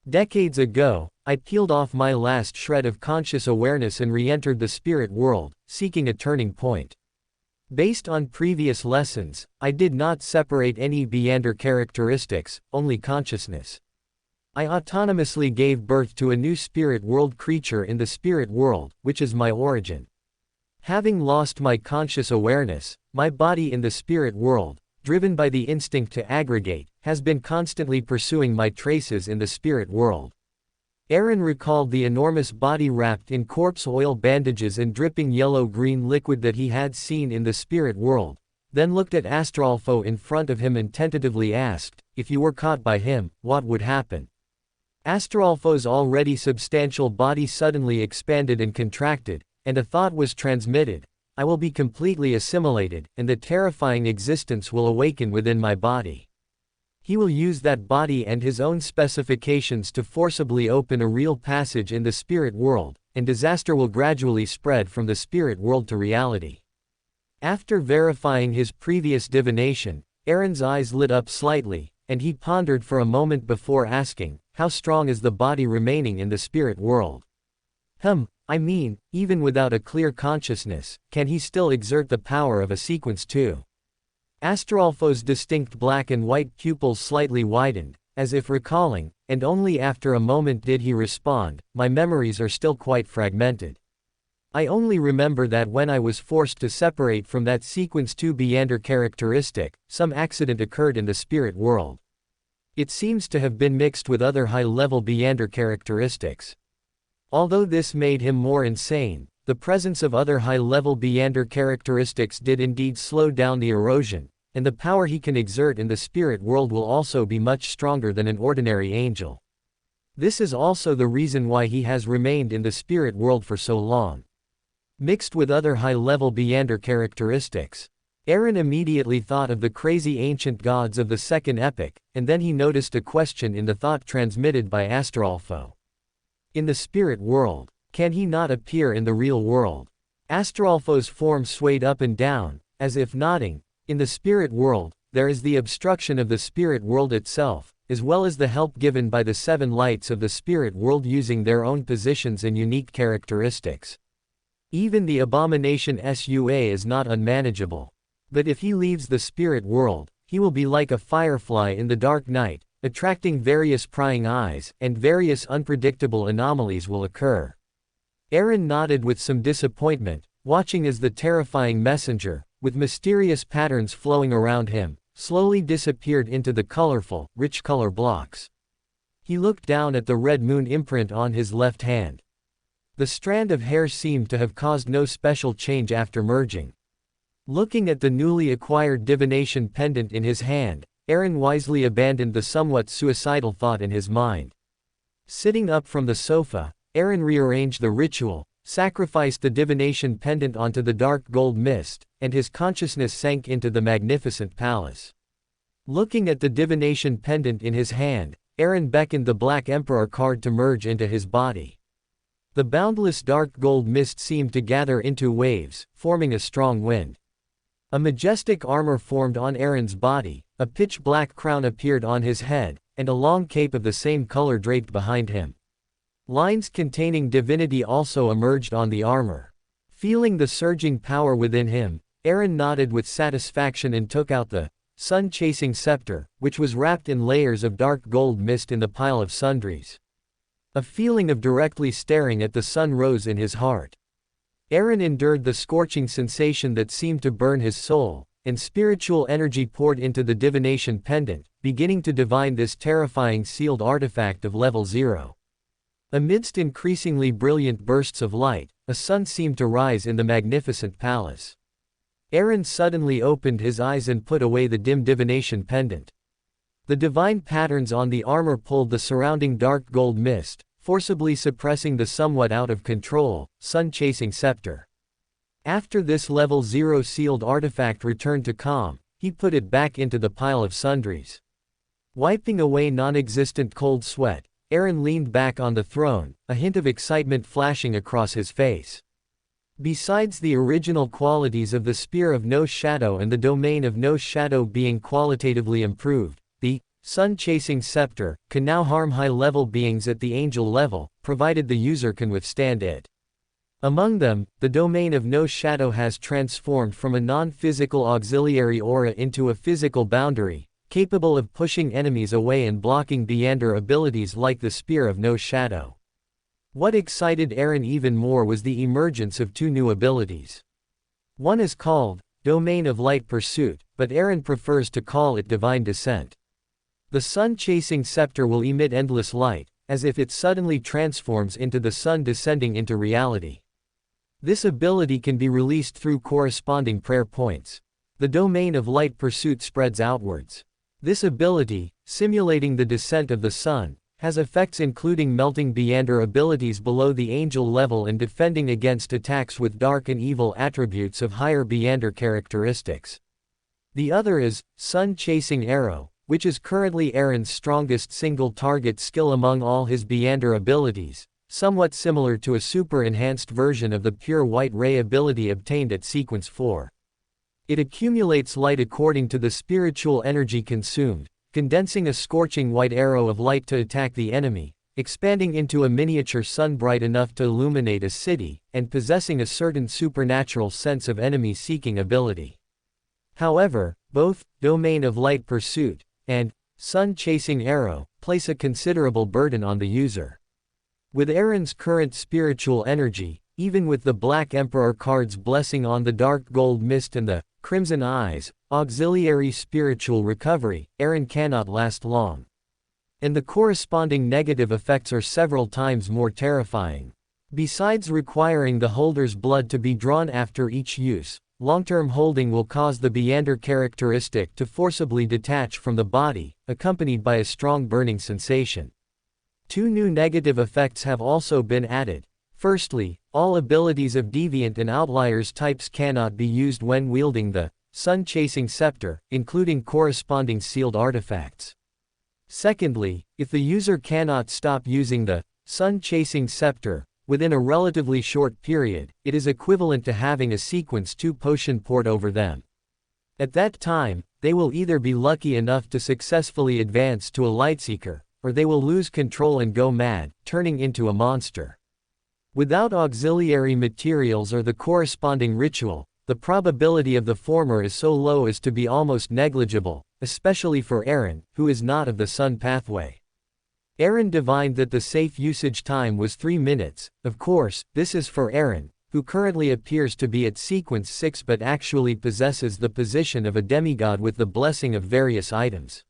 Decades ago, I peeled off my last shred of conscious awareness and re-entered the spirit world, seeking a turning point. Based on previous lessons, I did not separate any Beander characteristics, only consciousness. I autonomously gave birth to a new spirit world creature in the spirit world, which is my origin. Having lost my conscious awareness, my body in the spirit world, driven by the instinct to aggregate, has been constantly pursuing my traces in the spirit world. Aaron recalled the enormous body wrapped in corpse oil bandages and dripping yellow-green liquid that he had seen in the spirit world, then looked at Astolfo in front of him and tentatively asked, if you were caught by him, what would happen? Astolfo's already substantial body suddenly expanded and contracted, and a thought was transmitted, I will be completely assimilated, and the terrifying existence will awaken within my body. He will use that body and his own specifications to forcibly open a real passage in the spirit world, and disaster will gradually spread from the spirit world to reality. After verifying his previous divination, Aaron's eyes lit up slightly, and he pondered for a moment before asking, how strong is the body remaining in the spirit world? I mean, even without a clear consciousness, can he still exert the power of a sequence 2? Astolfo's distinct black and white pupils slightly widened, as if recalling, and only after a moment did he respond, my memories are still quite fragmented. I only remember that when I was forced to separate from that sequence 2 Beander characteristic, some accident occurred in the spirit world. It seems to have been mixed with other high-level Beander characteristics. Although this made him more insane, the presence of other high-level Beander characteristics did indeed slow down the erosion, and the power he can exert in the spirit world will also be much stronger than an ordinary angel. This is also the reason why he has remained in the spirit world for so long. Mixed with other high-level Beander characteristics, Aaron immediately thought of the crazy ancient gods of the second epoch, and then he noticed a question in the thought transmitted by Astolfo. In the spirit world, can he not appear in the real world? Astolfo's form swayed up and down, as if nodding. In the spirit world, there is the obstruction of the spirit world itself, as well as the help given by the 7 lights of the spirit world using their own positions and unique characteristics. Even the abomination Sua is not unmanageable. But if he leaves the spirit world, he will be like a firefly in the dark night, attracting various prying eyes, and various unpredictable anomalies will occur. Aaron nodded with some disappointment, watching as the terrifying messenger, with mysterious patterns flowing around him, slowly disappeared into the colorful, rich color blocks. He looked down at the red moon imprint on his left hand. The strand of hair seemed to have caused no special change after merging. Looking at the newly acquired divination pendant in his hand, Aaron wisely abandoned the somewhat suicidal thought in his mind. Sitting up from the sofa, Aaron rearranged the ritual, sacrificed the divination pendant onto the dark gold mist, and his consciousness sank into the magnificent palace. Looking at the divination pendant in his hand, Aaron beckoned the Black Emperor card to merge into his body. The boundless dark gold mist seemed to gather into waves, forming a strong wind. A majestic armor formed on Aaron's body, a pitch-black crown appeared on his head, and a long cape of the same color draped behind him. Lines containing divinity also emerged on the armor. Feeling the surging power within him, Aaron nodded with satisfaction and took out the sun-chasing scepter, which was wrapped in layers of dark gold mist in the pile of sundries. A feeling of directly staring at the sun rose in his heart. Aaron endured the scorching sensation that seemed to burn his soul, and spiritual energy poured into the divination pendant, beginning to divine this terrifying sealed artifact of level 0. Amidst increasingly brilliant bursts of light, a sun seemed to rise in the magnificent palace. Aaron suddenly opened his eyes and put away the dim divination pendant. The divine patterns on the armor pulled the surrounding dark gold mist, forcibly suppressing the somewhat out of control, sun-chasing scepter. After this level 0 sealed artifact returned to calm, he put it back into the pile of sundries. Wiping away non-existent cold sweat, Aaron leaned back on the throne, a hint of excitement flashing across his face. Besides the original qualities of the Spear of No Shadow and the Domain of No Shadow being qualitatively improved, the sun-chasing scepter can now harm high-level beings at the angel level, provided the user can withstand it. Among them, the Domain of No Shadow has transformed from a non-physical auxiliary aura into a physical boundary, capable of pushing enemies away and blocking Beander abilities like the Spear of No Shadow. What excited Aaron even more was the emergence of two new abilities. One is called Domain of Light Pursuit, but Aaron prefers to call it Divine Descent. The sun-chasing scepter will emit endless light, as if it suddenly transforms into the sun descending into reality. This ability can be released through corresponding prayer points. The Domain of Light Pursuit spreads outwards. This ability, simulating the descent of the sun, has effects including melting Beander abilities below the angel level and defending against attacks with dark and evil attributes of higher Beander characteristics. The other is Sun-Chasing Arrow, which is currently Aaron's strongest single-target skill among all his Beander abilities, somewhat similar to a super-enhanced version of the Pure White Ray ability obtained at Sequence 4. It accumulates light according to the spiritual energy consumed, condensing a scorching white arrow of light to attack the enemy, expanding into a miniature sun bright enough to illuminate a city, and possessing a certain supernatural sense of enemy-seeking ability. However, both Domain of Light Pursuit and Sun-Chasing Arrow place a considerable burden on the user. With Aaron's current spiritual energy, even with the Black Emperor card's blessing on the dark gold mist and the Crimson Eyes, auxiliary spiritual recovery, Aaron cannot last long. And the corresponding negative effects are several times more terrifying. Besides requiring the holder's blood to be drawn after each use, long-term holding will cause the Beander characteristic to forcibly detach from the body, accompanied by a strong burning sensation. Two new negative effects have also been added. Firstly, all abilities of Deviant and Outliers types cannot be used when wielding the Sun-Chasing Scepter, including corresponding sealed artifacts. Secondly, if the user cannot stop using the Sun-Chasing Scepter within a relatively short period, it is equivalent to having a Sequence 2 potion poured over them. At that time, they will either be lucky enough to successfully advance to a Lightseeker, or they will lose control and go mad, turning into a monster. Without auxiliary materials or the corresponding ritual, the probability of the former is so low as to be almost negligible, especially for Aaron, who is not of the Sun pathway. Aaron divined that the safe usage time was 3 minutes. Of course, this is for Aaron, who currently appears to be at Sequence 6 but actually possesses the position of a demigod with the blessing of various items.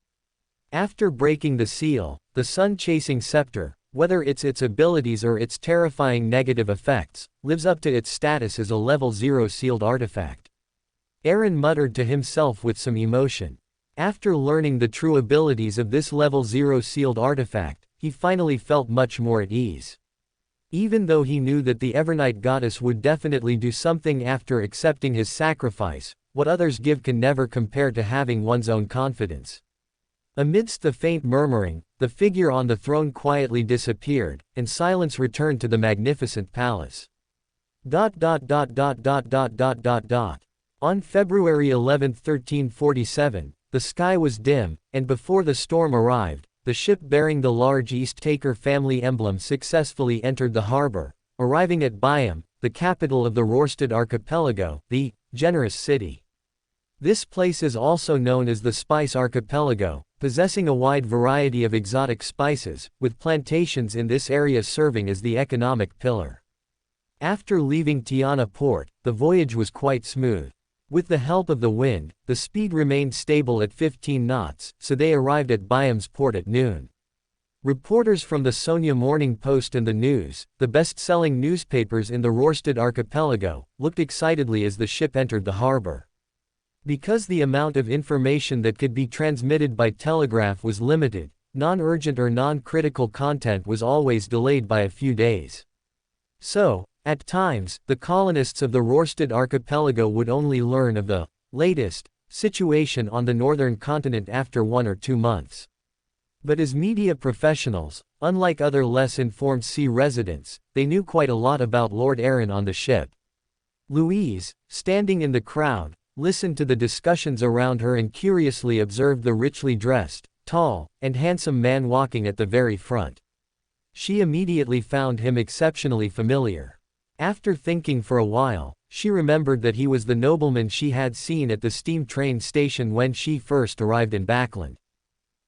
After breaking the seal, the Sun-Chasing Scepter, whether it's its abilities or its terrifying negative effects, lives up to its status as a level 0 sealed artifact. Aaron muttered to himself with some emotion. After learning the true abilities of this level 0 sealed artifact, he finally felt much more at ease. Even though he knew that the Evernight Goddess would definitely do something after accepting his sacrifice, what others give can never compare to having one's own confidence. Amidst the faint murmuring, the figure on the throne quietly disappeared, and silence returned to the magnificent palace. On February 11, 1347, the sky was dim, and before the storm arrived, the ship bearing the large East Taker family emblem successfully entered the harbor, arriving at Byam, the capital of the Rorstad archipelago, the generous city. This place is also known as the Spice Archipelago, possessing a wide variety of exotic spices, with plantations in this area serving as the economic pillar. After leaving Tiana port, the voyage was quite smooth. With the help of the wind, the speed remained stable at 15 knots, so they arrived at Byam's port at noon. Reporters from the Sonia Morning Post and the News, the best-selling newspapers in the Rorstad archipelago, looked excitedly as the ship entered the harbor. Because the amount of information that could be transmitted by telegraph was limited, non-urgent or non-critical content was always delayed by a few days. So, at times, the colonists of the Rorstad archipelago would only learn of the latest situation on the northern continent after 1 or 2 months. But as media professionals, unlike other less informed sea residents, they knew quite a lot about Lord Arran on the ship. Louise, standing in the crowd, listened to the discussions around her and curiously observed the richly dressed, tall, and handsome man walking at the very front. She immediately found him exceptionally familiar. After thinking for a while, she remembered that he was the nobleman she had seen at the steam train station when she first arrived in Backland.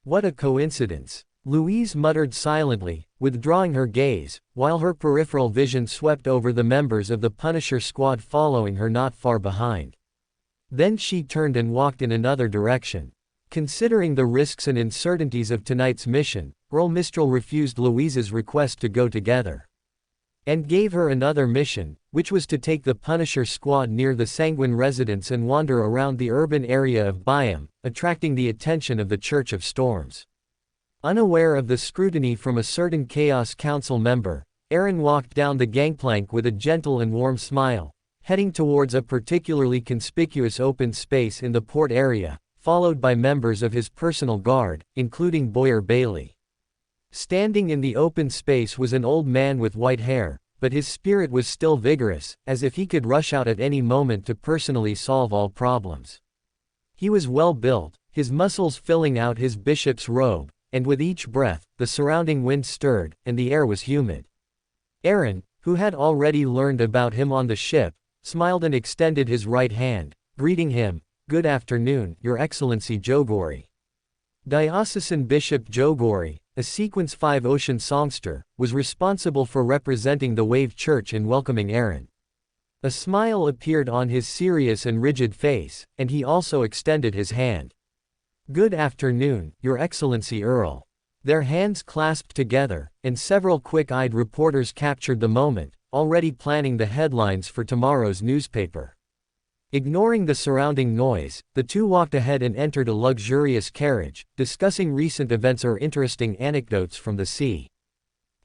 What a coincidence! Louise muttered silently, withdrawing her gaze, while her peripheral vision swept over the members of the Punisher squad following her not far behind. Then she turned and walked in another direction. Considering the risks and uncertainties of tonight's mission, Earl Mistral refused Louise's request to go together, and gave her another mission, which was to take the Punisher squad near the Sanguine residence and wander around the urban area of Byam, attracting the attention of the Church of Storms. Unaware of the scrutiny from a certain Chaos Council member, Arran walked down the gangplank with a gentle and warm smile, heading towards a particularly conspicuous open space in the port area, followed by members of his personal guard, including Boyer Bailey. Standing in the open space was an old man with white hair, but his spirit was still vigorous, as if he could rush out at any moment to personally solve all problems. He was well built, his muscles filling out his bishop's robe, and with each breath, the surrounding wind stirred, and the air was humid. Arran, who had already learned about him on the ship, smiled and extended his right hand, greeting him, "Good afternoon, Your Excellency Jogori." Diocesan Bishop Jogori, a Sequence 5 Ocean songster, was responsible for representing the Wave Church in welcoming Arran. A smile appeared on his serious and rigid face, and he also extended his hand. "Good afternoon, Your Excellency Earl." Their hands clasped together, and several quick-eyed reporters captured the moment, already planning the headlines for tomorrow's newspaper. Ignoring the surrounding noise, the two walked ahead and entered a luxurious carriage, discussing recent events or interesting anecdotes from the sea.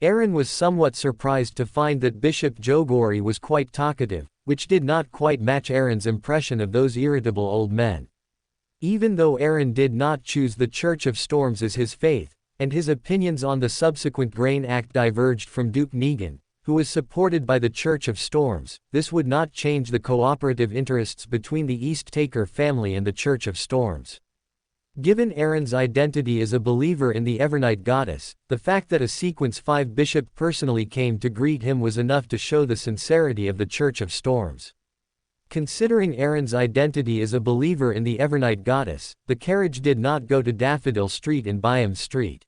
Arran was somewhat surprised to find that Bishop Jogori was quite talkative, which did not quite match Arran's impression of those irritable old men. Even though Arran did not choose the Church of Storms as his faith, and his opinions on the subsequent Grain Act diverged from Duke Negan, who was supported by the Church of Storms, this would not change the cooperative interests between the East Taker family and the Church of Storms. Given Arran's identity as a believer in the Evernight Goddess, the fact that a Sequence 5 bishop personally came to greet him was enough to show the sincerity of the Church of Storms. Considering Arran's identity as a believer in the Evernight Goddess, the carriage did not go to Daffodil Street in Byam Street,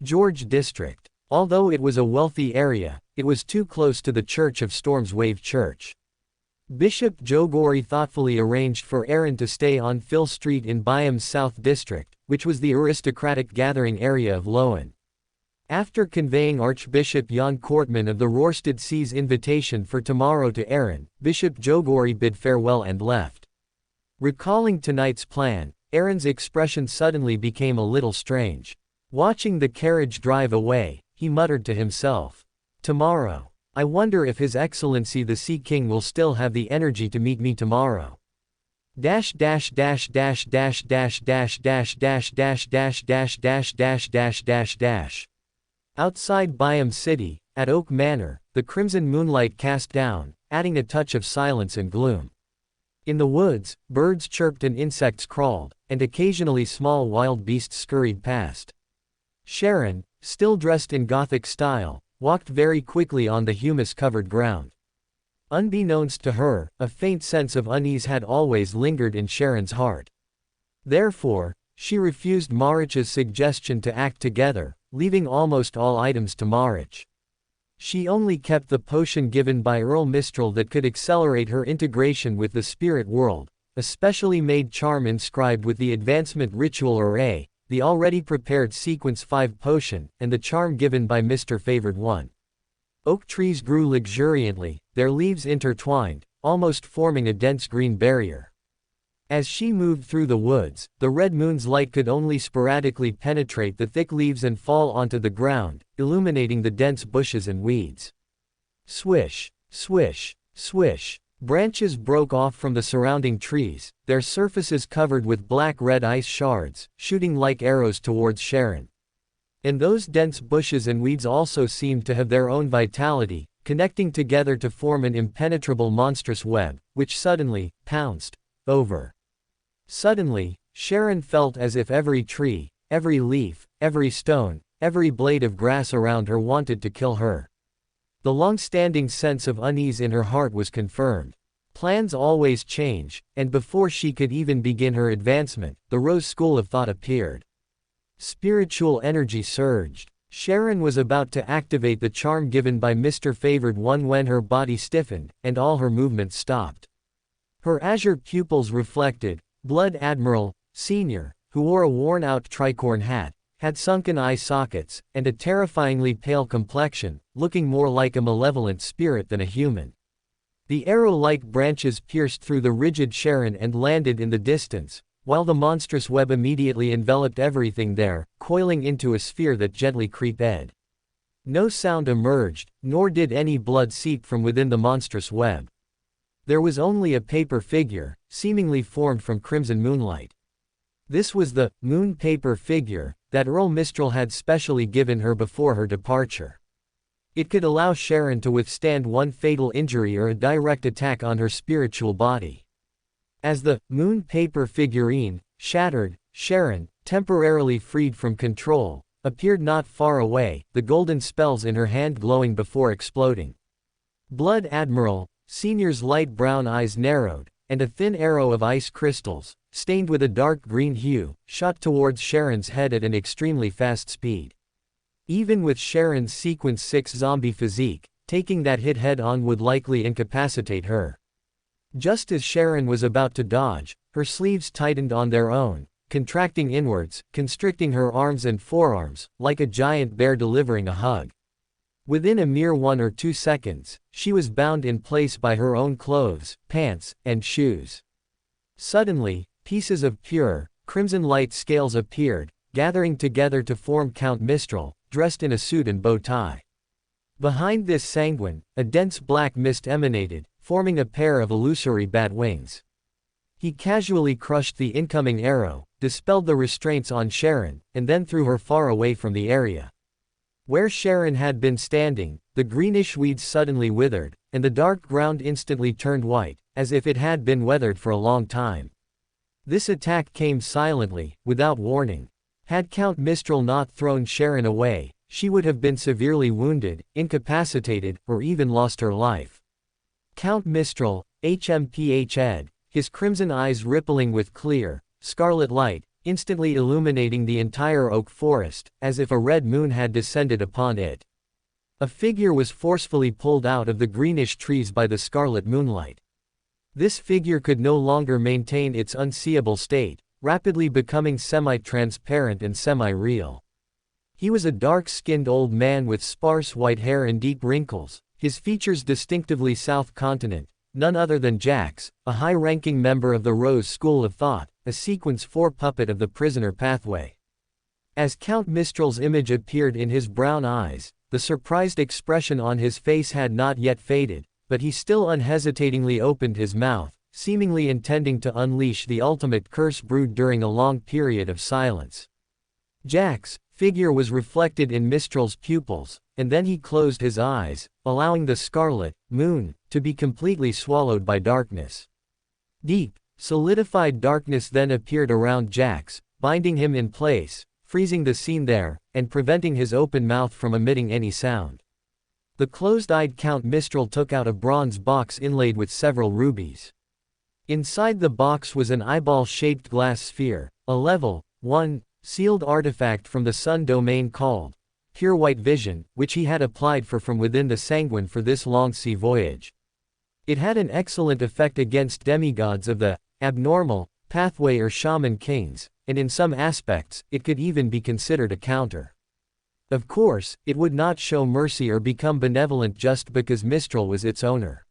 George District. Although it was a wealthy area, it was too close to the Church of Storms Wave Church. Bishop Jogori thoughtfully arranged for Arran to stay on Phil Street in Byam's South District, which was the aristocratic gathering area of Loan. After conveying Archbishop Jan Kortman of the Rorstad Sea's invitation for tomorrow to Arran, Bishop Jogori bid farewell and left. Recalling tonight's plan, Arran's expression suddenly became a little strange. Watching the carriage drive away, he muttered to himself, "Tomorrow. I wonder if His Excellency the Sea King will still have the energy to meet me tomorrow." Outside Byam City, at Oak Manor, the crimson moonlight cast down, adding a touch of silence and gloom. In the woods, birds chirped and insects crawled, and occasionally small wild beasts scurried past. Sharon, still dressed in Gothic style, walked very quickly on the humus-covered ground. Unbeknownst to her, a faint sense of unease had always lingered in Sharon's heart. Therefore, she refused Marich's suggestion to act together, leaving almost all items to Marich. She only kept the potion given by Earl Mistral that could accelerate her integration with the spirit world, a specially made charm inscribed with the advancement ritual array, the already prepared Sequence 5 potion, and the charm given by Mr. Favored One. Oak trees grew luxuriantly, their leaves intertwined, almost forming a dense green barrier. As she moved through the woods, the red moon's light could only sporadically penetrate the thick leaves and fall onto the ground, illuminating the dense bushes and weeds. Swish, swish, swish. Branches broke off from the surrounding trees, their surfaces covered with black-red ice shards, shooting like arrows towards Sharon. And those dense bushes and weeds also seemed to have their own vitality, connecting together to form an impenetrable monstrous web, which suddenly pounced over. Suddenly, Sharon felt as if every tree, every leaf, every stone, every blade of grass around her wanted to kill her. The long-standing sense of unease in her heart was confirmed. Plans always change, and before she could even begin her advancement, the Rose School of Thought appeared. Spiritual energy surged. Sharon was about to activate the charm given by Mr. Favored One when her body stiffened, and all her movements stopped. Her azure pupils reflected. Blood Admiral, Sr., who wore a worn-out tricorn hat, had sunken eye sockets, and a terrifyingly pale complexion, looking more like a malevolent spirit than a human. The arrow-like branches pierced through the rigid Sharon and landed in the distance, while the monstrous web immediately enveloped everything there, coiling into a sphere that gently creeped. No sound emerged, nor did any blood seep from within the monstrous web. There was only a paper figure, seemingly formed from crimson moonlight. This was the moon paper figure that Earl Mistral had specially given her before her departure. It could allow Sharon to withstand one fatal injury or a direct attack on her spiritual body. As the moon paper figurine shattered, Sharon, temporarily freed from control, appeared not far away, the golden spells in her hand glowing before exploding. Blood Admiral Senior's light brown eyes narrowed, and a thin arrow of ice crystals, stained with a dark green hue, shot towards Sharon's head at an extremely fast speed. Even with Sharon's Sequence 6 zombie physique, taking that hit head-on would likely incapacitate her. Just as Sharon was about to dodge, her sleeves tightened on their own, contracting inwards, constricting her arms and forearms, like a giant bear delivering a hug. Within a mere 1 or 2 seconds, she was bound in place by her own clothes, pants, and shoes. Suddenly, pieces of pure, crimson light scales appeared, gathering together to form Count Mistral, dressed in a suit and bow tie. Behind this sanguine, a dense black mist emanated, forming a pair of illusory bat wings. He casually crushed the incoming arrow, dispelled the restraints on Sharon, and then threw her far away from the area. Where Sharon had been standing, the greenish weeds suddenly withered, and the dark ground instantly turned white, as if it had been weathered for a long time. This attack came silently, without warning. Had Count Mistral not thrown Sharon away, she would have been severely wounded, incapacitated, or even lost her life. Count Mistral, HMPH-ed, his crimson eyes rippling with clear, scarlet light, instantly illuminating the entire oak forest, as if a red moon had descended upon it. A figure was forcefully pulled out of the greenish trees by the scarlet moonlight. This figure could no longer maintain its unseeable state, rapidly becoming semi-transparent and semi-real. He was a dark-skinned old man with sparse white hair and deep wrinkles, his features distinctively South Continent, none other than Jax, a high-ranking member of the Rose School of Thought, a Sequence 4 puppet of the prisoner pathway. As Count Mistral's image appeared in his brown eyes, the surprised expression on his face had not yet faded, but he still unhesitatingly opened his mouth, seemingly intending to unleash the ultimate curse brewed during a long period of silence. Jack's figure was reflected in Mistral's pupils, and then he closed his eyes, allowing the scarlet moon to be completely swallowed by darkness. Deep, solidified darkness then appeared around Jax, binding him in place, freezing the scene there, and preventing his open mouth from emitting any sound. The closed-eyed Count Mistral took out a bronze box inlaid with several rubies. Inside the box was an eyeball-shaped glass sphere, a level 1, sealed artifact from the Sun domain called Pure White Vision, which he had applied for from within the Sanguine for this long sea voyage. It had an excellent effect against demigods of the abnormal pathway or shaman kings, and in some aspects, it could even be considered a counter. Of course, it would not show mercy or become benevolent just because Mistral was its owner.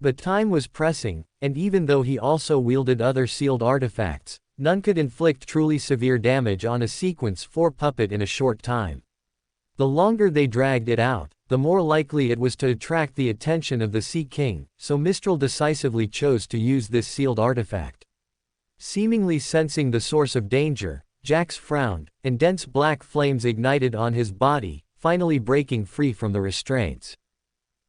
But time was pressing, and even though he also wielded other sealed artifacts, none could inflict truly severe damage on a Sequence 4 puppet in a short time. The longer they dragged it out, the more likely it was to attract the attention of the Sea King, so Mistral decisively chose to use this sealed artifact. Seemingly sensing the source of danger, Jax frowned, and dense black flames ignited on his body, finally breaking free from the restraints.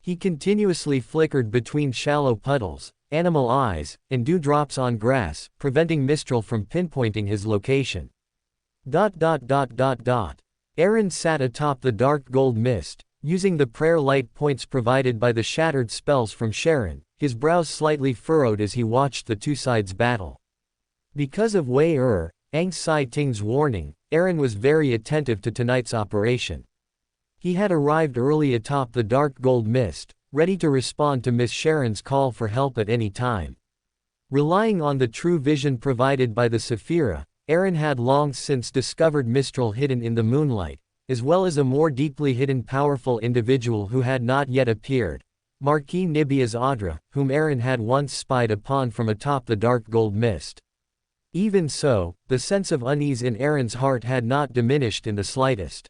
He continuously flickered between shallow puddles, animal eyes, and dewdrops on grass, preventing Mistral from pinpointing his location. Aaron sat atop the dark gold mist, using the prayer light points provided by the shattered spells from Sharon, his brows slightly furrowed as he watched the two sides battle. Because of Wei Ang Sai Ting's warning, Aaron was very attentive to tonight's operation. He had arrived early atop the dark gold mist, ready to respond to Miss Sharon's call for help at any time. Relying on the true vision provided by the Saphira, Aaron had long since discovered Mistral hidden in the moonlight, as well as a more deeply hidden powerful individual who had not yet appeared, Marquis Nibia's Audra, whom Aaron had once spied upon from atop the dark gold mist. Even so, the sense of unease in Aaron's heart had not diminished in the slightest.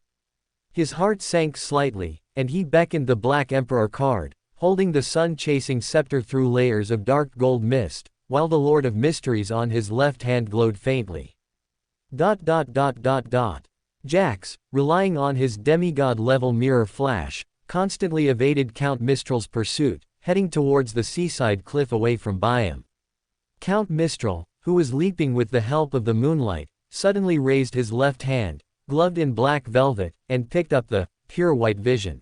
His heart sank slightly, and he beckoned the Black Emperor card, holding the sun-chasing scepter through layers of dark gold mist, while the Lord of Mysteries on his left hand glowed faintly. Jax, relying on his demigod-level mirror flash, constantly evaded Count Mistral's pursuit, heading towards the seaside cliff away from Byam. Count Mistral, who was leaping with the help of the moonlight, suddenly raised his left hand, gloved in black velvet, and picked up the Pure White Vision.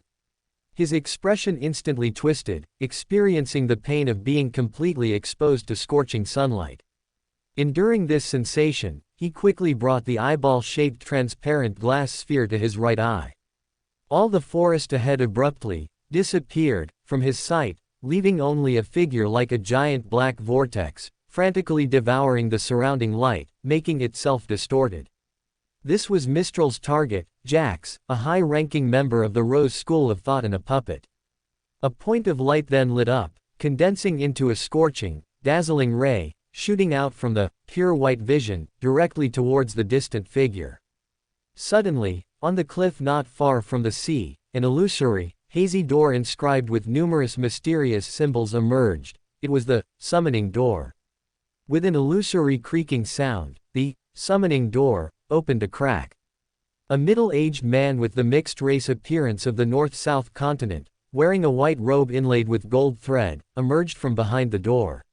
His expression instantly twisted, experiencing the pain of being completely exposed to scorching sunlight. Enduring this sensation, he quickly brought the eyeball-shaped transparent glass sphere to his right eye. All the forest ahead abruptly disappeared from his sight, leaving only a figure like a giant black vortex, frantically devouring the surrounding light, making itself distorted. This was Mistral's target, Jax, a high-ranking member of the Rose School of Thought and a puppet. A point of light then lit up, condensing into a scorching, dazzling ray, shooting out from the Pure White Vision, directly towards the distant figure. Suddenly, on the cliff not far from the sea, an illusory, hazy door inscribed with numerous mysterious symbols emerged. It was the summoning door. With an illusory creaking sound, the summoning door opened a crack. A middle-aged man with the mixed-race appearance of the North-South continent, wearing a white robe inlaid with gold thread, emerged from behind the door.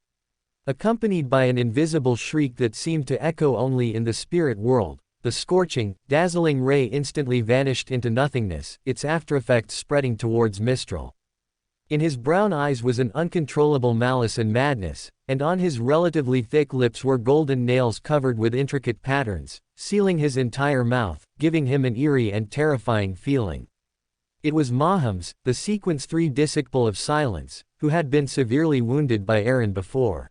Accompanied by an invisible shriek that seemed to echo only in the spirit world, the scorching, dazzling ray instantly vanished into nothingness, its aftereffects spreading towards Mistral. In his brown eyes was an uncontrollable malice and madness, and on his relatively thick lips were golden nails covered with intricate patterns, sealing his entire mouth, giving him an eerie and terrifying feeling. It was Mahams, the Sequence 3 disciple of Silence, who had been severely wounded by Aaron before.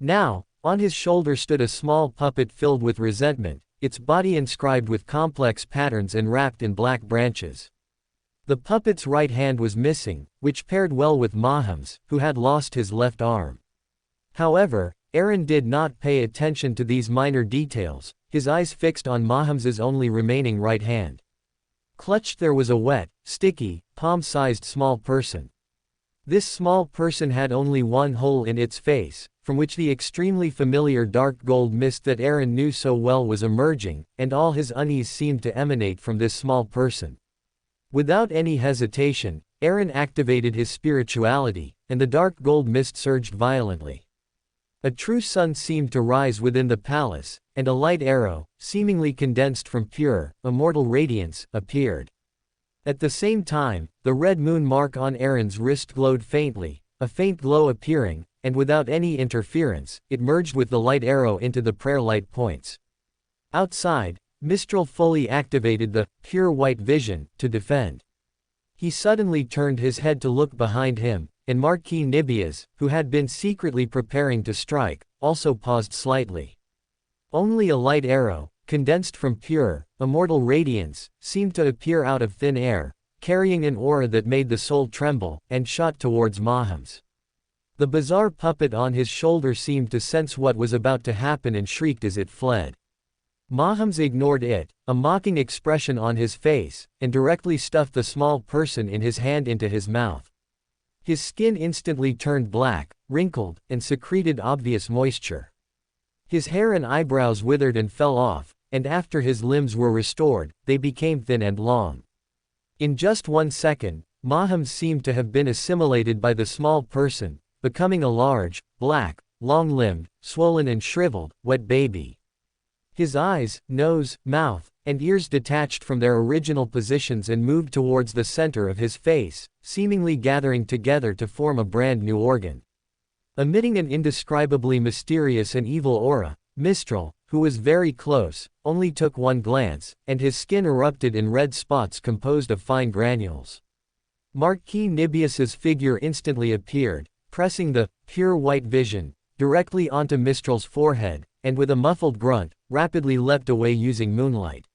Now, on his shoulder stood a small puppet filled with resentment, its body inscribed with complex patterns and wrapped in black branches. The puppet's right hand was missing, which paired well with Mahams, who had lost his left arm. However, Aaron did not pay attention to these minor details, his eyes fixed on Mahams's only remaining right hand. Clutched there was a wet, sticky, palm-sized small person. This small person had only one hole in its face, from which the extremely familiar dark gold mist that Aaron knew so well was emerging, and all his unease seemed to emanate from this small person. Without any hesitation, Aaron activated his spirituality, and the dark gold mist surged violently. A true sun seemed to rise within the palace, and a light arrow, seemingly condensed from pure, immortal radiance, appeared. At the same time, the red moon mark on Aaron's wrist glowed faintly, a faint glow appearing, and without any interference, it merged with the light arrow into the prayer light points. Outside, Mistral fully activated the pure white vision to defend. He suddenly turned his head to look behind him, and Marquis Nibias, who had been secretly preparing to strike, also paused slightly. Only a light arrow, condensed from pure, immortal radiance, seemed to appear out of thin air, carrying an aura that made the soul tremble, and shot towards Mahams. The bizarre puppet on his shoulder seemed to sense what was about to happen and shrieked as it fled. Mahams ignored it, a mocking expression on his face, and directly stuffed the small person in his hand into his mouth. His skin instantly turned black, wrinkled, and secreted obvious moisture. His hair and eyebrows withered and fell off, and after his limbs were restored, they became thin and long. In just 1 second, Mahams seemed to have been assimilated by the small person, becoming a large, black, long-limbed, swollen and shriveled, wet baby. His eyes, nose, mouth, and ears detached from their original positions and moved towards the center of his face, seemingly gathering together to form a brand new organ. Emitting an indescribably mysterious and evil aura, Mistral, who was very close, only took one glance, and his skin erupted in red spots composed of fine granules. Marquis Nibias's figure instantly appeared, pressing the pure white vision directly onto Mistral's forehead, and with a muffled grunt, rapidly leapt away using moonlight.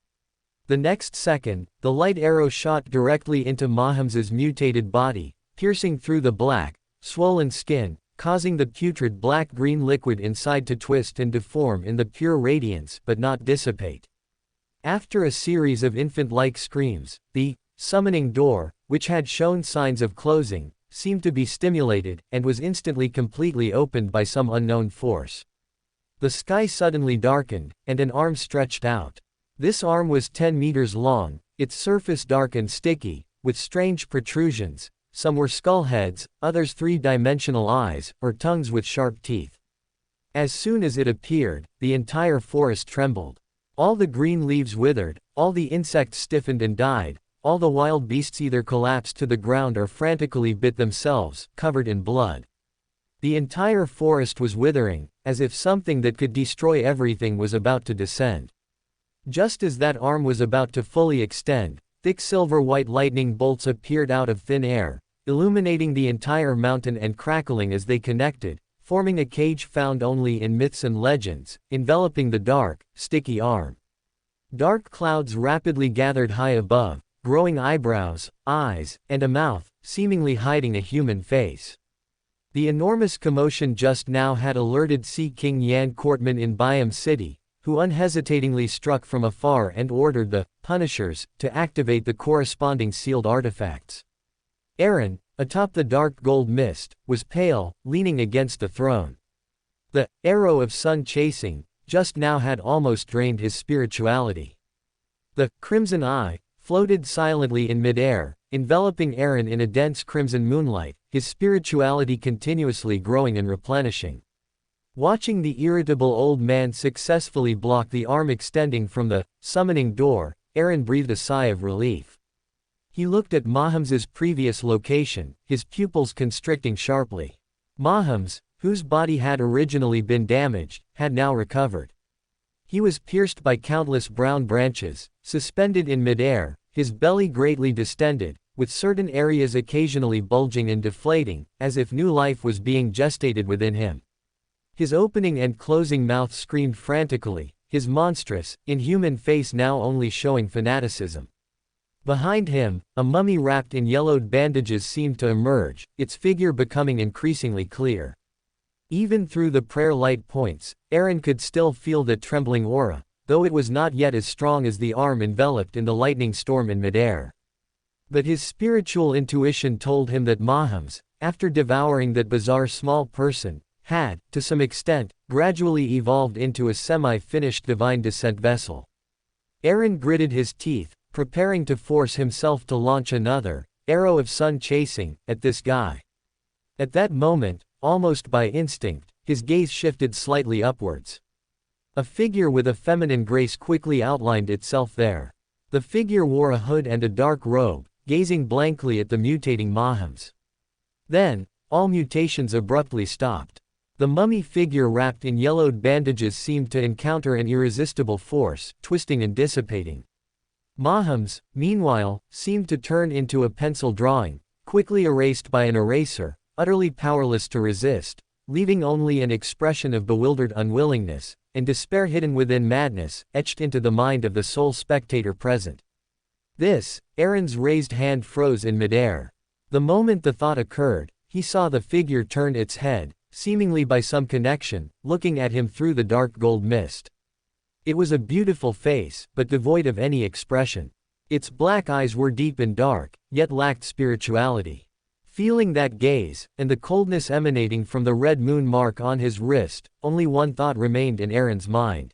The next second, the light arrow shot directly into Mahams's mutated body, piercing through the black, swollen skin, causing the putrid black-green liquid inside to twist and deform in the pure radiance but not dissipate. After a series of infant-like screams, the summoning door, which had shown signs of closing, seemed to be stimulated, and was instantly completely opened by some unknown force. The sky suddenly darkened, and an arm stretched out. This arm was 10 meters long, its surface dark and sticky, with strange protrusions. Some were skull heads, others three-dimensional eyes, or tongues with sharp teeth. As soon as it appeared, the entire forest trembled. All the green leaves withered, all the insects stiffened and died, all the wild beasts either collapsed to the ground or frantically bit themselves, covered in blood. The entire forest was withering, as if something that could destroy everything was about to descend. Just as that arm was about to fully extend, thick silver-white lightning bolts appeared out of thin air, illuminating the entire mountain and crackling as they connected, forming a cage found only in myths and legends, enveloping the dark, sticky arm. Dark clouds rapidly gathered high above, growing eyebrows, eyes, and a mouth, seemingly hiding a human face. The enormous commotion just now had alerted Sea King Yan Courtman in Byam City, who unhesitatingly struck from afar and ordered the Punishers to activate the corresponding sealed artifacts. Aaron, atop the dark gold mist, was pale, leaning against the throne. The arrow of sun chasing just now had almost drained his spirituality. The crimson eye floated silently in midair, enveloping Aaron in a dense crimson moonlight, his spirituality continuously growing and replenishing. Watching the irritable old man successfully block the arm extending from the summoning door, Aaron breathed a sigh of relief. He looked at Mahams's previous location, his pupils constricting sharply. Mahams, whose body had originally been damaged, had now recovered. He was pierced by countless brown branches, suspended in midair, his belly greatly distended, with certain areas occasionally bulging and deflating, as if new life was being gestated within him. His opening and closing mouth screamed frantically, his monstrous, inhuman face now only showing fanaticism. Behind him, a mummy wrapped in yellowed bandages seemed to emerge, its figure becoming increasingly clear. Even through the prayer light points, Aaron could still feel that trembling aura, though it was not yet as strong as the arm enveloped in the lightning storm in midair. But his spiritual intuition told him that Mahams, after devouring that bizarre small person, had, to some extent, gradually evolved into a semi-finished divine descent vessel. Aaron gritted his teeth, preparing to force himself to launch another arrow of sun chasing at this guy. At that moment, almost by instinct, his gaze shifted slightly upwards. A figure with a feminine grace quickly outlined itself there. The figure wore a hood and a dark robe, gazing blankly at the mutating Mahams. Then, all mutations abruptly stopped. The mummy figure wrapped in yellowed bandages seemed to encounter an irresistible force, twisting and dissipating. Mahams, meanwhile, seemed to turn into a pencil drawing, quickly erased by an eraser, utterly powerless to resist, leaving only an expression of bewildered unwillingness, and despair hidden within madness, etched into the mind of the sole spectator present. Aaron's raised hand froze in midair. The moment the thought occurred, he saw the figure turn its head, seemingly by some connection, looking at him through the dark gold mist. It was a beautiful face, but devoid of any expression. Its black eyes were deep and dark, yet lacked spirituality. Feeling that gaze, and the coldness emanating from the red moon mark on his wrist, only one thought remained in Aaron's mind.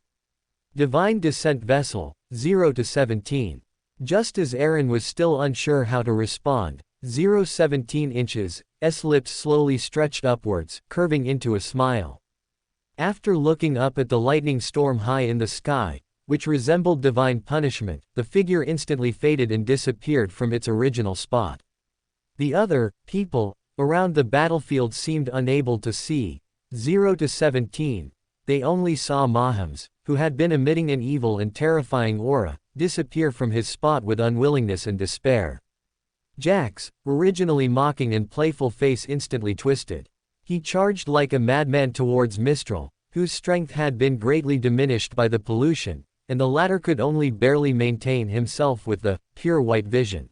Divine Descent Vessel, 0 to 17. Just as Aaron was still unsure how to respond, 0-17 inches, lips slowly stretched upwards, curving into a smile. After looking up at the lightning storm high in the sky, which resembled divine punishment, the figure instantly faded and disappeared from its original spot. The other people around the battlefield seemed unable to see 0 to 17. They only saw Mahams, who had been emitting an evil and terrifying aura, disappear from his spot with unwillingness and despair. Jack's, originally mocking and playful face instantly twisted. He charged like a madman towards Mistral, whose strength had been greatly diminished by the pollution, and the latter could only barely maintain himself with the pure white vision.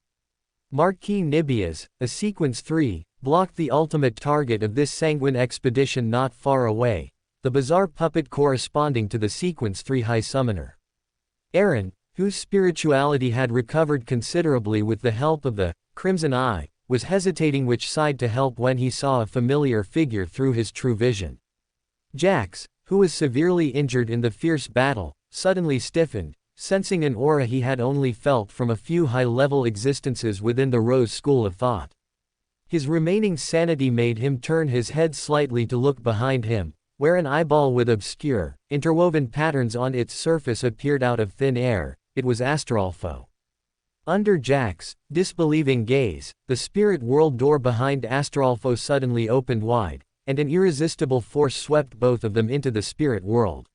Marquis Nibias, a Sequence 3, blocked the ultimate target of this sanguine expedition not far away, the bizarre puppet corresponding to the Sequence 3 High Summoner. Aaron, whose spirituality had recovered considerably with the help of the Crimson Eye, was hesitating which side to help when he saw a familiar figure through his true vision. Jax, who was severely injured in the fierce battle, suddenly stiffened, sensing an aura he had only felt from a few high-level existences within the Rose School of Thought. His remaining sanity made him turn his head slightly to look behind him, where an eyeball with obscure, interwoven patterns on its surface appeared out of thin air. It was Astrolfo. Under Jack's disbelieving gaze, the spirit world door behind Astrolfo suddenly opened wide, and an irresistible force swept both of them into the spirit world.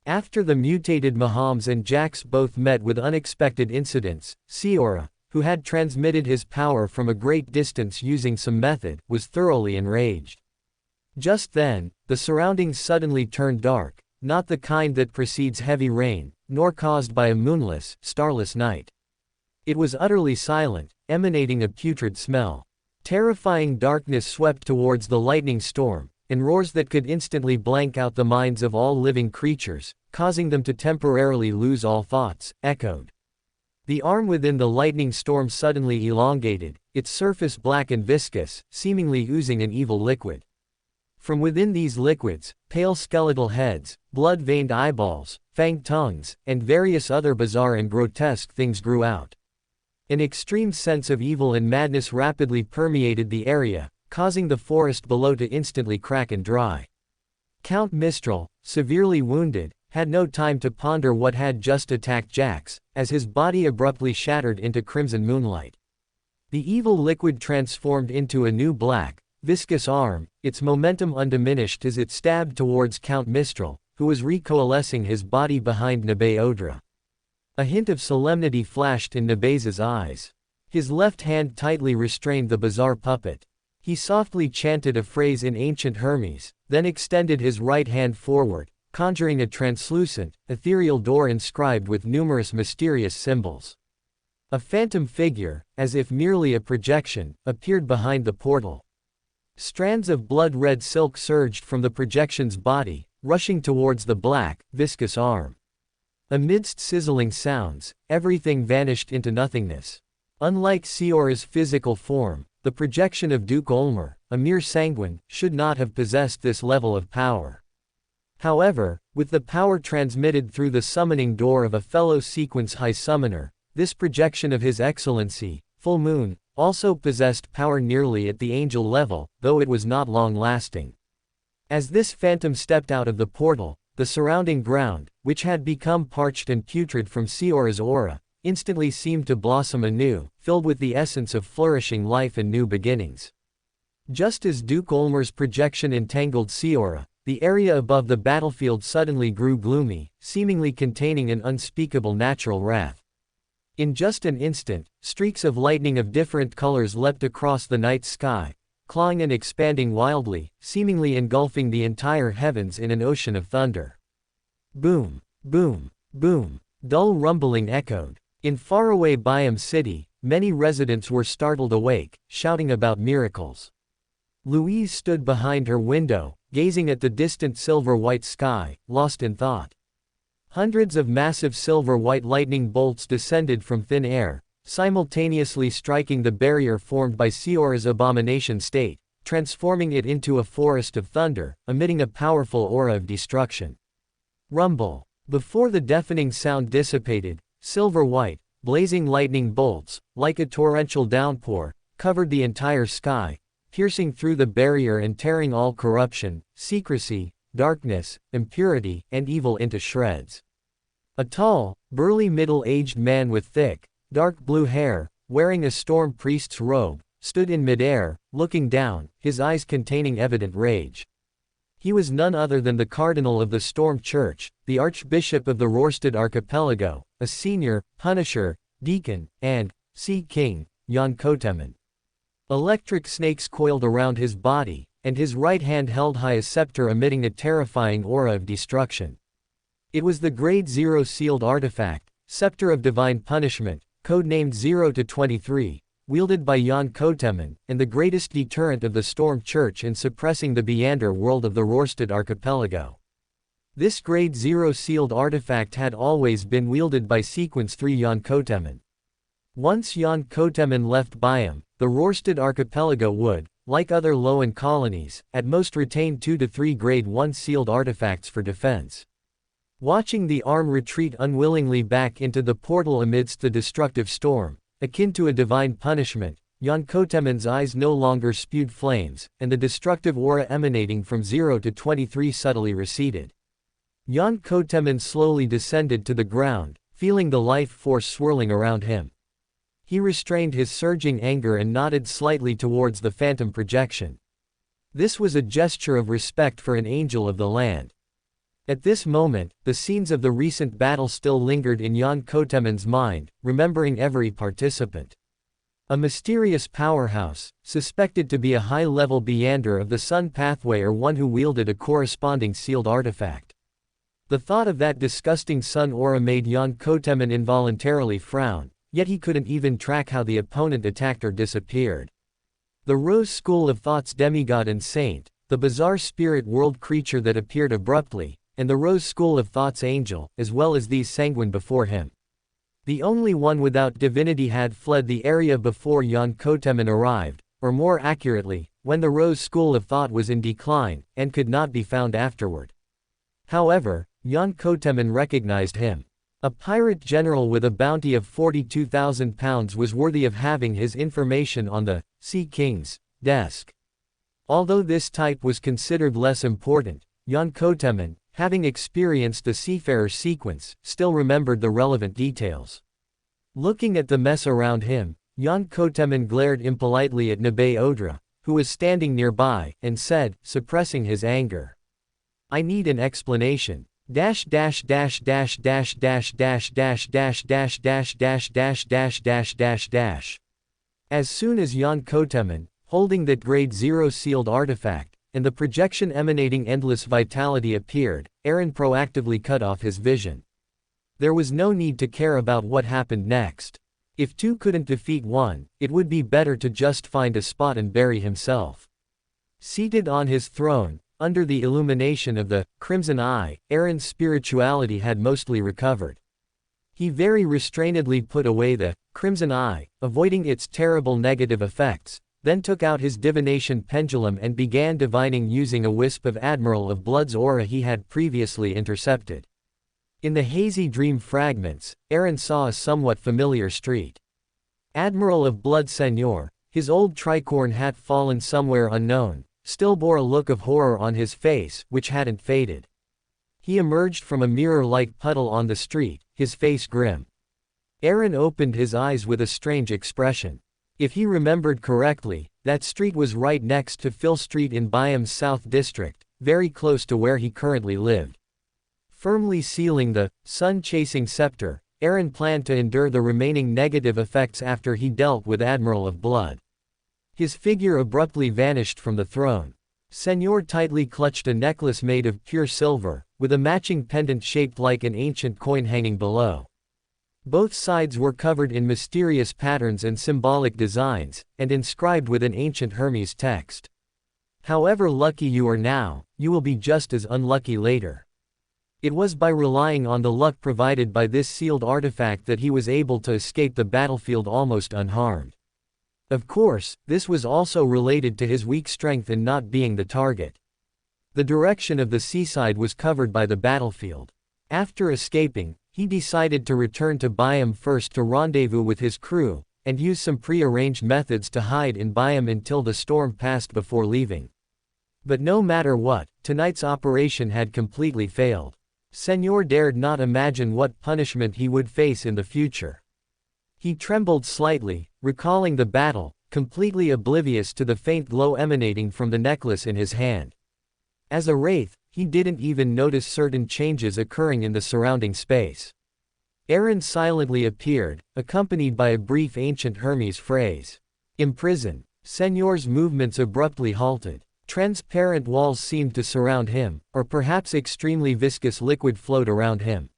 After the mutated Mahams and Jax both met with unexpected incidents, Seora, who had transmitted his power from a great distance using some method, was thoroughly enraged. Just then, the surroundings suddenly turned dark, not the kind that precedes heavy rain, nor caused by a moonless, starless night. It was utterly silent, emanating a putrid smell. Terrifying darkness swept towards the lightning storm, and roars that could instantly blank out the minds of all living creatures, causing them to temporarily lose all thoughts, echoed. The arm within the lightning storm suddenly elongated, its surface black and viscous, seemingly oozing an evil liquid. From within these liquids, pale skeletal heads, blood-veined eyeballs, fanged tongues, and various other bizarre and grotesque things grew out. An extreme sense of evil and madness rapidly permeated the area, causing the forest below to instantly crack and dry. Count Mistral, severely wounded, had no time to ponder what had just attacked Jax, as his body abruptly shattered into crimson moonlight. The evil liquid transformed into a new black, viscous arm, its momentum undiminished as it stabbed towards Count Mistral, who was recoalescing his body behind Nebe Odra. A hint of solemnity flashed in Nebe's eyes. His left hand tightly restrained the bizarre puppet. He softly chanted a phrase in ancient Hermes, then extended his right hand forward, conjuring a translucent, ethereal door inscribed with numerous mysterious symbols. A phantom figure, as if merely a projection, appeared behind the portal. Strands of blood-red silk surged from the projection's body, rushing towards the black, viscous arm. Amidst sizzling sounds, everything vanished into nothingness. Unlike Seora's physical form, the projection of Duke Olmer, a mere sanguine, should not have possessed this level of power. However, with the power transmitted through the summoning door of a fellow Sequence High Summoner, this projection of His Excellency, Full Moon, also possessed power nearly at the angel level, though it was not long-lasting. As this phantom stepped out of the portal, the surrounding ground, which had become parched and putrid from Siora's aura, instantly seemed to blossom anew, filled with the essence of flourishing life and new beginnings. Just as Duke Olmer's projection entangled Siora, the area above the battlefield suddenly grew gloomy, seemingly containing an unspeakable natural wrath. In just an instant, streaks of lightning of different colors leapt across the night sky, clawing and expanding wildly, seemingly engulfing the entire heavens in an ocean of thunder. Boom, boom, boom. Dull rumbling echoed. In faraway Byam City, many residents were startled awake, shouting about miracles. Louise stood behind her window, gazing at the distant silver-white sky, lost in thought. Hundreds of massive silver-white lightning bolts descended from thin air, simultaneously striking the barrier formed by Siora's abomination state, transforming it into a forest of thunder, emitting a powerful aura of destruction. Rumble. Before the deafening sound dissipated, silver-white, blazing lightning bolts, like a torrential downpour, covered the entire sky, piercing through the barrier and tearing all corruption, secrecy, darkness, impurity, and evil into shreds. A tall, burly middle-aged man with thick, dark blue hair, wearing a storm priest's robe, stood in midair, looking down, his eyes containing evident rage. He was none other than the cardinal of the Storm Church, the archbishop of the Rorstad archipelago, a senior, punisher, deacon, and sea king, Jan Koteman. Electric snakes coiled around his body, and his right hand held high a scepter emitting a terrifying aura of destruction. It was the Grade 0 sealed artifact, Scepter of Divine Punishment, codenamed 0-23, wielded by Jan Koteman, and the greatest deterrent of the Storm Church in suppressing the Beander world of the Rorstad archipelago. This Grade 0 sealed artifact had always been wielded by Sequence 3 Jan Koteman. Once Jan Koteman left Byam, the Rorstad archipelago would, like other Loan colonies, at most retain 2 to 3 Grade 1 sealed artifacts for defense. Watching the arm retreat unwillingly back into the portal amidst the destructive storm, akin to a divine punishment, Jan Koteman's eyes no longer spewed flames, and the destructive aura emanating from 0-23 subtly receded. Jan Koteman slowly descended to the ground, feeling the life force swirling around him. He restrained his surging anger and nodded slightly towards the phantom projection. This was a gesture of respect for an angel of the land. At this moment, the scenes of the recent battle still lingered in Jan Koteman's mind, remembering every participant. A mysterious powerhouse, suspected to be a high-level Beander of the Sun Pathway or one who wielded a corresponding sealed artifact. The thought of that disgusting sun aura made Jan Koteman involuntarily frown, yet he couldn't even track how the opponent attacked or disappeared. The Rose School of Thought's demigod and saint, the bizarre spirit world creature that appeared abruptly, and the Rose School of Thought's angel, as well as these sanguine before him. The only one without divinity had fled the area before Jan Koteman arrived, or more accurately, when the Rose School of Thought was in decline, and could not be found afterward. However, Jan Koteman recognized him. A pirate general with a bounty of 42,000 pounds was worthy of having his information on the Sea King's desk. Although this type was considered less important, Jan Koteman, having experienced the seafarer sequence, still remembered the relevant details. Looking at the mess around him, Jan Koteman glared impolitely at Nebe Odra, who was standing nearby, and said, suppressing his anger, "I need an explanation. As soon as Jan Koteman, holding that Grade 0 sealed artifact, and the projection emanating endless vitality appeared, Aaron proactively cut off his vision. There was no need to care about what happened next. If two couldn't defeat one, it would be better to just find a spot and bury himself. Seated on his throne, under the illumination of the Crimson Eye, Aaron's spirituality had mostly recovered. He very restrainedly put away the Crimson Eye, avoiding its terrible negative effects, then took out his divination pendulum and began divining using a wisp of Admiral of Blood's aura he had previously intercepted. In the hazy dream fragments, Aaron saw a somewhat familiar street. Admiral of Blood Seigneur, his old tricorn hat fallen somewhere unknown, still bore a look of horror on his face, which hadn't faded. He emerged from a mirror-like puddle on the street, his face grim. Aaron opened his eyes with a strange expression. If he remembered correctly, that street was right next to Phil Street in Byam's South District, very close to where he currently lived. Firmly sealing the sun-chasing scepter, Aaron planned to endure the remaining negative effects after he dealt with Admiral of Blood. His figure abruptly vanished from the throne. Senor tightly clutched a necklace made of pure silver, with a matching pendant shaped like an ancient coin hanging below. Both sides were covered in mysterious patterns and symbolic designs, and inscribed with an ancient Hermes text. However lucky you are now, you will be just as unlucky later. It was by relying on the luck provided by this sealed artifact that he was able to escape the battlefield almost unharmed. Of course, this was also related to his weak strength in not being the target. The direction of the seaside was covered by the battlefield. After escaping, he decided to return to Byam first to rendezvous with his crew, and use some pre-arranged methods to hide in Byam until the storm passed before leaving. But no matter what, tonight's operation had completely failed. Senor dared not imagine what punishment he would face in the future. He trembled slightly, recalling the battle, completely oblivious to the faint glow emanating from the necklace in his hand. As a wraith, he didn't even notice certain changes occurring in the surrounding space. Aaron silently appeared, accompanied by a brief ancient Hermes phrase. Imprison. Senor's movements abruptly halted. Transparent walls seemed to surround him, or perhaps extremely viscous liquid flowed around him.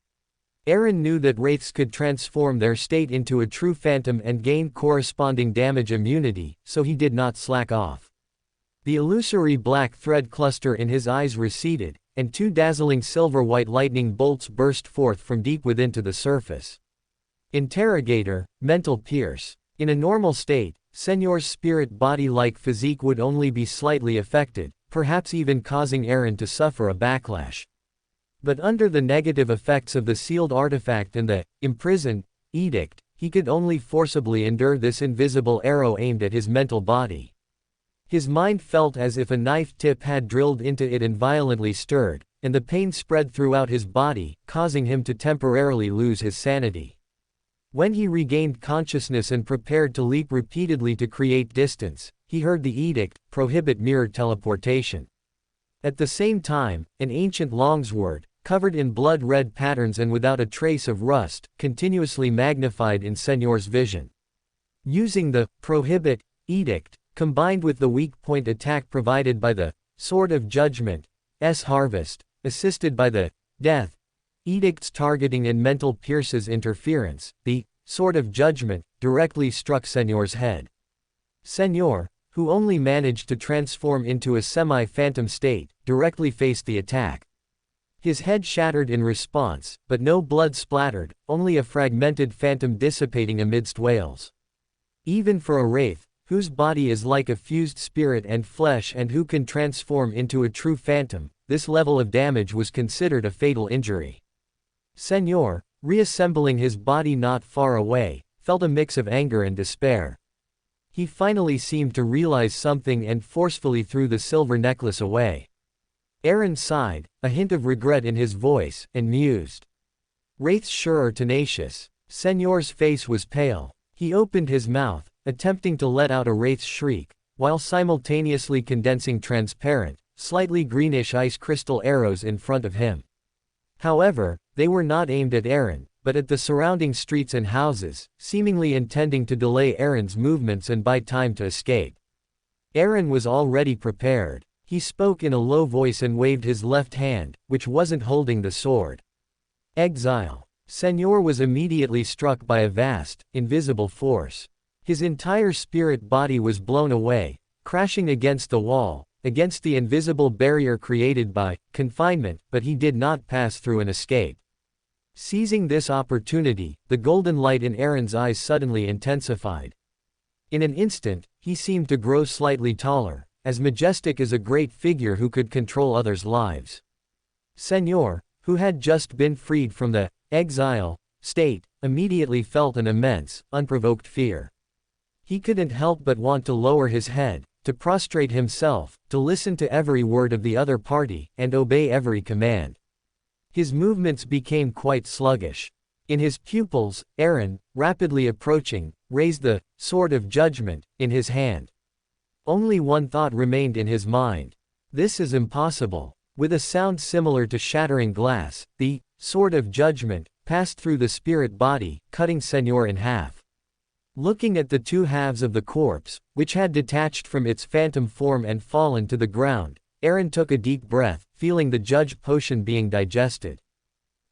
Aaron knew that wraiths could transform their state into a true phantom and gain corresponding damage immunity, so he did not slack off. The illusory black thread cluster in his eyes receded, and two dazzling silver-white lightning bolts burst forth from deep within to the surface. Interrogator, mental pierce. In a normal state, Senor's spirit-body-like physique would only be slightly affected, perhaps even causing Aaron to suffer a backlash. But under the negative effects of the sealed artifact and the imprison edict, he could only forcibly endure this invisible arrow aimed at his mental body. His mind felt as if a knife tip had drilled into it and violently stirred, and the pain spread throughout his body, causing him to temporarily lose his sanity. When he regained consciousness and prepared to leap repeatedly to create distance, he heard the edict prohibit mirror teleportation. At the same time, an ancient longsword, covered in blood-red patterns and without a trace of rust, continuously magnified in Senor's vision. Using the prohibit edict, combined with the weak point attack provided by the Sword of Judgment, harvest, assisted by the death edict's targeting and mental pierces interference, the Sword of Judgment directly struck Senor's head. Senor, who only managed to transform into a semi-phantom state, directly faced the attack. His head shattered in response, but no blood splattered, only a fragmented phantom dissipating amidst wails. Even for a wraith, whose body is like a fused spirit and flesh and who can transform into a true phantom, this level of damage was considered a fatal injury. Senor, reassembling his body not far away, felt a mix of anger and despair. He finally seemed to realize something and forcefully threw the silver necklace away. Aaron sighed, a hint of regret in his voice, and mused. Wraiths sure are tenacious. Senor's face was pale. He opened his mouth, attempting to let out a wraith's shriek, while simultaneously condensing transparent, slightly greenish ice crystal arrows in front of him. However, they were not aimed at Aaron, but at the surrounding streets and houses, seemingly intending to delay Aaron's movements and buy time to escape. Aaron was already prepared. He spoke in a low voice and waved his left hand, which wasn't holding the sword. Exile. Senor was immediately struck by a vast, invisible force. His entire spirit body was blown away, crashing against the wall, against the invisible barrier created by confinement, but he did not pass through and escape. Seizing this opportunity, the golden light in Aaron's eyes suddenly intensified. In an instant, he seemed to grow slightly taller, as majestic as a great figure who could control others' lives. Senor, who had just been freed from the exile state, immediately felt an immense, unprovoked fear. He couldn't help but want to lower his head, to prostrate himself, to listen to every word of the other party, and obey every command. His movements became quite sluggish. In his pupils, Aaron, rapidly approaching, raised the sword of judgment in his hand. Only one thought remained in his mind. This is impossible. With a sound similar to shattering glass, the sword of judgment passed through the spirit body, cutting Senor in half. Looking at the two halves of the corpse, which had detached from its phantom form and fallen to the ground, Aaron took a deep breath, feeling the judge potion being digested.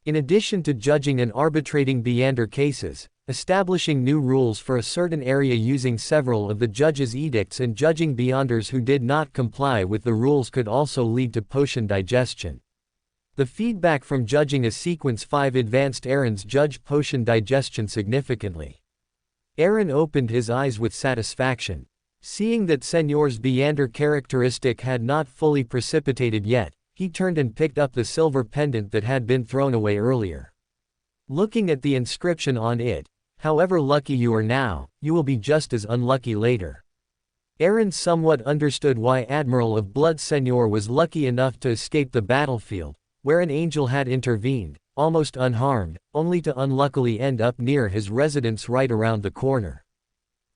In addition to judging and arbitrating Beyonder cases, establishing new rules for a certain area using several of the judge's edicts and judging Beyonders who did not comply with the rules could also lead to potion digestion. The feedback from judging a sequence 5 advanced Aaron's judge potion digestion significantly. Aaron opened his eyes with satisfaction. Seeing that Senor's Beyonder characteristic had not fully precipitated yet, he turned and picked up the silver pendant that had been thrown away earlier. Looking at the inscription on it, "However lucky you are now, you will be just as unlucky later." Aaron somewhat understood why Admiral of Blood Senor was lucky enough to escape the battlefield, where an angel had intervened, almost unharmed, only to unluckily end up near his residence right around the corner.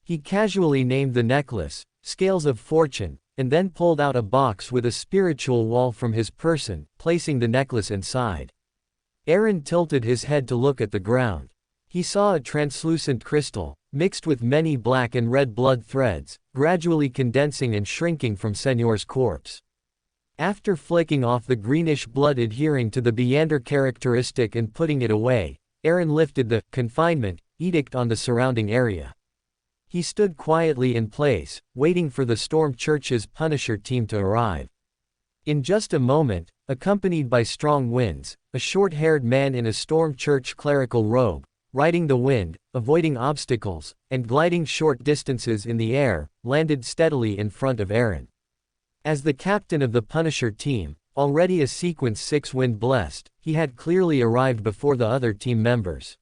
He casually named the necklace, Scales of Fortune, and then pulled out a box with a spiritual wall from his person, placing the necklace inside. Aaron tilted his head to look at the ground. He saw a translucent crystal, mixed with many black and red blood threads, gradually condensing and shrinking from Senor's corpse. After flicking off the greenish blood adhering to the Beyonder characteristic and putting it away, Aaron lifted the confinement edict on the surrounding area. He stood quietly in place, waiting for the Storm Church's Punisher team to arrive. In just a moment, accompanied by strong winds, a short-haired man in a Storm Church clerical robe, riding the wind, avoiding obstacles, and gliding short distances in the air, landed steadily in front of Aaron. As the captain of the Punisher team, already a Sequence 6 wind blessed, he had clearly arrived before the other team members.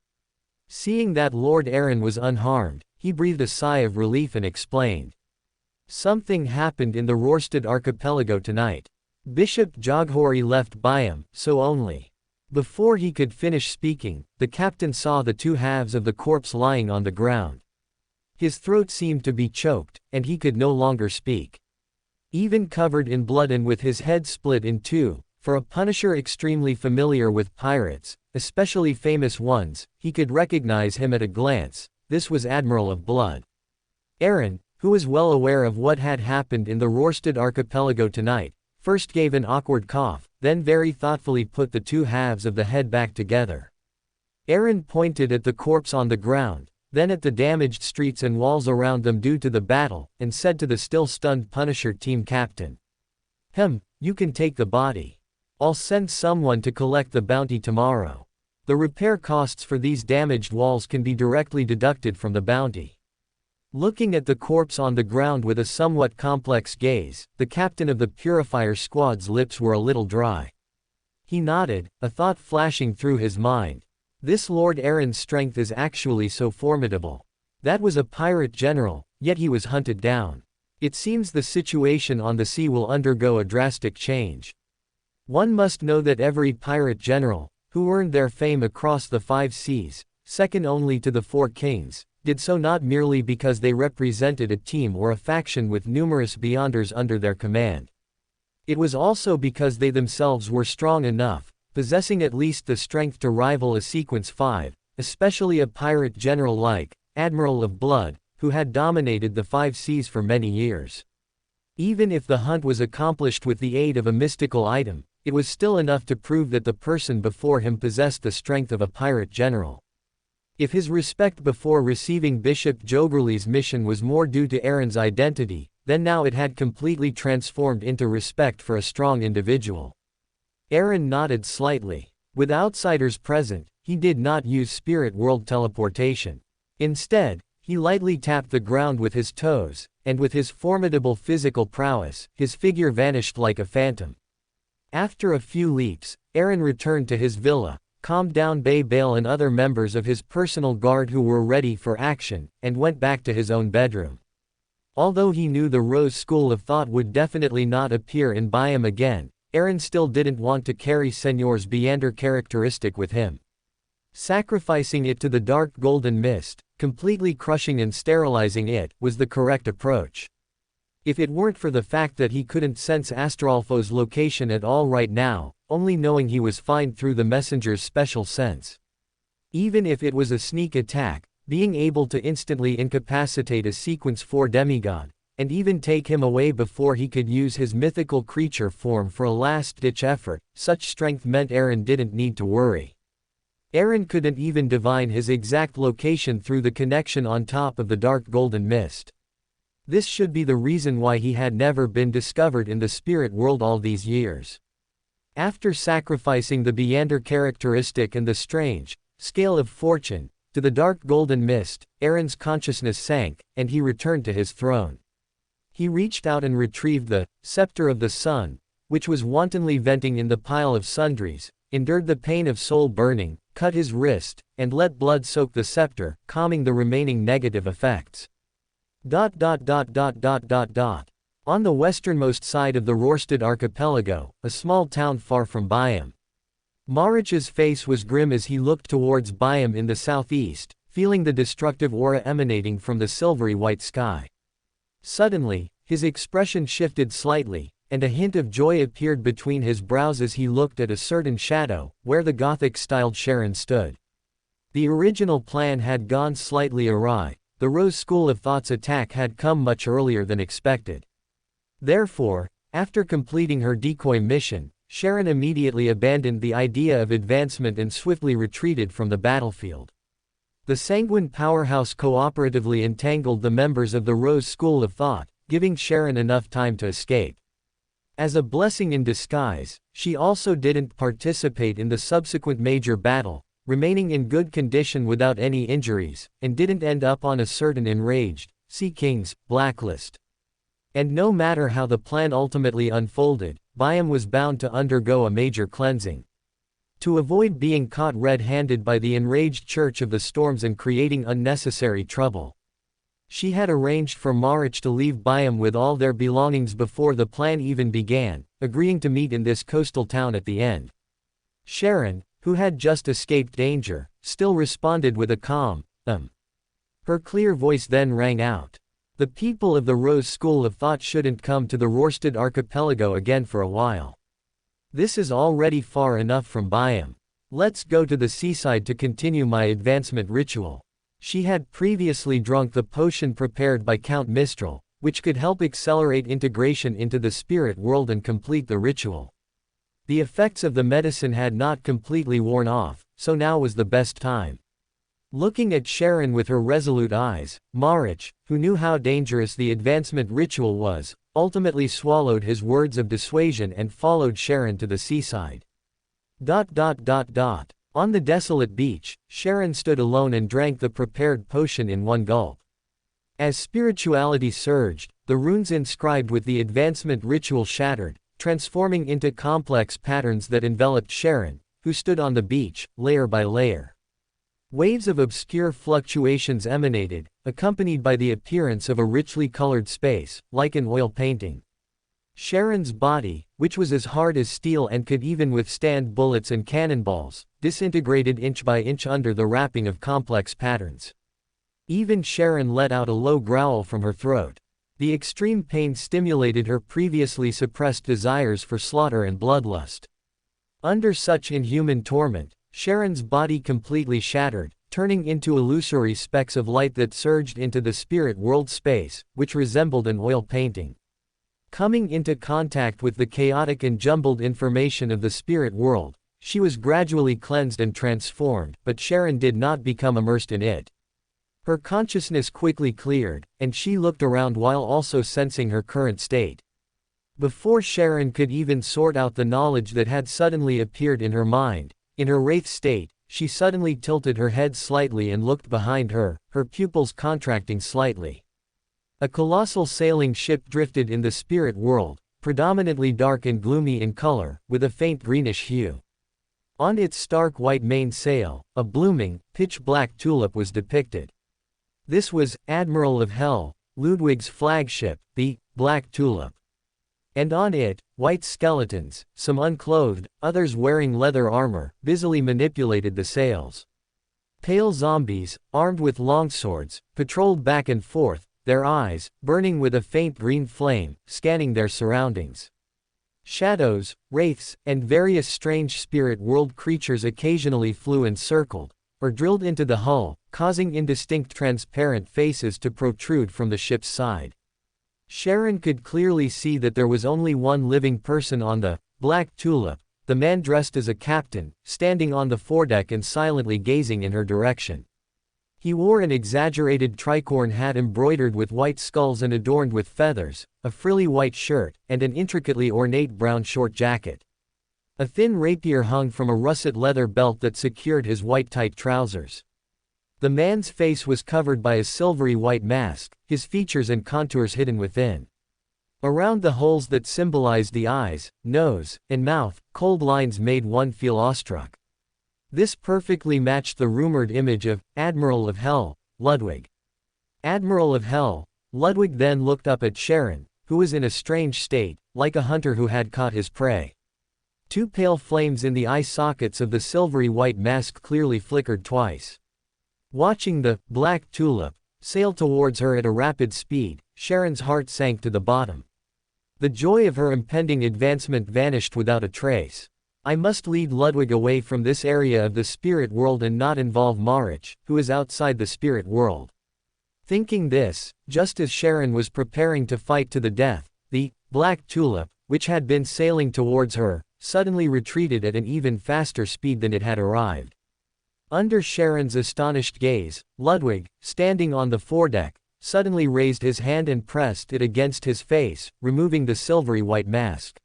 Seeing that Lord Aaron was unharmed, he breathed a sigh of relief and explained. Something happened in the Rorstad archipelago tonight. Bishop Joghori left Byam, so only. Before he could finish speaking, the captain saw the two halves of the corpse lying on the ground. His throat seemed to be choked, and he could no longer speak. Even covered in blood and with his head split in two, for a Punisher extremely familiar with pirates, especially famous ones, he could recognize him at a glance. This was Admiral of Blood. Aaron, who was well aware of what had happened in the Rorstad archipelago tonight, first gave an awkward cough, then very thoughtfully put the two halves of the head back together. Aaron pointed at the corpse on the ground, then at the damaged streets and walls around them due to the battle, and said to the still stunned Punisher team captain. You can take the body. I'll send someone to collect the bounty tomorrow. The repair costs for these damaged walls can be directly deducted from the bounty. Looking at the corpse on the ground with a somewhat complex gaze, the captain of the Purifier Squad's lips were a little dry. He nodded, a thought flashing through his mind. This Lord Aaron's strength is actually so formidable. That was a pirate general, yet he was hunted down. It seems the situation on the sea will undergo a drastic change. One must know that every pirate general, who earned their fame across the 5 seas, second only to the 4 kings, did so not merely because they represented a team or a faction with numerous Beyonders under their command. It was also because they themselves were strong enough, possessing at least the strength to rival a Sequence 5, especially a pirate general like Admiral of Blood, who had dominated the 5 seas for many years. Even if the hunt was accomplished with the aid of a mystical item, it was still enough to prove that the person before him possessed the strength of a pirate general. If his respect before receiving Bishop Jogerli's mission was more due to Aaron's identity, then now it had completely transformed into respect for a strong individual. Aaron nodded slightly. With outsiders present, he did not use spirit world teleportation. Instead, he lightly tapped the ground with his toes, and with his formidable physical prowess, his figure vanished like a phantom. After a few leaps, Aaron returned to his villa, calmed down Bay Bale and other members of his personal guard who were ready for action, and went back to his own bedroom. Although he knew the Rose school of thought would definitely not appear in Byam again, Eren still didn't want to carry Senor's Byander characteristic with him. Sacrificing it to the dark golden mist, completely crushing and sterilizing it, was the correct approach. If it weren't for the fact that he couldn't sense Astrolfo's location at all right now, only knowing he was fine through the messenger's special sense. Even if it was a sneak attack, being able to instantly incapacitate a Sequence 4 demigod, and even take him away before he could use his mythical creature form for a last-ditch effort, such strength meant Eren didn't need to worry. Eren couldn't even divine his exact location through the connection on top of the dark golden mist. This should be the reason why he had never been discovered in the spirit world all these years. After sacrificing the Byander characteristic and the strange scale of fortune to the dark golden mist, Eren's consciousness sank, and he returned to his throne. He reached out and retrieved the scepter of the sun, which was wantonly venting in the pile of sundries, endured the pain of soul burning, cut his wrist, and let blood soak the scepter, calming the remaining negative effects. On the westernmost side of the Rorstad archipelago, a small town far from Byam. Marich's face was grim as he looked towards Byam in the southeast, feeling the destructive aura emanating from the silvery white sky. Suddenly, his expression shifted slightly, and a hint of joy appeared between his brows as he looked at a certain shadow, where the Gothic-styled Sharon stood. The original plan had gone slightly awry. The Rose School of Thought's attack had come much earlier than expected. Therefore, after completing her decoy mission, Sharon immediately abandoned the idea of advancement and swiftly retreated from the battlefield. The sanguine powerhouse cooperatively entangled the members of the Rose School of Thought, giving Sharon enough time to escape. As a blessing in disguise, she also didn't participate in the subsequent major battle, remaining in good condition without any injuries, and didn't end up on a certain enraged Sea King's blacklist. And no matter how the plan ultimately unfolded, Byam was bound to undergo a major cleansing. To avoid being caught red-handed by the enraged Church of the Storms and creating unnecessary trouble, she had arranged for Marich to leave Byam with all their belongings before the plan even began, agreeing to meet in this coastal town at the end. Sharon, who had just escaped danger, still responded with a calm, Her clear voice then rang out. The people of the Rose School of Thought shouldn't come to the Rorstad archipelago again for a while. This is already far enough from Byam. Let's go to the seaside to continue my advancement ritual. She had previously drunk the potion prepared by Count Mistral, which could help accelerate integration into the spirit world and complete the ritual. The effects of the medicine had not completely worn off, so now was the best time. Looking at Sharon with her resolute eyes, Marich, who knew how dangerous the advancement ritual was, ultimately swallowed his words of dissuasion and followed Sharon to the seaside. On the desolate beach, Sharon stood alone and drank the prepared potion in one gulp. As spirituality surged, the runes inscribed with the advancement ritual shattered, transforming into complex patterns that enveloped Sharon, who stood on the beach, layer by layer. Waves of obscure fluctuations emanated, accompanied by the appearance of a richly colored space, like an oil painting. Sharon's body, which was as hard as steel and could even withstand bullets and cannonballs, disintegrated inch by inch under the wrapping of complex patterns. Even Sharon let out a low growl from her throat. The extreme pain stimulated her previously suppressed desires for slaughter and bloodlust. Under such inhuman torment, Sharon's body completely shattered, turning into illusory specks of light that surged into the spirit world space, which resembled an oil painting. Coming into contact with the chaotic and jumbled information of the spirit world, she was gradually cleansed and transformed, but Sharon did not become immersed in it. Her consciousness quickly cleared, and she looked around while also sensing her current state. Before Sharon could even sort out the knowledge that had suddenly appeared in her mind, in her wraith state, she suddenly tilted her head slightly and looked behind her, her pupils contracting slightly. A colossal sailing ship drifted in the spirit world, predominantly dark and gloomy in color, with a faint greenish hue. On its stark white mainsail, a blooming, pitch-black tulip was depicted. This was Admiral of Hell, Ludwig's flagship, the Black Tulip. And on it, white skeletons, some unclothed, others wearing leather armor, busily manipulated the sails. Pale zombies, armed with longswords, patrolled back and forth, their eyes, burning with a faint green flame, scanning their surroundings. Shadows, wraiths, and various strange spirit world creatures occasionally flew and circled, or drilled into the hull, causing indistinct transparent faces to protrude from the ship's side. Sharon could clearly see that there was only one living person on the Black Tulip, the man dressed as a captain, standing on the foredeck and silently gazing in her direction. He wore an exaggerated tricorn hat embroidered with white skulls and adorned with feathers, a frilly white shirt, and an intricately ornate brown short jacket. A thin rapier hung from a russet leather belt that secured his white tight trousers. The man's face was covered by a silvery white mask, his features and contours hidden within. Around the holes that symbolized the eyes, nose, and mouth, cold lines made one feel awestruck. This perfectly matched the rumored image of Admiral of Hell, Ludwig. Admiral of Hell, Ludwig then looked up at Sharon, who was in a strange state, like a hunter who had caught his prey. Two pale flames in the eye sockets of the silvery white mask clearly flickered twice. Watching the Black Tulip sail towards her at a rapid speed, Sharon's heart sank to the bottom. The joy of her impending advancement vanished without a trace. I must lead Ludwig away from this area of the spirit world and not involve Marich, who is outside the spirit world. Thinking this, just as Sharon was preparing to fight to the death, the Black Tulip, which had been sailing towards her, suddenly retreated at an even faster speed than it had arrived. Under Sharon's astonished gaze, Ludwig, standing on the foredeck, suddenly raised his hand and pressed it against his face, removing the silvery white mask.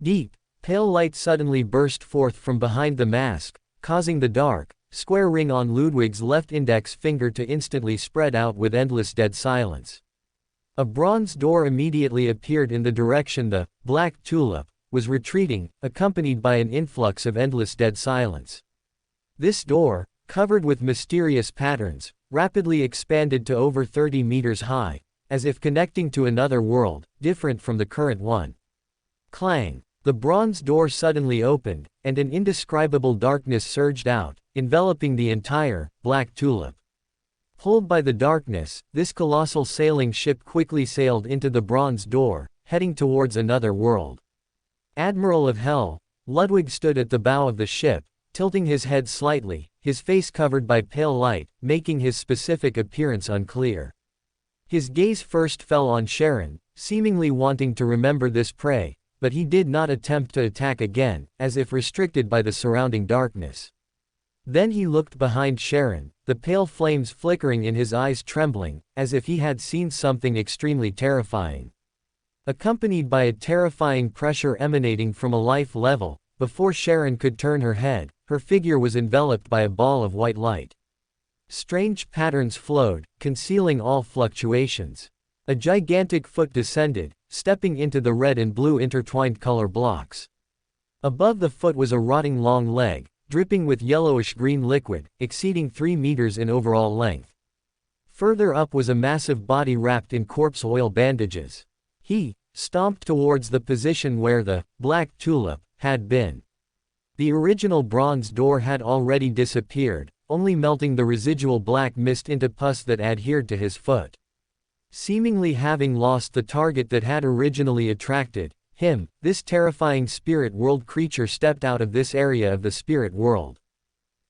Deep, pale light suddenly burst forth from behind the mask, causing the dark, square ring on Ludwig's left index finger to instantly spread out with endless dead silence. A bronze door immediately appeared in the direction the Black Tulip was retreating, accompanied by an influx of endless dead silence. This door, covered with mysterious patterns, rapidly expanded to over 30 meters high, as if connecting to another world, different from the current one. Clang! The bronze door suddenly opened, and an indescribable darkness surged out, enveloping the entire Black Tulip. Pulled by the darkness, this colossal sailing ship quickly sailed into the bronze door, heading towards another world. Admiral of Hell, Ludwig stood at the bow of the ship, tilting his head slightly, his face covered by pale light, making his specific appearance unclear. His gaze first fell on Sharon, seemingly wanting to remember this prey, but he did not attempt to attack again, as if restricted by the surrounding darkness. Then he looked behind Sharon, the pale flames flickering in his eyes trembling, as if he had seen something extremely terrifying. Accompanied by a terrifying pressure emanating from a life level, before Sharon could turn her head, her figure was enveloped by a ball of white light. Strange patterns flowed, concealing all fluctuations. A gigantic foot descended, stepping into the red and blue intertwined color blocks. Above the foot was a rotting long leg, dripping with yellowish-green liquid, exceeding 3 meters in overall length. Further up was a massive body wrapped in corpse oil bandages. He stomped towards the position where the Black Tulip had been. The original bronze door had already disappeared, only melting the residual black mist into pus that adhered to his foot. Seemingly having lost the target that had originally attracted him, this terrifying spirit world creature stepped out of this area of the spirit world.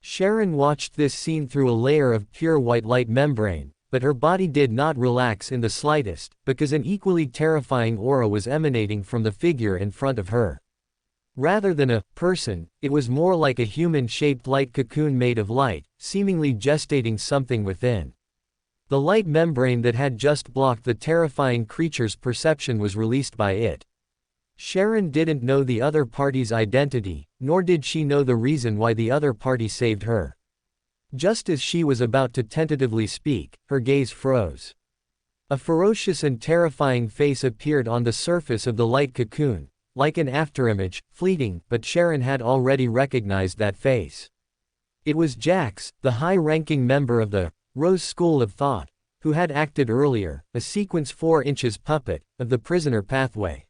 Sharon watched this scene through a layer of pure white light membrane, but her body did not relax in the slightest, because an equally terrifying aura was emanating from the figure in front of her. Rather than a person, it was more like a human-shaped light cocoon made of light, seemingly gestating something within. The light membrane that had just blocked the terrifying creature's perception was released by it. Sharon didn't know the other party's identity, nor did she know the reason why the other party saved her. Just as she was about to tentatively speak, her gaze froze. A ferocious and terrifying face appeared on the surface of the light cocoon, like an afterimage, fleeting, but Sharon had already recognized that face. It was Jax, the high-ranking member of the Rose School of Thought, who had acted earlier, a sequence 4 inches puppet, of the prisoner pathway.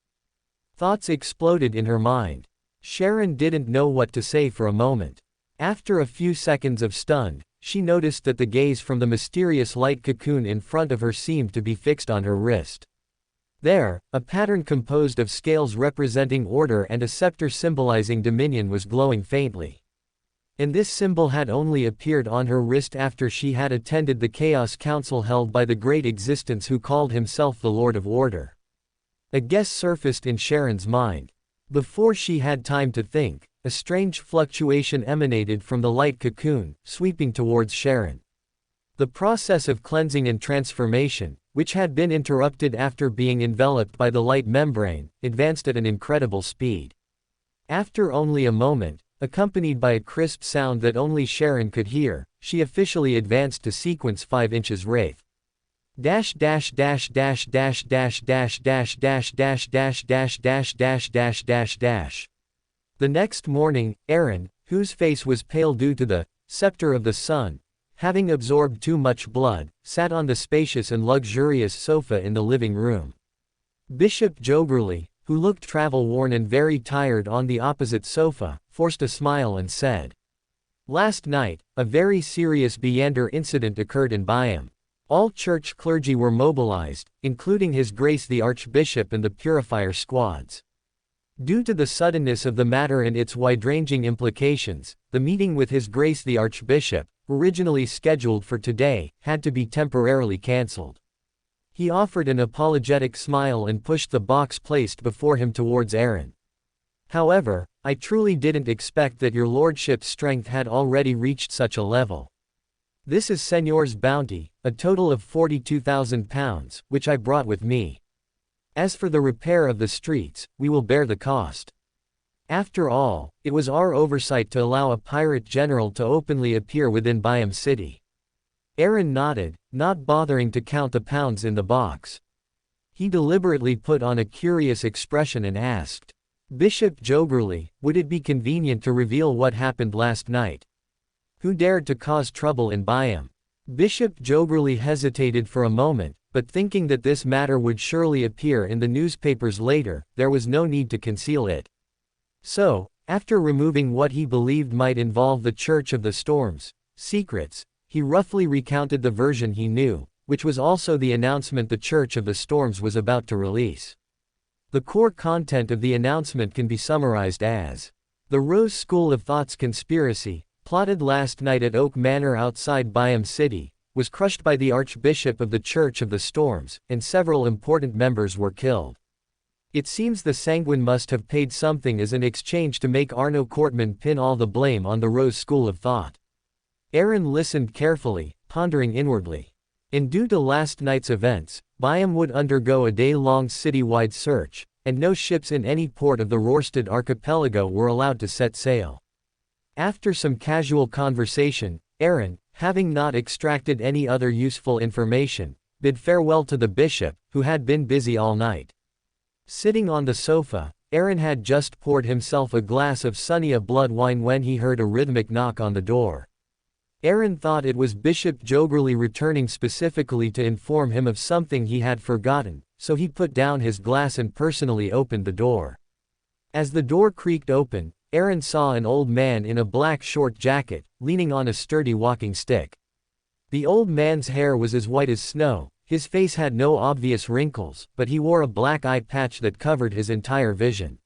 Thoughts exploded in her mind. Sharon didn't know what to say for a moment. After a few seconds of stunned, she noticed that the gaze from the mysterious light cocoon in front of her seemed to be fixed on her wrist. There, a pattern composed of scales representing order and a scepter symbolizing dominion was glowing faintly. And this symbol had only appeared on her wrist after she had attended the Chaos Council held by the Great Existence who called himself the Lord of Order. A guess surfaced in Sharon's mind. Before she had time to think, a strange fluctuation emanated from the light cocoon, sweeping towards Sharon. The process of cleansing and transformation, which had been interrupted after being enveloped by the light membrane, advanced at an incredible speed. After only a moment, accompanied by a crisp sound that only Sharon could hear, she officially advanced to sequence 5 inches wraith. Dash dash dash dash dash dash dash dash dash dash dash dash dash dash dash dash dash. The next morning, Aaron, whose face was pale due to the scepter of the sun, having absorbed too much blood, sat on the spacious and luxurious sofa in the living room. Bishop Joberly, who looked travel-worn and very tired on the opposite sofa, forced a smile and said, "Last night, a very serious Beander incident occurred in Byam. All church clergy were mobilized, including His Grace the Archbishop and the Purifier squads. Due to the suddenness of the matter and its wide-ranging implications, the meeting with His Grace the Archbishop, originally scheduled for today, had to be temporarily cancelled." He offered an apologetic smile and pushed the box placed before him towards Aaron. "However, I truly didn't expect that your lordship's strength had already reached such a level. This is Señor's bounty, a total of 42,000 pounds, which I brought with me. As for the repair of the streets, we will bear the cost. After all, it was our oversight to allow a pirate general to openly appear within Byam City." Aaron nodded, not bothering to count the pounds in the box. He deliberately put on a curious expression and asked, "Bishop Joberly, would it be convenient to reveal what happened last night? Who dared to cause trouble in Byam?" Bishop Joberly hesitated for a moment, but thinking that this matter would surely appear in the newspapers later, there was no need to conceal it. So, after removing what he believed might involve the Church of the Storm's secrets, he roughly recounted the version he knew, which was also the announcement the Church of the Storms was about to release. The core content of the announcement can be summarized as, "The Rose School of Thought's conspiracy, plotted last night at Oak Manor outside Byam City, was crushed by the Archbishop of the Church of the Storms, and several important members were killed. It seems the Sanguine must have paid something as an exchange to make Arno Cortman pin all the blame on the Rose School of Thought." Aaron listened carefully, pondering inwardly. And due to last night's events, Byam would undergo a day-long citywide search, and no ships in any port of the Rorstad archipelago were allowed to set sail. After some casual conversation, Aaron, having not extracted any other useful information, bid farewell to the bishop, who had been busy all night. Sitting on the sofa, Aaron had just poured himself a glass of Sunnia blood wine when he heard a rhythmic knock on the door. Aaron thought it was Bishop Joberly returning specifically to inform him of something he had forgotten, so he put down his glass and personally opened the door. As the door creaked open, Aaron saw an old man in a black short jacket, leaning on a sturdy walking stick. The old man's hair was as white as snow, his face had no obvious wrinkles, but he wore a black eye patch that covered his entire vision.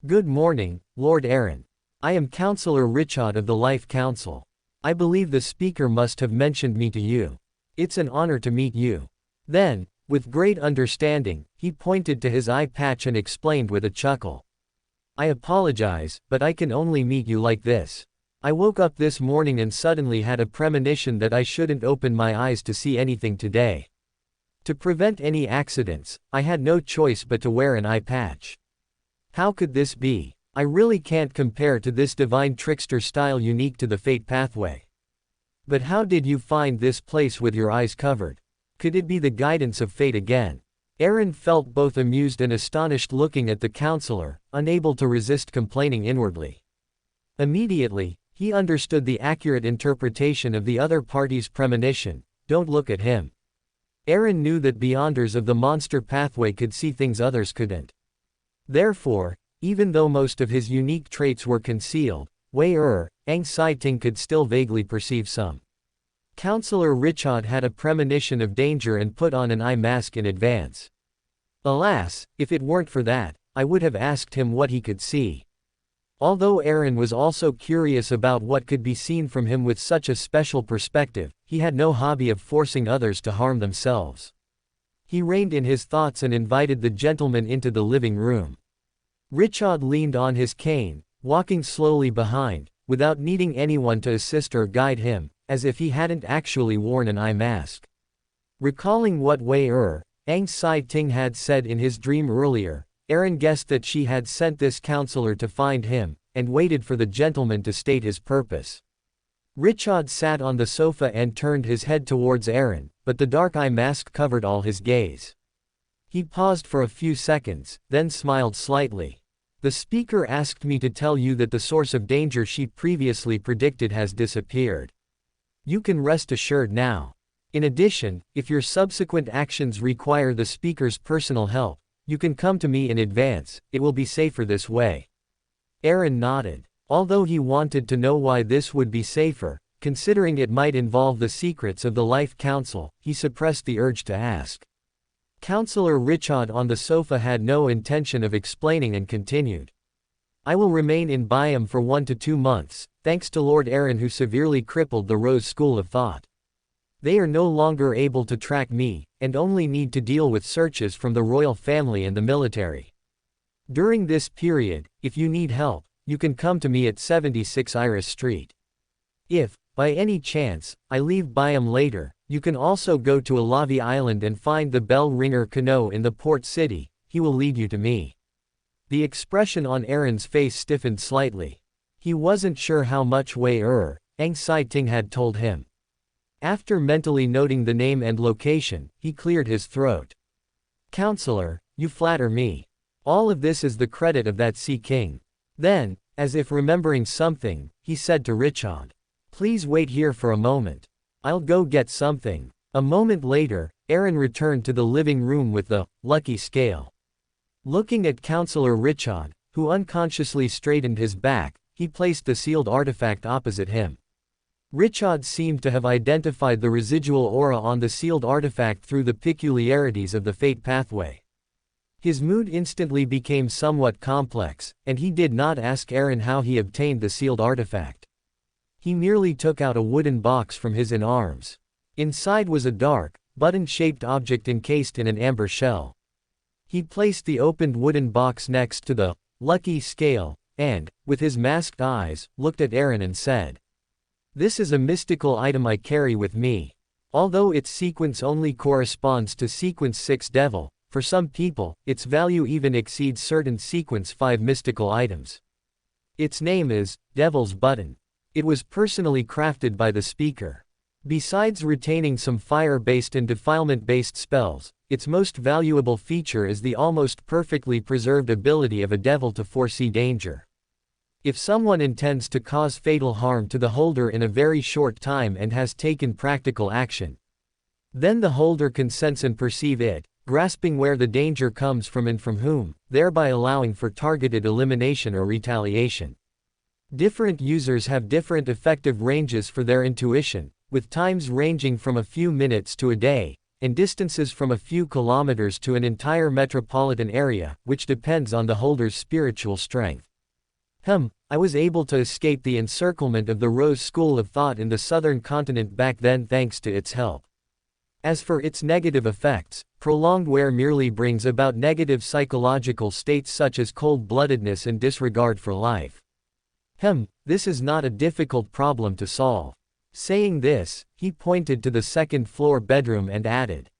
"Good morning, Lord Aaron. I am Councillor Richard of the Life Council. I believe the speaker must have mentioned me to you. It's an honor to meet you." Then, with great understanding, he pointed to his eye patch and explained with a chuckle, "I apologize, but I can only meet you like this. I woke up this morning and suddenly had a premonition that I shouldn't open my eyes to see anything today. To prevent any accidents, I had no choice but to wear an eye patch. How could this be? I really can't compare to this divine trickster style unique to the fate pathway. But how did you find this place with your eyes covered? Could it be the guidance of fate again?" Aaron felt both amused and astonished looking at the counselor, unable to resist complaining inwardly. Immediately, he understood the accurate interpretation of the other party's premonition. "Don't look at him. Aaron knew that beyonders of the monster pathway could see things others couldn't. Therefore, even though most of his unique traits were concealed, Ang Sai-ting could still vaguely perceive some. Counselor Richard had a premonition of danger and put on an eye mask in advance. Alas, if it weren't for that, I would have asked him what he could see. Although Aaron was also curious about what could be seen from him with such a special perspective, he had no hobby of forcing others to harm themselves. He reined in his thoughts and invited the gentleman into the living room. Richard leaned on his cane, walking slowly behind, without needing anyone to assist or guide him, as if he hadn't actually worn an eye mask. Recalling what Ang Sai-ting had said in his dream earlier, Aaron guessed that she had sent this counselor to find him, and waited for the gentleman to state his purpose. Richard sat on the sofa and turned his head towards Aaron, but the dark eye mask covered all his gaze. He paused for a few seconds, then smiled slightly. The speaker asked me to tell you that the source of danger she previously predicted has disappeared. You can rest assured now. In addition, if your subsequent actions require the speaker's personal help, you can come to me in advance, it will be safer this way. Aaron nodded. Although he wanted to know why this would be safer, considering it might involve the secrets of the Life Council, he suppressed the urge to ask. Counselor Richard on the sofa had no intention of explaining and continued. I will remain in Byam for 1 to 2 months, thanks to Lord Aaron who severely crippled the Rose School of Thought. They are no longer able to track me, and only need to deal with searches from the royal family and the military. During this period, if you need help, you can come to me at 76 Iris Street. If, by any chance, I leave Byam later, you can also go to Alavi Island and find the bell ringer Kano in the port city, he will lead you to me. The expression on Aaron's face stiffened slightly. He wasn't sure how much Ang Sai-ting had told him. After mentally noting the name and location, he cleared his throat. Counselor, you flatter me. All of this is the credit of that Sea King. Then, as if remembering something, he said to Richard. Please wait here for a moment. I'll go get something. A moment later, Aaron returned to the living room with the lucky scale. Looking at Counselor Richard, who unconsciously straightened his back, he placed the sealed artifact opposite him. Richard seemed to have identified the residual aura on the sealed artifact through the peculiarities of the fate pathway. His mood instantly became somewhat complex, and he did not ask Aaron how he obtained the sealed artifact. He merely took out a wooden box from his arms. Inside was a dark, button-shaped object encased in an amber shell. He placed the opened wooden box next to the lucky scale, and, with his masked eyes, looked at Aaron and said, "This is a mystical item I carry with me. Although its sequence only corresponds to sequence 6 devil, for some people, its value even exceeds certain sequence 5 mystical items. Its name is Devil's Button. It was personally crafted by the speaker. Besides retaining some fire-based and defilement-based spells, its most valuable feature is the almost perfectly preserved ability of a devil to foresee danger. If someone intends to cause fatal harm to the holder in a very short time and has taken practical action, then the holder can sense and perceive it, grasping where the danger comes from and from whom, thereby allowing for targeted elimination or retaliation. Different users have different effective ranges for their intuition, with times ranging from a few minutes to a day, and distances from a few kilometers to an entire metropolitan area, which depends on the holder's spiritual strength. I was able to escape the encirclement of the Rose School of Thought in the southern continent back then thanks to its help. As for its negative effects, prolonged wear merely brings about negative psychological states such as cold-bloodedness and disregard for life. This is not a difficult problem to solve. Saying this, he pointed to the second-floor bedroom and added,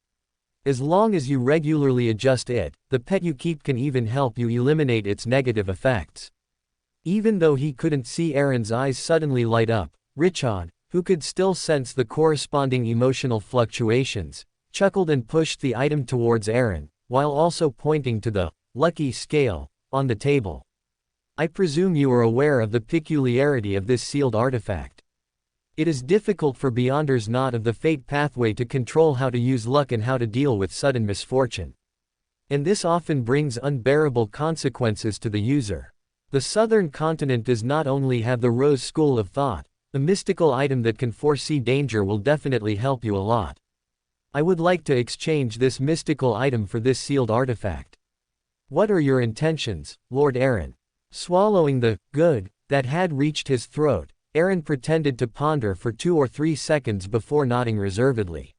as long as you regularly adjust it, the pet you keep can even help you eliminate its negative effects. Even though he couldn't see Aaron's eyes suddenly light up, Richard, who could still sense the corresponding emotional fluctuations, chuckled and pushed the item towards Aaron, while also pointing to the lucky scale on the table. I presume you are aware of the peculiarity of this sealed artifact. It is difficult for Beyonders not of the fate pathway to control how to use luck and how to deal with sudden misfortune. And this often brings unbearable consequences to the user. The southern continent does not only have the Rose School of Thought, a mystical item that can foresee danger will definitely help you a lot. I would like to exchange this mystical item for this sealed artifact. What are your intentions, Lord Aaron? Swallowing the good that had reached his throat, Aaron pretended to ponder for 2 or 3 seconds before nodding reservedly.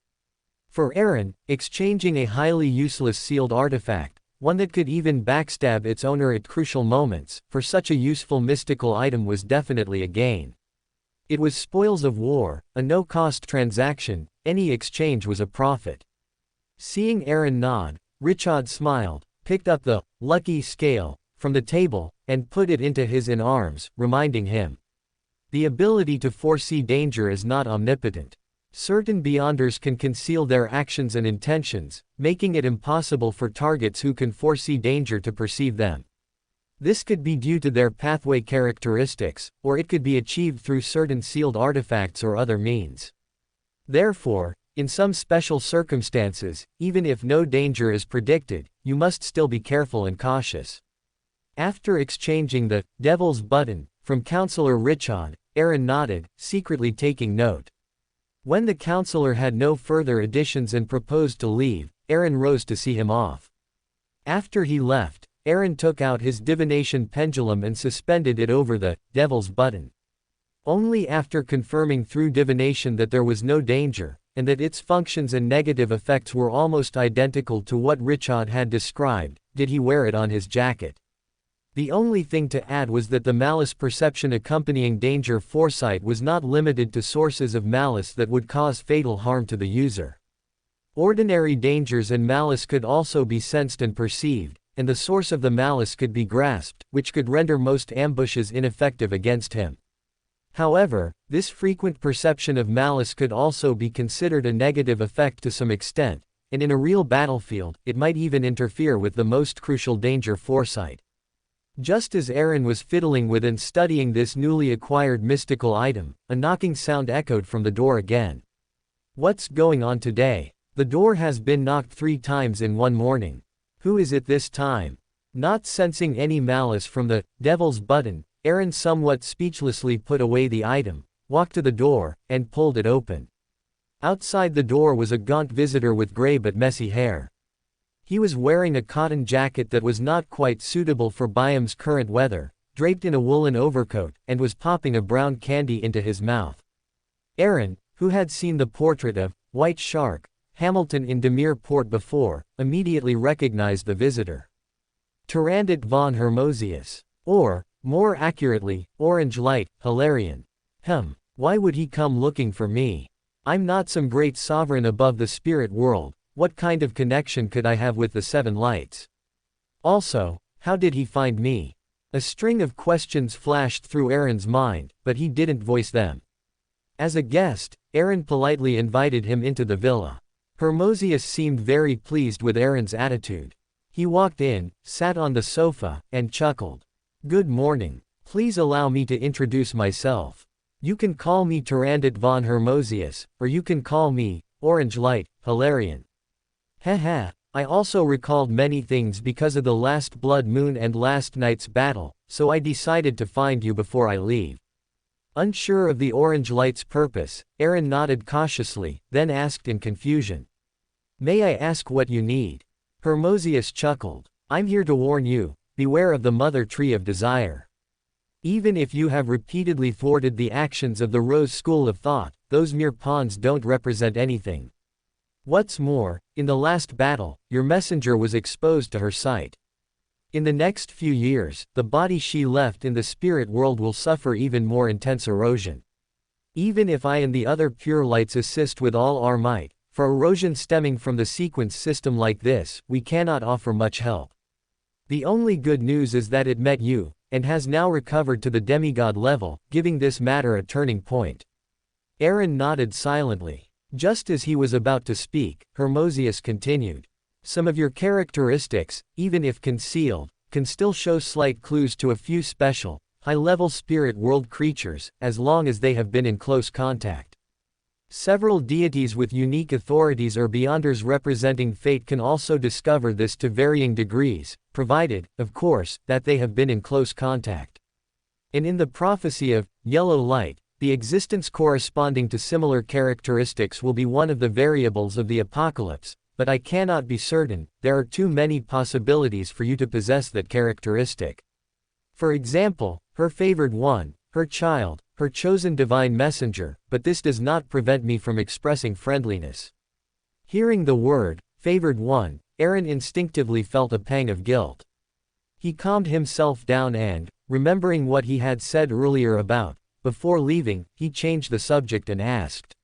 For Aaron, exchanging a highly useless sealed artifact, one that could even backstab its owner at crucial moments, for such a useful mystical item was definitely a gain. It was spoils of war, a no-cost transaction, any exchange was a profit. Seeing Aaron nod, Richard smiled, picked up the lucky scale from the table, and put it into his arms, reminding him. The ability to foresee danger is not omnipotent. Certain Beyonders can conceal their actions and intentions, making it impossible for targets who can foresee danger to perceive them. This could be due to their pathway characteristics, or it could be achieved through certain sealed artifacts or other means. Therefore, in some special circumstances, even if no danger is predicted, you must still be careful and cautious. After exchanging the Devil's Button from Counselor Richard, Aaron nodded, secretly taking note. When the counselor had no further additions and proposed to leave, Aaron rose to see him off. After he left, Aaron took out his divination pendulum and suspended it over the Devil's Button. Only after confirming through divination that there was no danger, and that its functions and negative effects were almost identical to what Richard had described, did he wear it on his jacket. The only thing to add was that the malice perception accompanying danger foresight was not limited to sources of malice that would cause fatal harm to the user. Ordinary dangers and malice could also be sensed and perceived, and the source of the malice could be grasped, which could render most ambushes ineffective against him. However, this frequent perception of malice could also be considered a negative effect to some extent, and in a real battlefield, it might even interfere with the most crucial danger foresight. Just as Aaron was fiddling with and studying this newly acquired mystical item, a knocking sound echoed from the door again. What's going on today? The door has been knocked 3 times in one morning. Who is it this time? Not sensing any malice from the Devil's Button, Aaron somewhat speechlessly put away the item, walked to the door, and pulled it open. Outside the door was a gaunt visitor with gray but messy hair. He was wearing a cotton jacket that was not quite suitable for Byam's current weather, draped in a woolen overcoat, and was popping a brown candy into his mouth. Aaron, who had seen the portrait of White Shark Hamilton in Demir Port before, immediately recognized the visitor. Tyrandit von Hermosius. Or, more accurately, Orange Light, Hilarion. Why would he come looking for me? I'm not some great sovereign above the spirit world, what kind of connection could I have with the 7 lights? Also, how did he find me? A string of questions flashed through Aaron's mind, but he didn't voice them. As a guest, Aaron politely invited him into the villa. Hermosius seemed very pleased with Aaron's attitude. He walked in, sat on the sofa, and chuckled. Good morning. Please allow me to introduce myself. You can call me Tyrandit von Hermosius, or you can call me Orange Light, Hilarion. Heh. I also recalled many things because of the last blood moon and last night's battle, so I decided to find you before I leave. Unsure of the Orange Light's purpose, Aaron nodded cautiously, then asked in confusion. May I ask what you need? Hermosius chuckled. I'm here to warn you, beware of the Mother Tree of Desire. Even if you have repeatedly thwarted the actions of the Rose School of Thought, those mere pawns don't represent anything. What's more, in the last battle, your messenger was exposed to her sight. In the next few years, the body she left in the spirit world will suffer even more intense erosion. Even if I and the other pure lights assist with all our might, for erosion stemming from the sequence system like this, we cannot offer much help. The only good news is that it met you, and has now recovered to the demigod level, giving this matter a turning point. Aaron nodded silently. Just as he was about to speak, Hermosius continued. Some of your characteristics, even if concealed, can still show slight clues to a few special, high-level spirit world creatures, as long as they have been in close contact. Several deities with unique authorities or beyonders representing fate can also discover this to varying degrees, provided, of course, that they have been in close contact. And in the prophecy of yellow light, the existence corresponding to similar characteristics will be one of the variables of the apocalypse, but I cannot be certain. There are too many possibilities for you to possess that characteristic. For example, her favored one, her child, her chosen divine messenger, but this does not prevent me from expressing friendliness. Hearing the word, favored one, Aaron instinctively felt a pang of guilt. He calmed himself down and, remembering what he had said earlier before leaving, he changed the subject and asked,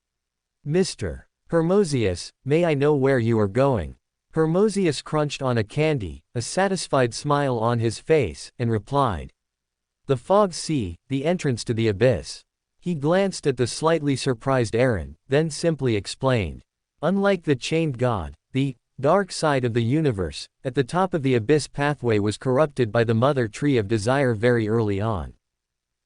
"Mr. Hermosius, may I know where you are going?" Hermosius crunched on a candy, a satisfied smile on his face, and replied, "The fog sea, the entrance to the abyss." He glanced at the slightly surprised Aaron, then simply explained. Unlike the chained god, the dark side of the universe, at the top of the abyss pathway was corrupted by the mother tree of desire very early on.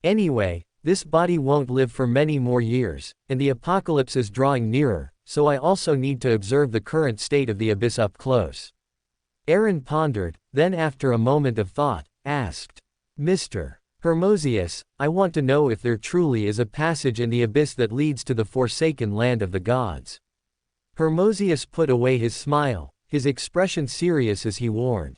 Anyway, this body won't live for many more years, and the apocalypse is drawing nearer, so I also need to observe the current state of the abyss up close. Aaron pondered, then after a moment of thought, asked, "Mr. Hermosius, I want to know if there truly is a passage in the abyss that leads to the forsaken land of the gods." Hermosius put away his smile, his expression serious as he warned.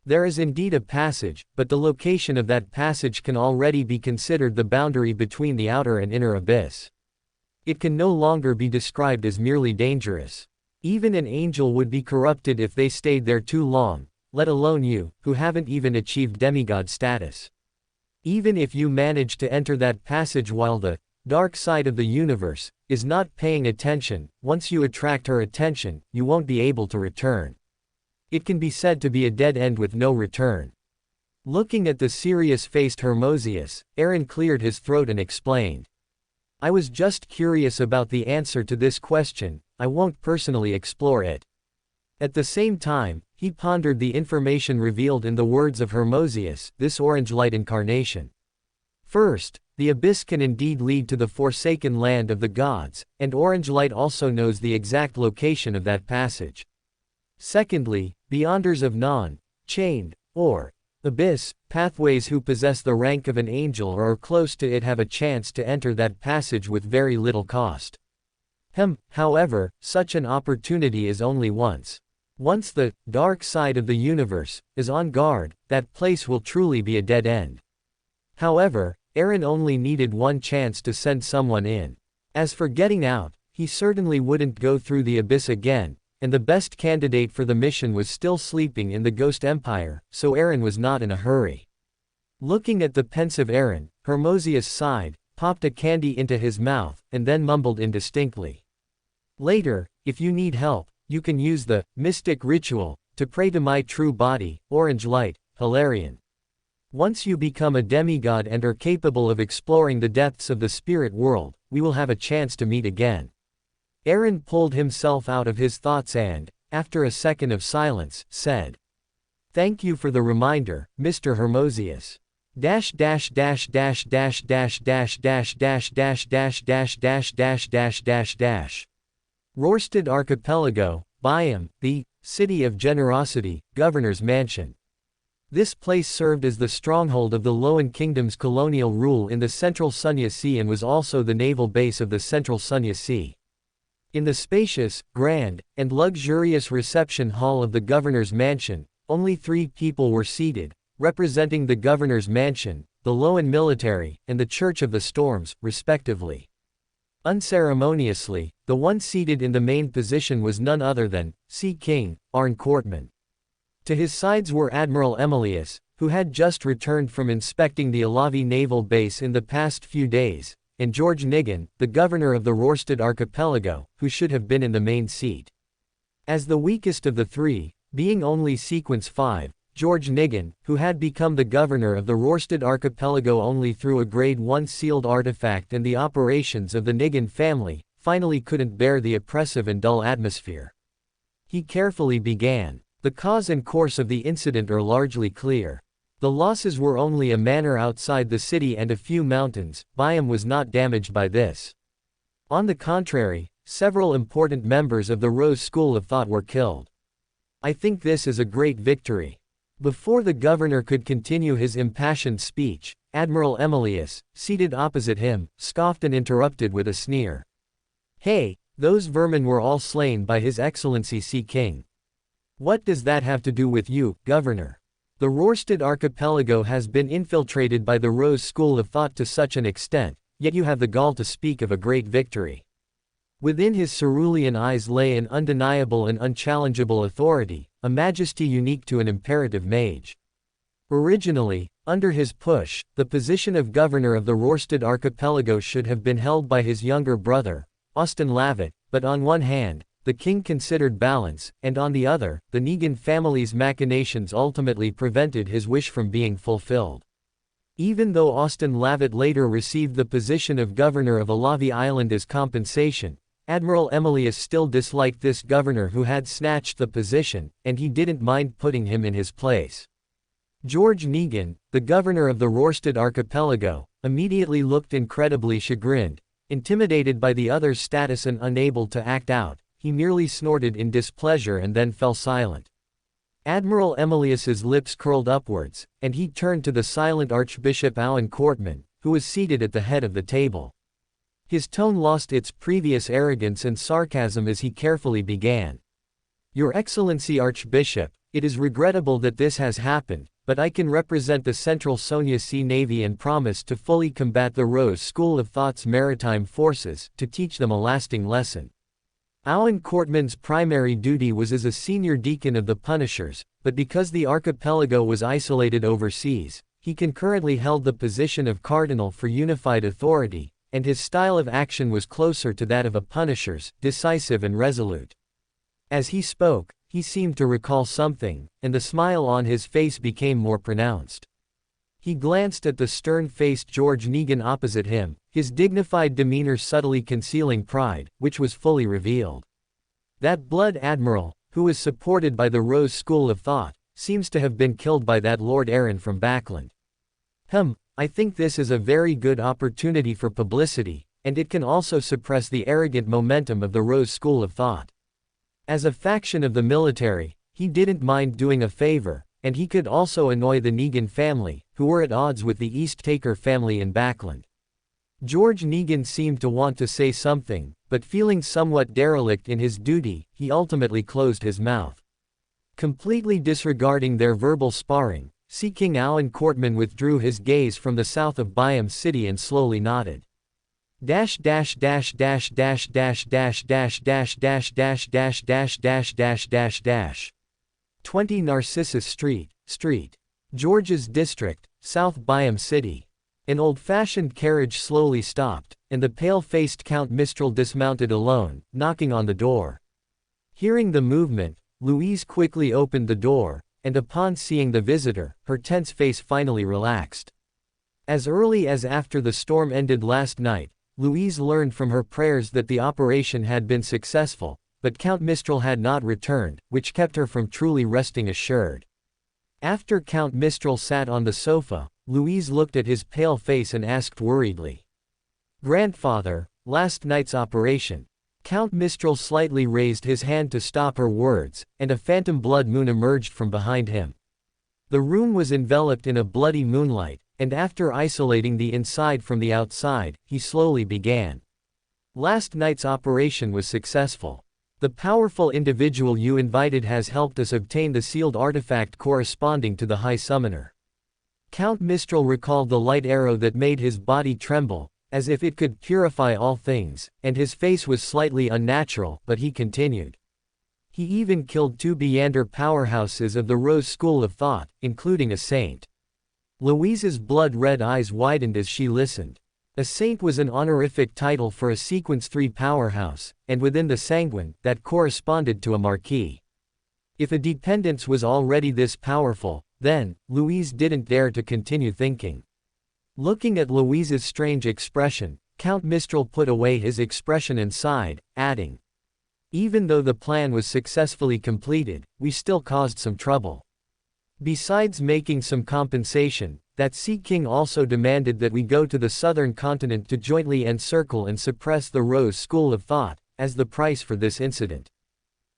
There is indeed a passage, but the location of that passage can already be considered the boundary between the outer and inner abyss. It can no longer be described as merely dangerous. Even an angel would be corrupted if they stayed there too long, let alone you, who haven't even achieved demigod status. Even if you manage to enter that passage while the dark side of the universe is not paying attention, once you attract her attention, you won't be able to return. It can be said to be a dead end with no return. Looking at the serious-faced Hermosius, Aaron cleared his throat and explained, "I was just curious about the answer to this question, I won't personally explore it." At the same time, he pondered the information revealed in the words of Hermosius, this orange light incarnation. First, the abyss can indeed lead to the forsaken land of the gods, and orange light also knows the exact location of that passage. Secondly, beyonders of non-chained, or abyss, pathways who possess the rank of an angel or are close to it have a chance to enter that passage with very little cost. However, such an opportunity is only once. Once the dark side of the universe is on guard, that place will truly be a dead end. However, Aaron only needed one chance to send someone in. As for getting out, he certainly wouldn't go through the abyss again, and the best candidate for the mission was still sleeping in the Ghost Empire, so Aaron was not in a hurry. Looking at the pensive Aaron, Hermosius sighed, popped a candy into his mouth, and then mumbled indistinctly. "Later, if you need help, you can use the mystic ritual to pray to my true body, orange light, Hilarion. Once you become a demigod and are capable of exploring the depths of the spirit world, we will have a chance to meet again." Aaron pulled himself out of his thoughts and, after a second of silence, said, "Thank you for the reminder, Mr. Hermosius. Dash dash dash dash dash dash dash dash dash dash dash dash dash dash dash dash dash. Rorsted Archipelago, Biome, the City of Generosity, Governor's Mansion. This place served as the stronghold of the Loan Kingdom's colonial rule in the Central Sunya Sea and was also the naval base of the Central Sunya Sea. In the spacious, grand, and luxurious reception hall of the Governor's Mansion, only 3 people were seated, representing the Governor's Mansion, the Loan military, and the Church of the Storms, respectively. Unceremoniously, the one seated in the main position was none other than Sea King Arn Courtman. To his sides were Admiral Emilius, who had just returned from inspecting the Alavi naval base in the past few days, and George Nigan, the governor of the Rorsted Archipelago, who should have been in the main seat. As the weakest of the 3, being only sequence 5, George Nigan, who had become the governor of the Rorsted Archipelago only through a Grade 1 sealed artifact and the operations of the Nigan family, finally couldn't bear the oppressive and dull atmosphere. He carefully began. "The cause and course of the incident are largely clear. The losses were only a manor outside the city and a few mountains. Byam was not damaged by this. On the contrary, several important members of the Rose school of thought were killed. I think this is a great victory. Before the governor could continue his impassioned speech, Admiral Emilius, seated opposite him, scoffed and interrupted with a sneer. Hey, those vermin were all slain by His Excellency Sea King. What does that have to do with you, Governor? The Rorstad archipelago has been infiltrated by the Rose school of thought to such an extent, yet you have the gall to speak of a great victory. Within his cerulean eyes lay an undeniable and unchallengeable authority, a majesty unique to an imperative mage. Originally, under his push, the position of governor of the Rorstad archipelago should have been held by his younger brother, Austin Lavitt, but on one hand, the king considered balance, and on the other, the Negan family's machinations ultimately prevented his wish from being fulfilled. Even though Austin Lavitt later received the position of governor of Alavi Island as compensation, Admiral Emilius still disliked this governor who had snatched the position, and he didn't mind putting him in his place. George Negan, the governor of the Rorstad archipelago, immediately looked incredibly chagrined. Intimidated by the other's status and unable to act out, he merely snorted in displeasure and then fell silent. Admiral Emilius's lips curled upwards, and he turned to the silent Archbishop Owen Courtman, who was seated at the head of the table. His tone lost its previous arrogance and sarcasm as he carefully began. Your Excellency Archbishop, it is regrettable that this has happened, but I can represent the Central Sonia Sea Navy and promise to fully combat the Rose School of Thought's maritime forces, to teach them a lasting lesson. Owen Courtman's primary duty was as a senior deacon of the Punishers, but because the archipelago was isolated overseas, he concurrently held the position of Cardinal for Unified Authority, and his style of action was closer to that of a Punisher's, decisive and resolute. As he spoke, he seemed to recall something, and the smile on his face became more pronounced. He glanced at the stern-faced George Negan opposite him, his dignified demeanor subtly concealing pride, which was fully revealed. That Blood Admiral, who is supported by the Rose School of Thought, seems to have been killed by that Lord Aaron from Backland. I think this is a very good opportunity for publicity, and it can also suppress the arrogant momentum of the Rose School of Thought. As a faction of the military, he didn't mind doing a favor, and he could also annoy the Negan family, who were at odds with the East Taker family in Backland. George Negan seemed to want to say something, but feeling somewhat derelict in his duty, he ultimately closed his mouth. Completely disregarding their verbal sparring, Sea King Owen Courtman withdrew his gaze from the south of Byam City and slowly nodded. 20 Narcissus Street. George's District, South Byam City. An old-fashioned carriage slowly stopped, and the pale-faced Count Mistral dismounted alone, knocking on the door. Hearing the movement, Louise quickly opened the door, and upon seeing the visitor, her tense face finally relaxed. As early as after the storm ended last night, Louise learned from her prayers that the operation had been successful, but Count Mistral had not returned, which kept her from truly resting assured. After Count Mistral sat on the sofa, Louise looked at his pale face and asked worriedly. "Grandfather, last night's operation." Count Mistral slightly raised his hand to stop her words, and a phantom blood moon emerged from behind him. The room was enveloped in a bloody moonlight, and after isolating the inside from the outside, he slowly began. "Last night's operation was successful. The powerful individual you invited has helped us obtain the sealed artifact corresponding to the High Summoner." Count Mistral recalled the light arrow that made his body tremble, as if it could purify all things, and his face was slightly unnatural, but he continued. "He even killed 2 Beander powerhouses of the Rose School of Thought, including a saint." Louise's blood-red eyes widened as she listened. A saint was an honorific title for a Sequence 3 powerhouse, and within the Sanguine, that corresponded to a marquis. If a dependence was already this powerful, then, Louise didn't dare to continue thinking. Looking at Louise's strange expression, Count Mistral put away his expression and sighed, adding, "Even though the plan was successfully completed, we still caused some trouble. Besides making some compensation, that Sea King also demanded that we go to the southern continent to jointly encircle and suppress the Rose School of Thought, as the price for this incident.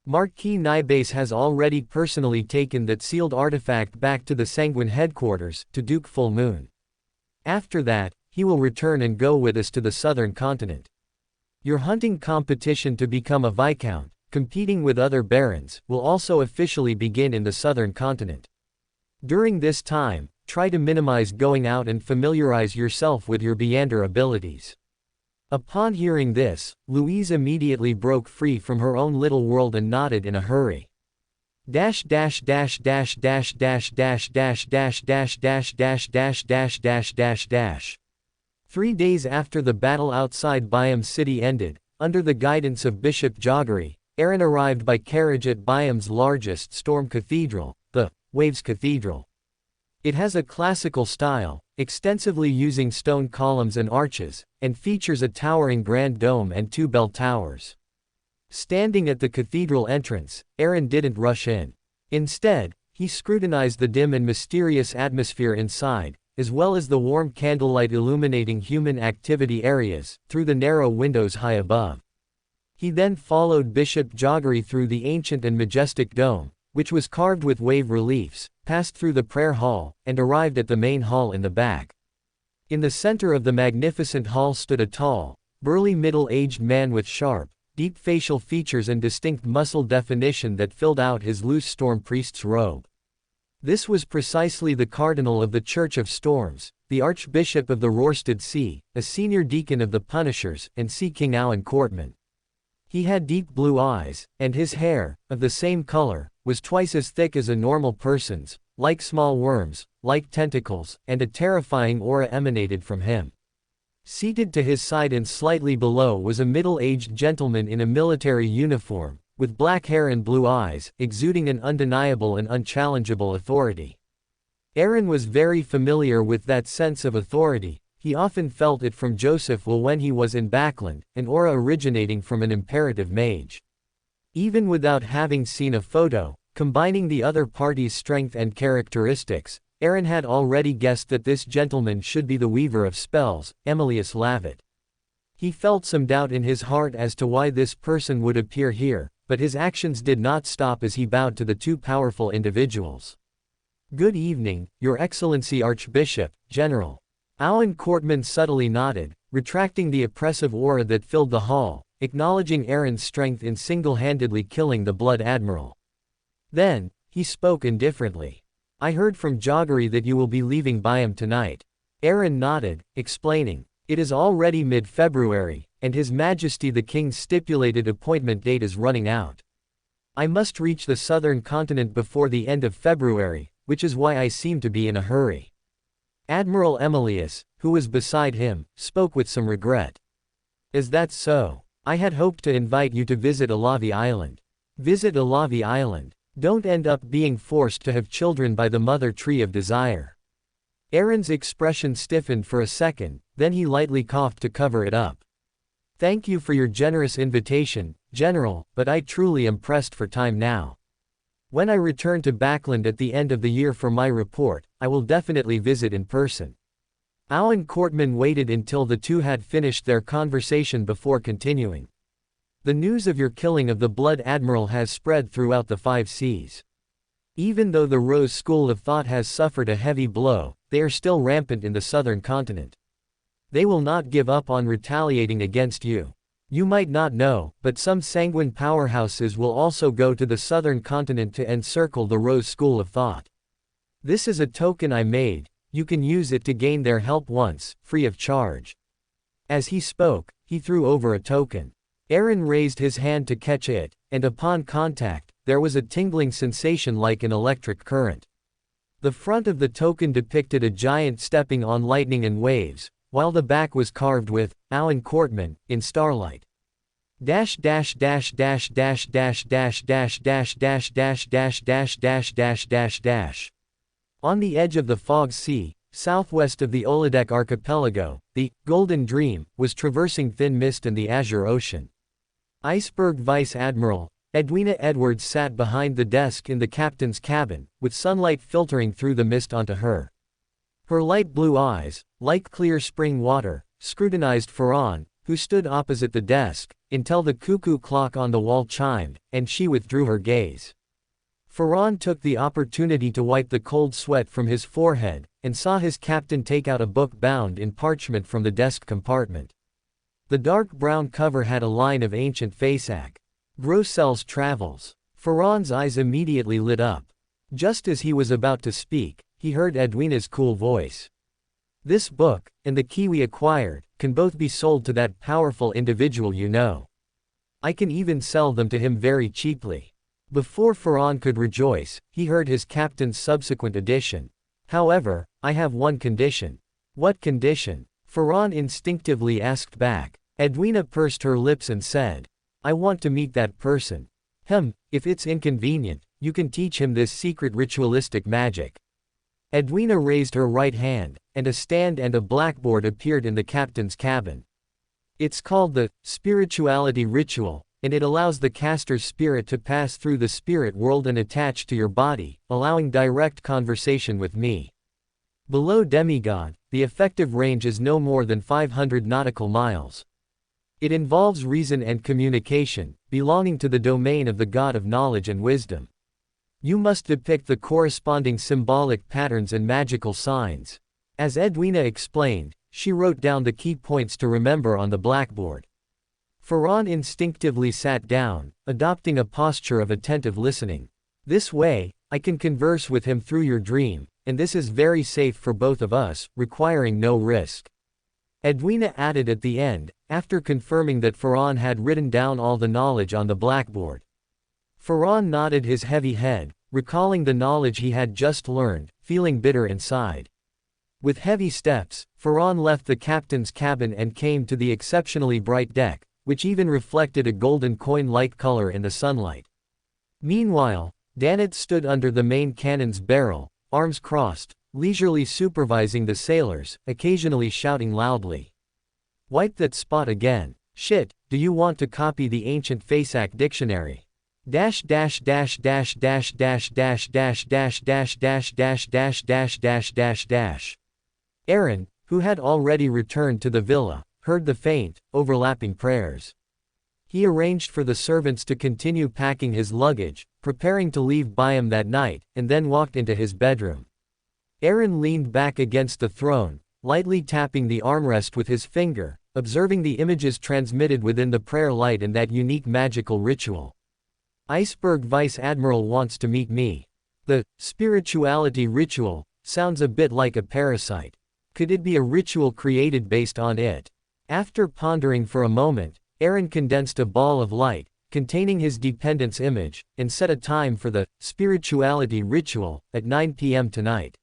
Marquis Nibase has already personally taken that sealed artifact back to the Sanguine headquarters, to Duke Full Moon. After that, he will return and go with us to the southern continent. Your hunting competition to become a Viscount, competing with other barons, will also officially begin in the southern continent. During this time, try to minimize going out and familiarize yourself with your Beander abilities. Upon hearing this, Louise immediately broke free from her own little world and nodded in a hurry. 3 days after the battle outside Byam's city ended, under the guidance of Bishop Joggery, Aaron arrived by carriage at Byam's largest storm cathedral, the Waves Cathedral. It has a classical style, extensively using stone columns and arches, and features a towering grand dome and 2 bell towers. Standing at the cathedral entrance, Aaron didn't rush in. Instead, he scrutinized the dim and mysterious atmosphere inside, as well as the warm candlelight illuminating human activity areas, through the narrow windows high above. He then followed Bishop Joggery through the ancient and majestic dome, which was carved with wave reliefs, passed through the prayer hall, and arrived at the main hall in the back. In the center of the magnificent hall stood a tall, burly middle-aged man with sharp, deep facial features and distinct muscle definition that filled out his loose storm priest's robe. This was precisely the cardinal of the Church of Storms, the Archbishop of the Roarsted Sea, a senior deacon of the Punishers, and Sea King Alan Courtman. He had deep blue eyes, and his hair, of the same color, was twice as thick as a normal person's, like small worms, like tentacles, and a terrifying aura emanated from him. Seated to his side and slightly below was a middle-aged gentleman in a military uniform, with black hair and blue eyes, exuding an undeniable and unchallengeable authority. Aaron was very familiar with that sense of authority. He often felt it from Joseph Will when he was in Backland, an aura originating from an imperative mage. Even without having seen a photo, combining the other party's strength and characteristics, Aaron had already guessed that this gentleman should be the weaver of spells, Emilius Lavitt. He felt some doubt in his heart as to why this person would appear here, but his actions did not stop as he bowed to the 2 powerful individuals. "Good evening, Your Excellency Archbishop, General." Alan Courtman subtly nodded, retracting the oppressive aura that filled the hall, acknowledging Aaron's strength in single-handedly killing the Blood Admiral. Then, he spoke indifferently. "I heard from Joggery that you will be leaving Byam tonight." Aaron nodded, explaining, "It is already mid-February, and His Majesty the King's stipulated appointment date is running out. I must reach the southern continent before the end of February, which is why I seem to be in a hurry." Admiral Emilius, who was beside him, spoke with some regret. "Is that so? I had hoped to invite you to visit Alavi Island." "Visit Alavi Island. Don't end up being forced to have children by the Mother Tree of Desire." Aaron's expression stiffened for a second, then he lightly coughed to cover it up. "Thank you for your generous invitation, General, but I truly am pressed for time now. When I return to Backland at the end of the year for my report, I will definitely visit in person." Alan Courtman waited until the 2 had finished their conversation before continuing. "The news of your killing of the Blood Admiral has spread throughout the 5 seas. Even though the Rose School of Thought has suffered a heavy blow, they are still rampant in the southern continent. They will not give up on retaliating against you. You might not know, but some sanguine powerhouses will also go to the southern continent to encircle the Rose School of Thought. This is a token I made, you can use it to gain their help once, free of charge." As he spoke, he threw over a token. Aaron raised his hand to catch it, and upon contact, there was a tingling sensation like an electric current. The front of the token depicted a giant stepping on lightning and waves, while the back was carved with Alan Courtman in starlight. Dash dash dash dash dash dash dash dash dash dash dash dash dash dash dash dash dash. On the edge of the Fog Sea, southwest of the Oladek archipelago, the Golden Dream was traversing thin mist and the Azure Ocean. Iceberg Vice Admiral Edwina Edwards sat behind the desk in the captain's cabin, with sunlight filtering through the mist onto her. Her light blue eyes, like clear spring water, scrutinized Ferran, who stood opposite the desk, until the cuckoo clock on the wall chimed, and she withdrew her gaze. Ferran took the opportunity to wipe the cold sweat from his forehead, and saw his captain take out a book bound in parchment from the desk compartment. The dark brown cover had a line of ancient Fasak. Grossel's Travels. Ferran's eyes immediately lit up. Just as he was about to speak, he heard Edwina's cool voice. This book, and the key we acquired, can both be sold to that powerful individual you know. I can even sell them to him very cheaply. Before Ferran could rejoice, he heard his captain's subsequent addition. However, I have one condition. What condition? Ferran instinctively asked back. Edwina pursed her lips and said, I want to meet that person. If it's inconvenient, you can teach him this secret ritualistic magic. Edwina raised her right hand, and a stand and a blackboard appeared in the captain's cabin. It's called the spirituality ritual, and it allows the caster's spirit to pass through the spirit world and attach to your body, allowing direct conversation with me. Below demigod, the effective range is no more than 500 nautical miles. It involves reason and communication, belonging to the domain of the god of knowledge and wisdom. You must depict the corresponding symbolic patterns and magical signs. As Edwina explained, she wrote down the key points to remember on the blackboard. Ferran instinctively sat down, adopting a posture of attentive listening. This way, I can converse with him through your dream, and this is very safe for both of us, requiring no risk. Edwina added at the end, after confirming that Ferran had written down all the knowledge on the blackboard. Ferran nodded his heavy head, recalling the knowledge he had just learned, feeling bitter inside. With heavy steps, Ferran left the captain's cabin and came to the exceptionally bright deck, which even reflected a golden coin-like color in the sunlight. Meanwhile, Danit stood under the main cannon's barrel, arms crossed, leisurely supervising the sailors, occasionally shouting loudly. Wipe that spot again. Shit, do you want to copy the ancient Fasak dictionary? Dash dash dash dash dash dash dash dash dash dash dash dash dash dash dash dash dash. Aaron, who had already returned to the villa, heard the faint, overlapping prayers. He arranged for the servants to continue packing his luggage, preparing to leave Byam that night, and then walked into his bedroom. Aaron leaned back against the throne, lightly tapping the armrest with his finger, observing the images transmitted within the prayer light and that unique magical ritual. Iceberg Vice Admiral wants to meet me. The spirituality ritual sounds a bit like a parasite. Could it be a ritual created based on it? After pondering for a moment, Aaron condensed a ball of light, containing his dependent's image, and set a time for the spirituality ritual at 9 p.m. tonight.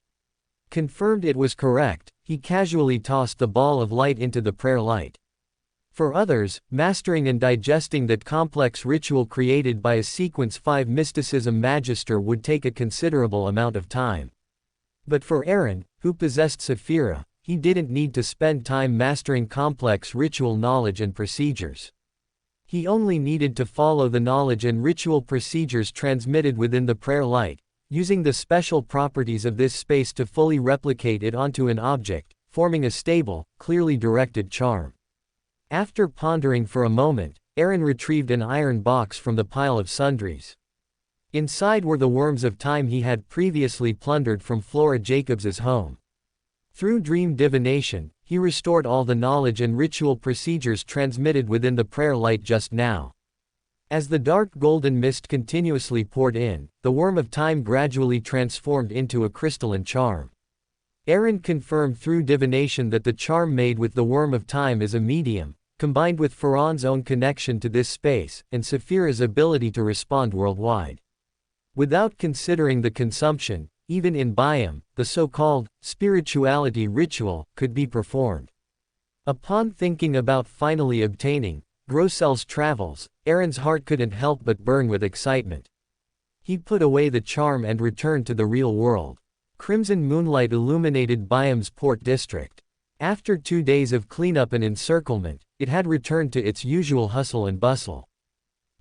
Confirmed it was correct, he casually tossed the ball of light into the prayer light. For others, mastering and digesting that complex ritual created by a Sequence 5 Mysticism Magister would take a considerable amount of time. But for Aaron, who possessed Saphira, he didn't need to spend time mastering complex ritual knowledge and procedures. He only needed to follow the knowledge and ritual procedures transmitted within the prayer light, using the special properties of this space to fully replicate it onto an object, forming a stable, clearly directed charm. After pondering for a moment, Aaron retrieved an iron box from the pile of sundries. Inside were the worms of time he had previously plundered from Flora Jacobs's home. Through dream divination, he restored all the knowledge and ritual procedures transmitted within the prayer light just now. As the dark golden mist continuously poured in, the worm of time gradually transformed into a crystalline charm. Aaron confirmed through divination that the charm made with the worm of time is a medium, combined with Ferran's own connection to this space, and Saphira's ability to respond worldwide. Without considering the consumption, even in Byam, the so-called spirituality ritual could be performed. Upon thinking about finally obtaining Grossel's Travels, Aaron's heart couldn't help but burn with excitement. He put away the charm and returned to the real world. Crimson moonlight illuminated Byam's port district. After 2 days of cleanup and encirclement, it had returned to its usual hustle and bustle.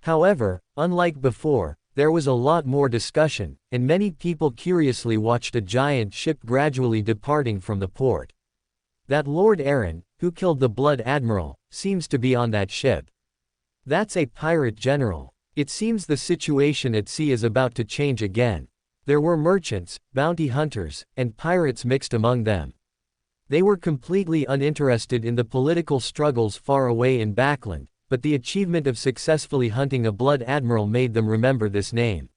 However, unlike before, there was a lot more discussion, and many people curiously watched a giant ship gradually departing from the port. That Lord Aaron, who killed the Blood Admiral, seems to be on that ship. That's a pirate general. It seems the situation at sea is about to change again. There were merchants, bounty hunters, and pirates mixed among them. They were completely uninterested in the political struggles far away in Backland, but the achievement of successfully hunting a Blood Admiral made them remember this name.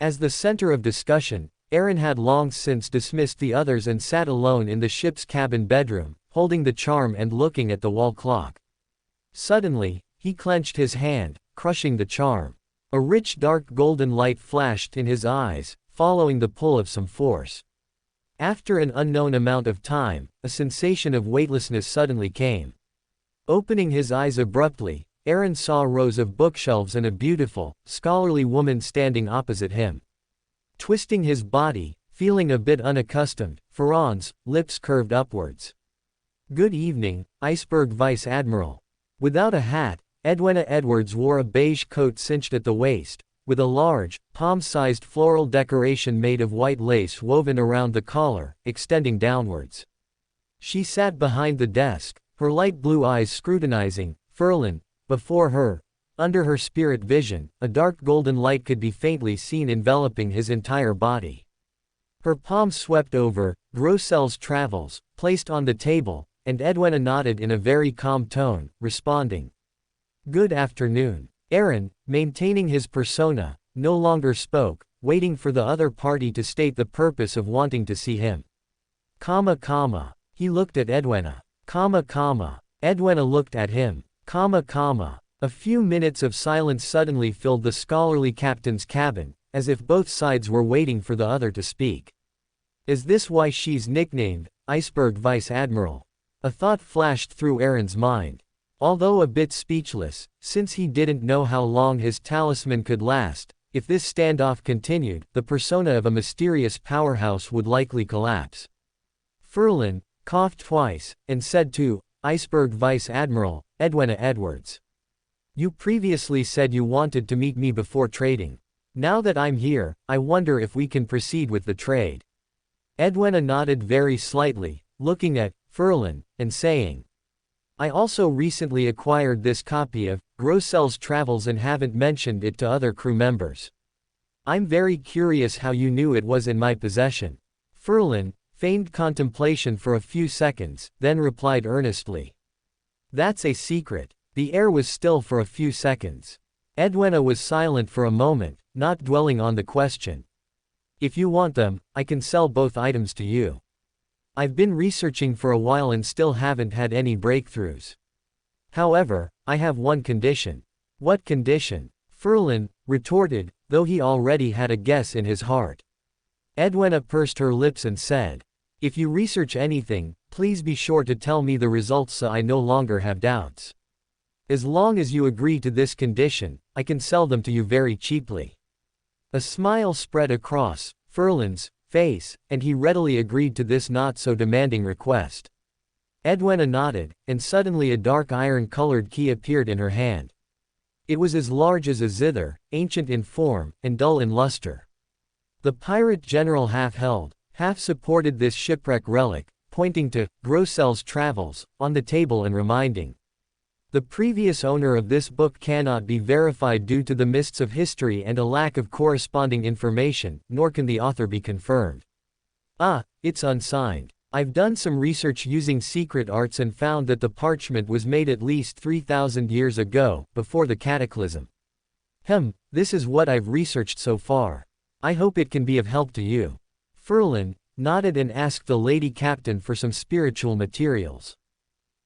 As the center of discussion, Aaron had long since dismissed the others and sat alone in the ship's cabin bedroom, holding the charm and looking at the wall clock. Suddenly, he clenched his hand, crushing the charm. A rich dark golden light flashed in his eyes, following the pull of some force. After an unknown amount of time, a sensation of weightlessness suddenly came. Opening his eyes abruptly, Aaron saw rows of bookshelves and a beautiful, scholarly woman standing opposite him. Twisting his body, feeling a bit unaccustomed, Ferran's lips curved upwards. "Good evening, Iceberg Vice Admiral." Without a hat, Edwina Edwards wore a beige coat cinched at the waist, with a large, palm-sized floral decoration made of white lace woven around the collar, extending downwards. She sat behind the desk, her light blue eyes scrutinizing Ferlin. Before her, under her spirit vision, a dark golden light could be faintly seen enveloping his entire body. Her palm swept over Grossel's Travels, placed on the table, and Edwina nodded in a very calm tone, responding, "Good afternoon." Aaron, maintaining his persona, no longer spoke, waiting for the other party to state the purpose of wanting to see him. He looked at Edwina. Edwina looked at him. A few minutes of silence suddenly filled the scholarly captain's cabin, as if both sides were waiting for the other to speak. Is this why she's nicknamed Iceberg Vice Admiral? A thought flashed through Aaron's mind. Although a bit speechless, since he didn't know how long his talisman could last, if this standoff continued, the persona of a mysterious powerhouse would likely collapse. Ferlin coughed twice, and said to Iceberg Vice Admiral Edwina Edwards, "You previously said you wanted to meet me before trading. Now that I'm here, I wonder if we can proceed with the trade." Edwina nodded very slightly, looking at Ferlin, and saying, "I also recently acquired this copy of Grossel's Travels and haven't mentioned it to other crew members. I'm very curious how you knew it was in my possession." Ferlin feigned contemplation for a few seconds, then replied earnestly, "That's a secret." The air was still for a few seconds. Edwina was silent for a moment, not dwelling on the question. "If you want them, I can sell both items to you. I've been researching for a while and still haven't had any breakthroughs. However, I have one condition." "What condition?" Ferlin retorted, though he already had a guess in his heart. Edwina pursed her lips and said, "If you research anything, please be sure to tell me the results so I no longer have doubts. As long as you agree to this condition, I can sell them to you very cheaply." A smile spread across Ferlin's face, and he readily agreed to this not-so-demanding request. Edwina nodded, and suddenly a dark iron-colored key appeared in her hand. It was as large as a zither, ancient in form, and dull in luster. The pirate general half-held, half-supported this shipwreck relic, pointing to Grossel's Travels on the table and reminding, "The previous owner of this book cannot be verified due to the mists of history and a lack of corresponding information, nor can the author be confirmed. It's unsigned. I've done some research using secret arts and found that the parchment was made at least 3,000 years ago, before the cataclysm. This is what I've researched so far. I hope it can be of help to you." Ferlin nodded and asked the lady captain for some spiritual materials.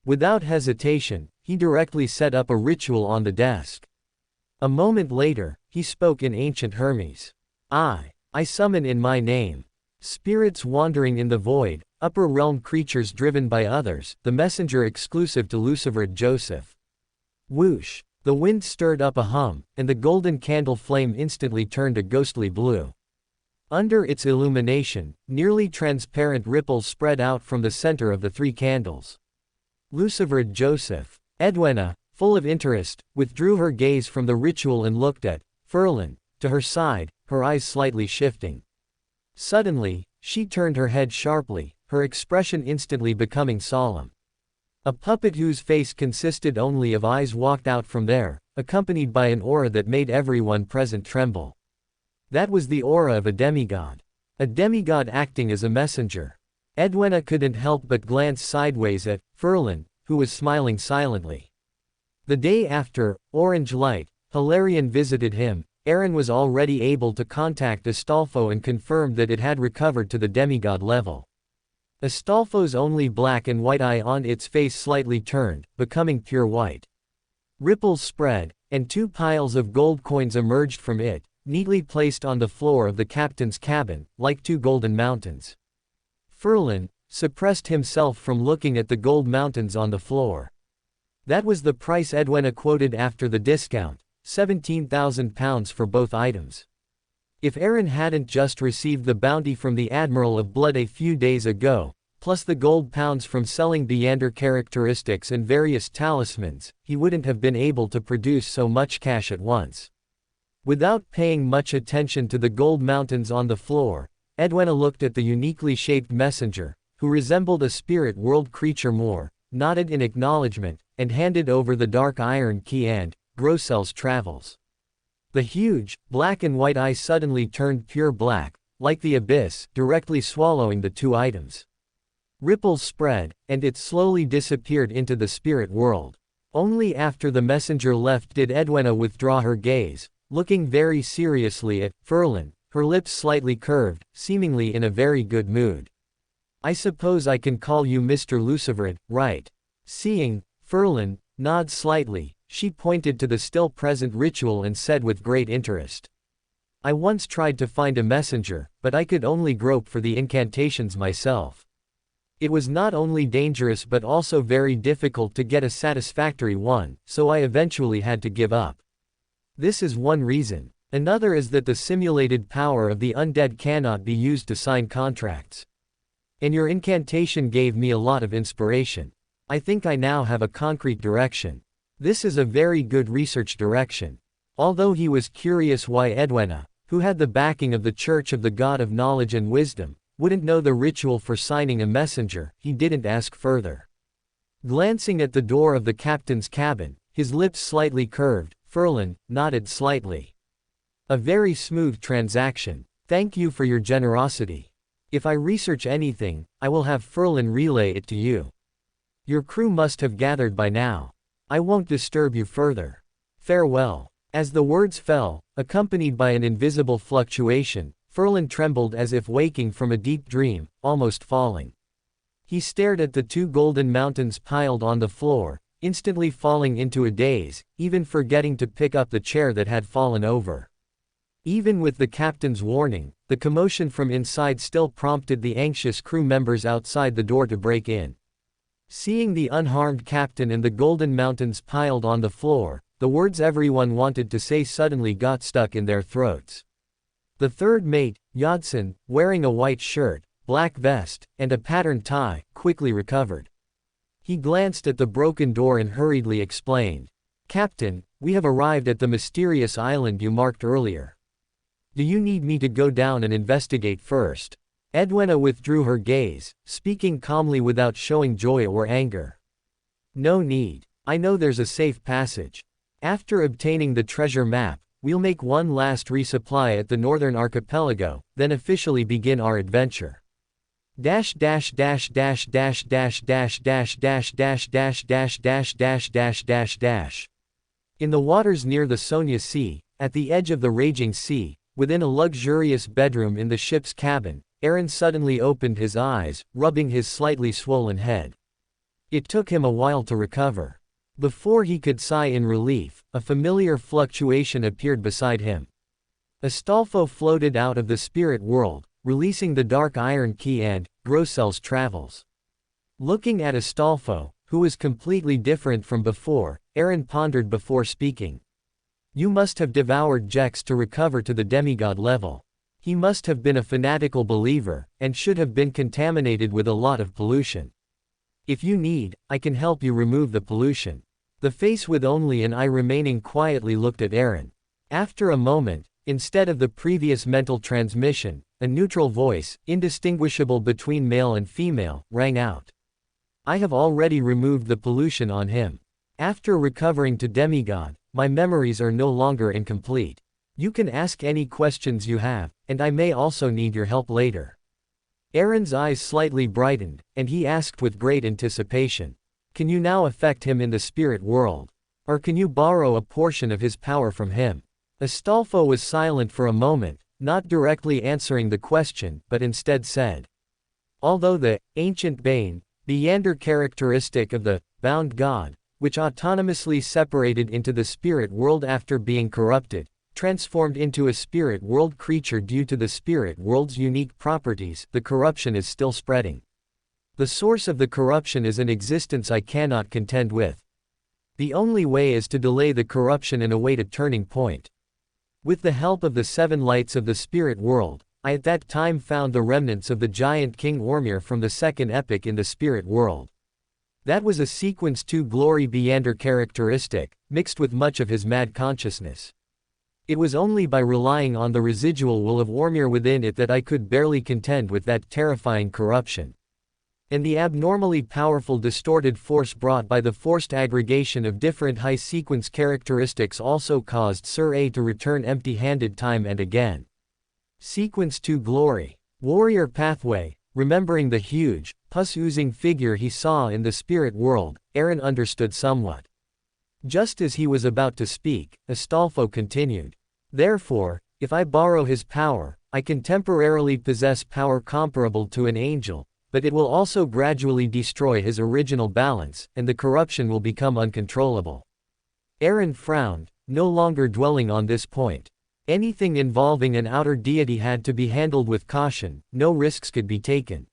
Without hesitation, he directly set up a ritual on the desk. A moment later, he spoke in ancient Hermes. I summon in my name. Spirits wandering in the void, upper realm creatures driven by others, the messenger exclusive to Lucifer Joseph. Whoosh! The wind stirred up a hum, and the golden candle flame instantly turned a ghostly blue. Under its illumination, nearly transparent ripples spread out from the center of the three candles. Lucifer Joseph, Edwina, full of interest, withdrew her gaze from the ritual and looked at Ferlin, to her side, her eyes slightly shifting. Suddenly, she turned her head sharply, her expression instantly becoming solemn. A puppet whose face consisted only of eyes walked out from there, accompanied by an aura that made everyone present tremble. That was the aura of a demigod. A demigod acting as a messenger. Edwina couldn't help but glance sideways at Ferlin, who was smiling silently. The day after, Orange Light, Hilarion visited him. Aaron was already able to contact Astolfo and confirmed that it had recovered to the demigod level. Astolfo's only black and white eye on its face slightly turned, becoming pure white. Ripples spread, and 2 piles of gold coins emerged from it, neatly placed on the floor of the captain's cabin, like 2 golden mountains. Ferlin suppressed himself from looking at the gold mountains on the floor. That was the price Edwina quoted after the discount, £17,000 for both items. If Aaron hadn't just received the bounty from the Admiral of Blood a few days ago, plus the gold pounds from selling Beyander characteristics and various talismans, he wouldn't have been able to produce so much cash at once. Without paying much attention to the gold mountains on the floor, Edwina looked at the uniquely shaped messenger, who resembled a spirit world creature more, nodded in acknowledgement, and handed over the dark iron key and Grossel's travels. The huge, black and white eye suddenly turned pure black, like the abyss, directly swallowing the 2 items. Ripples spread, and it slowly disappeared into the spirit world. Only after the messenger left did Edwina withdraw her gaze, looking very seriously at Ferlin, her lips slightly curved, seemingly in a very good mood. "I suppose I can call you Mr. Luciferid, right?" Seeing Ferlin nod slightly, she pointed to the still present ritual and said with great interest. "I once tried to find a messenger, but I could only grope for the incantations myself. It was not only dangerous but also very difficult to get a satisfactory one, so I eventually had to give up. This is one reason. Another is that the simulated power of the undead cannot be used to sign contracts. And your incantation gave me a lot of inspiration. I think I now have a concrete direction. This is a very good research direction." Although he was curious why Edwina, who had the backing of the Church of the God of Knowledge and Wisdom, wouldn't know the ritual for signing a messenger, he didn't ask further. Glancing at the door of the captain's cabin, his lips slightly curved, Ferlin nodded slightly. "A very smooth transaction. Thank you for your generosity. If I research anything, I will have Ferlin relay it to you. Your crew must have gathered by now. I won't disturb you further. Farewell." As the words fell, accompanied by an invisible fluctuation, Ferlin trembled as if waking from a deep dream, almost falling. He stared at the 2 golden mountains piled on the floor, instantly falling into a daze, even forgetting to pick up the chair that had fallen over. Even with the captain's warning, the commotion from inside still prompted the anxious crew members outside the door to break in. Seeing the unharmed captain and the golden mountains piled on the floor, the words everyone wanted to say suddenly got stuck in their throats. The 3rd mate, Yodson, wearing a white shirt, black vest, and a patterned tie, quickly recovered. He glanced at the broken door and hurriedly explained, "Captain, we have arrived at the mysterious island you marked earlier. Do you need me to go down and investigate first?" Edwina withdrew her gaze, speaking calmly without showing joy or anger. "No need. I know there's a safe passage. After obtaining the treasure map, we'll make one last resupply at the northern archipelago, then officially begin our adventure. Dash dash dash dash dash dash dash dash dash dash dash dash dash dash dash dash dash. In the waters near the Sonia Sea, at the edge of the raging sea, within a luxurious bedroom in the ship's cabin, Aaron suddenly opened his eyes, rubbing his slightly swollen head. It took him a while to recover. Before he could sigh in relief, a familiar fluctuation appeared beside him. Astolfo floated out of the spirit world, releasing the dark iron key and Grossel's travels. Looking at Astolfo, who was completely different from before, Aaron pondered before speaking. You must have devoured Jex to recover to the demigod level. He must have been a fanatical believer, and should have been contaminated with a lot of pollution. If you need, I can help you remove the pollution. The face with only an eye remaining quietly looked at Aaron. After a moment, instead of the previous mental transmission, a neutral voice, indistinguishable between male and female, rang out. I have already removed the pollution on him. After recovering to demigod, my memories are no longer incomplete. You can ask any questions you have, and I may also need your help later. Aaron's eyes slightly brightened, and he asked with great anticipation. Can you now affect him in the spirit world? Or can you borrow a portion of his power from him? Astolfo was silent for a moment, not directly answering the question, but instead said. Although the ancient bane, Beander characteristic of the bound god, which autonomously separated into the spirit world after being corrupted, transformed into a spirit world creature due to the spirit world's unique properties, the corruption is still spreading. The source of the corruption is an existence I cannot contend with. The only way is to delay the corruption and await a turning point. With the help of the 7 lights of the spirit world, I at that time found the remnants of the giant King Ormir from the second epoch in the spirit world. That was a sequence 2 glory Beander characteristic, mixed with much of his mad consciousness. It was only by relying on the residual will of Ormir within it that I could barely contend with that terrifying corruption. And the abnormally powerful distorted force brought by the forced aggregation of different high sequence characteristics also caused Sir A to return empty-handed time and again. Sequence 2 Glory. Warrior Pathway. Remembering the huge, pus-oozing figure he saw in the spirit world, Aaron understood somewhat. Just as he was about to speak, Astolfo continued. Therefore, if I borrow his power, I can temporarily possess power comparable to an angel, but it will also gradually destroy his original balance, and the corruption will become uncontrollable. Aaron frowned, no longer dwelling on this point. Anything involving an outer deity had to be handled with caution, no risks could be taken.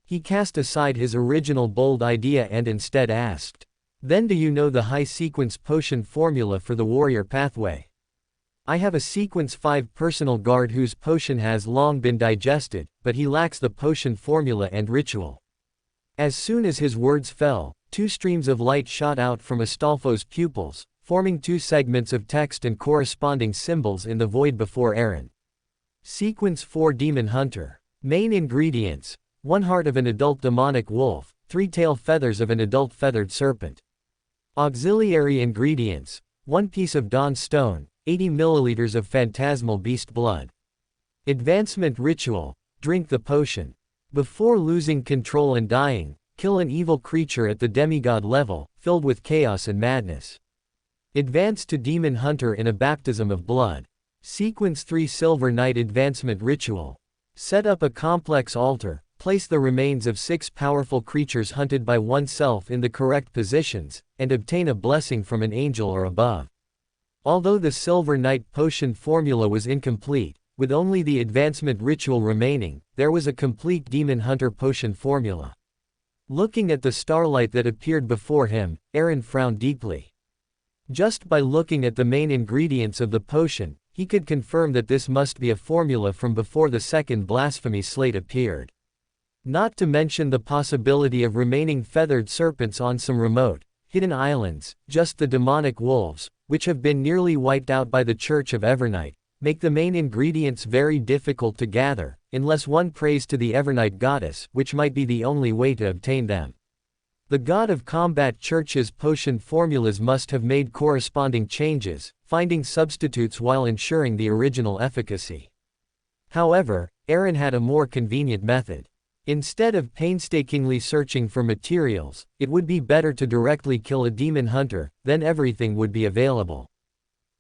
He cast aside his original bold idea and instead asked, Then do you know the high sequence potion formula for the warrior pathway? I have a sequence 5 personal guard whose potion has long been digested, but he lacks the potion formula and ritual. As soon as his words fell, 2 streams of light shot out from Astolfo's pupils, forming 2 segments of text and corresponding symbols in the void before Aaron. Sequence 4 Demon Hunter. Main ingredients: 1 heart of an adult demonic wolf, 3 tail feathers of an adult feathered serpent. Auxiliary ingredients: 1 piece of dawn stone, 80 milliliters of phantasmal beast blood. Advancement ritual: drink the potion. Before losing control and dying, kill an evil creature at the demigod level, filled with chaos and madness. Advance to Demon Hunter in a baptism of blood. Sequence 3 Silver Night Advancement Ritual. Set up a complex altar, place the remains of 6 powerful creatures hunted by oneself in the correct positions, and obtain a blessing from an angel or above. Although the Silver Night potion formula was incomplete, with only the advancement ritual remaining, there was a complete Demon Hunter potion formula. Looking at the starlight that appeared before him, Aaron frowned deeply. Just by looking at the main ingredients of the potion, he could confirm that this must be a formula from before the second blasphemy slate appeared. Not to mention the possibility of remaining feathered serpents on some remote, hidden islands, just the demonic wolves, which have been nearly wiped out by the Church of Evernight, make the main ingredients very difficult to gather, unless one prays to the Evernight goddess, which might be the only way to obtain them. The god of combat Church's potion formulas must have made corresponding changes, finding substitutes while ensuring the original efficacy. However, Aaron had a more convenient method. Instead of painstakingly searching for materials, it would be better to directly kill a demon hunter, then everything would be available.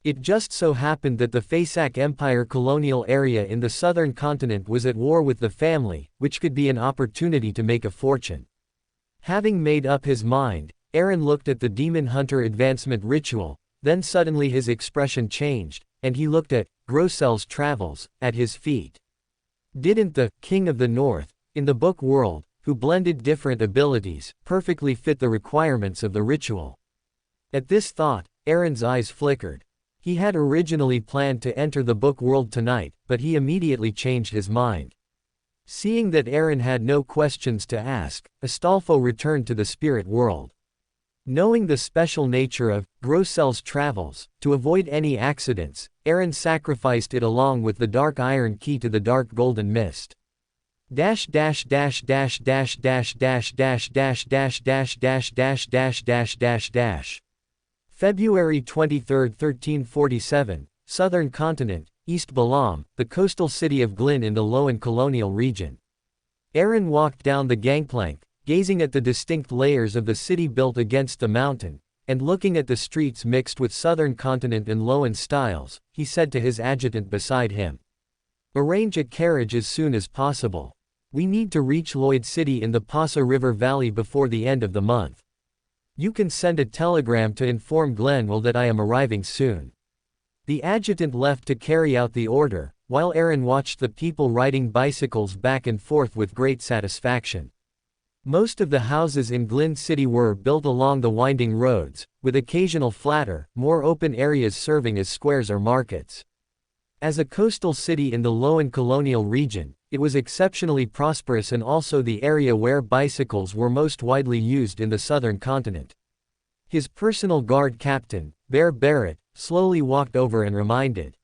It just so happened that the Fasak Empire colonial area in the southern continent was at war with the family, which could be an opportunity to make a fortune. Having made up his mind, Aaron looked at the demon hunter advancement ritual, then suddenly his expression changed, and he looked at Grossel's travels at his feet. Didn't the King of the North, in the book world, who blended different abilities, perfectly fit the requirements of the ritual? At this thought, Aaron's eyes flickered. He had originally planned to enter the book world tonight, but he immediately changed his mind. Seeing that Aaron had no questions to ask, Astolfo returned to the spirit world. Knowing the special nature of Grossel's travels, to avoid any accidents, Aaron sacrificed it along with the dark iron key to the dark golden mist. Dash dash dash dash dash dash dash dash dash dash dash dash dash dash dash dash dash. February 23, 1347, Southern Continent, East Balam, the coastal city of Glynn in the Loan colonial region. Aaron walked down the gangplank, gazing at the distinct layers of the city built against the mountain, and looking at the streets mixed with Southern Continent and Loan styles, he said to his adjutant beside him, "Arrange a carriage as soon as possible. We need to reach Lloyd City in the Pasa River Valley before the end of the month. You can send a telegram to inform Glenville that I am arriving soon." The adjutant left to carry out the order, while Aaron watched the people riding bicycles back and forth with great satisfaction. Most of the houses in Glynn City were built along the winding roads, with occasional flatter, more open areas serving as squares or markets. As a coastal city in the Loan colonial region, it was exceptionally prosperous and also the area where bicycles were most widely used in the southern continent. His personal guard captain, Bear Barrett, slowly walked over and reminded,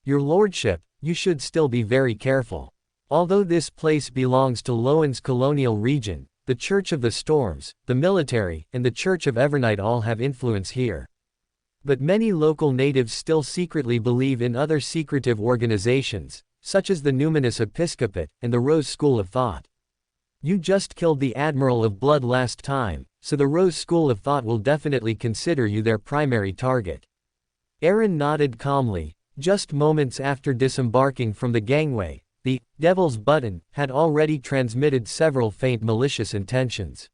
"Your lordship, you should still be very careful. Although this place belongs to Loan's colonial region, the Church of the Storms, the military, and the Church of Evernight all have influence here. But many local natives still secretly believe in other secretive organizations, such as the Numinous Episcopate, and the Rose School of Thought. You just killed the Admiral of Blood last time, so the Rose School of Thought will definitely consider you their primary target." Aaron nodded calmly. Just moments after disembarking from the gangway, the Devil's Button had already transmitted several faint malicious intentions.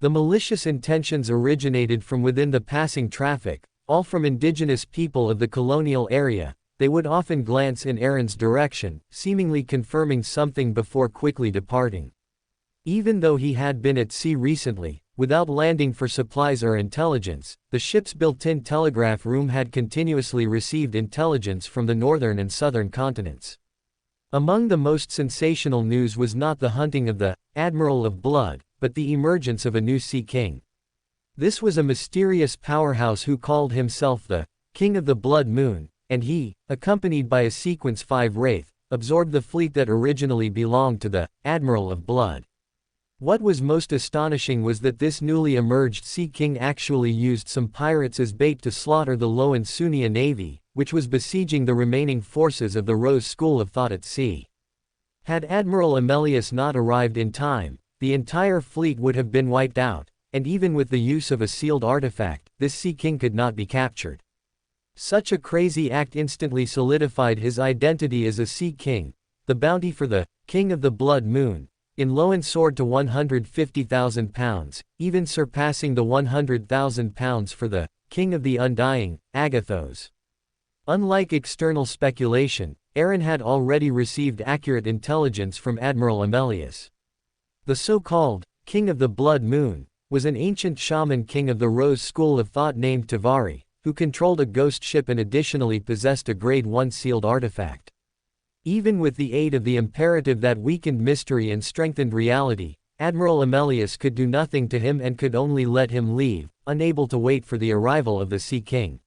The malicious intentions originated from within the passing traffic, all from indigenous people of the colonial area. They would often glance in Aaron's direction, seemingly confirming something before quickly departing. Even though he had been at sea recently, without landing for supplies or intelligence, the ship's built-in telegraph room had continuously received intelligence from the northern and southern continents. Among the most sensational news was not the hunting of the Admiral of Blood, but the emergence of a new Sea King. This was a mysterious powerhouse who called himself the King of the Blood Moon, and he, accompanied by a Sequence 5 Wraith, absorbed the fleet that originally belonged to the Admiral of Blood. What was most astonishing was that this newly emerged Sea King actually used some pirates as bait to slaughter the Loan Sunia navy, which was besieging the remaining forces of the Rose School of Thought at sea. Had Admiral Amelius not arrived in time, the entire fleet would have been wiped out, and even with the use of a sealed artifact, this Sea King could not be captured. Such a crazy act instantly solidified his identity as a Sea King. The bounty for the King of the Blood Moon in Loan soared to £150,000, even surpassing the £100,000 for the King of the Undying, Agathos. Unlike external speculation, Aaron had already received accurate intelligence from Admiral Amelius. The so-called King of the Blood Moon was an ancient shaman king of the Rose School of Thought named Tavari, who controlled a ghost ship and additionally possessed a Grade 1 sealed artifact. Even with the aid of the imperative that weakened mystery and strengthened reality, Admiral Amelius could do nothing to him and could only let him leave, unable to wait for the arrival of the Sea King.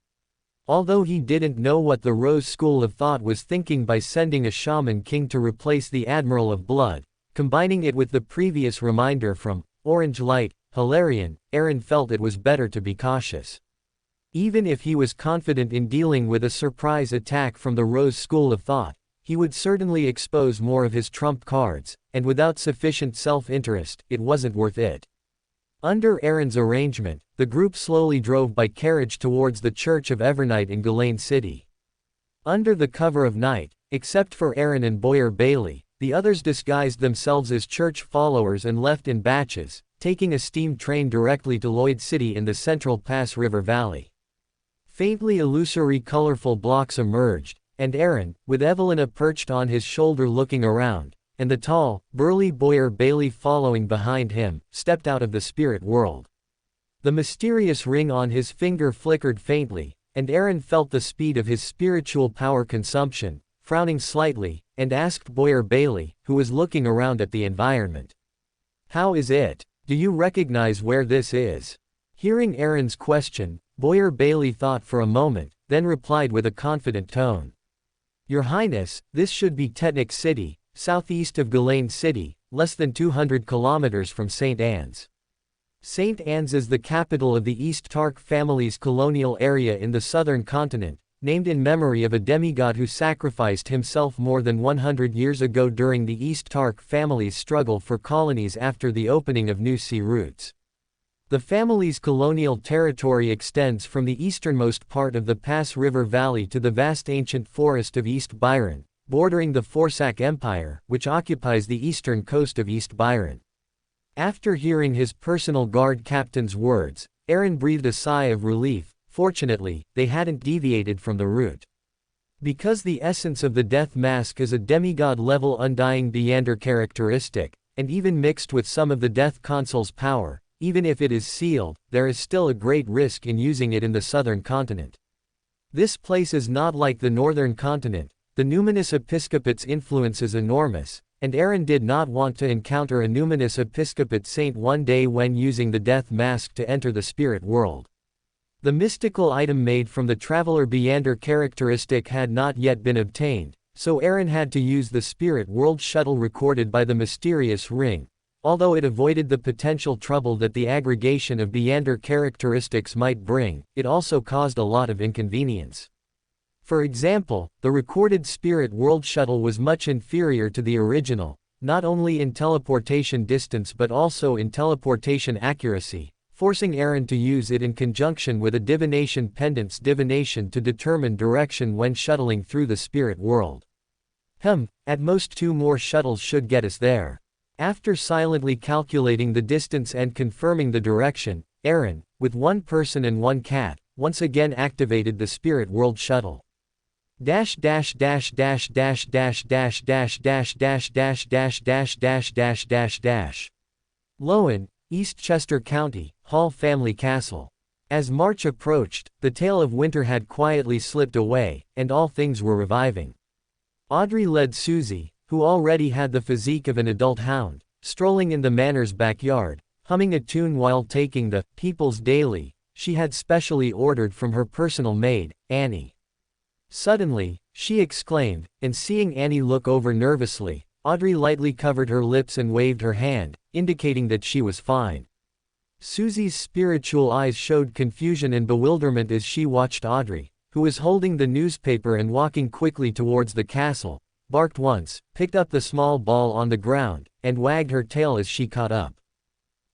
Although he didn't know what the Rose School of Thought was thinking by sending a shaman king to replace the Admiral of Blood, combining it with the previous reminder from Orange Light, Hilarion, Aaron felt it was better to be cautious. Even if he was confident in dealing with a surprise attack from the Rose School of Thought, he would certainly expose more of his trump cards, and without sufficient self-interest, it wasn't worth it. Under Aaron's arrangement, the group slowly drove by carriage towards the Church of Evernight in Ghislaine City. Under the cover of night, except for Aaron and Boyer Bailey, the others disguised themselves as church followers and left in batches, taking a steam train directly to Lloyd City in the Central Pass River Valley. Faintly illusory colorful blocks emerged, and Aaron, with Evelina perched on his shoulder looking around, and the tall, burly Boyer Bailey following behind him, stepped out of the spirit world. The mysterious ring on his finger flickered faintly, and Aaron felt the speed of his spiritual power consumption, frowning slightly, and asked Boyer Bailey, who was looking around at the environment. "How is it? Do you recognize where this is?" Hearing Aaron's question, Boyer Bailey thought for a moment, then replied with a confident tone. Your Highness, this should be Tetnik City, southeast of Ghislaine City, less than 200 kilometers from St. Anne's. St. Anne's is the capital of the East Tark family's colonial area in the southern continent, named in memory of a demigod who sacrificed himself more than 100 years ago during the East Tark family's struggle for colonies after the opening of new sea routes. The family's colonial territory extends from the easternmost part of the Pass River Valley to the vast ancient forest of East Byron, bordering the Forsac Empire, which occupies the eastern coast of East Byron. After hearing his personal guard captain's words, Aaron breathed a sigh of relief. Fortunately, they hadn't deviated from the route. Because the essence of the death mask is a demigod-level undying Beander characteristic, and even mixed with some of the death console's power, even if it is sealed, there is still a great risk in using it in the southern continent. This place is not like the northern continent. The numinous episcopate's influence is enormous, and Aaron did not want to encounter a numinous episcopate saint one day when using the death mask to enter the spirit world. The mystical item made from the traveler Beander characteristic had not yet been obtained, so Aaron had to use the spirit world shuttle recorded by the mysterious ring. Although it avoided the potential trouble that the aggregation of Beander characteristics might bring, it also caused a lot of inconvenience. For example, the recorded Spirit World Shuttle was much inferior to the original, not only in teleportation distance but also in teleportation accuracy, forcing Aaron to use it in conjunction with a divination pendant's divination to determine direction when shuttling through the spirit world. At most 2 more shuttles should get us there. After silently calculating the distance and confirming the direction, Aaron, with 1 person and 1 cat, once again activated the Spirit World Shuttle. Lowen, Eastchester County, Hall Family Castle. As March approached, the tale of winter had quietly slipped away, and all things were reviving. Audrey led Susie, who already had the physique of an adult hound, strolling in the manor's backyard, humming a tune while taking the People's Daily she had specially ordered from her personal maid, Annie. Suddenly, she exclaimed, and seeing Annie look over nervously, Audrey lightly covered her lips and waved her hand, indicating that she was fine. Susie's spiritual eyes showed confusion and bewilderment as she watched Audrey, who was holding the newspaper and walking quickly towards the castle, barked once, picked up the small ball on the ground, and wagged her tail as she caught up.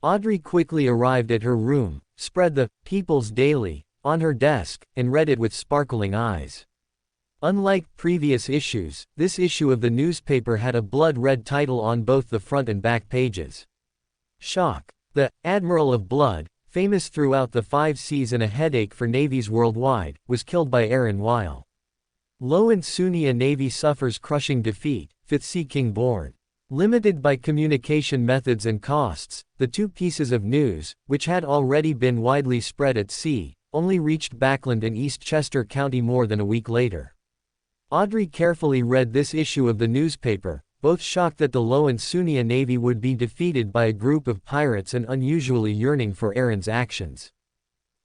Audrey quickly arrived at her room, spread the People's Daily on her desk, and read it with sparkling eyes. Unlike previous issues, this issue of the newspaper had a blood-red title on both the front and back pages. Shock. The Admiral of Blood, famous throughout the 5 seas and a headache for navies worldwide, was killed by Aaron while Lowen Sunia Navy suffers crushing defeat, 5th Sea King born. Limited by communication methods and costs, the 2 pieces of news, which had already been widely spread at sea, only reached Backland and Eastchester County more than a week later. Audrey carefully read this issue of the newspaper, both shocked that the Lowen Sunia Navy would be defeated by a group of pirates and unusually yearning for Aaron's actions.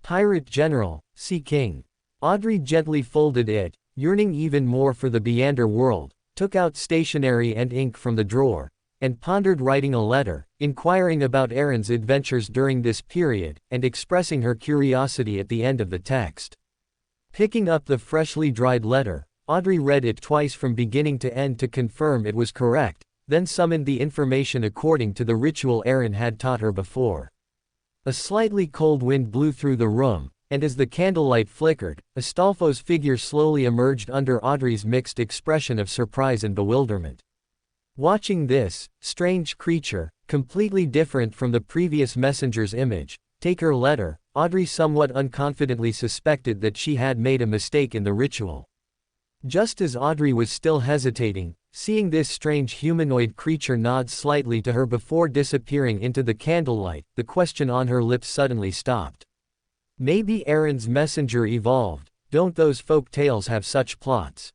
Pirate General, Sea King. Audrey gently folded it, yearning even more for the Beander world, took out stationery and ink from the drawer, and pondered writing a letter, inquiring about Aaron's adventures during this period, and expressing her curiosity at the end of the text. Picking up the freshly dried letter, Audrey read it twice from beginning to end to confirm it was correct, then summoned the information according to the ritual Aaron had taught her before. A slightly cold wind blew through the room, and as the candlelight flickered, Astolfo's figure slowly emerged under Audrey's mixed expression of surprise and bewilderment. Watching this strange creature, completely different from the previous messenger's image, take her letter, Audrey somewhat unconfidently suspected that she had made a mistake in the ritual. Just as Audrey was still hesitating, seeing this strange humanoid creature nod slightly to her before disappearing into the candlelight, the question on her lips suddenly stopped. Maybe Aaron's messenger evolved. Don't those folk tales have such plots?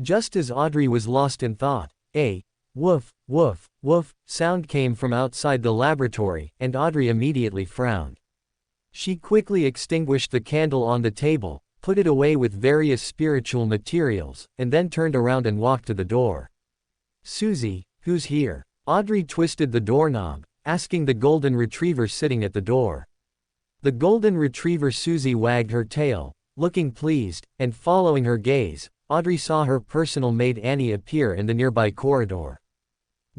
Just as Audrey was lost in thought, a woof, woof, woof sound came from outside the laboratory, and Audrey immediately frowned. She quickly extinguished the candle on the table, put it away with various spiritual materials, and then turned around and walked to the door. "Susie, who's here?" Audrey twisted the doorknob, asking the golden retriever sitting at the door. The golden retriever Susie wagged her tail, looking pleased, and following her gaze, Audrey saw her personal maid Annie appear in the nearby corridor.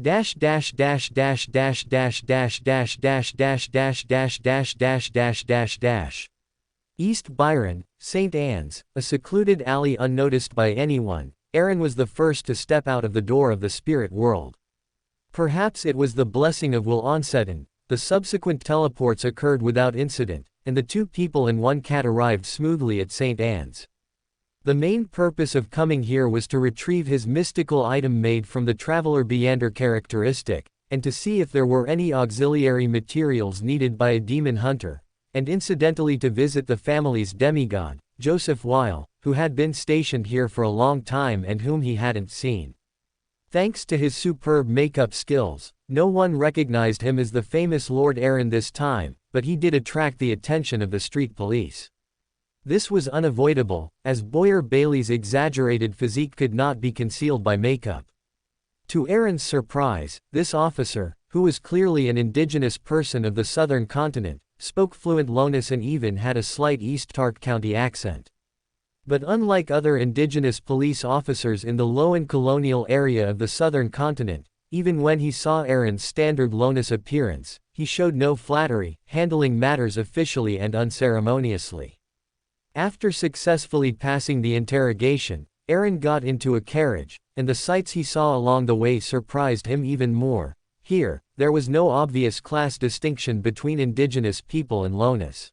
Dash dash dash dash dash dash dash dash dash dash dash dash dash dash dash dash dash. East Byron, St. Anne's, a secluded alley unnoticed by anyone. Aaron was the first to step out of the door of the spirit world. Perhaps it was the blessing of Will Onseton. The subsequent teleports occurred without incident, and the 2 people and 1 cat arrived smoothly at St. Anne's. The main purpose of coming here was to retrieve his mystical item made from the Traveler Beyander characteristic, and to see if there were any auxiliary materials needed by a demon hunter, and incidentally to visit the family's demigod, Joseph Weil, who had been stationed here for a long time and whom he hadn't seen. Thanks to his superb makeup skills, no one recognized him as the famous Lord Aaron this time, but he did attract the attention of the street police. This was unavoidable, as Boyer Bailey's exaggerated physique could not be concealed by makeup. To Aaron's surprise, this officer, who was clearly an indigenous person of the southern continent, spoke fluent Lonis and even had a slight East Tark County accent. But unlike other indigenous police officers in the Loan colonial area of the southern continent, even when he saw Aaron's standard Lonis appearance, he showed no flattery, handling matters officially and unceremoniously. After successfully passing the interrogation, Aaron got into a carriage, and the sights he saw along the way surprised him even more. Here, there was no obvious class distinction between indigenous people and Lonis.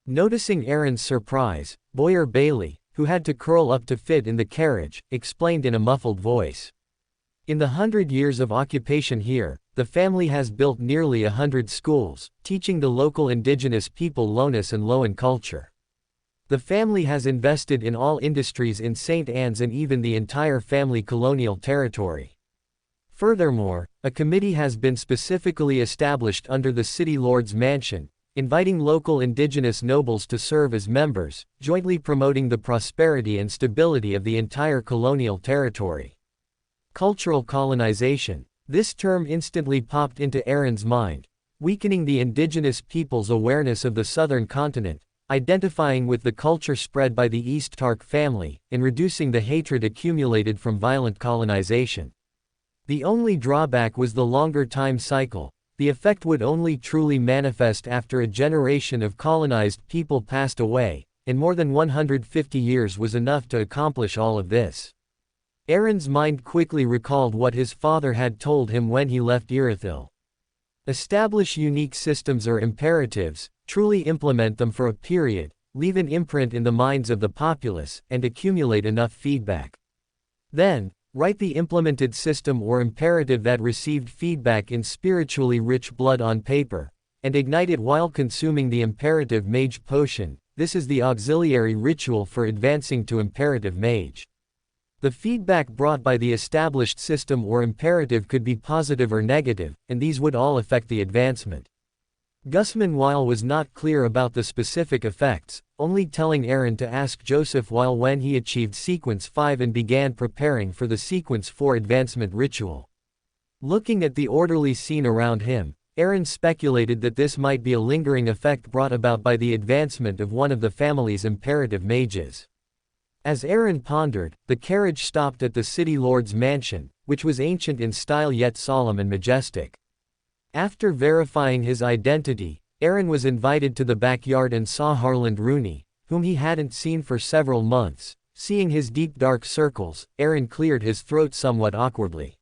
Noticing Aaron's surprise, Boyer Bailey, who had to curl up to fit in the carriage, explained in a muffled voice. In the 100 years of occupation here, the family has built nearly 100 schools, teaching the local indigenous people Lonis and Loan culture. The family has invested in all industries in St. Anne's and even the entire family colonial territory. Furthermore, a committee has been specifically established under the city lord's mansion, inviting local indigenous nobles to serve as members, jointly promoting the prosperity and stability of the entire colonial territory. Cultural colonization. This term instantly popped into Aaron's mind, weakening the indigenous people's awareness of the southern continent, identifying with the culture spread by the East Tark family, and reducing the hatred accumulated from violent colonization. The only drawback was the longer time cycle. The effect would only truly manifest after a generation of colonized people passed away, and more than 150 years was enough to accomplish all of this. Aaron's mind quickly recalled what his father had told him when he left Irithyll. Establish unique systems or imperatives, truly implement them for a period, leave an imprint in the minds of the populace, and accumulate enough feedback. Then, write the implemented system or imperative that received feedback in spiritually rich blood on paper, and ignite it while consuming the imperative mage potion. This is the auxiliary ritual for advancing to imperative mage. The feedback brought by the established system or imperative could be positive or negative, and these would all affect the advancement. Gusman Weil was not clear about the specific effects, only telling Aaron to ask Joseph Weil when he achieved Sequence 5 and began preparing for the Sequence 4 advancement ritual. Looking at the orderly scene around him, Aaron speculated that this might be a lingering effect brought about by the advancement of one of the family's imperative mages. As Aaron pondered, the carriage stopped at the city lord's mansion, which was ancient in style yet solemn and majestic. After verifying his identity, Aaron was invited to the backyard and saw Harland Rooney, whom he hadn't seen for several months. Seeing his deep dark circles, Aaron cleared his throat somewhat awkwardly.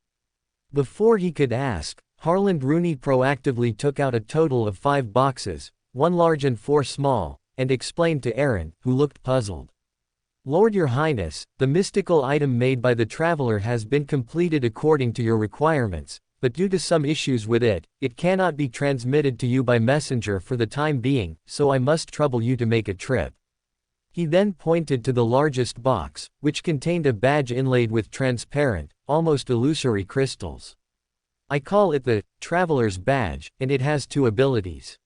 Before he could ask, Harland Rooney proactively took out a total of 5 boxes, 1 large and 4 small, and explained to Aaron, who looked puzzled. Lord Your Highness, the mystical item made by the traveler has been completed according to your requirements, but due to some issues with it, it cannot be transmitted to you by messenger for the time being, so I must trouble you to make a trip. He then pointed to the largest box, which contained a badge inlaid with transparent, almost illusory crystals. I call it the Traveler's Badge, and it has 2 abilities.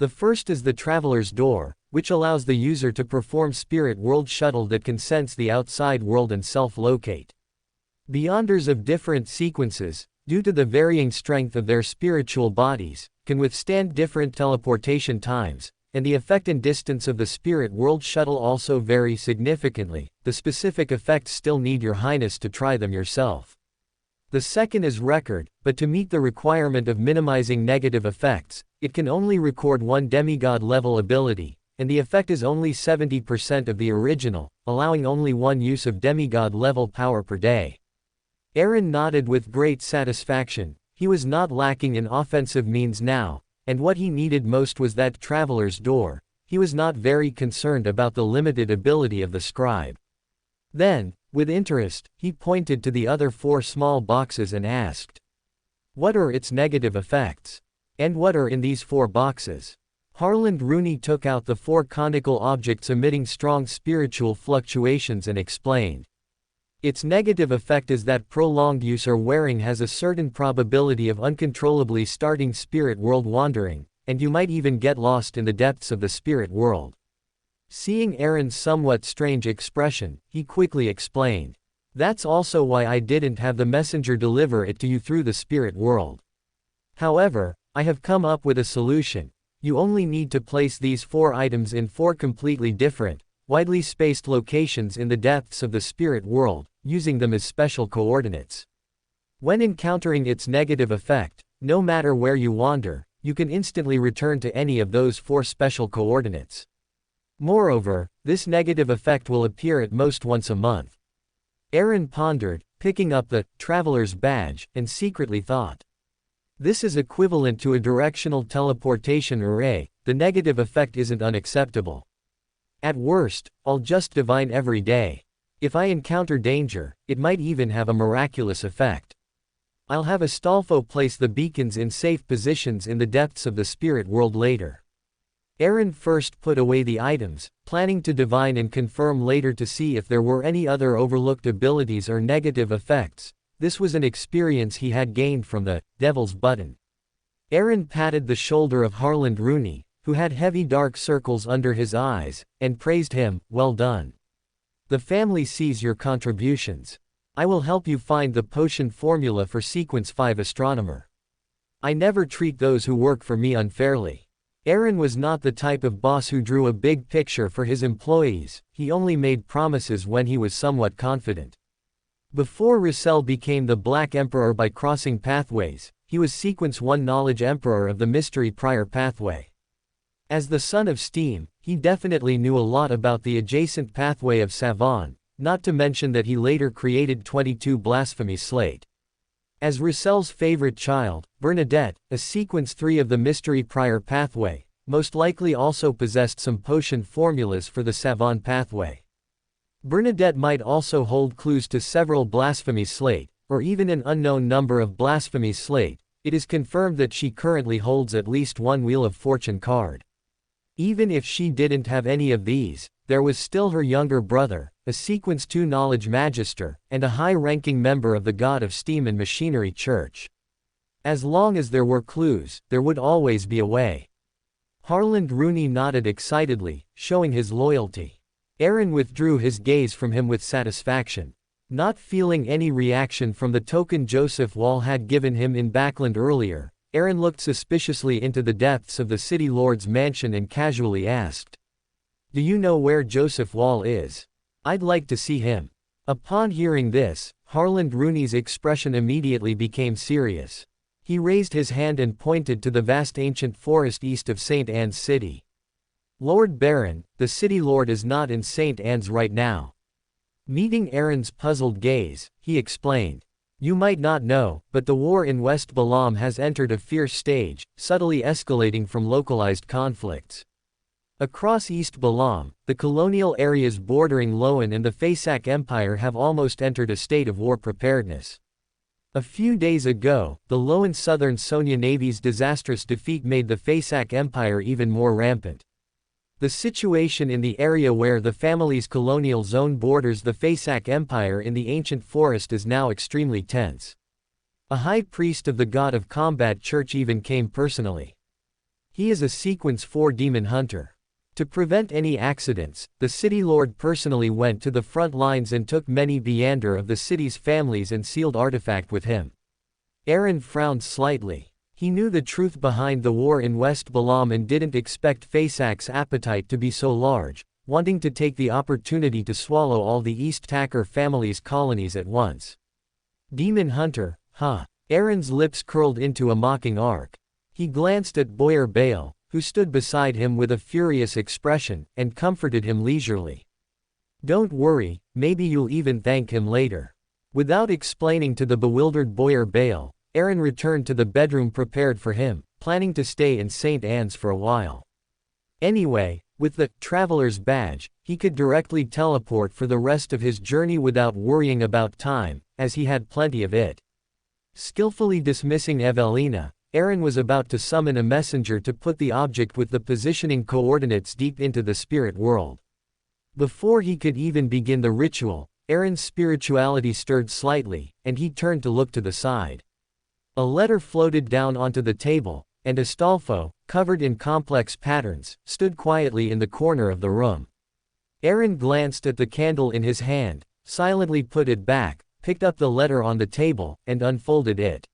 The first is the Traveler's Door, which allows the user to perform spirit world shuttle that can sense the outside world and self-locate. Beyonders of different sequences, due to the varying strength of their spiritual bodies, can withstand different teleportation times, and the effect and distance of the spirit world shuttle also vary significantly. The specific effects still need Your Highness to try them yourself. The second is Record, but to meet the requirement of minimizing negative effects, it can only record one demigod level ability, and the effect is only 70% of the original, allowing only one use of demigod level power per day. Aaron nodded with great satisfaction. He was not lacking in offensive means now, and what he needed most was that Traveler's Door. He was not very concerned about the limited ability of the scribe. Then, with interest, he pointed to the other 4 small boxes and asked, "What are its negative effects? And what are in these 4 boxes?" Harland Rooney took out the 4 conical objects emitting strong spiritual fluctuations and explained. Its negative effect is that prolonged use or wearing has a certain probability of uncontrollably starting spirit world wandering, and you might even get lost in the depths of the spirit world. Seeing Aaron's somewhat strange expression, he quickly explained. That's also why I didn't have the messenger deliver it to you through the spirit world. However, I have come up with a solution. You only need to place these 4 items in 4 completely different, widely spaced locations in the depths of the spirit world, using them as special coordinates. When encountering its negative effect, no matter where you wander, you can instantly return to any of those 4 special coordinates. Moreover, this negative effect will appear at most once a month. Aaron pondered, picking up the Traveler's Badge, and secretly thought. This is equivalent to a directional teleportation array. The negative effect isn't unacceptable. At worst, I'll just divine every day. If I encounter danger, it might even have a miraculous effect. I'll have Astolfo place the beacons in safe positions in the depths of the spirit world later. Aaron first put away the items, planning to divine and confirm later to see if there were any other overlooked abilities or negative effects. This was an experience he had gained from the Devil's Button. Aaron patted the shoulder of Harland Rooney, who had heavy dark circles under his eyes, and praised him. Well done. The family sees your contributions. I will help you find the potion formula for Sequence 5 Astronomer. I never treat those who work for me unfairly. Aaron was not the type of boss who drew a big picture for his employees. He only made promises when he was somewhat confident. Before Russell became the Black Emperor by crossing pathways, he was Sequence 1 Knowledge Emperor of the Mystery Prior Pathway. As the son of Steam, he definitely knew a lot about the adjacent pathway of Savon, not to mention that he later created 22 Blasphemy Slate. As Russell's favorite child, Bernadette, a Sequence 3 of the Mystery Prior Pathway, most likely also possessed some potion formulas for the Savon pathway. Bernadette might also hold clues to several Blasphemy Slate, or even an unknown number of Blasphemy Slate. It is confirmed that she currently holds at least 1 Wheel of Fortune card. Even if she didn't have any of these, there was still her younger brother, a Sequence 2 Knowledge Magister, and a high-ranking member of the God of Steam and Machinery Church. As long as there were clues, there would always be a way. Harland Rooney nodded excitedly, showing his loyalty. Aaron withdrew his gaze from him with satisfaction. Not feeling any reaction from the token Joseph Wall had given him in Backland earlier, Aaron looked suspiciously into the depths of the city lord's mansion and casually asked, "Do you know where Joseph Wall is? I'd like to see him." Upon hearing this, Harland Rooney's expression immediately became serious. He raised his hand and pointed to the vast ancient forest east of St. Anne's City. "Lord Baron, the city lord is not in St. Anne's right now." Meeting Aaron's puzzled gaze, he explained. "You might not know, but the war in West Balam has entered a fierce stage, subtly escalating from localized conflicts. Across East Balam, the colonial areas bordering Loan and the Faisak Empire have almost entered a state of war preparedness. A few days ago, the Loan Southern Sonia Navy's disastrous defeat made the Faisak Empire even more rampant. The situation in the area where the family's colonial zone borders the Faisak Empire in the ancient forest is now extremely tense. A high priest of the God of Combat Church even came personally." He is a Sequence 4 demon hunter. To prevent any accidents, the city lord personally went to the front lines and took many Beander of the city's families and sealed artifact with him. Aaron frowned slightly. He knew the truth behind the war in West Balam and didn't expect Faisak's appetite to be so large, wanting to take the opportunity to swallow all the East Tacker family's colonies at once. Demon hunter, huh? Aaron's lips curled into a mocking arc. He glanced at Boyer Bale, who stood beside him with a furious expression, and comforted him leisurely. Don't worry, maybe you'll even thank him later. Without explaining to the bewildered Boyer Bale, Aaron returned to the bedroom prepared for him, planning to stay in St. Anne's for a while. Anyway, with the traveler's badge, he could directly teleport for the rest of his journey without worrying about time, as he had plenty of it. Skillfully dismissing Evelina, Aaron was about to summon a messenger to put the object with the positioning coordinates deep into the spirit world. Before he could even begin the ritual, Aaron's spirituality stirred slightly, and he turned to look to the side. A letter floated down onto the table, and Astolfo, covered in complex patterns, stood quietly in the corner of the room. Aaron glanced at the candle in his hand, silently put it back, picked up the letter on the table, and unfolded it.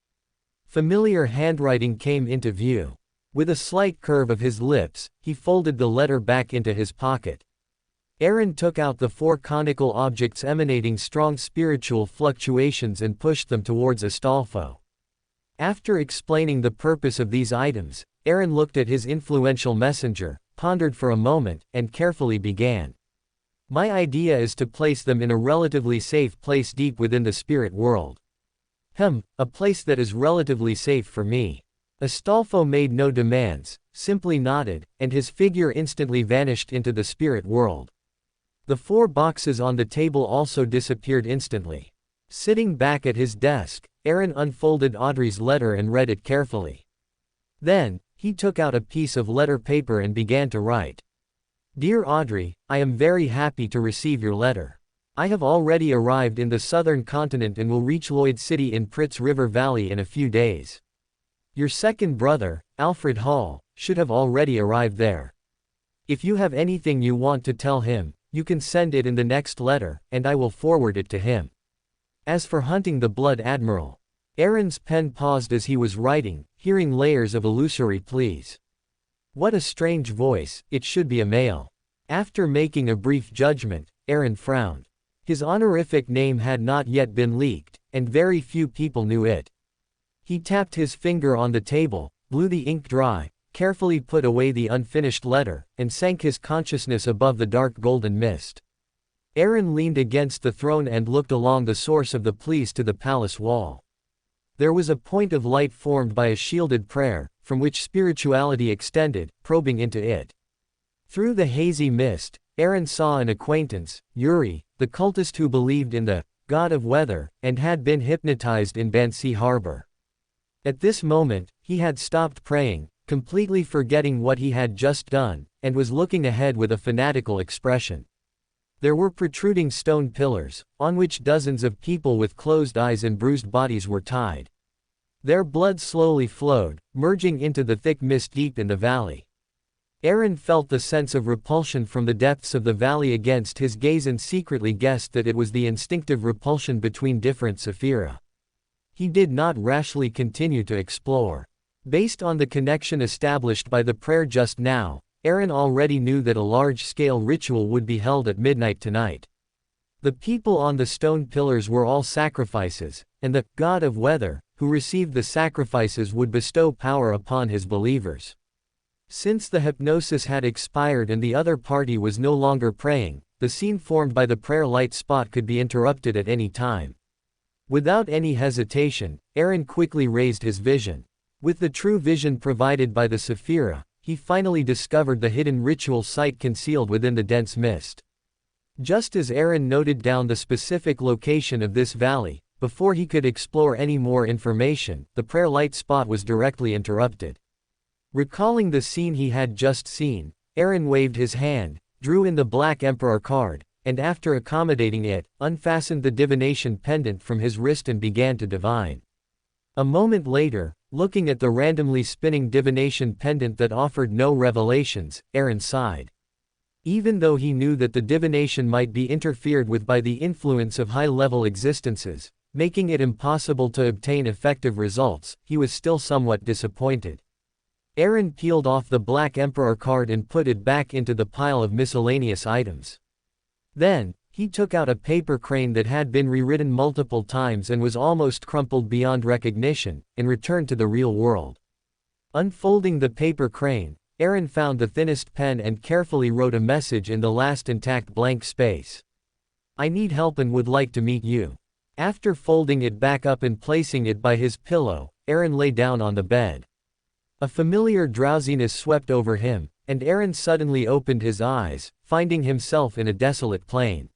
Familiar handwriting came into view. With a slight curve of his lips, he folded the letter back into his pocket. Aaron took out the 4 conical objects emanating strong spiritual fluctuations and pushed them towards Astolfo. After explaining the purpose of these items, Aaron looked at his influential messenger, pondered for a moment, and carefully began. My idea is to place them in a relatively safe place deep within the spirit world. A place that is relatively safe for me. Astolfo made no demands, simply nodded, and his figure instantly vanished into the spirit world. The 4 boxes on the table also disappeared instantly. Sitting back at his desk, Aaron unfolded Audrey's letter and read it carefully. Then, he took out a piece of letter paper and began to write. Dear Audrey, I am very happy to receive your letter. I have already arrived in the southern continent and will reach Lloyd City in Pritz River Valley in a few days. Your second brother, Alfred Hall, should have already arrived there. If you have anything you want to tell him, you can send it in the next letter, and I will forward it to him. As for hunting the Blood Admiral. Aaron's pen paused as he was writing, hearing layers of illusory pleas. What a strange voice, it should be a male. After making a brief judgment, Aaron frowned. His honorific name had not yet been leaked, and very few people knew it. He tapped his finger on the table, blew the ink dry, carefully put away the unfinished letter, and sank his consciousness above the dark golden mist. Aaron leaned against the throne and looked along the source of the pleas to the palace wall. There was a point of light formed by a shielded prayer, from which spirituality extended, probing into it. Through the hazy mist, Aaron saw an acquaintance, Yuri, the cultist who believed in the god of weather, and had been hypnotized in Bansi Harbor. At this moment, he had stopped praying, completely forgetting what he had just done, and was looking ahead with a fanatical expression. There were protruding stone pillars, on which dozens of people with closed eyes and bruised bodies were tied. Their blood slowly flowed, merging into the thick mist deep in the valley. Aaron felt the sense of repulsion from the depths of the valley against his gaze and secretly guessed that it was the instinctive repulsion between different Sephira. He did not rashly continue to explore. Based on the connection established by the prayer just now, Aaron already knew that a large-scale ritual would be held at midnight tonight. The people on the stone pillars were all sacrifices, and the god of weather, who received the sacrifices, would bestow power upon his believers. Since the hypnosis had expired and the other party was no longer praying, the scene formed by the prayer light spot could be interrupted at any time. Without any hesitation, Aaron quickly raised his vision. With the true vision provided by the Sephira, he finally discovered the hidden ritual site concealed within the dense mist. Just as Aaron noted down the specific location of this valley, before he could explore any more information, the prayer light spot was directly interrupted. Recalling the scene he had just seen, Aaron waved his hand, drew in the Black Emperor card, and after accommodating it, unfastened the divination pendant from his wrist and began to divine. A moment later, Looking at the randomly spinning divination pendant that offered no revelations, Aaron sighed. Even though he knew that the divination might be interfered with by the influence of high-level existences, making it impossible to obtain effective results, he was still somewhat disappointed. Aaron peeled off the Black Emperor card and put it back into the pile of miscellaneous items. Then, he took out a paper crane that had been rewritten multiple times and was almost crumpled beyond recognition, and returned to the real world. Unfolding the paper crane, Aaron found the thinnest pen and carefully wrote a message in the last intact blank space. "I need help and would like to meet you." After folding it back up and placing it by his pillow, Aaron lay down on the bed. A familiar drowsiness swept over him, and Aaron suddenly opened his eyes, finding himself in a desolate plain.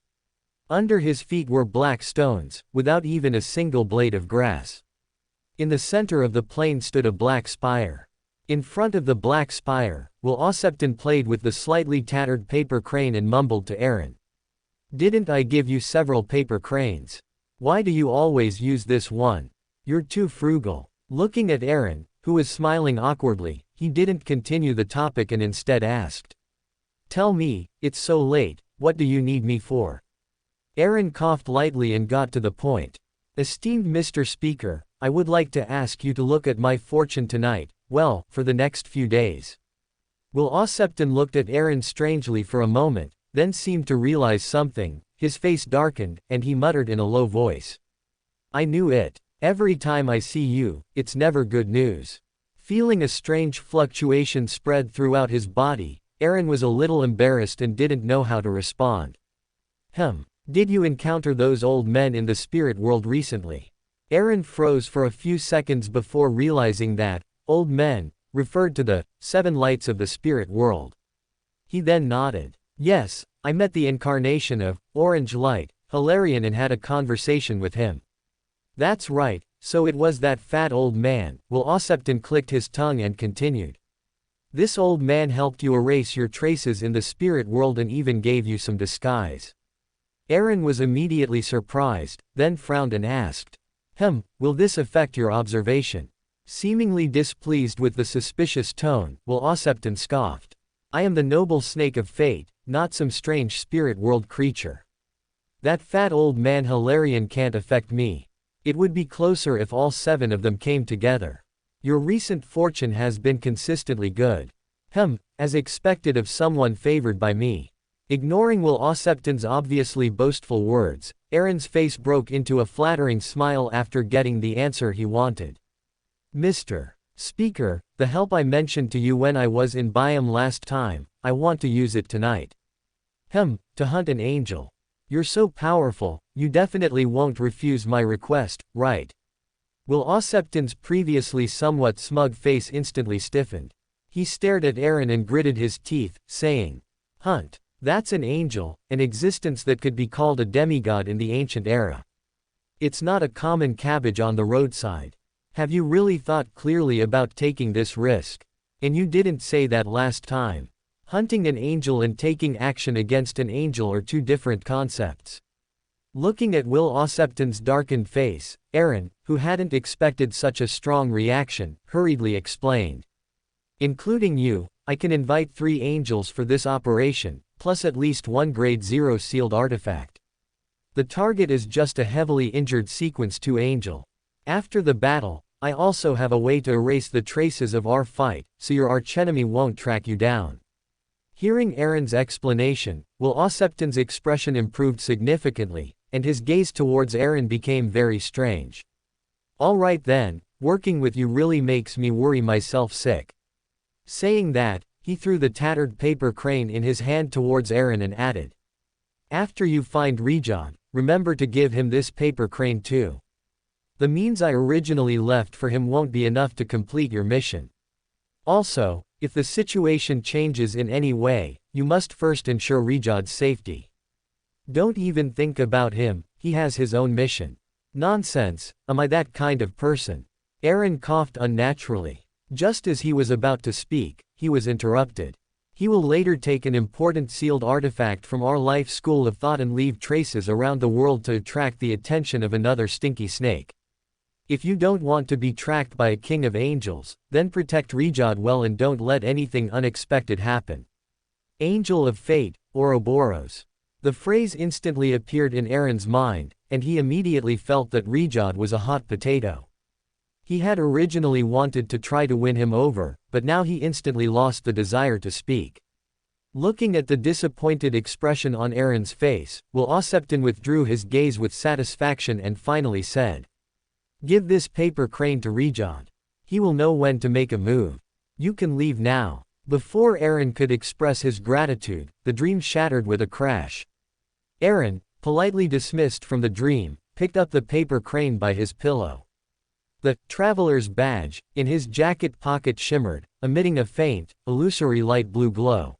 Under his feet were black stones, without even a single blade of grass. In the center of the plain stood a black spire. In front of the black spire, Will Osepton played with the slightly tattered paper crane and mumbled to Aaron. "Didn't I give you several paper cranes? Why do you always use this one? You're too frugal." Looking at Aaron, who was smiling awkwardly, he didn't continue the topic and instead asked, "Tell me, it's so late, what do you need me for?" Aaron coughed lightly and got to the point. "Esteemed Mr. Speaker, I would like to ask you to look at my fortune tonight, well, for the next few days." Will Osepton looked at Aaron strangely for a moment, then seemed to realize something, his face darkened, and he muttered in a low voice. "I knew it. Every time I see you, it's never good news." Feeling a strange fluctuation spread throughout his body, Aaron was a little embarrassed and didn't know how to respond. Did you encounter those old men in the spirit world recently?" Aaron froze for a few seconds before realizing that old men referred to the 7 lights of the spirit world. He then nodded. "Yes, I met the incarnation of Orange Light, Hilarion, and had a conversation with him." "That's right, so it was that fat old man." Will Osepton clicked his tongue and continued. "This old man helped you erase your traces in the spirit world and even gave you some disguise." Aaron was immediately surprised, then frowned and asked, "Will this affect your observation?" Seemingly displeased with the suspicious tone, Will Osepton scoffed. "I am the noble snake of fate, not some strange spirit world creature. That fat old man Hilarion can't affect me. It would be closer if all 7 of them came together. Your recent fortune has been consistently good. As expected of someone favored by me." Ignoring Will Osepton's obviously boastful words, Aaron's face broke into a flattering smile after getting the answer he wanted. "Mr. Speaker, the help I mentioned to you when I was in Biome last time, I want to use it tonight. To hunt an angel. You're so powerful, you definitely won't refuse my request, right?" Will Osepton's previously somewhat smug face instantly stiffened. He stared at Aaron and gritted his teeth, saying, "Hunt. That's an angel, an existence that could be called a demigod in the ancient era. It's not a common cabbage on the roadside. Have you really thought clearly about taking this risk? And you didn't say that last time. Hunting an angel and taking action against an angel are 2 different concepts." Looking at Will Osepton's darkened face, Aaron, who hadn't expected such a strong reaction, hurriedly explained. "Including you, I can invite 3 angels for this operation, plus at least 1 grade 0 sealed artifact. The target is just a heavily injured sequence 2 angel. After the battle, I also have a way to erase the traces of our fight, so your archenemy won't track you down." Hearing Aaron's explanation, Will Osepton's expression improved significantly, and his gaze towards Aaron became very strange. "All right then, working with you really makes me worry myself sick." Saying that, he threw the tattered paper crane in his hand towards Aaron and added, "After you find Rejod, remember to give him this paper crane too. The means I originally left for him won't be enough to complete your mission. Also, if the situation changes in any way, you must first ensure Rejod's safety. Don't even think about him, he has his own mission." "Nonsense, am I that kind of person?" Aaron coughed unnaturally. Just as he was about to speak, he was interrupted. "He will later take an important sealed artifact from our life school of thought and leave traces around the world to attract the attention of another stinky snake. If you don't want to be tracked by a king of angels, then protect Rijad well and don't let anything unexpected happen. Angel of Fate, Ouroboros. The phrase instantly appeared in Aaron's mind, and he immediately felt that Rijad was a hot potato. He had originally wanted to try to win him over, but now he instantly lost the desire to speak. Looking at the disappointed expression on Aaron's face, Will Osepton withdrew his gaze with satisfaction and finally said, "Give this paper crane to Rijad. He will know when to make a move. You can leave now." Before Aaron could express his gratitude, the dream shattered with a crash. Aaron, politely dismissed from the dream, picked up the paper crane by his pillow. The traveler's badge in his jacket pocket shimmered, emitting a faint, illusory light blue glow.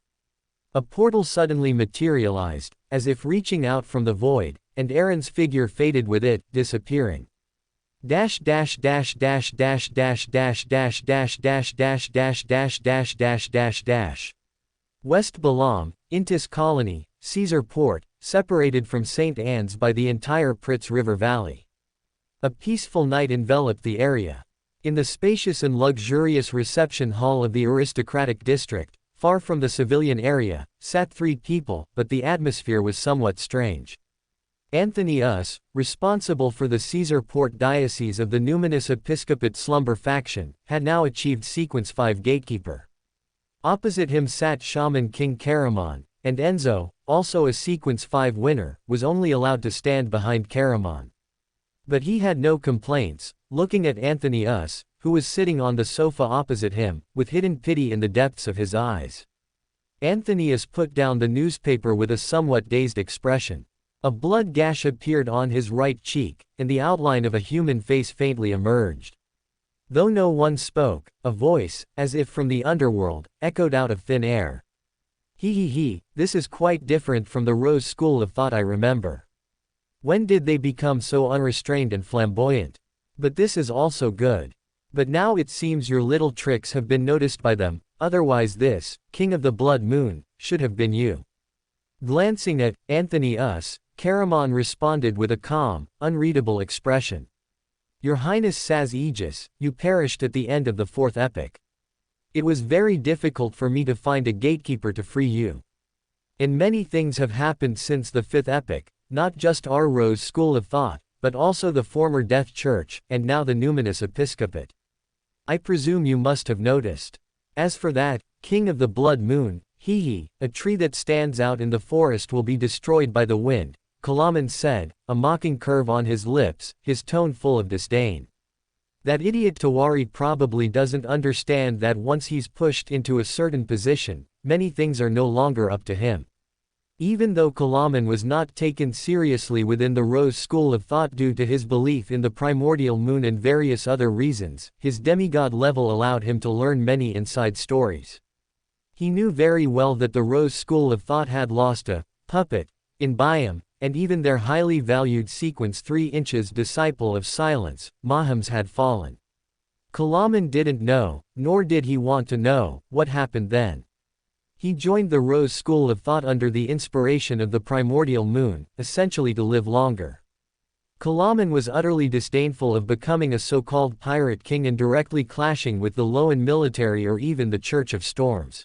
A portal suddenly materialized, as if reaching out from the void, and Aaron's figure faded with it, disappearing. Dash dash dash dash dash dash dash dash dash dash dash dash dash dash dash dash dash. West Balam, Intis Colony, Caesar Port, separated from St. Anne's by the entire Pritz River Valley. A peaceful night enveloped the area. In the spacious and luxurious reception hall of the aristocratic district, far from the civilian area, sat 3 people, but the atmosphere was somewhat strange. Anthony Us, responsible for the Caesar Port Diocese of the numinous Episcopate Slumber faction, had now achieved Sequence 5 gatekeeper. Opposite him sat Shaman King Karaman, and Enzo, also a Sequence 5 winner, was only allowed to stand behind Karaman. But he had no complaints, looking at Anthony Us, who was sitting on the sofa opposite him, with hidden pity in the depths of his eyes. Anthony Us put down the newspaper with a somewhat dazed expression. A blood gash appeared on his right cheek, and the outline of a human face faintly emerged. Though no one spoke, a voice, as if from the underworld, echoed out of thin air. He, this is quite different from the Rose school of thought I remember. When did they become so unrestrained and flamboyant? But this is also good. But now it seems your little tricks have been noticed by them, otherwise this, King of the Blood Moon, should have been you. Glancing at Anthony Us, Karaman responded with a calm, unreadable expression. Your Highness Saz Aegis, you perished at the end of the 4th epoch. It was very difficult for me to find a gatekeeper to free you. And many things have happened since the 5th epoch, not just our Rose school of thought, but also the former Death Church, and now the numinous Episcopate. I presume you must have noticed. As for that, King of the Blood Moon, a tree that stands out in the forest will be destroyed by the wind, Kalaman said, a mocking curve on his lips, his tone full of disdain. That idiot Tawari probably doesn't understand that once he's pushed into a certain position, many things are no longer up to him. Even though Kalaman was not taken seriously within the Rose school of thought due to his belief in the primordial moon and various other reasons, his demigod level allowed him to learn many inside stories. He knew very well that the Rose school of thought had lost a puppet in Byam, and even their highly valued Sequence 3 inches disciple of silence, Mahams had fallen. Kalaman didn't know, nor did he want to know, what happened then. He joined the Rose school of thought under the inspiration of the primordial moon, essentially to live longer. Kalaman was utterly disdainful of becoming a so-called pirate king and directly clashing with the Loan military or even the Church of Storms.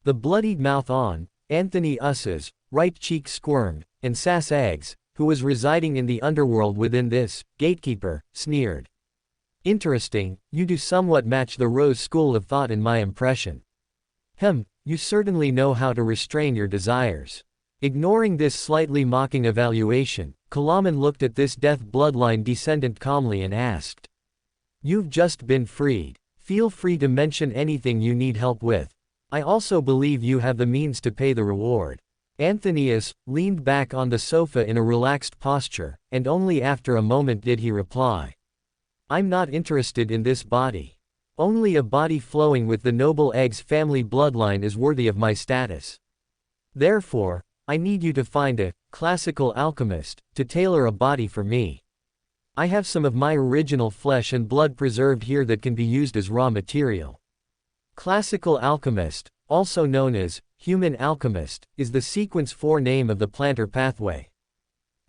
The bloodied mouth on Anthony Us's right cheek squirmed, and Sass Eggs, who was residing in the underworld within this gatekeeper, sneered. Interesting, you do somewhat match the Rose school of thought in my impression. You certainly know how to restrain your desires. Ignoring this slightly mocking evaluation, Kalaman looked at this death bloodline descendant calmly and asked. You've just been freed. Feel free to mention anything you need help with. I also believe you have the means to pay the reward. Anthonius leaned back on the sofa in a relaxed posture, and only after a moment did he reply. I'm not interested in this body. Only a body flowing with the noble Egg's family bloodline is worthy of my status. Therefore, I need you to find a classical alchemist to tailor a body for me. I have some of my original flesh and blood preserved here that can be used as raw material. Classical alchemist, also known as human alchemist, is the Sequence 4 name of the plantar pathway.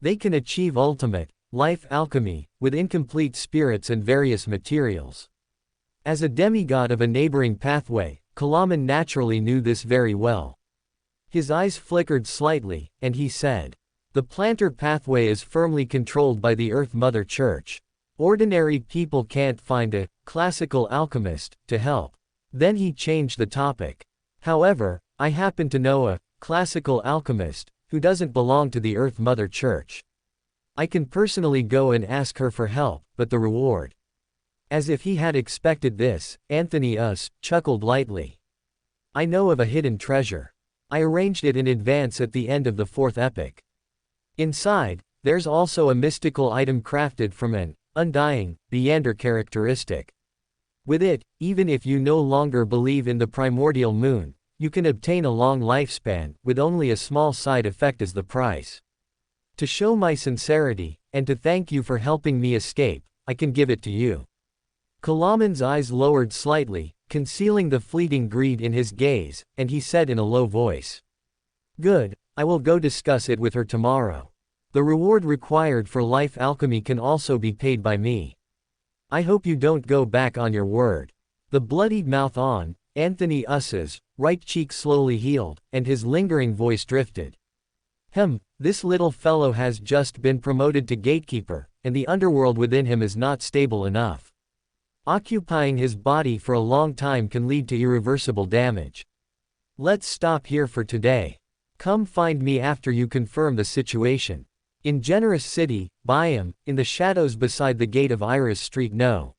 They can achieve ultimate, life alchemy, with incomplete spirits and various materials. As a demigod of a neighboring pathway, Kalaman naturally knew this very well. His eyes flickered slightly, and he said, "The planter pathway is firmly controlled by the Earth Mother Church. Ordinary people can't find a classical alchemist to help." Then he changed the topic. "However, I happen to know a classical alchemist who doesn't belong to the Earth Mother Church. I can personally go and ask her for help, but the reward." As if he had expected this, Anthony chuckled lightly. "I know of a hidden treasure. I arranged it in advance at the end of the 4th epoch. Inside, there's also a mystical item crafted from an undying, Beander characteristic. With it, even if you no longer believe in the primordial moon, you can obtain a long lifespan, with only a small side effect as the price. To show my sincerity, and to thank you for helping me escape, I can give it to you." Kalaman's eyes lowered slightly, concealing the fleeting greed in his gaze, and he said in a low voice, "Good, I will go discuss it with her tomorrow. The reward required for life alchemy can also be paid by me. I hope you don't go back on your word." The bloodied mouth on Anthony's right cheek slowly healed, and his lingering voice drifted. This little fellow has just been promoted to gatekeeper, and the underworld within him is not stable enough. Occupying his body for a long time can lead to irreversible damage. Let's stop here for today. Come find me after you confirm the situation. In Generous City, Byam, in the shadows beside the gate of Iris Street No.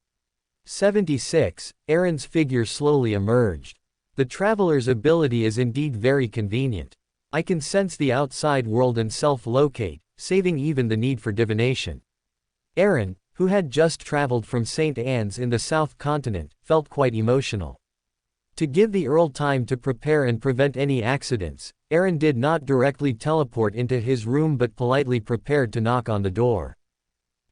76, Aaron's figure slowly emerged. The traveler's ability is indeed very convenient. I can sense the outside world and self-locate, saving even the need for divination. Aaron, who had just traveled from St. Anne's in the South Continent, felt quite emotional. To give the Earl time to prepare and prevent any accidents, Aaron did not directly teleport into his room but politely prepared to knock on the door.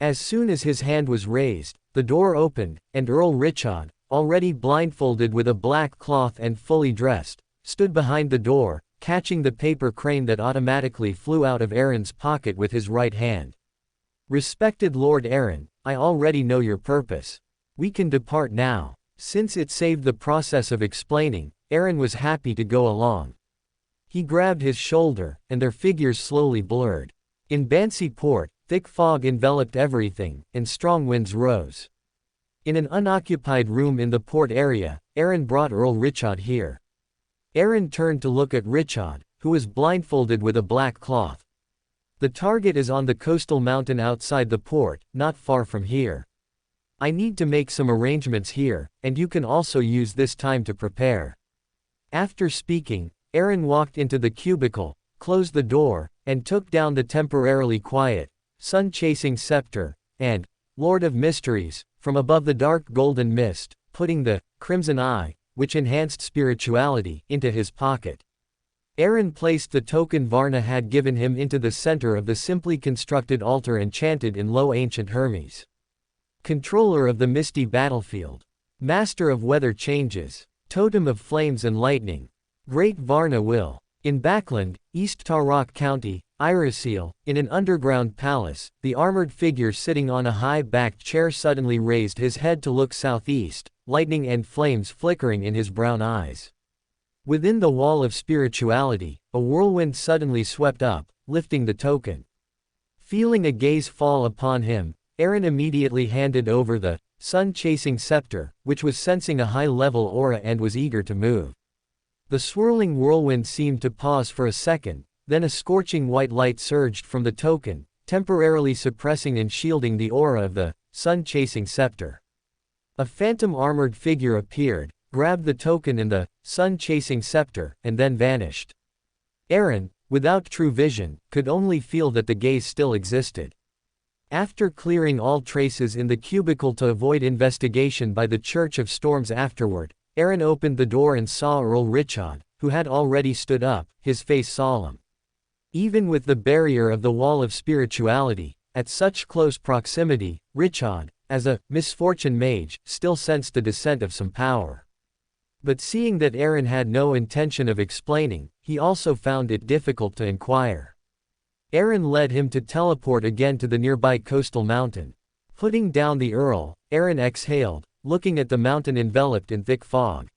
As soon as his hand was raised, the door opened, and Earl Richard, already blindfolded with a black cloth and fully dressed, stood behind the door, catching the paper crane that automatically flew out of Aaron's pocket with his right hand. "Respected Lord Aaron, I already know your purpose. We can depart now." Since it saved the process of explaining, Aaron was happy to go along. He grabbed his shoulder, and their figures slowly blurred. In Bansi Port, thick fog enveloped everything, and strong winds rose. In an unoccupied room in the port area, Aaron brought Earl Richard here. Aaron turned to look at Richard, who was blindfolded with a black cloth. "The target is on the coastal mountain outside the port, not far from here. I need to make some arrangements here, and you can also use this time to prepare." After speaking, Aaron walked into the cubicle, closed the door, and took down the temporarily quiet, sun-chasing scepter, and Lord of Mysteries, from above the dark golden mist, putting the crimson eye, which enhanced spirituality, into his pocket. Aaron placed the token Varna had given him into the center of the simply constructed altar enchanted in Low Ancient Hermes. Controller of the misty battlefield. Master of weather changes. Totem of flames and lightning. Great Varna will. In Backland, East Tarak County, Iriseal, in an underground palace, the armored figure sitting on a high-backed chair suddenly raised his head to look southeast, lightning and flames flickering in his brown eyes. Within the wall of spirituality, a whirlwind suddenly swept up, lifting the token. Feeling a gaze fall upon him, Aaron immediately handed over the sun-chasing scepter, which was sensing a high-level aura and was eager to move. The swirling whirlwind seemed to pause for a second, then a scorching white light surged from the token, temporarily suppressing and shielding the aura of the sun-chasing scepter. A phantom armored figure appeared, grabbed the token and the sun-chasing scepter, and then vanished. Aaron, without true vision, could only feel that the gaze still existed. After clearing all traces in the cubicle to avoid investigation by the Church of Storms afterward, Aaron opened the door and saw Earl Richard, who had already stood up, his face solemn. Even with the barrier of the wall of spirituality, at such close proximity, Richard, as a misfortune mage, still sensed the descent of some power. But seeing that Aaron had no intention of explaining, he also found it difficult to inquire. Aaron led him to teleport again to the nearby coastal mountain. Putting down the Earl, Aaron exhaled, looking at the mountain enveloped in thick fog.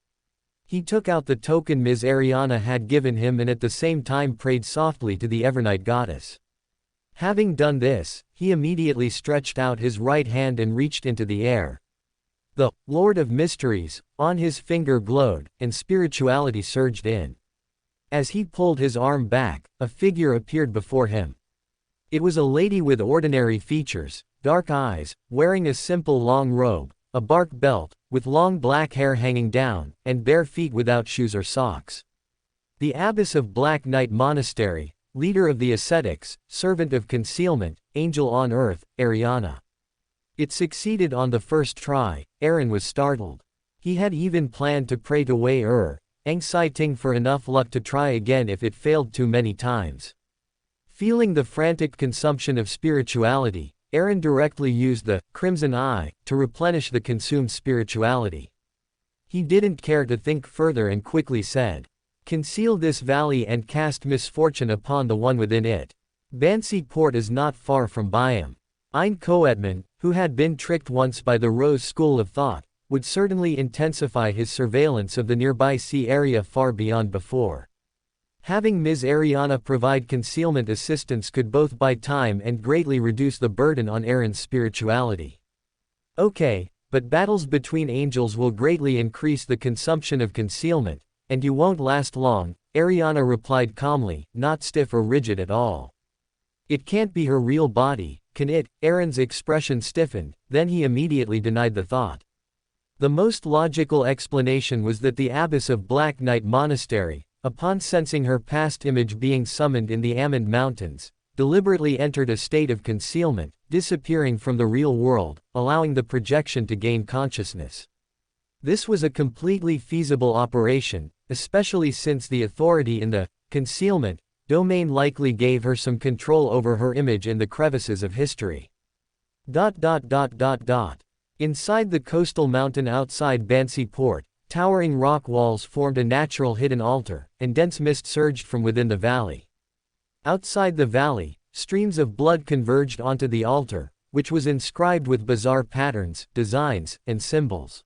He took out the token Ms. Ariana had given him and at the same time prayed softly to the Evernight goddess. Having done this, he immediately stretched out his right hand and reached into the air. The Lord of Mysteries on his finger glowed, and spirituality surged in. As he pulled his arm back, a figure appeared before him. It was a lady with ordinary features, dark eyes, wearing a simple long robe, a bark belt, with long black hair hanging down, and bare feet without shoes or socks. The abbess of Black Knight Monastery, leader of the ascetics, servant of concealment, angel on earth, Ariana. It succeeded on the first try. Aaron was startled. He had even planned to pray to Wei anxiety for enough luck to try again if it failed too many times. Feeling the frantic consumption of spirituality, Aaron directly used the Crimson Eye to replenish the consumed spirituality. He didn't care to think further and quickly said, "Conceal this valley and cast misfortune upon the one within it. Bansi Port is not far from Byam." Ein Koetman, who had been tricked once by the Rose school of thought, would certainly intensify his surveillance of the nearby sea area far beyond before. Having Ms. Ariana provide concealment assistance could both buy time and greatly reduce the burden on Aaron's spirituality. Okay, but battles between angels will greatly increase the consumption of concealment, and you won't last long, Ariana replied calmly, not stiff or rigid at all. It can't be her real body, can it? Aaron's expression stiffened, then he immediately denied the thought. The most logical explanation was that the abbess of Black Knight Monastery, upon sensing her past image being summoned in the Amand Mountains, deliberately entered a state of concealment, disappearing from the real world, allowing the projection to gain consciousness. This was a completely feasible operation, especially since the authority in the concealment domain likely gave her some control over her image in the crevices of history. Inside the coastal mountain outside Bansi Port, towering rock walls formed a natural hidden altar, and dense mist surged from within the valley. Outside the valley, streams of blood converged onto the altar, which was inscribed with bizarre patterns, designs, and symbols.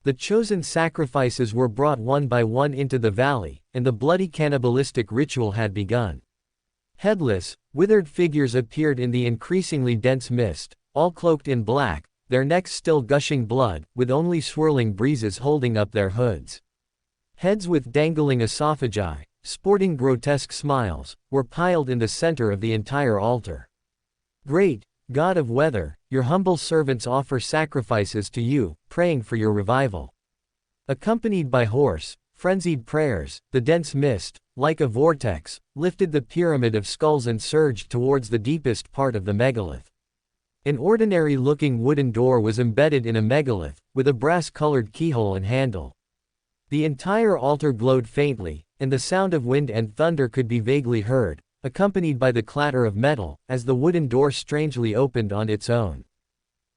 The chosen sacrifices were brought one by one into the valley, and the bloody cannibalistic ritual had begun. Headless, withered figures appeared in the increasingly dense mist, all cloaked in black, their necks still gushing blood, with only swirling breezes holding up their hoods. Heads with dangling esophagi, sporting grotesque smiles, were piled in the center of the entire altar. "Great God of Weather, your humble servants offer sacrifices to you, praying for your revival." Accompanied by hoarse, frenzied prayers, the dense mist, like a vortex, lifted the pyramid of skulls and surged towards the deepest part of the megalith. An ordinary-looking wooden door was embedded in a megalith, with a brass-colored keyhole and handle. The entire altar glowed faintly, and the sound of wind and thunder could be vaguely heard, accompanied by the clatter of metal, as the wooden door strangely opened on its own.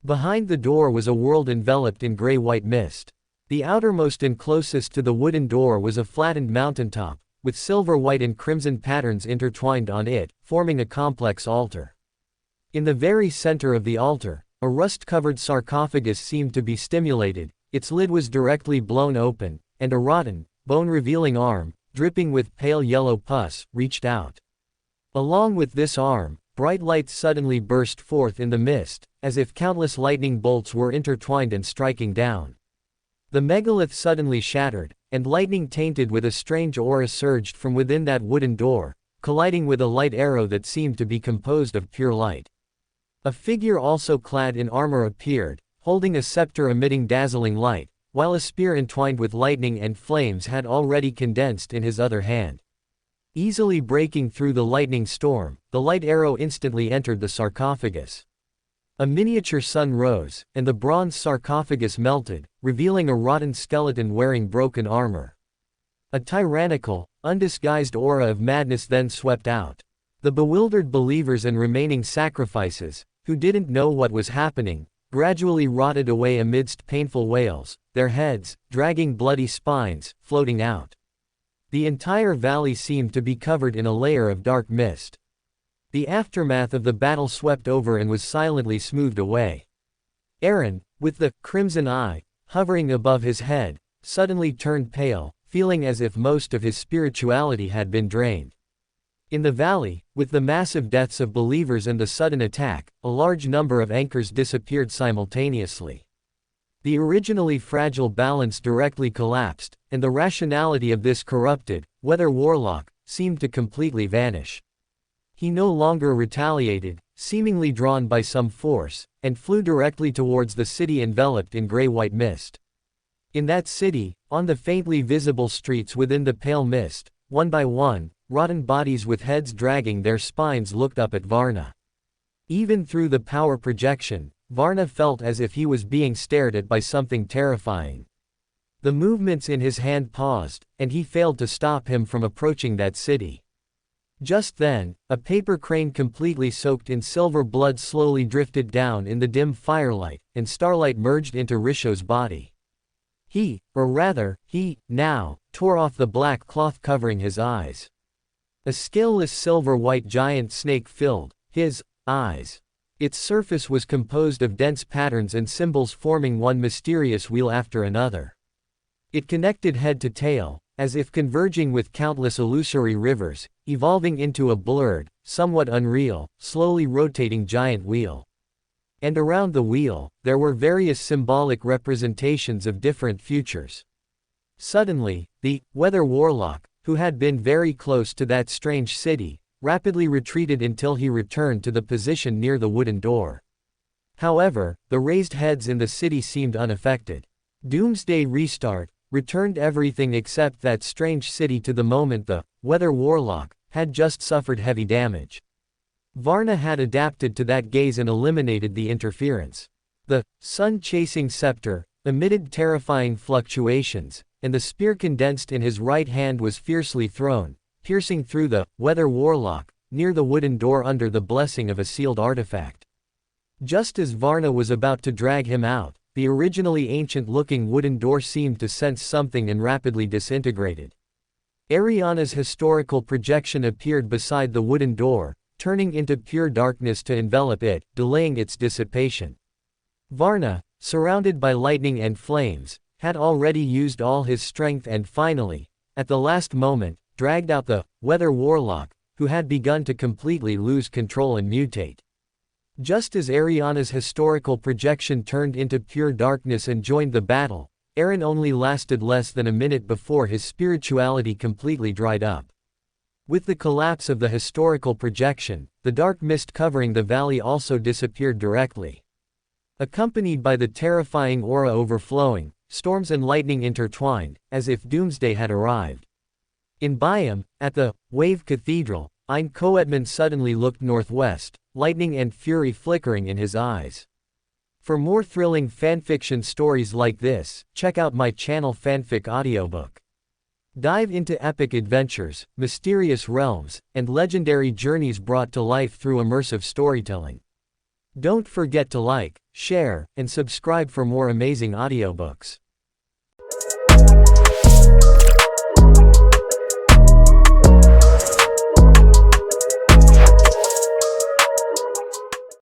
Behind the door was a world enveloped in gray-white mist. The outermost and closest to the wooden door was a flattened mountaintop, with silver-white and crimson patterns intertwined on it, forming a complex altar. In the very center of the altar, a rust-covered sarcophagus seemed to be stimulated, its lid was directly blown open, and a rotten, bone-revealing arm, dripping with pale yellow pus, reached out. Along with this arm, bright lights suddenly burst forth in the mist, as if countless lightning bolts were intertwined and striking down. The megalith suddenly shattered, and lightning tainted with a strange aura surged from within that wooden door, colliding with a light arrow that seemed to be composed of pure light. A figure also clad in armor appeared, holding a scepter emitting dazzling light, while a spear entwined with lightning and flames had already condensed in his other hand. Easily breaking through the lightning storm, the light arrow instantly entered the sarcophagus. A miniature sun rose, and the bronze sarcophagus melted, revealing a rotten skeleton wearing broken armor. A tyrannical, undisguised aura of madness then swept out. The bewildered believers and remaining sacrifices, who didn't know what was happening, gradually rotted away amidst painful wails, their heads, dragging bloody spines, floating out. The entire valley seemed to be covered in a layer of dark mist. The aftermath of the battle swept over and was silently smoothed away. Aaron, with the crimson eye hovering above his head, suddenly turned pale, feeling as if most of his spirituality had been drained. In the valley, with the massive deaths of believers and the sudden attack, a large number of anchors disappeared simultaneously. The originally fragile balance directly collapsed, and the rationality of this corrupted, weather warlock, seemed to completely vanish. He no longer retaliated, seemingly drawn by some force, and flew directly towards the city enveloped in gray-white mist. In that city, on the faintly visible streets within the pale mist, one by one, rotten bodies with heads dragging their spines looked up at Varna. Even through the power projection, Varna felt as if he was being stared at by something terrifying. The movements in his hand paused, and he failed to stop him from approaching that city. Just then, a paper crane completely soaked in silver blood slowly drifted down in the dim firelight, and starlight merged into Risho's body. He now, tore off the black cloth covering his eyes. A scaleless silver-white giant snake filled his eyes. Its surface was composed of dense patterns and symbols forming one mysterious wheel after another. It connected head to tail, as if converging with countless illusory rivers, evolving into a blurred, somewhat unreal, slowly rotating giant wheel. And around the wheel, there were various symbolic representations of different futures. Suddenly, the weather warlock, who had been very close to that strange city, rapidly retreated until he returned to the position near the wooden door. However, the raised heads in the city seemed unaffected. Doomsday Restart returned everything except that strange city to the moment the weather warlock had just suffered heavy damage. Varna had adapted to that gaze and eliminated the interference. The sun-chasing scepter emitted terrifying fluctuations, and the spear condensed in his right hand was fiercely thrown, piercing through the weather warlock, near the wooden door under the blessing of a sealed artifact. Just as Varna was about to drag him out, the originally ancient-looking wooden door seemed to sense something and rapidly disintegrated. Ariana's historical projection appeared beside the wooden door, turning into pure darkness to envelop it, delaying its dissipation. Varna, surrounded by lightning and flames, had already used all his strength and finally, at the last moment, dragged out the weather warlock, who had begun to completely lose control and mutate. Just as Ariana's historical projection turned into pure darkness and joined the battle, Aaron only lasted less than a minute before his spirituality completely dried up. With the collapse of the historical projection, the dark mist covering the valley also disappeared directly. Accompanied by the terrifying aura overflowing, storms and lightning intertwined, as if doomsday had arrived. In Byam, at the Wave Cathedral, Ein Koetman suddenly looked northwest, lightning and fury flickering in his eyes. For more thrilling fanfiction stories like this, check out my channel Fanfic Audiobook. Dive into epic adventures, mysterious realms, and legendary journeys brought to life through immersive storytelling. Don't forget to like, share, and subscribe for more amazing audiobooks.